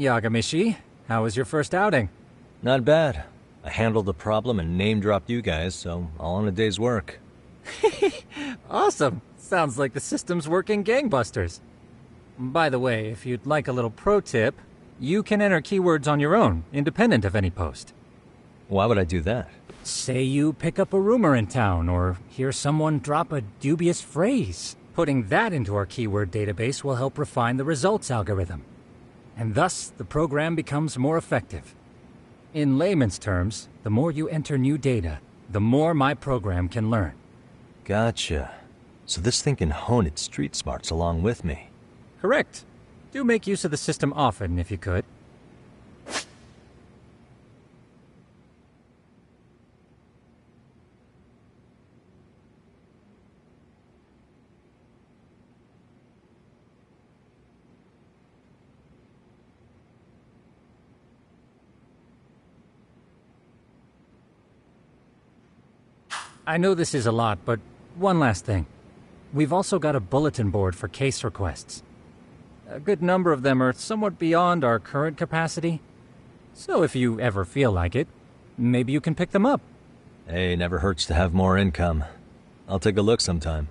Yagamishi, how was your first outing? Not bad. I handled the problem and name-dropped you guys, so all in a day's work. Awesome. Sounds like the system's working gangbusters. By the way, if you'd like a little pro tip, you can enter keywords on your own, independent of any post. Why would I do that? Say you pick up a rumor in town, or hear someone drop a dubious phrase. Putting that into our keyword database will help refine the results algorithm. And thus, the program becomes more effective. In layman's terms, the more you enter new data, the more my program can learn. Gotcha. So this thing can hone its street smarts along with me. Correct. Do make use of the system often, if you could. I know this is a lot, but one last thing. We've also got a bulletin board for case requests. A good number of them are somewhat beyond our current capacity. So if you ever feel like it, maybe you can pick them up. Hey, never hurts to have more income. I'll take a look sometime.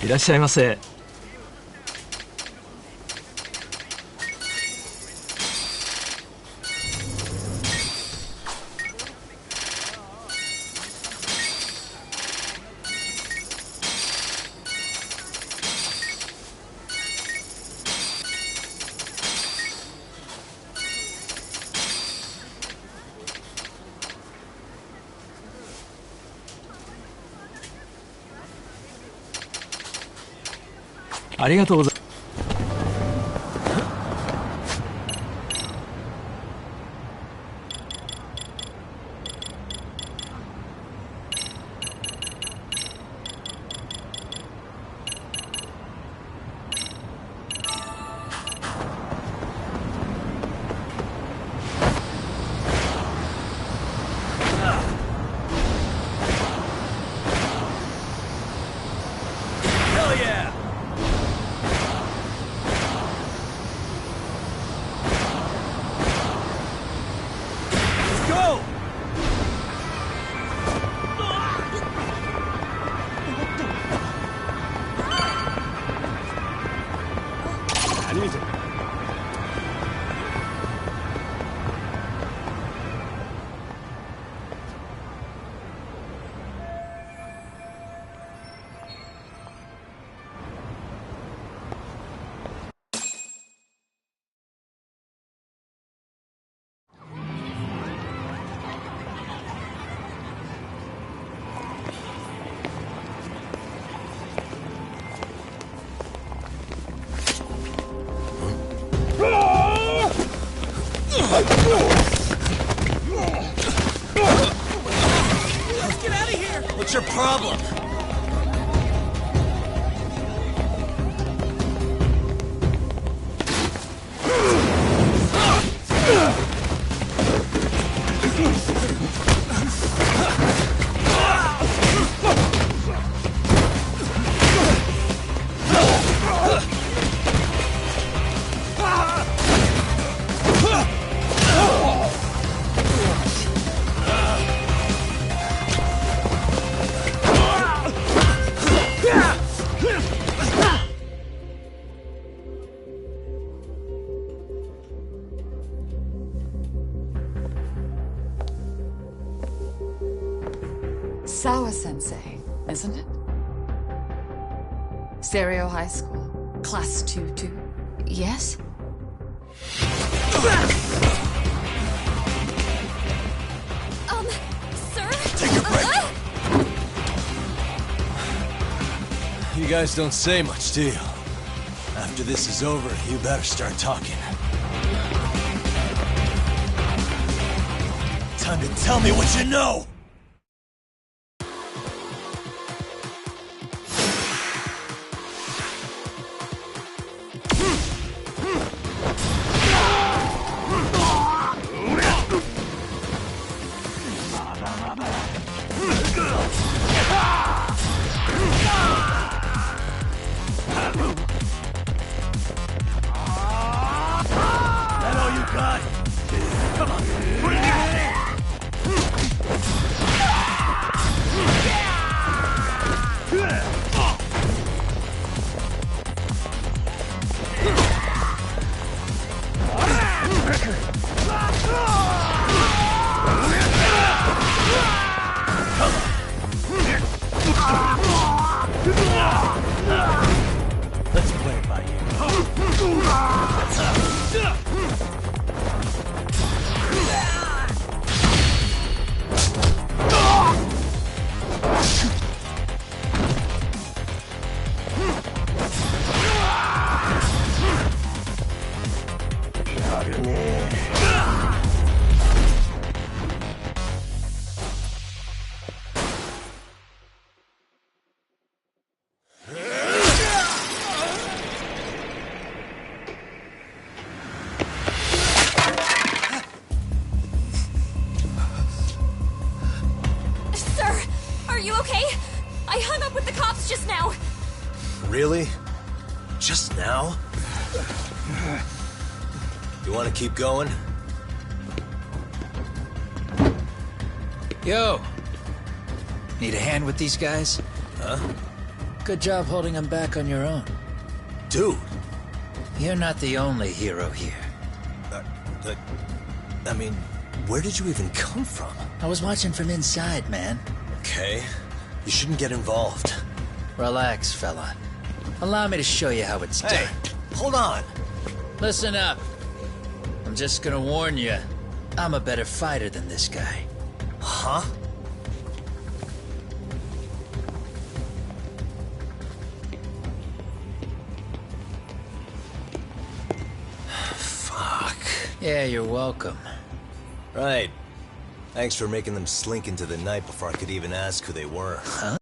いらっしゃいませ。ありがとうございます。Let's get out of here! What's your problem? Sawa-sensei, isn't it? Stereo High School, Class 2-2. Yes? Sir? Take a break. You guys don't say much, do you? After this is over, you better start talking. Time to tell me what you know! That all you got? Come on, bring it in! Let's play it by ear. Sir, are you okay? I hung up with the cops just now. Really? Just now? You want to keep going? Yo! Need a hand with these guys? Huh? Good job holding him back on your own. Dude! You're not the only hero here. I mean, where did you even come from? I was watching from inside, man. Okay. You shouldn't get involved. Relax, fella. Allow me to show you how it's done. Hold on. Listen up. I'm just gonna warn you. I'm a better fighter than this guy. Huh? Fuck. Yeah, you're welcome. Right. Thanks for making them slink into the night before I could even ask who they were. Huh?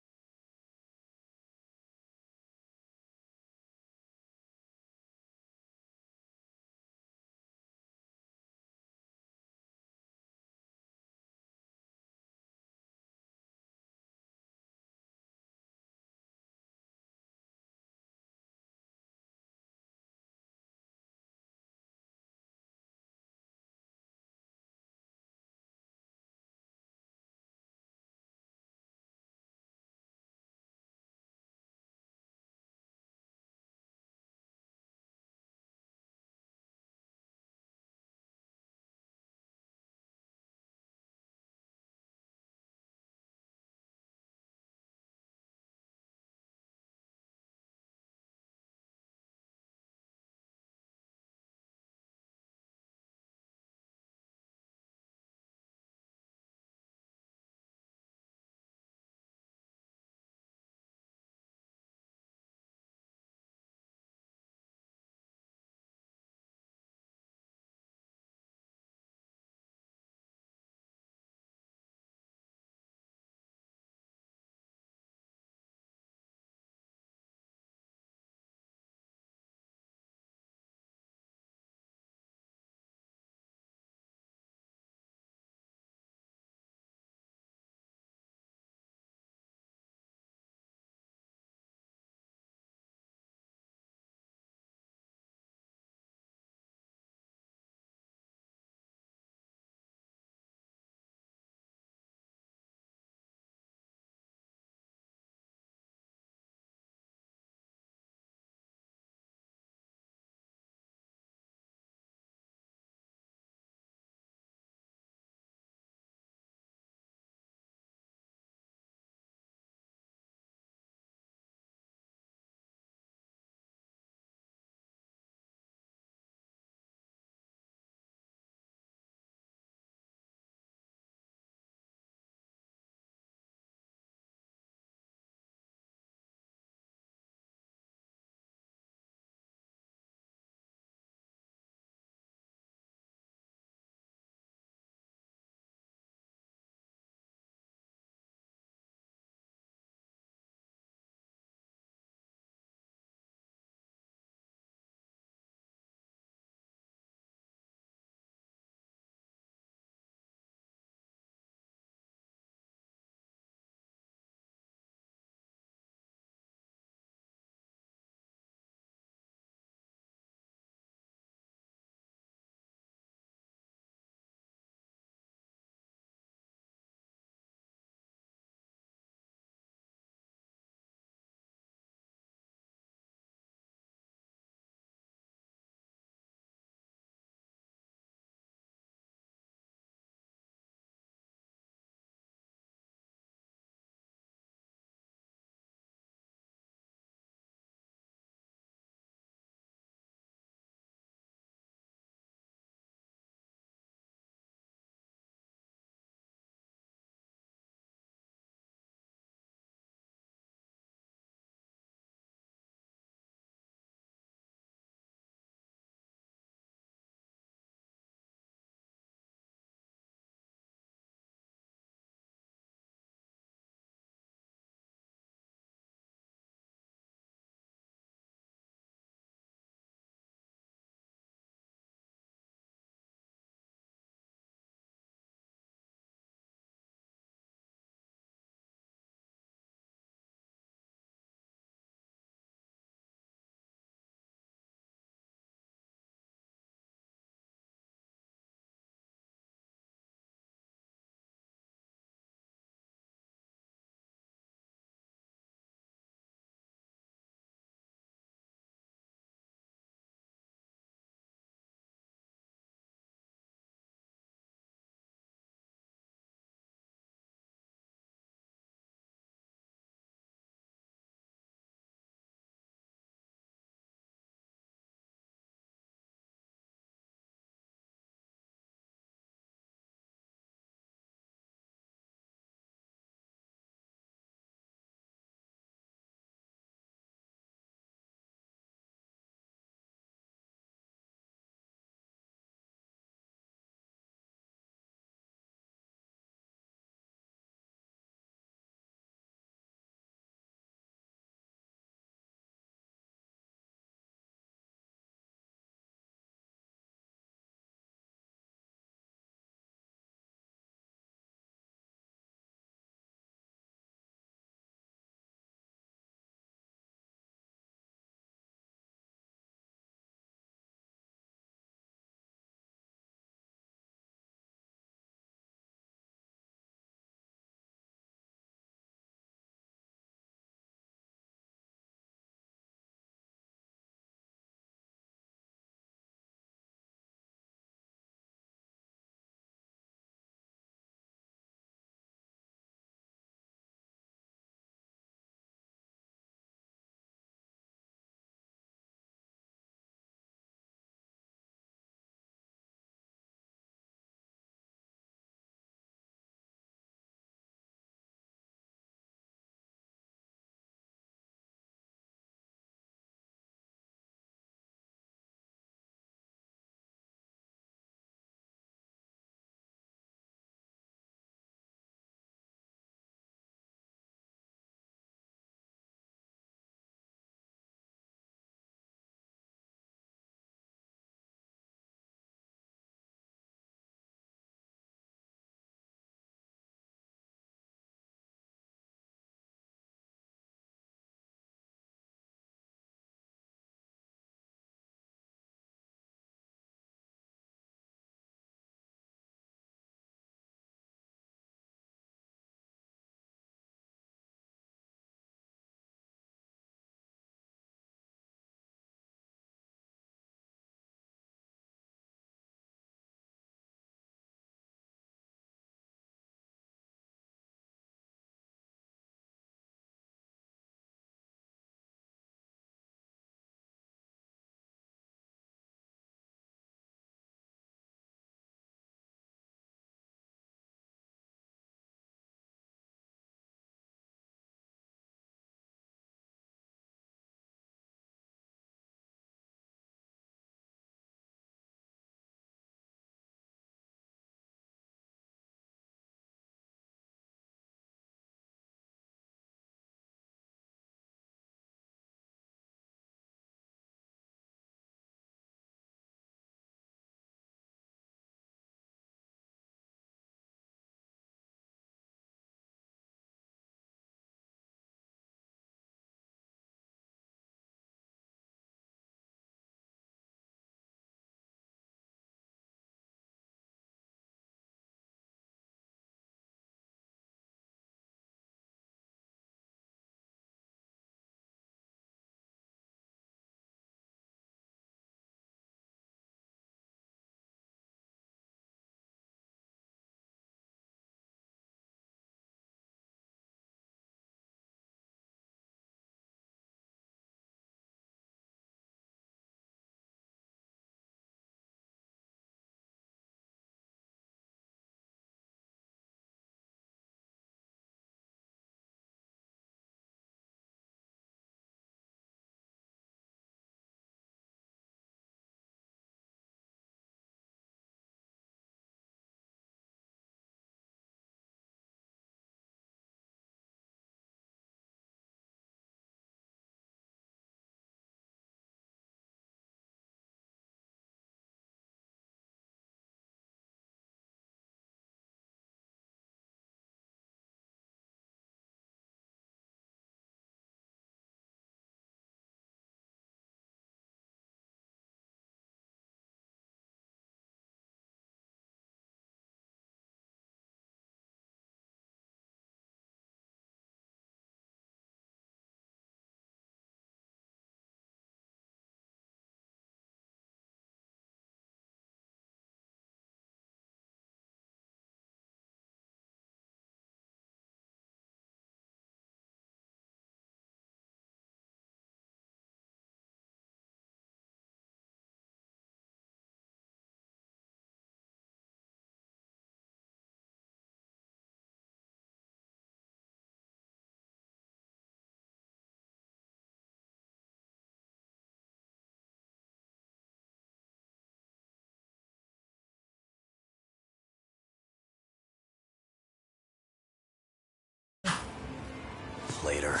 later.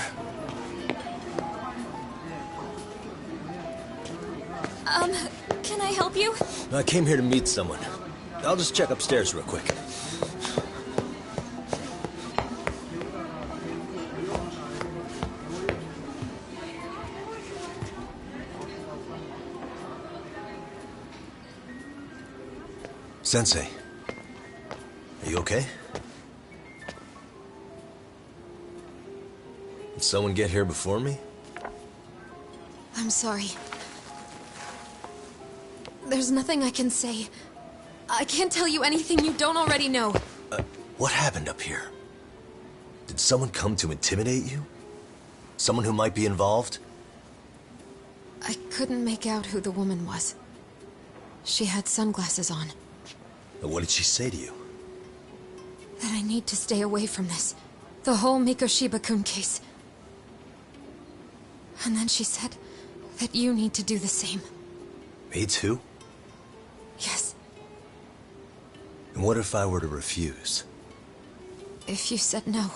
Can I help you? I came here to meet someone. I'll just check upstairs real quick. Sensei, are you okay? Did someone get here before me? I'm sorry. There's nothing I can say. I can't tell you anything you don't already know. What happened up here? Did someone come to intimidate you? Someone who might be involved? I couldn't make out who the woman was. She had sunglasses on. What did she say to you? That I need to stay away from this. The whole Mikoshiba-kun case. And then she said that you need to do the same. Me too? Yes. And what if I were to refuse? If you said no.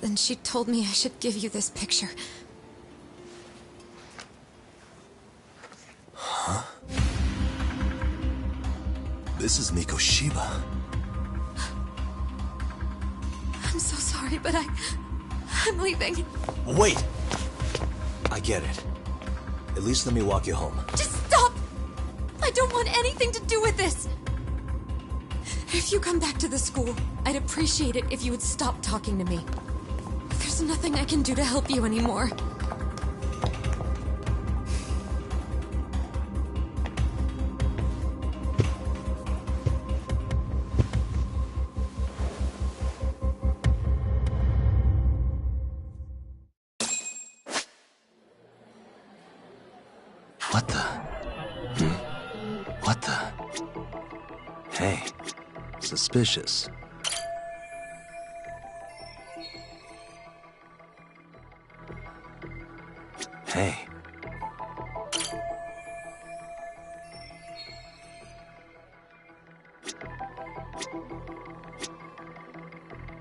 Then she told me I should give you this picture. Huh? This is Mikoshiba. I'm so sorry, but I'm leaving. Wait! I get it. At least let me walk you home. Just stop! I don't want anything to do with this! If you come back to the school, I'd appreciate it if you would stop talking to me. There's nothing I can do to help you anymore. What the? What the? Hey, suspicious. Hey.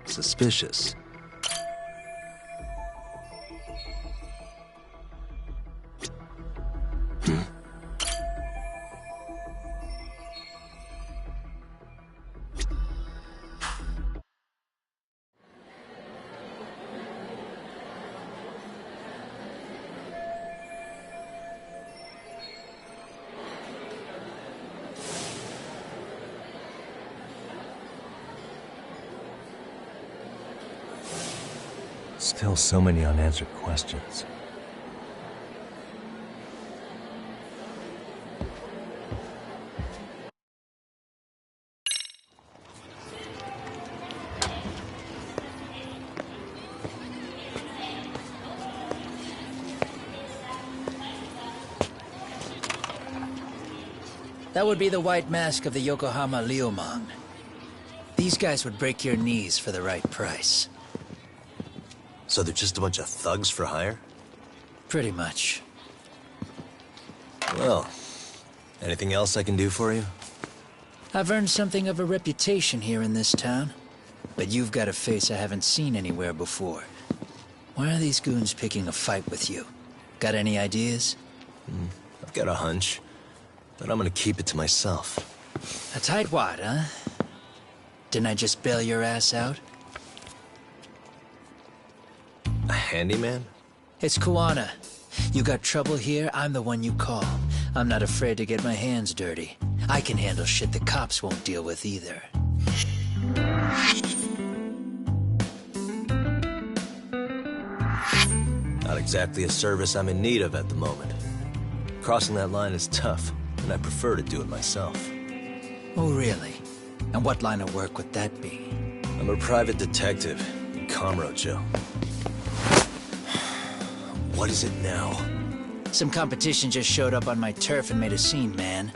Suspicious. Still so many unanswered questions. That would be the white mask of the Yokohama Liumang. These guys would break your knees for the right price. So they're just a bunch of thugs for hire? Pretty much. Well, anything else I can do for you? I've earned something of a reputation here in this town. But you've got a face I haven't seen anywhere before. Why are these goons picking a fight with you? Got any ideas? I've got a hunch, but I'm gonna keep it to myself. A tightwad, huh? Didn't I just bail your ass out? A handyman? It's Kuwana. You got trouble here, I'm the one you call. I'm not afraid to get my hands dirty. I can handle shit the cops won't deal with either. Not exactly a service I'm in need of at the moment. Crossing that line is tough, and I prefer to do it myself. Oh, really? And what line of work would that be? I'm a private detective in Kamurocho. What is it now? Some competition just showed up on my turf and made a scene, man.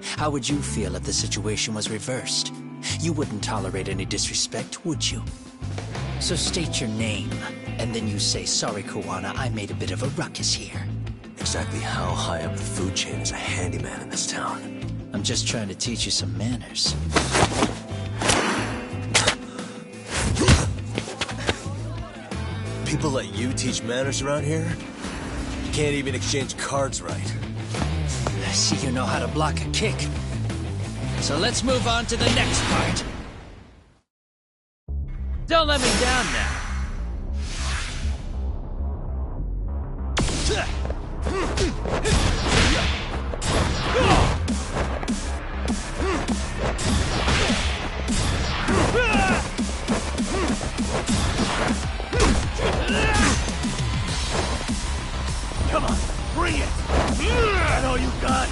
How would you feel if the situation was reversed? You wouldn't tolerate any disrespect, would you? So state your name, and then you say, "Sorry, Kuwana, I made a bit of a ruckus here." Exactly how high up the food chain is a handyman in this town? I'm just trying to teach you some manners. People let you teach manners around here? You can't even exchange cards right. I see you know how to block a kick. So let's move on to the next part. Don't let me down now. Come on, bring it! That all you got?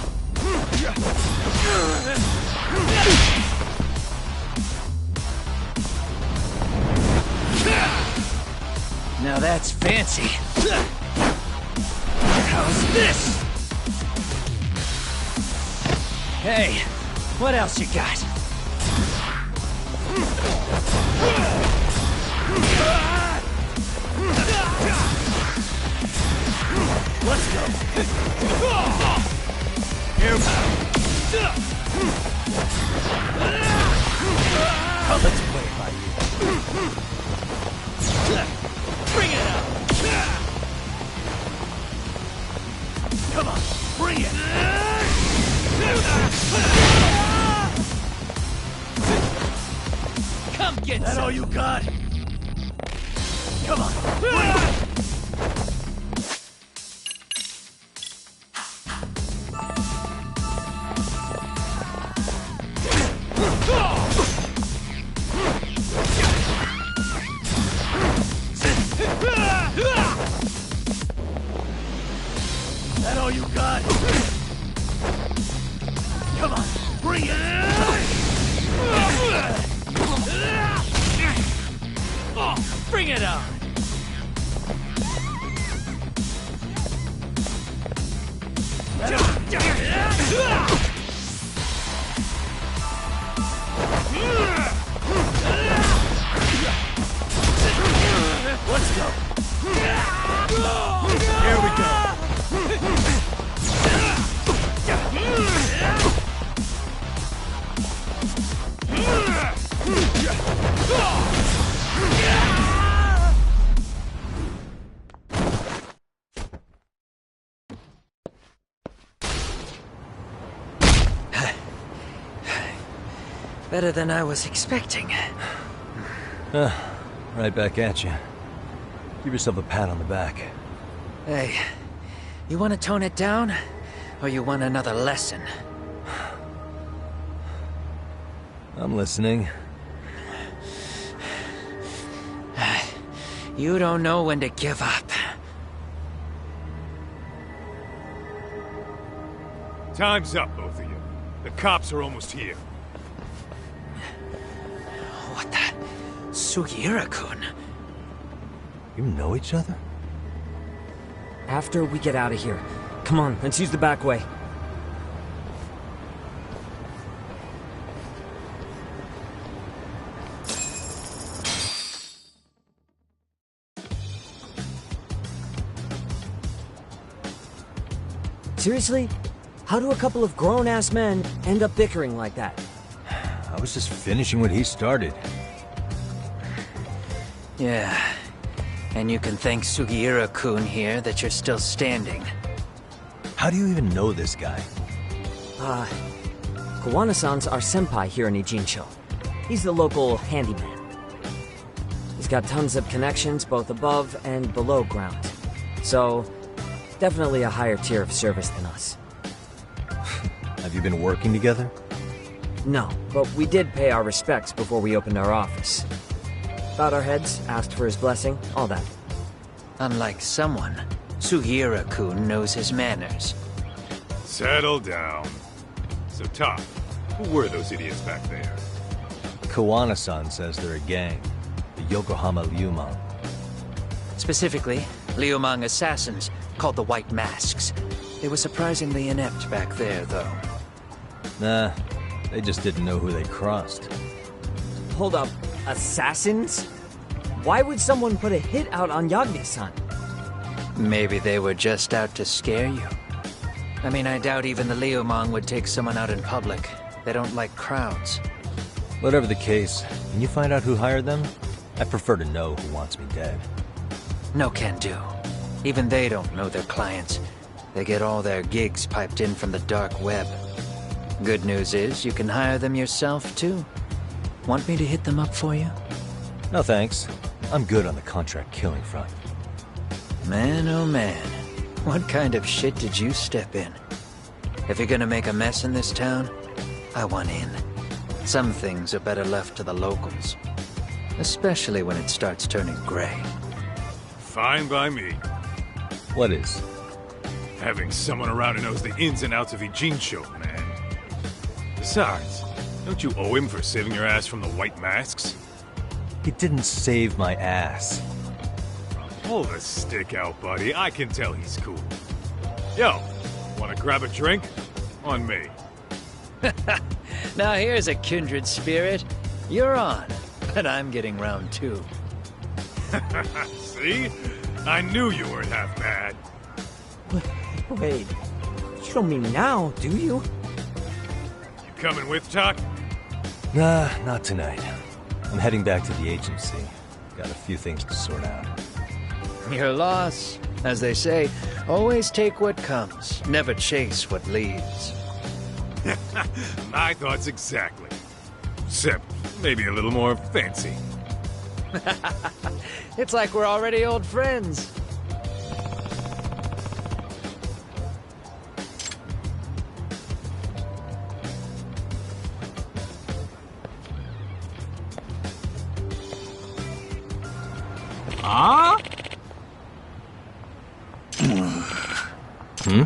Now that's fancy. How's this? Hey, what else you got? Let's go! Oh, let's play it by you. Bring it out! Come on, bring it! Come get that some. all you got? Come on, bring it! That all you got? Come on, bring it! Bring it on! Let's go! Here we go! Better than I was expecting. Right back at you. Give yourself a pat on the back. Hey, you want to tone it down? Or you want another lesson? I'm listening. You don't know when to give up. Time's up, both of you. The cops are almost here. What the? Sugiura-kun? You know each other? After we get out of here. Come on, let's use the back way. Seriously? How do a couple of grown-ass men end up bickering like that? I was just finishing what he started. Yeah. And you can thank Sugiura-kun here that you're still standing. How do you even know this guy? Kawana-san's our senpai here in Ijincho. He's the local handyman. He's got tons of connections both above and below ground. So, definitely a higher tier of service than us. Have you been working together? No, but we did pay our respects before we opened our office. Bowed our heads, asked for his blessing, all that. Unlike someone, Sugiura-kun knows his manners. Settle down. So, Top, who were those idiots back there? Kawana-san says they're a gang. The Yokohama Liumang. Specifically, Liumang assassins, called the White Masks. They were surprisingly inept back there, though. Nah, they just didn't know who they crossed. Hold up, assassins? Why would someone put a hit out on Yagami-san? Maybe they were just out to scare you. I mean, I doubt even the Liumang would take someone out in public. They don't like crowds. Whatever the case, can you find out who hired them? I prefer to know who wants me dead. No can do. Even they don't know their clients. They get all their gigs piped in from the dark web. Good news is you can hire them yourself, too. Want me to hit them up for you? No thanks. I'm good on the contract killing front. Man, oh man. What kind of shit did you step in? If you're gonna make a mess in this town, I want in. Some things are better left to the locals. Especially when it starts turning gray. Fine by me. What is? Having someone around who knows the ins and outs of Ijincho, man. Besides, don't you owe him for saving your ass from the White Masks? He didn't save my ass. Pull the stick out, buddy. I can tell he's cool. Yo, wanna grab a drink? On me. Now here's a kindred spirit. You're on, but I'm getting round two. See? I knew you weren't half bad. Wait, you don't mean now, do you? You coming with, Doc? Nah, not tonight. I'm heading back to the agency. Got a few things to sort out. Your loss. As they say, always take what comes, never chase what leaves. My thoughts exactly. Except maybe a little more fancy. It's like we're already old friends. Huh? Hmm?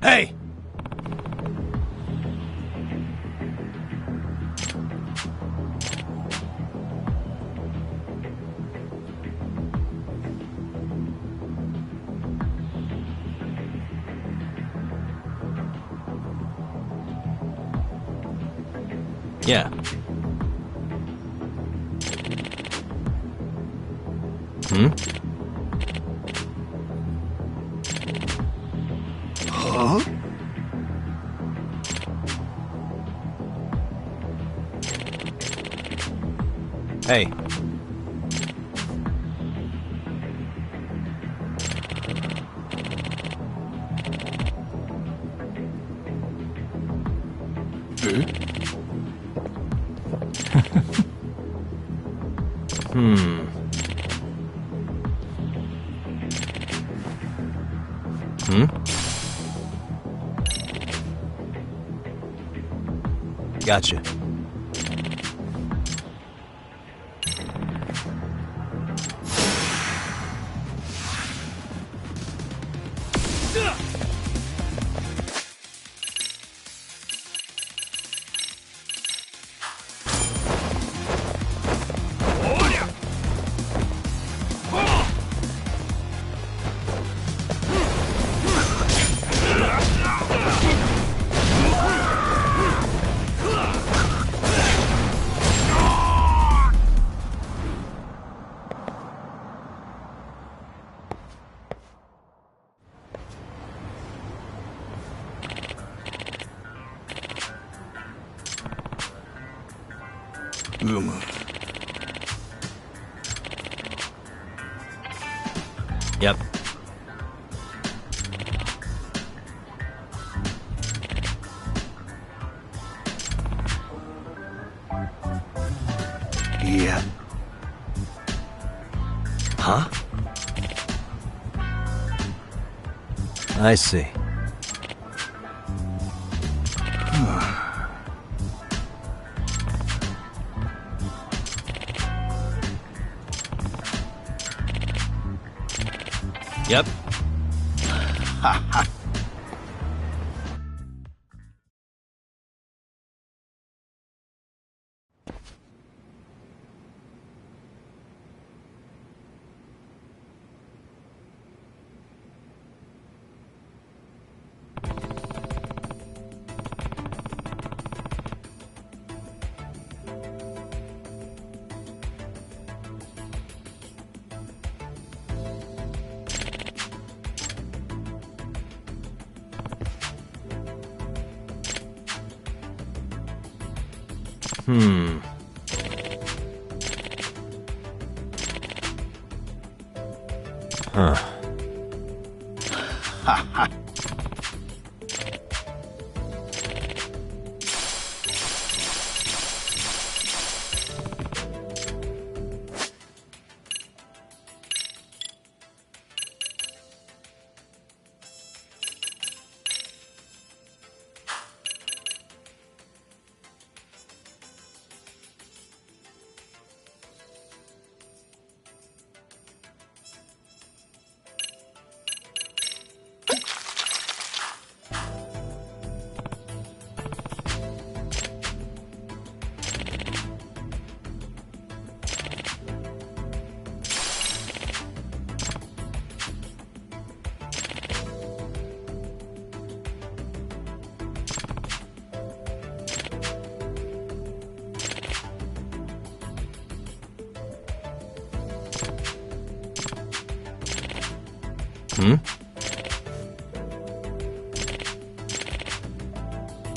Hey! Yeah. Hmm? Huh? Hey. Hmm. Hmm? Gotcha. Luma. Yep. Yeah. Huh? I see. Yep. Ha ha. Huh. Ha ha.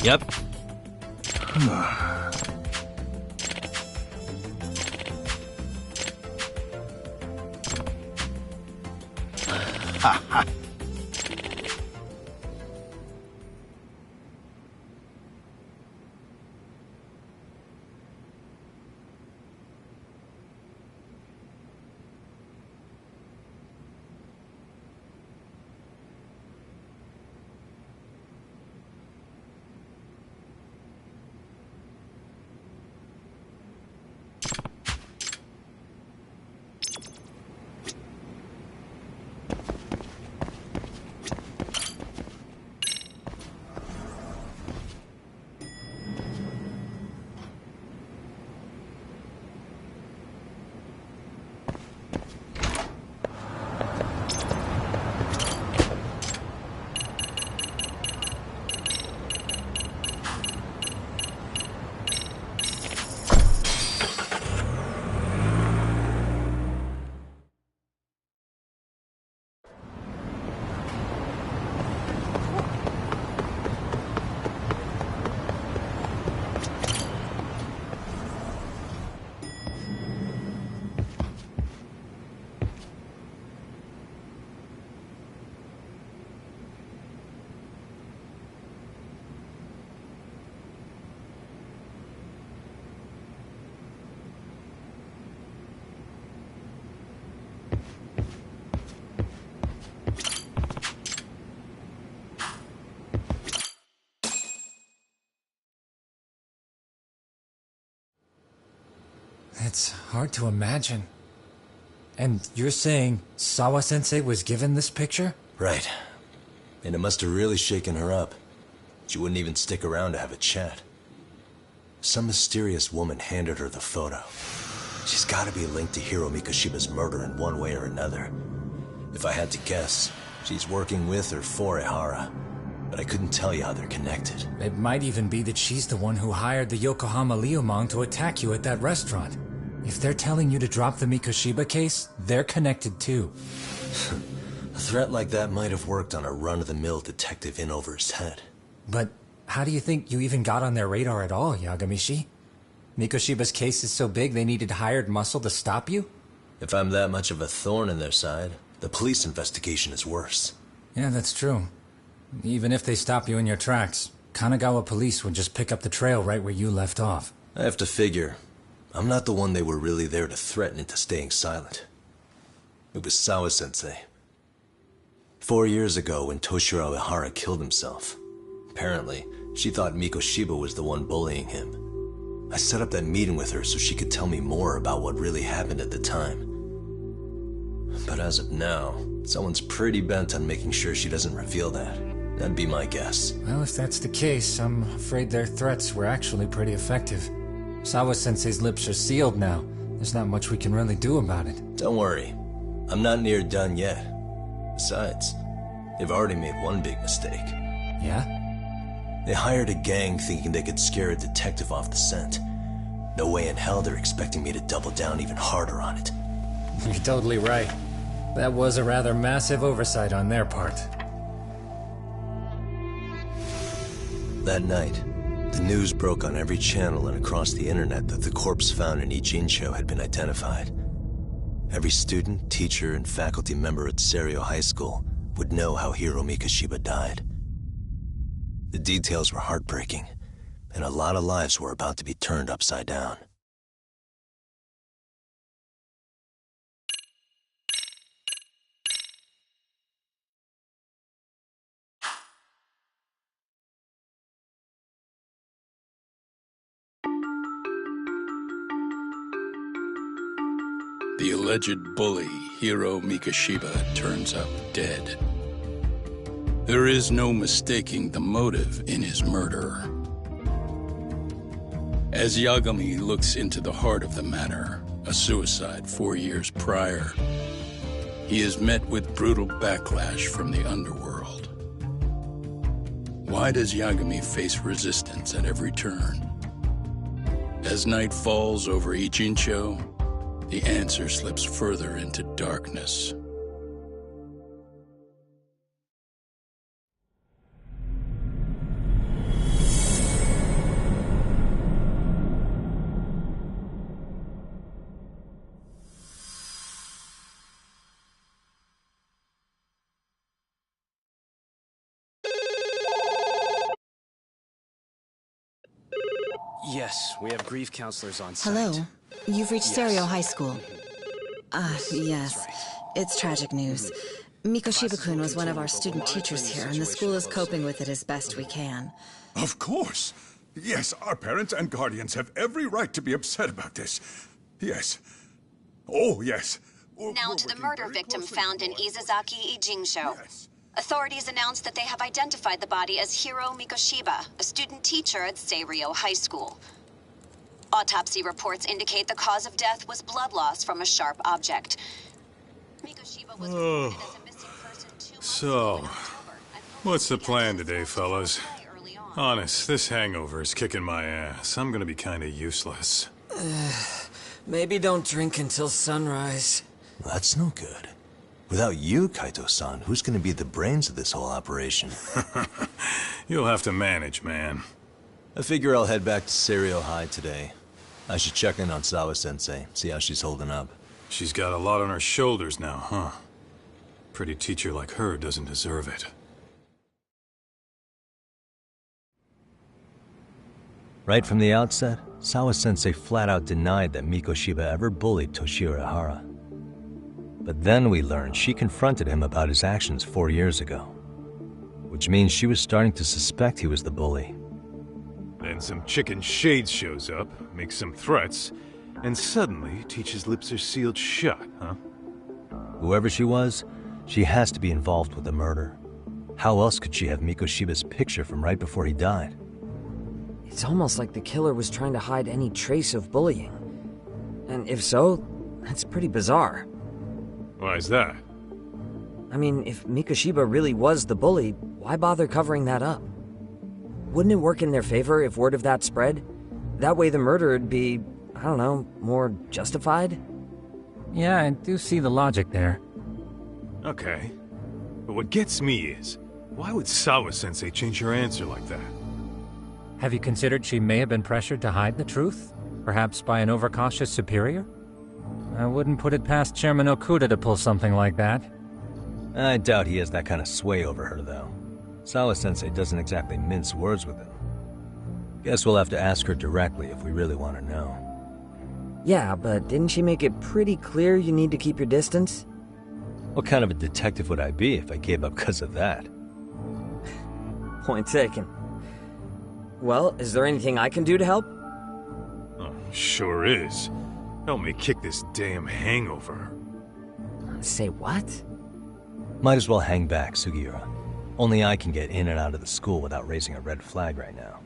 Yep. Ha ha. It's hard to imagine. And you're saying Sawa-sensei was given this picture? Right. And it must have really shaken her up. She wouldn't even stick around to have a chat. Some mysterious woman handed her the photo. She's gotta be linked to Hiro Mikoshiba's murder in one way or another. If I had to guess, she's working with or for Ehara. But I couldn't tell you how they're connected. It might even be that she's the one who hired the Yokohama Liumang to attack you at that restaurant. If they're telling you to drop the Mikoshiba case, they're connected too. A threat like that might have worked on a run-of-the-mill detective in over his head. But how do you think you even got on their radar at all, Yagamishi? Mikoshiba's case is so big they needed hired muscle to stop you? If I'm that much of a thorn in their side, the police investigation is worse. Yeah, that's true. Even if they stop you in your tracks, Kanagawa police would just pick up the trail right where you left off. I have to figure, I'm not the one they were really there to threaten into staying silent. It was Sawa-sensei. 4 years ago when Toshiro Ehara killed himself, apparently, she thought Mikoshiba was the one bullying him. I set up that meeting with her so she could tell me more about what really happened at the time. But as of now, someone's pretty bent on making sure she doesn't reveal that. That'd be my guess. Well, if that's the case, I'm afraid their threats were actually pretty effective. Sawa-sensei's lips are sealed now. There's not much we can really do about it. Don't worry. I'm not near done yet. Besides, they've already made one big mistake. Yeah? They hired a gang thinking they could scare a detective off the scent. No way in hell they're expecting me to double down even harder on it. You're totally right. That was a rather massive oversight on their part. That night, The news broke on every channel and across the internet that the corpse found in Ijincho had been identified. Every student, teacher, and faculty member at Seiryo High School would know how Hiro Mikoshiba died. The details were heartbreaking, and a lot of lives were about to be turned upside down. The alleged bully, Hiro Mikoshiba, turns up dead. There is no mistaking the motive in his murder. As Yagami looks into the heart of the matter, a suicide 4 years prior, he is met with brutal backlash from the underworld. Why does Yagami face resistance at every turn? As night falls over Ijincho, the answer slips further into darkness. Yes, we have grief counselors on site. Hello. You've reached Yes. Seiryo High School. Yes. It's tragic news. Mikoshiba-kun was one of our student teachers here, and the school is coping with it as best we can. Of course. Yes, our parents and guardians have every right to be upset about this. Yes. Oh, yes. Now to the murder victim found in Izazaki Ijincho. Authorities announced that they have identified the body as Hiro Mikoshiba, a student teacher at Seiryo High School. Autopsy reports indicate the cause of death was blood loss from a sharp object. Mikoshiba was reported as a missing person 2 months So, what's the plan today, fellas? Honest, this hangover is kicking my ass. I'm gonna be kinda useless. Maybe don't drink until sunrise. That's no good. Without you, Kaito-san, who's gonna be the brains of this whole operation? You'll have to manage, man. I figure I'll head back to Seiryo High today. I should check in on Sawa-sensei, see how she's holding up. She's got a lot on her shoulders now, huh? Pretty teacher like her doesn't deserve it. Right from the outset, Sawa-sensei flat out denied that Mikoshiba ever bullied Toshiro Ihara. But then we learned she confronted him about his actions 4 years ago. Which means she was starting to suspect he was the bully. Then some chicken shades shows up, makes some threats, and suddenly Teach's lips are sealed shut, huh? Whoever she was, she has to be involved with the murder. How else could she have Mikoshiba's picture from right before he died? It's almost like the killer was trying to hide any trace of bullying. And if so, that's pretty bizarre. Why is that? I mean, if Mikoshiba really was the bully, why bother covering that up? Wouldn't it work in their favor if word of that spread? That way the murder would be, I don't know, more justified? Yeah, I do see the logic there. Okay. But what gets me is, why would Sawa-sensei change her answer like that? Have you considered she may have been pressured to hide the truth? Perhaps by an overcautious superior? I wouldn't put it past Chairman Okuda to pull something like that. I doubt he has that kind of sway over her, though. Sawa-sensei doesn't exactly mince words with him. Guess we'll have to ask her directly if we really want to know. Yeah, but didn't she make it pretty clear you need to keep your distance? What kind of a detective would I be if I gave up because of that? Point taken. Well, is there anything I can do to help? Oh, sure is. Help me kick this damn hangover. Say what? Might as well hang back, Sugiura. Only I can get in and out of the school without raising a red flag right now.